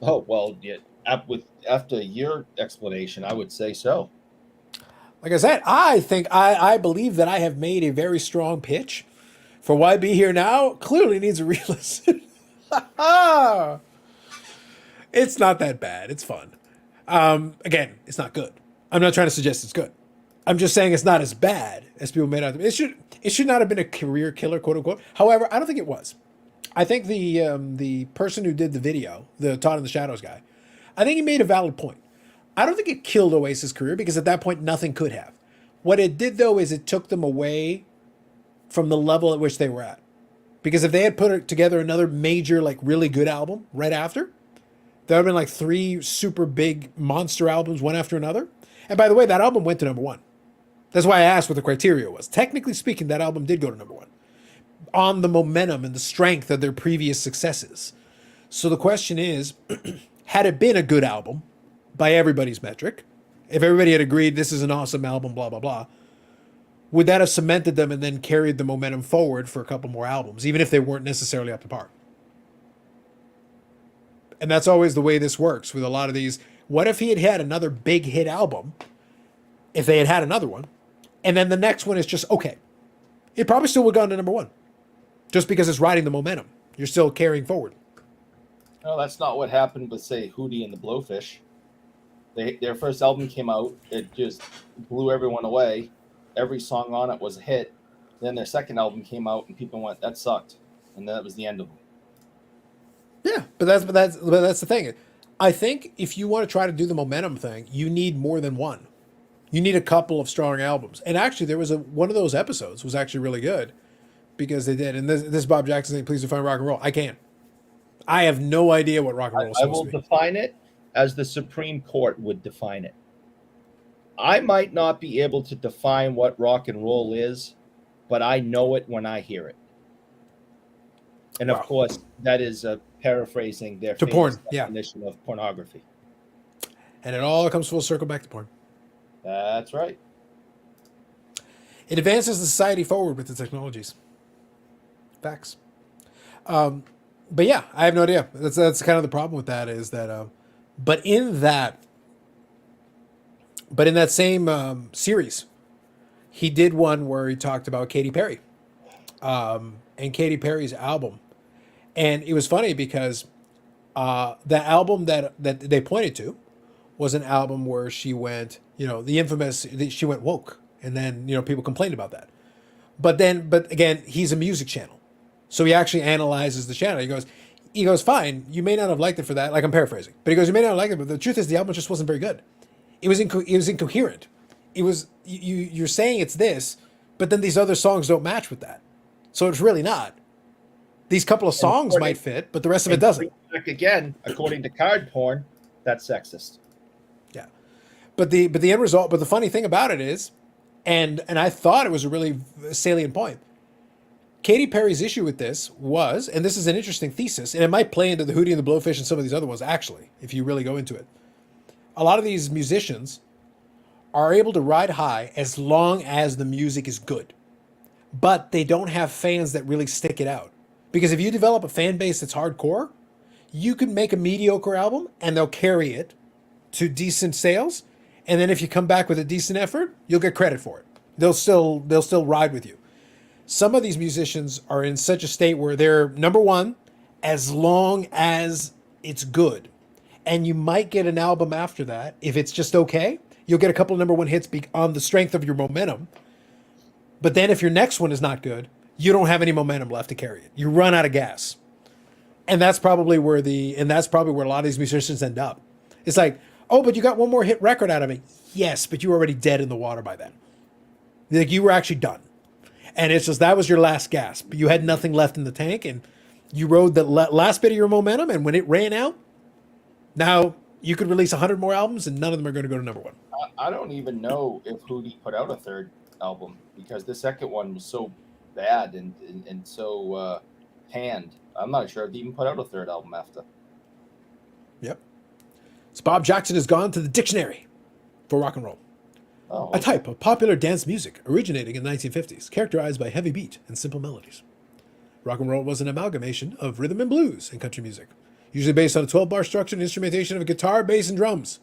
Oh, well, yeah, after your explanation, I would say so. Like I said, I believe that I have made a very strong pitch for why Be Here Now clearly needs a re-listen. It's not that bad. It's fun. Again, it's not good. I'm not trying to suggest it's good. I'm just saying it's not as bad as people made out to be. It should not have been a career killer, quote unquote. However, I don't think it was. I think the person who did the video, the Todd in the Shadows guy, I think he made a valid point. I don't think it killed Oasis' career because at that point nothing could have. What it did though is it took them away from the level at which they were at. Because if they had put together another major, like really good album right after, there would have been like 3 super big monster albums one after another. And by the way, that album went to number 1. That's why I asked what the criteria was. Technically speaking, that album did go to number 1 on the momentum and the strength of their previous successes. So the question is, had it been a good album by everybody's metric, if everybody had agreed this is an awesome album, blah, blah, blah, would that have cemented them and then carried the momentum forward for a couple more albums, even if they weren't necessarily up to par? And that's always the way this works with a lot of these. What if he had had another big hit album, if they had had another one, and then the next one is just okay? It probably still would have gone to number 1, just because it's riding the momentum. You're still carrying forward. No, that's not what happened with, say, Hootie and the Blowfish. Their first album came out. It just blew everyone away. Every song on it was a hit. Then their second album came out, and people went, "That sucked," and that was the end of them. Yeah, but that's the thing. I think if you want to try to do the momentum thing, you need more than one. You need a couple of strong albums. And actually, there was one of those episodes was actually really good because they did. And this Bob Jackson saying, "Please define rock and roll." I can't. I have no idea what rock and roll is I supposed will to be. define it as the Supreme Court would define it. I might not be able to define what rock and roll is, but I know it when I hear it. And of Wow. course, that is paraphrasing their To famous porn, yeah. definition of pornography. And it all comes full circle back to porn. That's right. It advances the society forward with the technologies. Facts. But yeah, I have no idea. That's kind of the problem with that is that, but in that same series, he did one where he talked about Katy Perry, and Katy Perry's album, and it was funny because the album that they pointed to was an album where she went, the infamous, she went woke, and then people complained about that. But again, he's a music channel, so he actually analyzes the channel. He goes, fine, you may not have liked it for that. Like, I'm paraphrasing, but he goes, you may not have liked it, but the truth is the album just wasn't very good. It was incoherent. It was you're saying it's this, but then these other songs don't match with that, so it's really not. These couple of songs might fit, but the rest of it doesn't. Again, according to card porn, that's sexist. Yeah, but the end result. But the funny thing about it is, and I thought it was a really salient point. Katy Perry's issue with this was, and this is an interesting thesis, and it might play into the Hootie and the Blowfish and some of these other ones, actually, if you really go into it. A lot of these musicians are able to ride high as long as the music is good, but they don't have fans that really stick it out. Because if you develop a fan base that's hardcore, you can make a mediocre album and they'll carry it to decent sales. And then if you come back with a decent effort, you'll get credit for it. They'll still ride with you. Some of these musicians are in such a state where they're number one as long as it's good. And you might get an album after that. If it's just okay, you'll get a couple of number one hits on the strength of your momentum. But then if your next one is not good, you don't have any momentum left to carry it. You run out of gas. And that's probably where a lot of these musicians end up. It's like, oh, but you got one more hit record out of it. Yes, but you were already dead in the water by then. Like, you were actually done. And it's just, that was your last gasp. You had nothing left in the tank, and you rode the last bit of your momentum, and when it ran out, now you could release 100 more albums, and none of them are going to go to number one. I don't even know if Hootie put out a third album, because the second one was so bad and so panned. I'm not sure if they even put out a third album after. Yep. So Bob Jackson has gone to the dictionary for rock and roll. Oh, okay. A type of popular dance music originating in the 1950s, characterized by heavy beat and simple melodies. Rock and roll was an amalgamation of rhythm and blues and country music, usually based on a 12-bar structure and instrumentation of guitar, bass, and drums.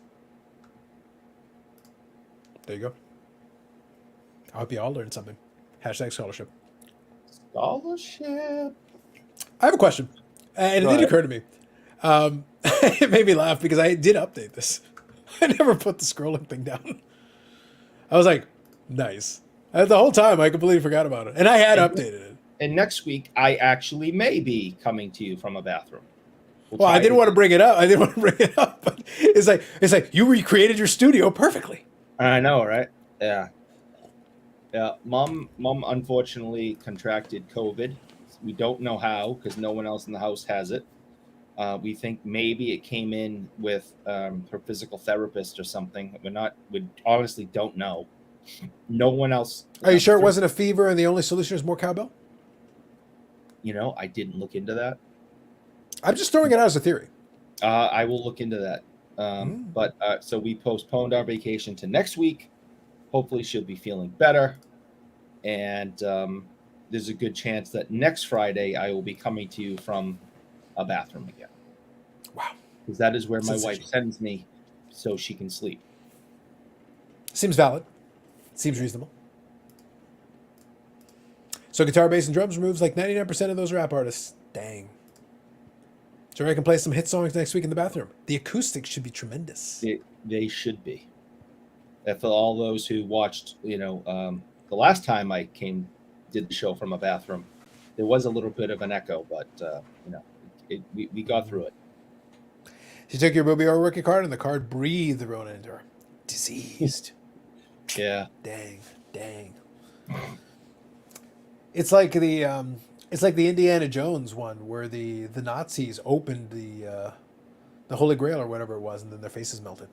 There you go. I hope you all learned something. # scholarship. Scholarship. I have a question, and it did occur to me. It made me laugh because I did update this. I never put the scrolling thing down. I was like, nice. The whole time, I completely forgot about it. And I had updated it. And next week, I actually may be coming to you from a bathroom. Well, I didn't want to bring it up. But it's like you recreated your studio perfectly. I know, right? Yeah. Yeah. Mom unfortunately contracted COVID. We don't know how, because no one else in the house has it. We think maybe it came in with her physical therapist or something. We honestly don't know. No one else. Are you sure it wasn't a fever and the only solution is more cowbell? I didn't look into that. I'm just throwing it out as a theory. I will look into that. But so we postponed our vacation to next week. Hopefully she'll be feeling better. And there's a good chance that next Friday I will be coming to you from a bathroom again. Wow. Because that is where my wife sends me so she can sleep. Seems valid. Seems reasonable. So guitar, bass, and drums removes like 99% of those rap artists. Dang. So I can play some hit songs next week in the bathroom. The acoustics should be tremendous. They should be. For all those who watched, the last time I did the show from a bathroom, there was a little bit of an echo, but we got through it. She took your Rubio rookie card, and the card breathed the Rona into her. Diseased. Yeah. Dang. It's like the Indiana Jones one where the Nazis opened the Holy Grail or whatever it was, and then their faces melted.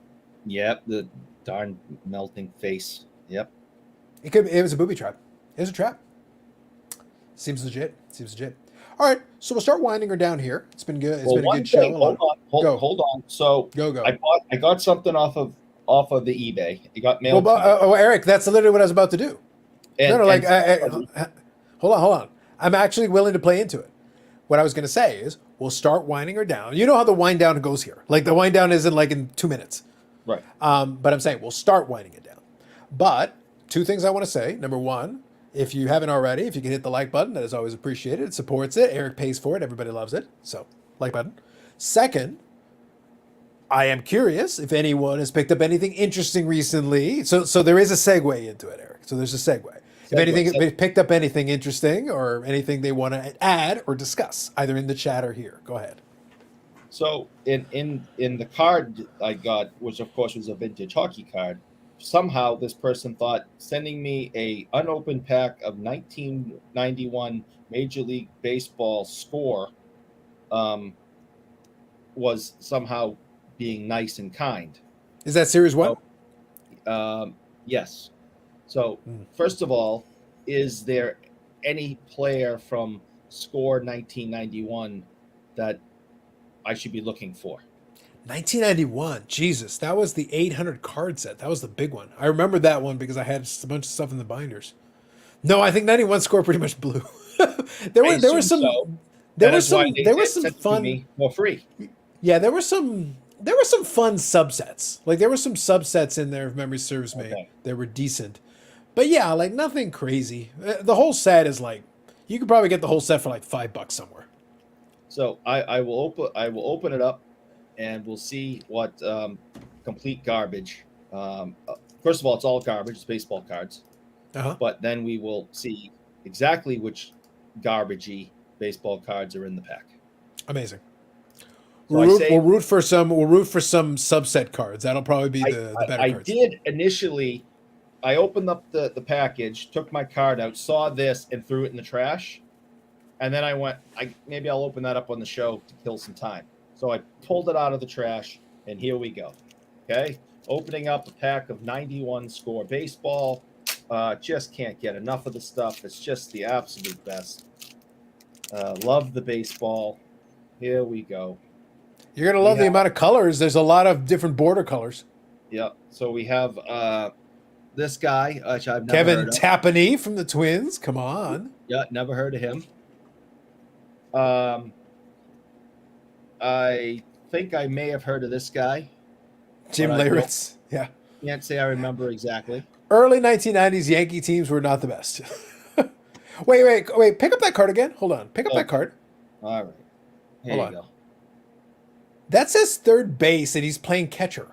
Yep, the darn melting face. Yep. It was a booby trap. It was a trap. Seems legit. All right, so we'll start winding her down here. It's been good. It's been a one good show. thing. Hold Go. on. So Go. I got something off of the eBay. It got Well, mailed to me. Eric, that's literally what I was about to do. And, No, like, and hold on. I'm actually willing to play into it. What I was going to say is we'll start winding her down. You know how the wind down goes here. Like the wind down isn't like in 2 minutes. right. But I'm saying we'll start winding it down. But two things I want to say. Number one, if you haven't already, if you can hit the like button, that is always appreciated. It supports it. Eric pays for it. Everybody loves it. So, like button. Second, I am curious if anyone has picked up anything interesting recently. So there is a segue into it, Eric. So there's a segue. If they picked up anything interesting or anything they want to add or discuss, either in the chat or here, go ahead. So in the card I got, which of course was a vintage hockey card, somehow this person thought sending me a unopened pack of 1991 Major League Baseball score was somehow being nice and kind. Is that series one? Yes. So first of all, is there any player from score 1991 that I should be looking for? 1991. Jesus, that was the 800 card set. That was the big one. I remember that one because I had just a bunch of stuff in the binders. No, I think 91 score pretty much blew. there were some fun for free. Yeah, there were some fun subsets. Like there were some subsets in there if memory serves me. Okay. They were decent. But yeah, like nothing crazy. The whole set is like you could probably get the whole set for like $5 somewhere. So I will open it up, and we'll see what complete garbage. First of all, it's all garbage. It's baseball cards. Uh-huh. But then we will see exactly which garbagey baseball cards are in the pack. Amazing. So We'll root for some subset cards. That'll probably be the better I cards. did initially. I opened up the package, took my card out, saw this, and threw it in the trash. And then I went, maybe I'll open that up on the show to kill some time. So I pulled it out of the trash, and here we go. Okay, opening up a pack of 91 score baseball. Just can't get enough of the stuff. It's just the absolute best. Love the baseball. Here we go. You're gonna love the amount of colors. There's a lot of different border colors. Yeah. So we have this guy, which I've never Kevin heard of. Tapani from the Twins. Come on. Yeah, never heard of him. I think I may have heard of this guy. Jim Leyritz. Yeah. Can't say I remember exactly. Early 1990s Yankee teams were not the best. Wait. Pick up that card again. Hold on. Pick up that card. All right. Here Hold you on. go. That says third base, and he's playing catcher.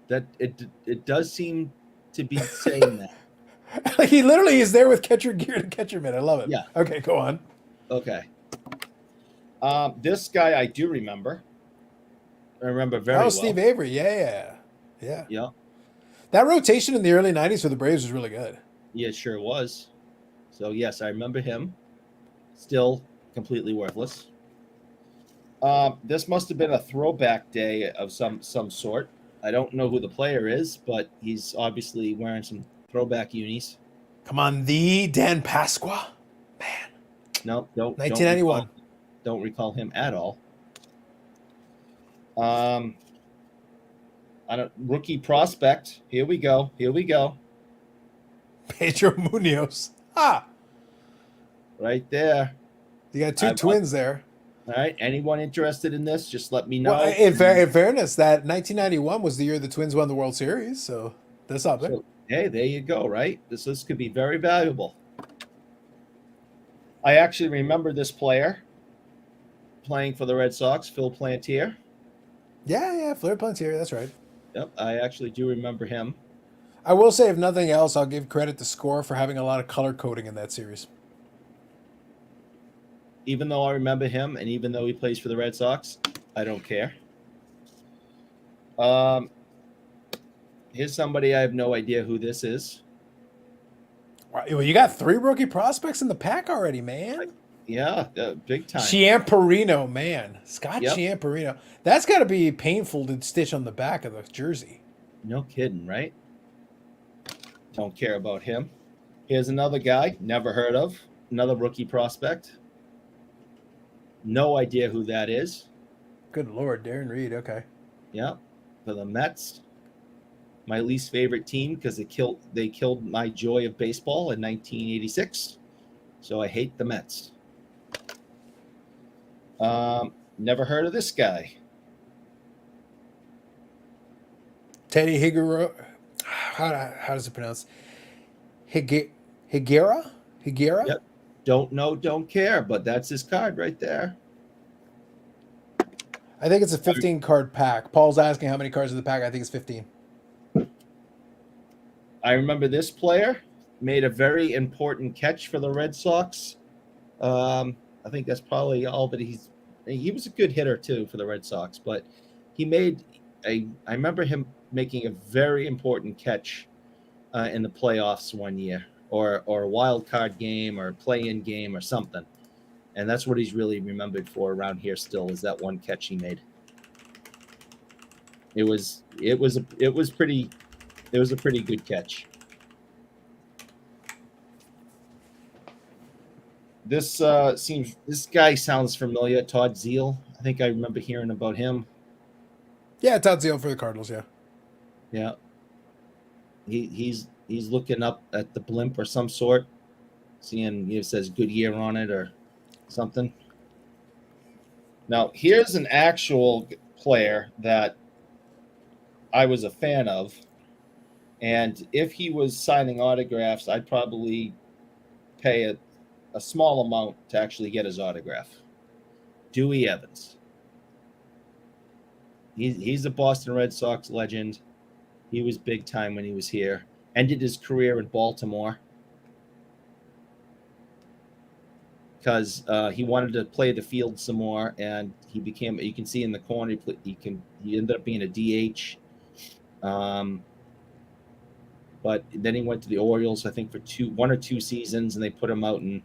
That it does seem to be saying that. Like he literally is there with catcher gear and catcher mitt. I love it. Yeah. Okay, go on. Okay. This guy I do remember. I remember very well. Steve Avery. Yeah. Yeah. That rotation in the early 90s for the Braves was really good. Yeah, it sure was. So yes, I remember him. Still completely worthless. This must have been a throwback day of some sort. I don't know who the player is, but he's obviously wearing some throwback unis. Come on, the Dan Pasqua. Man. No, don't. 1991. Don't recall him at all. Rookie prospect. Here we go. Pedro Munoz. Right there. You got two twins there. All right. Anyone interested in this? Just let me know. Well, in fairness, that 1991 was the year the Twins won the World Series, so that's up there. So, hey, there you go. Right. This could be very valuable. I actually remember this player playing for the Red Sox, Phil Plantier. Yeah, Flair Plantier. That's right. Yep, I actually do remember him. I will say, if nothing else, I'll give credit to Score for having a lot of color coding in that series. Even though I remember him, and even though he plays for the Red Sox, I don't care. Here's somebody I have no idea who this is. Well, you got 3 rookie prospects in the pack already, man. Yeah, big time. Chiamparino, man. Scott Yep. Chiamparino. That's got to be painful to stitch on the back of the jersey. No kidding, right? Don't care about him. Here's another guy, never heard of. Another rookie prospect. No idea who that is. Good Lord, Darren Reed. Okay. Yeah, for the Mets. My least favorite team because they killed my joy of baseball in 1986. So I hate the Mets. Never heard of this guy. Teddy Higuera. How does it pronounce? Higuera? Yep. Don't know, don't care, but that's his card right there. I think it's a 15 card pack. Paul's asking how many cards in the pack. I think it's 15. I remember this player made a very important catch for the Red Sox. I think that's probably all that he was a good hitter too for the Red Sox, but I remember him making a very important catch in the playoffs one year, or a wild card game, or a play-in game, or something. And that's what he's really remembered for around here still, is that one catch he made. It was a pretty good catch. This guy sounds familiar. Todd Zeal. I think I remember hearing about him. Yeah, Todd Zeal for the Cardinals. Yeah. Yeah. He's looking up at the blimp or some sort, seeing it says Goodyear on it or something. Now, here's an actual player that I was a fan of, and if he was signing autographs, I'd probably pay a small amount to actually get his autograph. Dewey Evans. He's a Boston Red Sox legend. He was big time when he was here. Ended his career in Baltimore because he wanted to play the field some more, and he became. You can see in the corner, he ended up being a DH. But then he went to the Orioles, I think, for 1 or 2 seasons, and they put him out in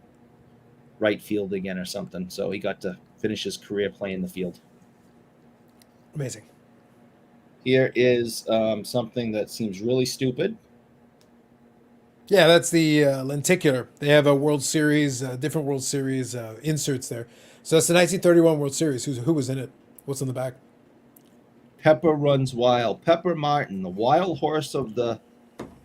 right field again or something. So he got to finish his career playing the field. Amazing. Here is something that seems really stupid. Yeah, that's the lenticular. They have a World Series, different World Series inserts there. So that's the 1931 World Series. Who was in it? What's on the back? Pepper Runs Wild. Pepper Martin, the wild horse of the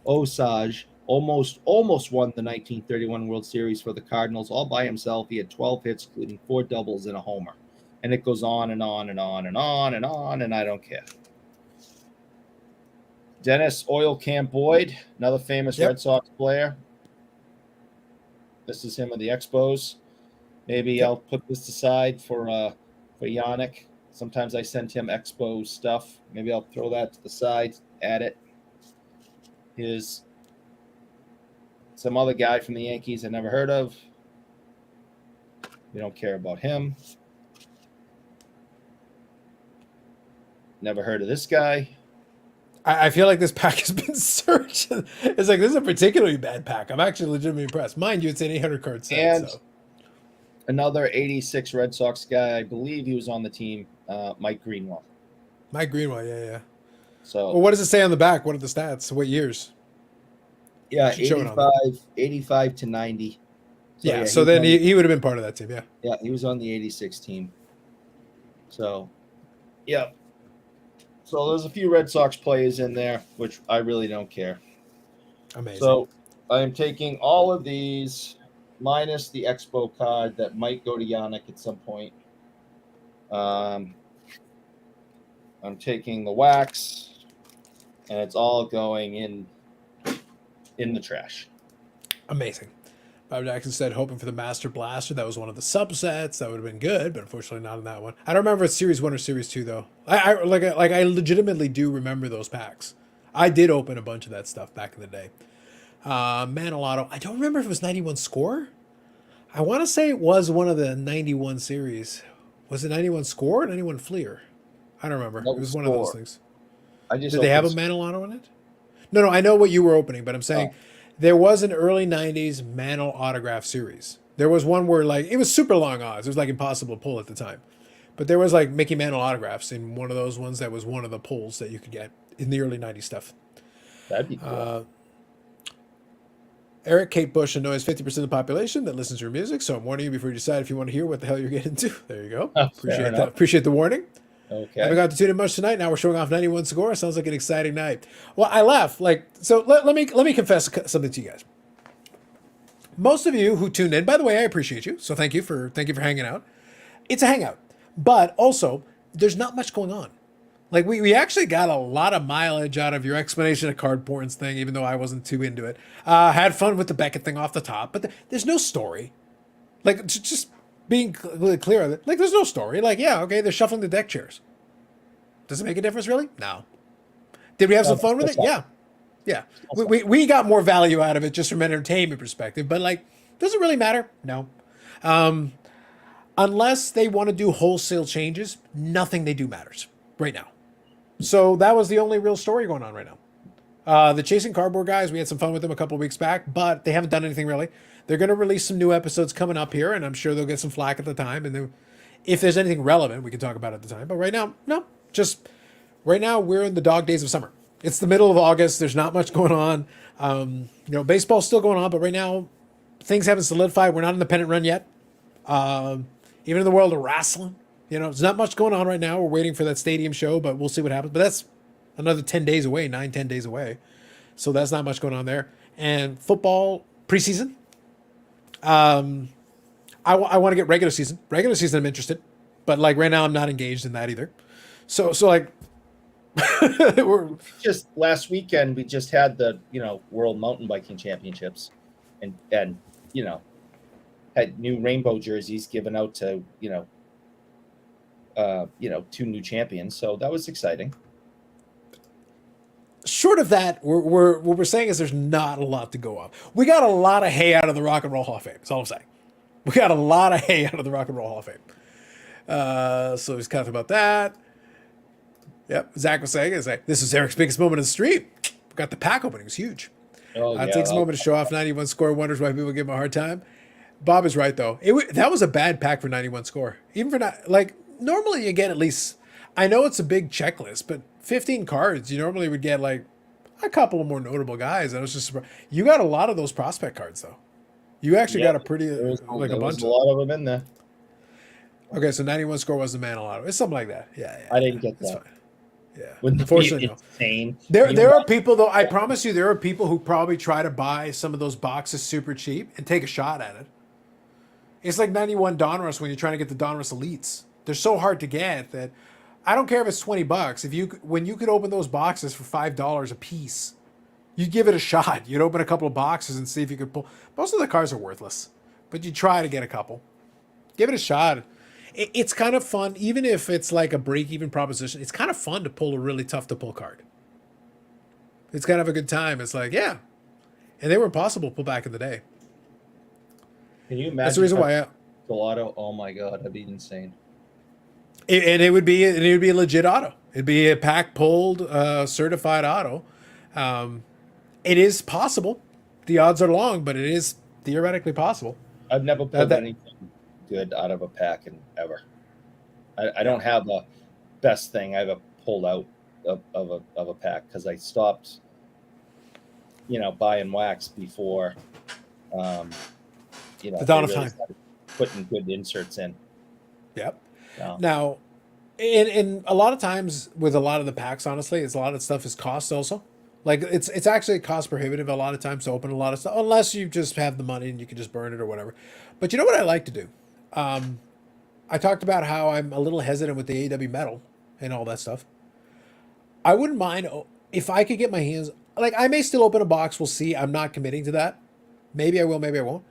Osage, almost won the 1931 World Series for the Cardinals all by himself. He had 12 hits, including 4 doubles and a homer. And it goes on and on and on and on and on, and I don't care. Dennis Oil Can Boyd, another famous Red Sox player. This is him at the Expos. Maybe I'll put this aside for Yannick. Sometimes I send him Expo stuff. Maybe I'll throw that to the side, add it. Here's some other guy from the Yankees I never heard of. We don't care about him. Never heard of this guy. I feel like this pack has been searched. It's like, this is a particularly bad pack. I'm actually legitimately impressed. Mind you, it's an 800 card set. And so. Another 86 Red Sox guy. I believe he was on the team, Mike Greenwell. Mike Greenwell, yeah. So, well, what does it say on the back? What are the stats? What years? Yeah, 85 to 90. So then he would have been part of that team, yeah. Yeah, he was on the 86 team. So, yeah. So there's a few Red Sox players in there, which I really don't care. Amazing. So I'm taking all of these minus the Expo card that might go to Yannick at some point. I'm taking the wax, and it's all going in the trash. Amazing. Bob Jackson said, hoping for the Master Blaster. That was one of the subsets. That would have been good, but unfortunately not in that one. I don't remember if it's Series 1 or Series 2, though. I legitimately do remember those packs. I did open a bunch of that stuff back in the day. Manolato. I don't remember if it was 91 Score. I want to say it was one of the 91 series. Was it 91 Score or 91 Fleer? I don't remember. It was one of those things. Did they have a Manolato in it? No, I know what you were opening, but I'm saying there was an early 90s Mantle autograph series. There was one where like it was super long odds. It was like impossible to pull at the time. But there was like Mickey Mantle autographs in one of those ones that was one of the pulls that you could get in the early 90s stuff. That'd be cool. Eric Kate Bush annoys 50% of the population that listens to her music, so I'm warning you before you decide if you want to hear what the hell you're getting into. There you go. Oh, Appreciate fair that. enough. Appreciate the warning. Okay. Haven't got to tune in much tonight. Now we're showing off 91 score. Sounds like an exciting night. Well, I laugh. Like, so let me confess something to you guys. Most of you who tuned in, by the way, I appreciate you. So thank you for hanging out. It's a hangout, but also there's not much going on. Like we actually got a lot of mileage out of your explanation of card porns thing, even though I wasn't too into it. Had fun with the Beckett thing off the top, but there's no story. Like just being clear on it. Like there's no story. Like yeah, okay, they're shuffling the deck chairs. Does it make a difference really? No. Did we have some fun with it? Yeah. Yeah. We got more value out of it just from an entertainment perspective, but like, does it really matter? No. Unless they want to do wholesale changes, nothing they do matters right now. So that was the only real story going on right now. The Chasing Cardboard guys, we had some fun with them a couple of weeks back, but they haven't done anything really. They're going to release some new episodes coming up here, and I'm sure they'll get some flack at the time. And if there's anything relevant, we can talk about it at the time. But right now, no. Just right now, we're in the dog days of summer. It's the middle of August. There's not much going on. Baseball's still going on, but right now, things haven't solidified. We're not in the pennant run yet. Even in the world of wrestling, there's not much going on right now. We're waiting for that stadium show, but we'll see what happens. But that's another 10 days away, 10 days away. So that's not much going on there. And football preseason. I want to get regular season. Regular season, I'm interested. But like right now, I'm not engaged in that either. So like, we're just last weekend we just had the World Mountain Biking Championships, and had new rainbow jerseys given out to 2 new champions. So that was exciting. Short of that, what we're saying is there's not a lot to go off. We got a lot of hay out of the Rock and Roll Hall of Fame. That's all I'm saying. We got a lot of hay out of the Rock and Roll Hall of Fame. So he's talking about that. Yep, Zach was saying, this is Eric's biggest moment of the stream. We got the pack opening. It was huge. Takes a moment to show off 91 score. Wonders why people give him a hard time. Bob is right, though. That was a bad pack for 91 score. Even for not, like, normally you get at least, I know it's a big checklist, but 15 cards, you normally would get, like, a couple of more notable guys. I was just surprised. You got a lot of those prospect cards, though. You actually got a pretty, there was a bunch. A lot of them in there. Okay, so 91 score was the man a lot. It's something like that. Yeah. I didn't get That's that. fine. Yeah. Wouldn't Unfortunately, be insane. There are people, though, I promise you, there are people who probably try to buy some of those boxes super cheap and take a shot at it. It's like 91 Donruss when you're trying to get the Donruss Elites. They're so hard to get that I don't care if it's $20. When you could open those boxes for $5 a piece, you'd give it a shot. You'd open a couple of boxes and see if you could pull. Most of the cards are worthless, but you try to get a couple. Give it a shot. It's kind of fun, even if it's like a break-even proposition. It's kind of fun to pull a really tough-to-pull card. It's kind of a good time. It's like, yeah. And they were impossible to pull back in the day. Can you imagine? That's the reason why. Auto. Oh my god, that'd be insane. It would be a legit auto. It'd be a pack pulled, certified auto. It is possible. The odds are long, but it is theoretically possible. I've never pulled anything good out of a pack ever. I don't have a best thing I ever pulled out of a pack because I stopped, buying wax before, the dawn of time, putting good inserts in. Yep. So. Now, in a lot of times with a lot of the packs, honestly, it's a lot of stuff is cost also. Like it's actually cost prohibitive a lot of times to open a lot of stuff unless you just have the money and you can just burn it or whatever. But you know what I like to do? I talked about how I'm a little hesitant with the AEW Metal and all that stuff. I wouldn't mind if I could get my hands, like I may still open a box. We'll see. I'm not committing to that. Maybe I will, maybe I won't.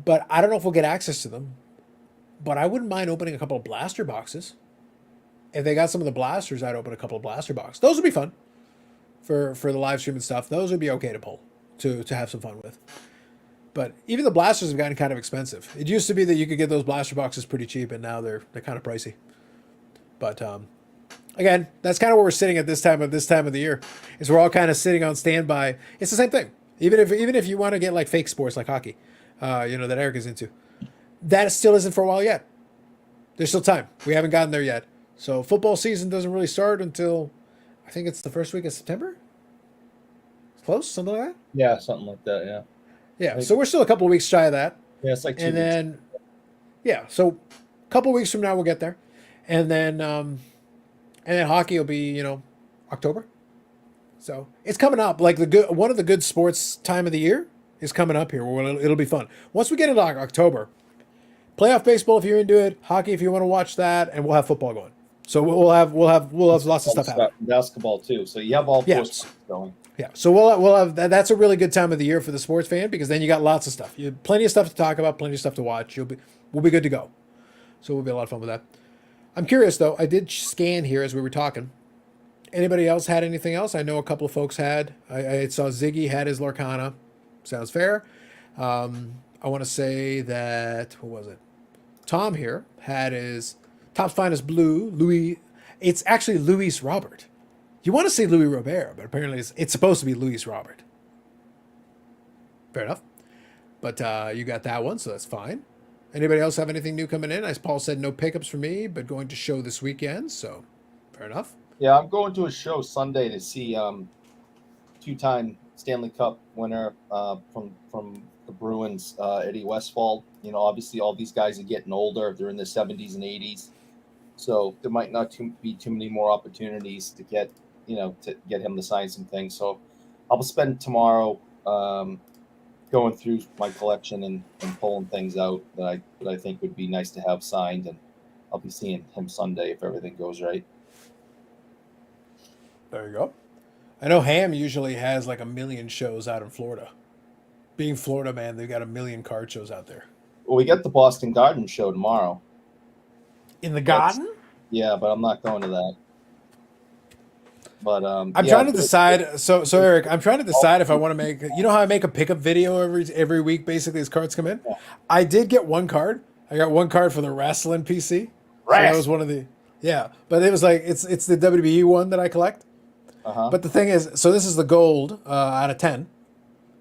But I don't know if we'll get access to them. But I wouldn't mind opening a couple of blaster boxes. If they got some of the blasters, I'd open a couple of blaster boxes. Those would be fun for the live stream and stuff. Those would be okay to pull, to have some fun with. But even the blasters have gotten kind of expensive. It used to be that you could get those blaster boxes pretty cheap, and now they're kind of pricey. But again, that's kind of where we're sitting at this time of the year. Is we're all kind of sitting on standby. It's the same thing. Even if you want to get like fake sports like hockey, that Eric is into. that still isn't for a while yet. There's still time. We haven't gotten there yet. So football season doesn't really start until I think it's the first week of September. It's close, something like that. Yeah, something like that. Yeah. Yeah. So we're still a couple of weeks shy of that. Yeah, it's like 2 And weeks. then, yeah, so a couple weeks from now we'll get there, and then hockey will be October. So it's coming up. Like one of the good sports time of the year is coming up here. Where it'll be fun once we get into October. Playoff baseball if you're into it, hockey if you want to watch that, and we'll have football going. So we'll have lots of stuff happening. Basketball too. So you have all four sports going. Yeah, so we'll have that's a really good time of the year for the sports fan because then you got lots of stuff. You have plenty of stuff to talk about, plenty of stuff to watch. We'll be good to go. So we'll be a lot of fun with that. I'm curious though. I did scan here as we were talking. Anybody else had anything else? I know a couple of folks had. I saw Ziggy had his Lorcana. Sounds fair. I want to say that what was it? Tom here had his Topps Finest Blue. Louis. It's actually Louis Robert. You want to say Louis Robert, but apparently it's supposed to be Louis Robert. Fair enough. But you got that one, so that's fine. Anybody else have anything new coming in? As Paul said, no pickups for me, but going to show this weekend, so fair enough. Yeah, I'm going to a show Sunday to see two-time Stanley Cup winner from the Bruins, Eddie Westfall. Obviously all these guys are getting older. They're in their 70s and 80s. So there might not be too many more opportunities to get him to sign some things. So I'll spend tomorrow going through my collection and pulling things out that I think would be nice to have signed, and I'll be seeing him Sunday if everything goes right. There you go. I know Ham usually has like 1 million shows out in Florida. Being Florida, man, they've got 1 million card shows out there. Well, we got the Boston Garden show tomorrow. In the garden? Yeah, but I'm not going to that. But I'm trying to decide. So Eric, I'm trying to decide if I want to make. You know how I make a pickup video every week, basically as cards come in. Yeah. I did get one card. I got one card for the wrestling PC. So that was one of the. Yeah, but it was like it's the WWE one that I collect. Uh-huh. But the thing is, so this is the gold out of 10.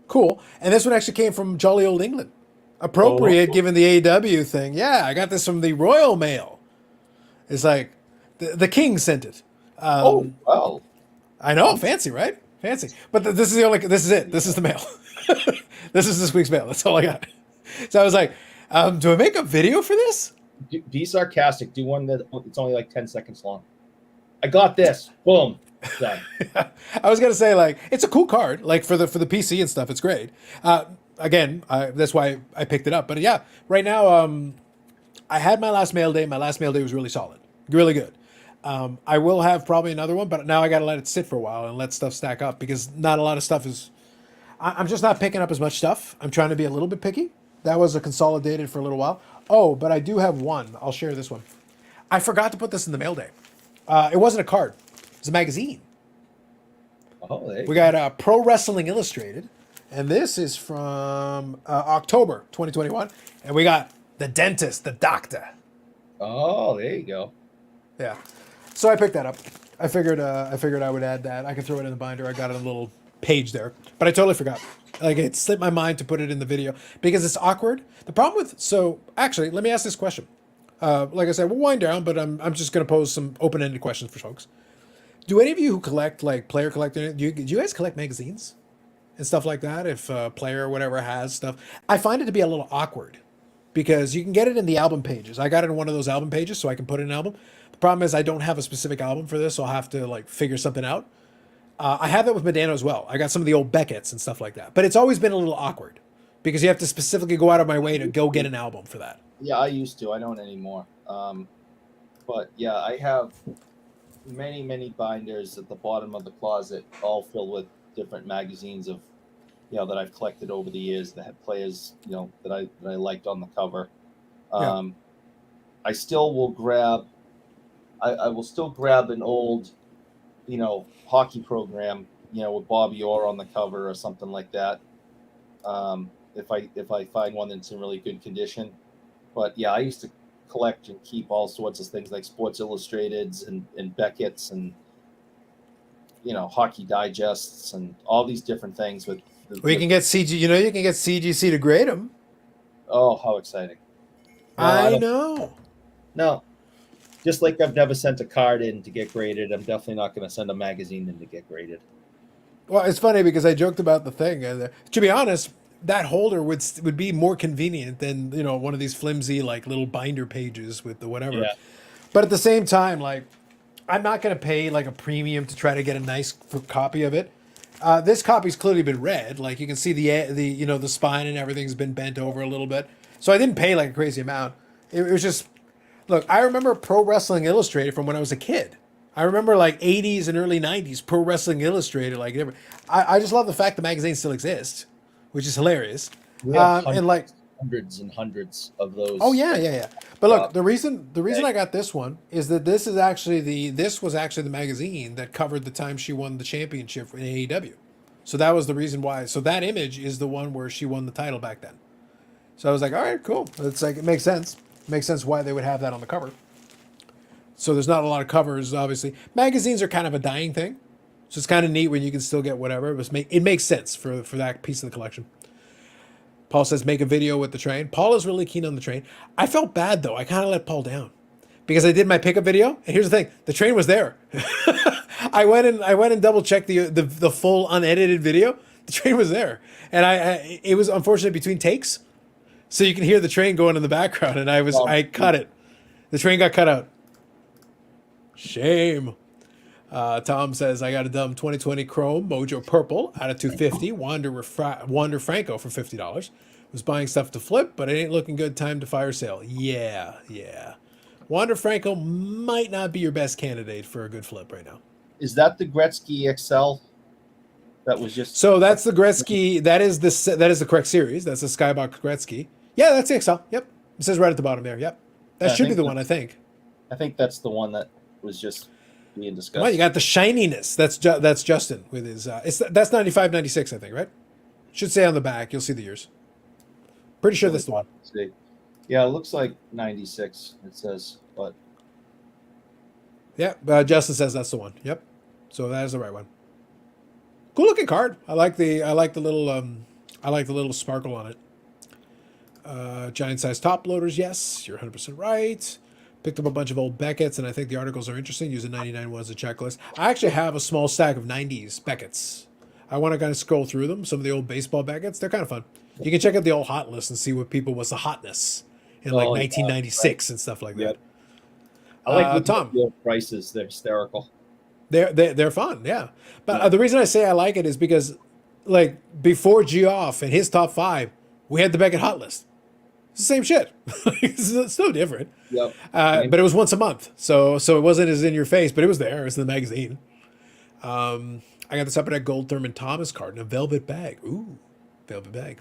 Cool, and this one actually came from jolly old England. Appropriate given the AEW thing. Yeah, I got this from the Royal Mail. It's like the king sent it. Wow. I know, fancy, right? Fancy. But this is this is it. This is the mail. This is this week's mail. That's all I got. So I was like, do I make a video for this? Be sarcastic. Do one that it's only like 10 seconds long. I got this. Boom. Done. I was gonna say like it's a cool card, like for the PC and stuff. It's great. Again, that's why I picked it up. But yeah, right now, I had my last mail day. My last mail day was really solid, really good. I will have probably another one, but now I got to let it sit for a while and let stuff stack up because not a lot of stuff is. I'm just not picking up as much stuff. I'm trying to be a little bit picky. That was a consolidated for a little while. Oh, but I do have one. I'll share this one. I forgot to put this in the mail day. It wasn't a card. It was a magazine. Oh, there you We got Pro Wrestling Illustrated, and this is from October 2021, and we got The Dentist, The Doctor. Oh, there you go. Yeah. So I picked that up. I figured I would add that. I could throw it in the binder. I got it a little page there, but I totally forgot. Like it slipped my mind to put it in the video because it's awkward. The problem with actually, let me ask this question. Like I said, we'll wind down, but I'm just gonna pose some open-ended questions for folks. Do any of you who collect like player collecting, do you guys collect magazines and stuff like that? If a player or whatever has stuff, I find it to be a little awkward because you can get it in the album pages. I got it in one of those album pages, so I can put it in an album. The problem is I don't have a specific album for this, so I'll have to like figure something out. I have that with Medano as well. I got some of the old Becketts and stuff like that, but it's always been a little awkward because you have to specifically go out of my way to go get an album for that. Yeah, I used to. I don't anymore. But yeah, I have many binders at the bottom of the closet, all filled with different magazines of, that I've collected over the years that had players, that I liked on the cover. I still will grab. I will still grab an old, hockey program, with Bobby Orr on the cover or something like that. If I find one that's in really good condition. But yeah, I used to collect and keep all sorts of things like Sports Illustrateds and Beckett's and hockey digests and all these different things You can get CG. You can get CGC to grade them. Oh, how exciting! I I don't. know. No. Just like I've never sent a card in to get graded, I'm definitely not going to send a magazine in to get graded. Well, it's funny because I joked about the thing, and to be honest, that holder would be more convenient than one of these flimsy like little binder pages with the whatever. Yeah. But at the same time, like I'm not going to pay like a premium to try to get a nice copy of it. This copy's clearly been read. Like you can see the spine and everything's been bent over a little bit. So I didn't pay like a crazy amount. It was just look. I remember Pro Wrestling Illustrated from when I was a kid. I remember like 80s and early 90s Pro Wrestling Illustrated. Like I just love the fact the magazine still exists, which is hilarious. We have And like hundreds and hundreds of those. oh yeah. But look, the reason I got this one is that this was actually the magazine that covered the time she won the championship in AEW. So that was the reason why. So that image is the one where she won the title back then. So I was like, all right, cool. It's like it makes sense. It makes sense why they would have that on the cover. So there's not a lot of covers, obviously. Magazines are kind of a dying thing. So it's kind of neat when you can still get whatever. It makes sense for that piece of the collection. Paul says, make a video with the train. Paul is really keen on the train. I felt bad, though. I kind of let Paul down. Because I did my pickup video. And here's the thing. The train was there. I went and double-checked the full unedited video. The train was there. And it was, unfortunately, between takes. So you can hear the train going in the background. And I cut it. The train got cut out. Shame. Tom says, I got a dumb 2020 Chrome Mojo Purple out of 250. Wander Franco for $50. Was buying stuff to flip, but it ain't looking good. Time to fire sale. Yeah. Wander Franco might not be your best candidate for a good flip right now. Is that the Gretzky XL? That was just So that's the Gretzky. That is the correct series. That's the Skybox Gretzky. Yeah, that's the XL. Yep. It says right at the bottom there. Yep. That I should be think the one, I think. I think that's the one that was just being discussed. Well, you got the shininess. That's Justin with his. That's 95, 96, I think, right? Should say on the back. You'll see the years. Pretty sure that's the one. See. Yeah, it looks like 96. It says, but Yeah, Justin says that's the one. Yep. So that is the right one. Cool looking card. I like the little sparkle on it. Giant size top loaders. Yes, you're 100% right. Picked up a bunch of old Beckett's, and I think the articles are interesting. Using 99 was a checklist. I actually have a small stack of 90s Beckett's. I want to kind of scroll through them. Some of the old baseball Beckett's. They're kind of fun. You can check out the old hot list and see what people was the hotness in like 1996 and stuff like that. I like Tom. the old prices. They're hysterical. They're fun, yeah. But the reason I say I like it is because, like, before Geoff and his top 5, we had the Beckett hot list. It's the same shit. It's no different. Yep. But it was once a month, so it wasn't as in your face, but it was there. It was in the magazine. I got this Upper Deck Gold Thurman Thomas card in a velvet bag. Ooh, velvet bag.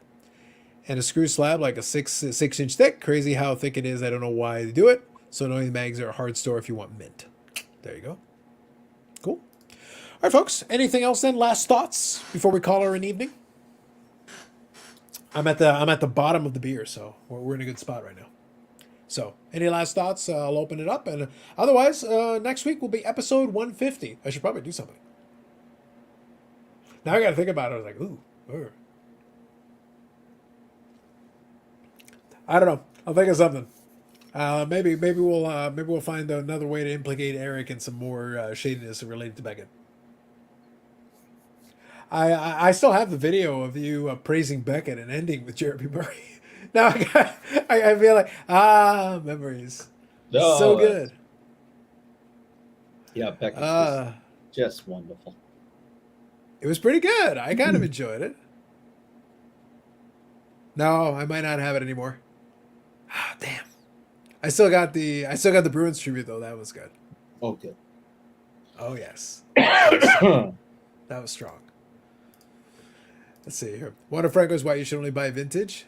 And a screw slab like a 6-inch thick. Crazy how thick it is. I don't know why they do it. So knowing the mags are a hard store if you want mint. There you go. Cool. All right, folks. Anything else then? Last thoughts before we call her an evening? I'm at the bottom of the beer, so we're in a good spot right now. So, any last thoughts? I'll open it up, and otherwise, next week will be episode 150. I should probably do something. Now I got to think about it. I was like, ooh. I don't know. I'll think of something. Maybe we'll find another way to implicate Eric in some more shadiness related to Beckett. I still have the video of you praising Beckett and ending with Jeremy Murray. Now I feel like memories. No, So good. Yeah, Beckett was just wonderful. It was pretty good. I kind of enjoyed it. No, I might not have it anymore. Ah, damn. I still got the Bruins tribute though. That was good. Oh, good. Oh yes. That was strong. Let's see here. One of Franco's why you should only buy vintage.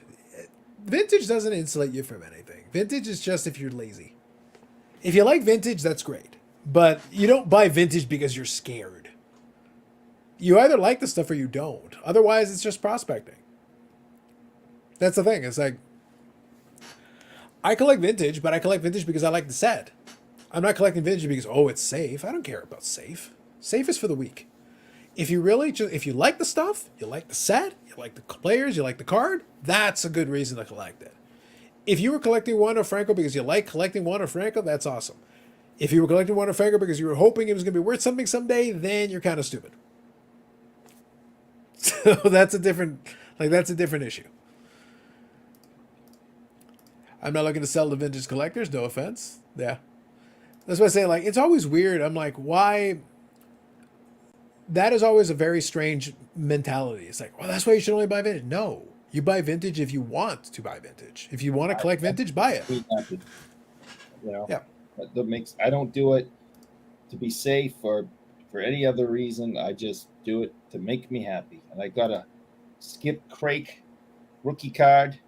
Vintage doesn't insulate you from anything. Vintage is just if you're lazy. If you like vintage, that's great. But you don't buy vintage because you're scared. You either like the stuff or you don't. Otherwise, it's just prospecting. That's the thing. It's like, I collect vintage, but I collect vintage because I like the set. I'm not collecting vintage because, oh, it's safe. I don't care about safe. Safe is for the weak. If you like the stuff, you like the set, you like the players, you like the card, that's a good reason to collect it. If you were collecting one of Franco because you like collecting one of Franco, that's awesome. If you were collecting one of Franco because you were hoping it was going to be worth something someday, then you're kind of stupid. So that's a different issue. I'm not looking to sell to vintage collectors, no offense. Yeah. That's why I say, like, it's always weird. I'm like, why? That is always a very strange mentality. It's like, well, that's why you should only buy vintage. No. You buy vintage if you want to buy vintage. If you want to collect vintage, buy it. You know, Yeah. that makes. I don't do it to be safe or for any other reason. I just do it to make me happy. And I got a Skip Crake rookie card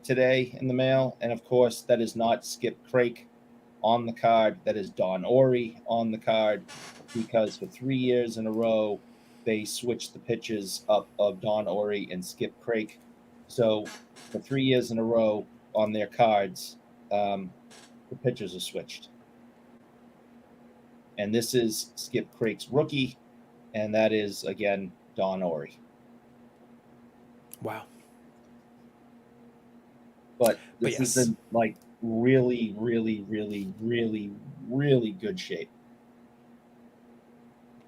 today in the mail, and of course, that is not Skip Crake on the card. That is Don Ori on the card, because for 3 years in a row, they switched the pitches up of Don Ori and Skip Crake. So for 3 years in a row on their cards, the pitchers are switched. And this is Skip Crake's rookie, and that is, again, Don Ori. Wow. But this yes. is in, like, really, really, really, really, really good shape.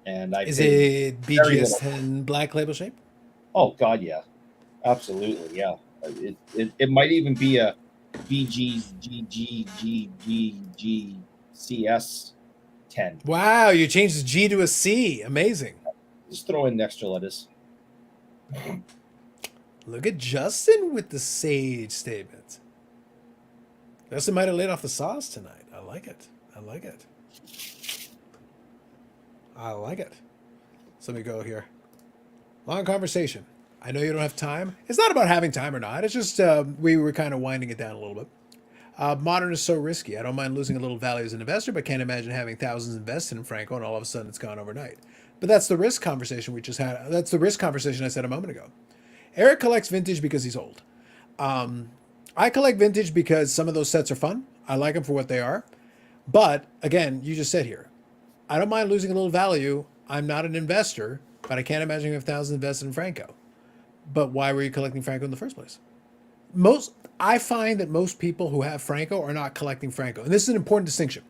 And Is it BGS 10 black label shape? Oh God, yeah, absolutely, yeah. It might even be a BGGGGGCS 10. Wow, you changed the G to a C. Amazing. Just throw in extra letters. Look at Justin with the sage statement. Justin might have laid off the sauce tonight. I like it. I like it. I like it. So let me go here. Long conversation. I know you don't have time. It's not about having time or not. It's just we were kind of winding it down a little bit. Modern is so risky. I don't mind losing a little value as an investor, but can't imagine having thousands invested in Franco and all of a sudden it's gone overnight. But that's the risk conversation we just had. That's the risk conversation I said a moment ago. Eric collects vintage because he's old. I collect vintage because some of those sets are fun. I like them for what they are. But again, you just said here, I don't mind losing a little value. I'm not an investor, but I can't imagine you have thousands invested in Franco. But why were you collecting Franco in the first place? I find that most people who have Franco are not collecting Franco. And this is an important distinction.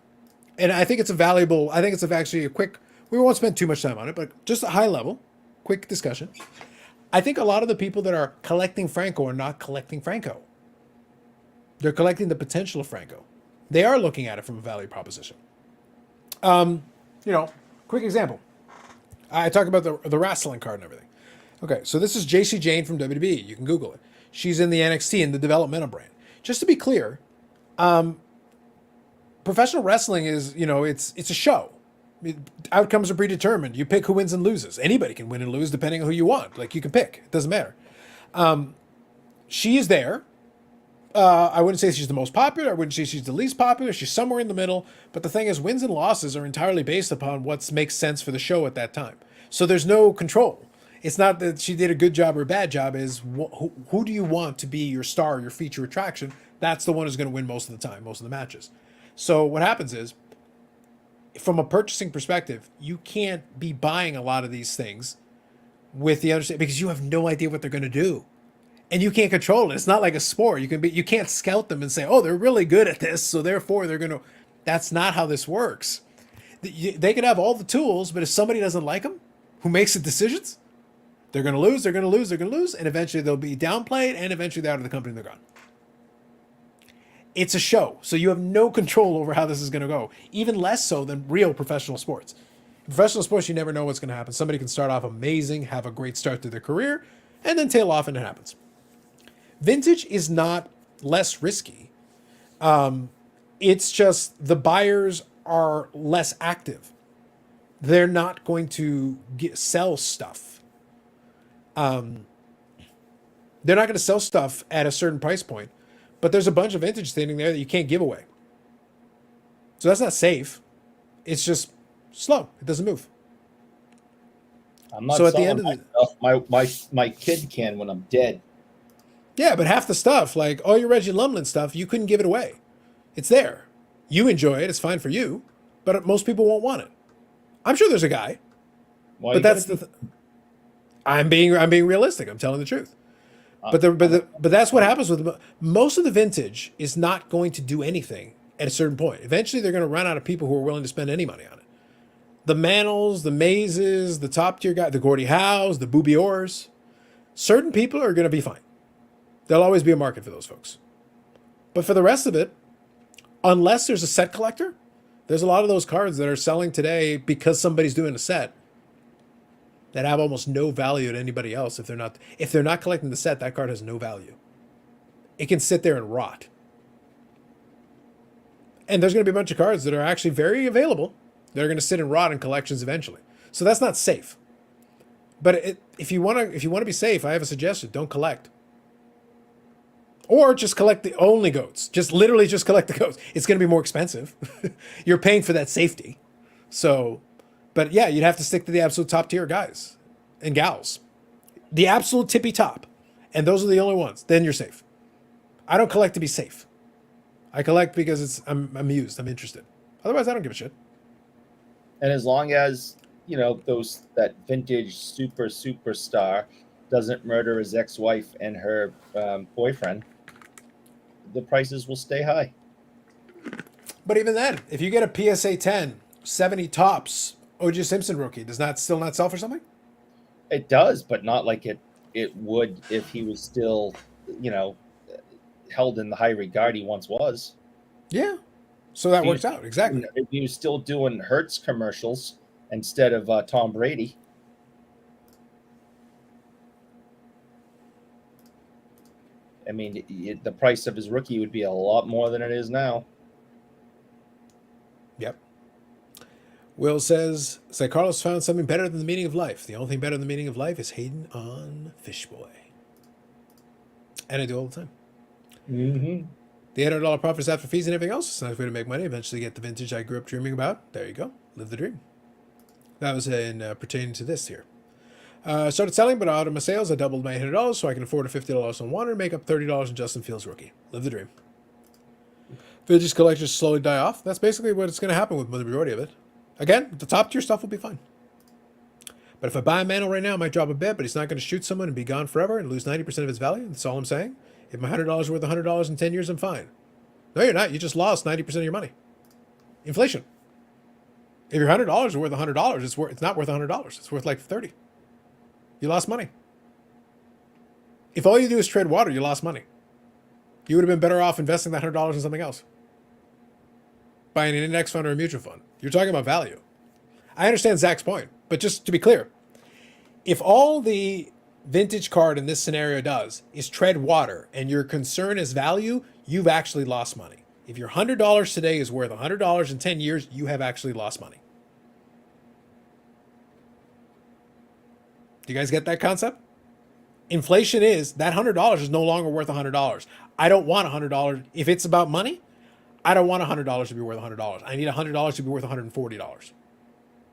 And I think it's actually a quick, we won't spend too much time on it, but just a high level, quick discussion. I think a lot of the people that are collecting Franco are not collecting Franco. They're collecting the potential of Franco. They are looking at it from a value proposition. Quick example. I talk about the wrestling card and everything. Okay, so this is JC Jane from WWE. You can Google it. She's in the NXT in the developmental brand. Just to be clear, professional wrestling is, it's a show. Outcomes are predetermined. You pick who wins and loses. Anybody can win and lose depending on who you want. Like, you can pick. It doesn't matter. She is there. I wouldn't say she's the most popular. I wouldn't say she's the least popular. She's somewhere in the middle. But the thing is, wins and losses are entirely based upon what makes sense for the show at that time. So there's no control. It's not that she did a good job or a bad job. Is who do you want to be your star, your feature attraction? That's the one who's going to win most of the time, most of the matches. So what happens is, from a purchasing perspective, you can't be buying a lot of these things with the understanding, because you have no idea what they're going to do. And you can't control it. It's not like a sport. You can't scout them and say, oh, they're really good at this, so therefore they're going to. That's not how this works. They can have all the tools, but if somebody doesn't like them, who makes the decisions, they're going to lose, they're going to lose, they're going to lose, and eventually they'll be downplayed, and eventually they're out of the company and they're gone. It's a show, so you have no control over how this is going to go, even less so than real professional sports. In professional sports, you never know what's going to happen. Somebody can start off amazing, have a great start to their career, and then tail off and it happens. Vintage is not less risky. It's just the buyers are less active. They're not going to sell stuff. They're not going to sell stuff at a certain price point, but there's a bunch of vintage standing there that you can't give away. So that's not safe. It's just slow. It doesn't move. I'm not so at the selling end of my kid can when I'm dead. Yeah, but half the stuff, like all your Reggie Lumlin stuff, you couldn't give it away. It's there. You enjoy it. It's fine for you, but most people won't want it. I'm sure there's a guy, but that's I'm being realistic. I'm telling the truth. But that's what happens with most of the vintage is not going to do anything at a certain point. Eventually, they're going to run out of people who are willing to spend any money on it. The Mantles, the Mazes, the top tier guy, the Gordie Howes, the Booby Orrs. Certain people are going to be fine. There'll always be a market for those folks. But for the rest of it, unless there's a set collector, there's a lot of those cards that are selling today because somebody's doing a set that have almost no value to anybody else. If they're not collecting the set, that card has no value. It can sit there and rot. And there's going to be a bunch of cards that are actually very available. They're going to sit and rot in collections eventually. So that's not safe. But if you want to be safe, I have a suggestion: don't collect, or just collect the only goats. Just literally just collect the goats. It's going to be more expensive. You're paying for that safety. So, but yeah, you'd have to stick to the absolute top tier guys and gals, the absolute tippy top, and those are the only ones. Then you're safe. I don't collect to be safe. I collect because I'm amused. I'm interested. Otherwise, I don't give a shit. And as long as, that vintage superstar doesn't murder his ex-wife and her boyfriend, the prices will stay high. But even then, if you get a PSA 10, 70 tops, O.J. Simpson rookie, does not still not sell for something? It does, but not like it would if he was still, held in the high regard he once was. Yeah. So that works out. Exactly. If he was still doing Hertz commercials instead of Tom Brady. I mean, the price of his rookie would be a lot more than it is now. Yep. Will says, Carlos found something better than the meaning of life. The only thing better than the meaning of life is hating on Fishboy. And I do all the time. Mm-hmm. The $800 profits after fees and everything else. It's a nice way to make money. Eventually get the vintage I grew up dreaming about. There you go. Live the dream. That was pertaining to this here. Started selling, but out of my sales, I doubled my $800 so I can afford a $50 on one and make up $30 in Justin Fields rookie. Live the dream. Vintage collectors slowly die off. That's basically what's going to happen with the majority of it. Again, the top tier stuff will be fine. But if I buy a Mantle right now, I might drop a bit, but he's not going to shoot someone and be gone forever and lose 90% of its value. That's all I'm saying. If my $100 is worth $100 in 10 years, I'm fine. No, you're not. You just lost 90% of your money. Inflation. If your $100 is worth $100, it's not worth $100. It's worth like 30. You lost money. If all you do is trade water, you lost money. You would have been better off investing that $100 in something else. Buying an index fund or a mutual fund. You're talking about value. I understand Zach's point, but just to be clear, if all the vintage card in this scenario does is tread water and your concern is value, you've actually lost money. If your $100 today is worth $100 in 10 years, you have actually lost money. Do you guys get that concept? Inflation is that $100 is no longer worth $100. I don't want $100. If it's about money, I don't want $100 to be worth $100. I need $100 to be worth $140.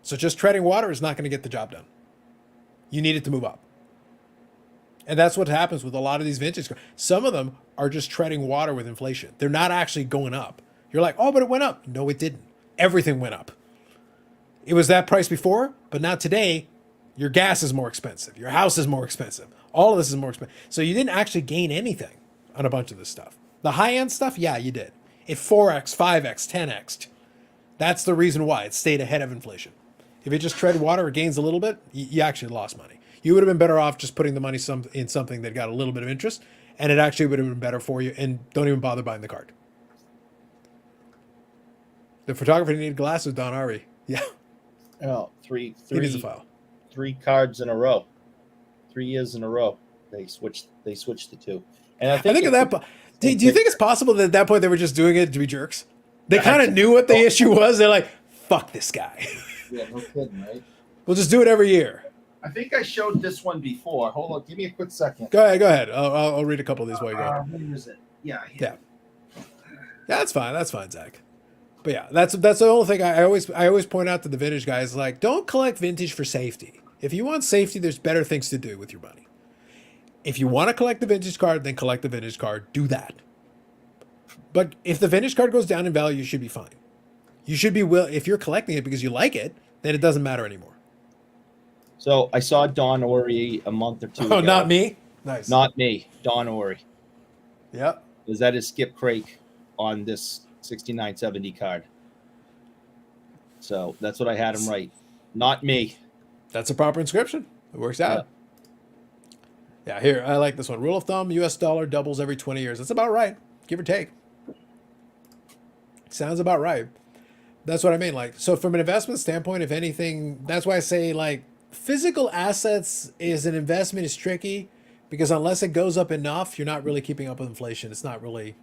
So just treading water is not going to get the job done. You need it to move up. And that's what happens with a lot of these vintage cards. Some of them are just treading water with inflation. They're not actually going up. You're like, oh, but it went up. No, it didn't. Everything went up. It was that price before, but now today, your gas is more expensive. Your house is more expensive. All of this is more expensive. So you didn't actually gain anything on a bunch of this stuff. The high-end stuff, yeah, you did. It 4x, 5x, 10x. That's the reason why it stayed ahead of inflation. If it just tread water or gains a little bit, you actually lost money. You would have been better off just putting the money in something that got a little bit of interest, and it actually would have been better for you, and don't even bother buying the card. The photographer needed glasses, Don Ari. Yeah. Oh, He needs a file. 3 cards in a row. 3 years in a row. They switched the two. And I think at that point, do you think it's possible that at that point they were just doing it to be jerks? They kind of knew what the issue was. They're like, fuck this guy. Yeah, no kidding, right? We'll just do it every year. I think I showed this one before. Hold on, give me a quick second. Go ahead. I'll read a couple of these while you go. Where is it? Yeah. Yeah, that's fine. That's fine, Zach. But yeah, that's the only thing I always point out to the vintage guys, like, don't collect vintage for safety. If you want safety, there's better things to do with your money. If you want to collect the vintage card, then collect the vintage card. Do that. But if the vintage card goes down in value, you should be fine. You should be if you're collecting it because you like it, then it doesn't matter anymore. So I saw Don Ori a month or two ago. Oh, not me? Nice. Not me, Don Ori. Yep. Because that is Skip Craik on this 6970 card. So that's what I had him right. Not me. That's a proper inscription. It works out. Yeah, here, I like this one. Rule of thumb, US dollar doubles every 20 years. That's about right, give or take. Sounds about right. That's what I mean. Like, so from an investment standpoint, if anything, that's why I say, like, physical assets is an investment is tricky because unless it goes up enough, you're not really keeping up with inflation. It's not really,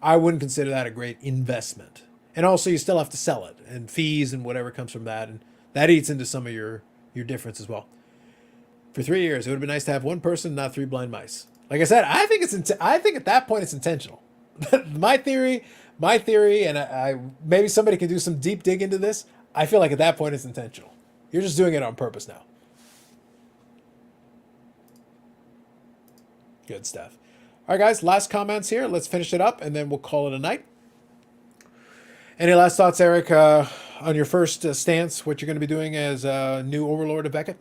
I wouldn't consider that a great investment. And also, you still have to sell it and fees and whatever comes from that. And that eats into some of your difference as well. For 3 years, it would have been nice to have one person, not three blind mice. Like I said, I think at that point it's intentional. my theory, and I maybe somebody can do some deep dig into this. I feel like at that point it's intentional. You're just doing it on purpose now. Good stuff. All right, guys, last comments here. Let's finish it up, and then we'll call it a night. Any last thoughts, Eric, on your first stance, what you're going to be doing as new overlord of Beckett?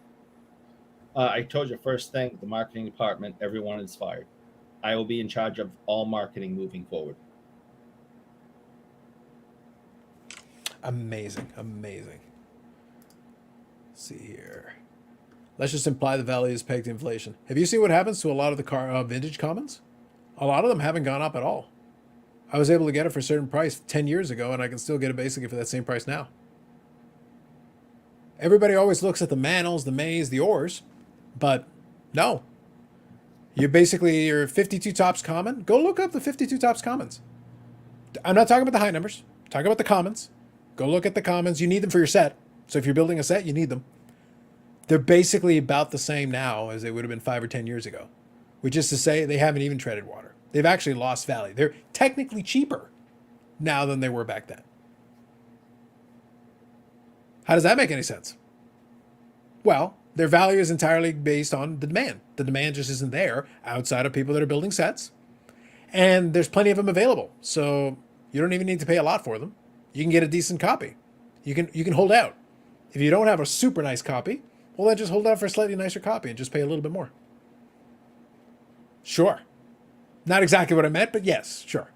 I told you first thing, the marketing department, everyone is fired. I will be in charge of all marketing moving forward. Amazing. Let's see here. Let's just imply the value is pegged to inflation. Have you seen what happens to a lot of the vintage commons? A lot of them haven't gone up at all. I was able to get it for a certain price 10 years ago, and I can still get it basically for that same price now. Everybody always looks at the Manels, the Mays, the Ors, but no. You're basically your 52 tops common. Go look up the 52 tops commons. I'm not talking about the high numbers. I'm talking about the commons. Go look at the commons. You need them for your set. So if you're building a set, you need them. They're basically about the same now as they would have been 5 or 10 years ago, which is to say they haven't even treaded water. They've actually lost value. They're technically cheaper now than they were back then. How does that make any sense? Well, their value is entirely based on the demand. The demand just isn't there outside of people that are building sets. And there's plenty of them available. So you don't even need to pay a lot for them. You can get a decent copy. You can hold out. If you don't have a super nice copy, well, then just hold out for a slightly nicer copy and just pay a little bit more. Sure. Not exactly what I meant, but yes, sure.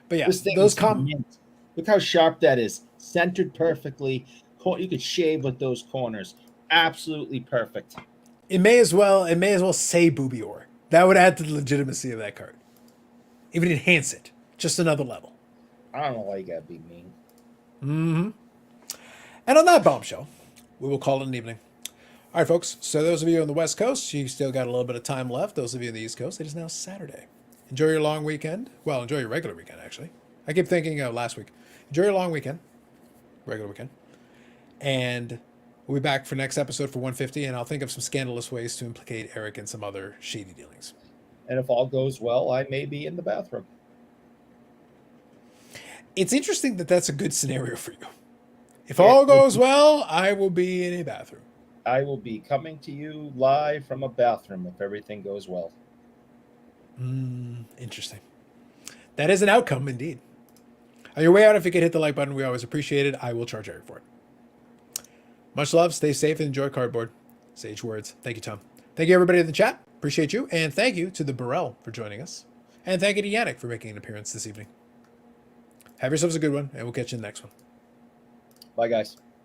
But yeah, those look how sharp that is. Centered perfectly. You could shave with those corners. Absolutely perfect. It may as well say Booby Ore. That would add to the legitimacy of that card. Even enhance it. Just another level. I don't know why you gotta be mean. Mm-hmm. And on that bombshell, we will call it an evening. All right, folks. So those of you on the West Coast, you still got a little bit of time left. Those of you on the East Coast, it is now Saturday. Enjoy your long weekend. Well, enjoy your regular weekend, actually. I keep thinking of last week. Enjoy your long weekend. Regular weekend. And we'll be back for next episode for 150, and I'll think of some scandalous ways to implicate Eric in some other shady dealings. And if all goes well, I may be in the bathroom. It's interesting that that's a good scenario for you. If all goes well, I will be in a bathroom. I will be coming to you live from a bathroom if everything goes well. Interesting. That is an outcome, indeed. On your way out, if you could hit the like button, we always appreciate it. I will charge Eric for it. Much love. Stay safe and enjoy cardboard. Sage words. Thank you, Tom. Thank you, everybody in the chat. Appreciate you. And thank you to the Burrell for joining us. And thank you to Yannick for making an appearance this evening. Have yourselves a good one, and we'll catch you in the next one. Bye, guys.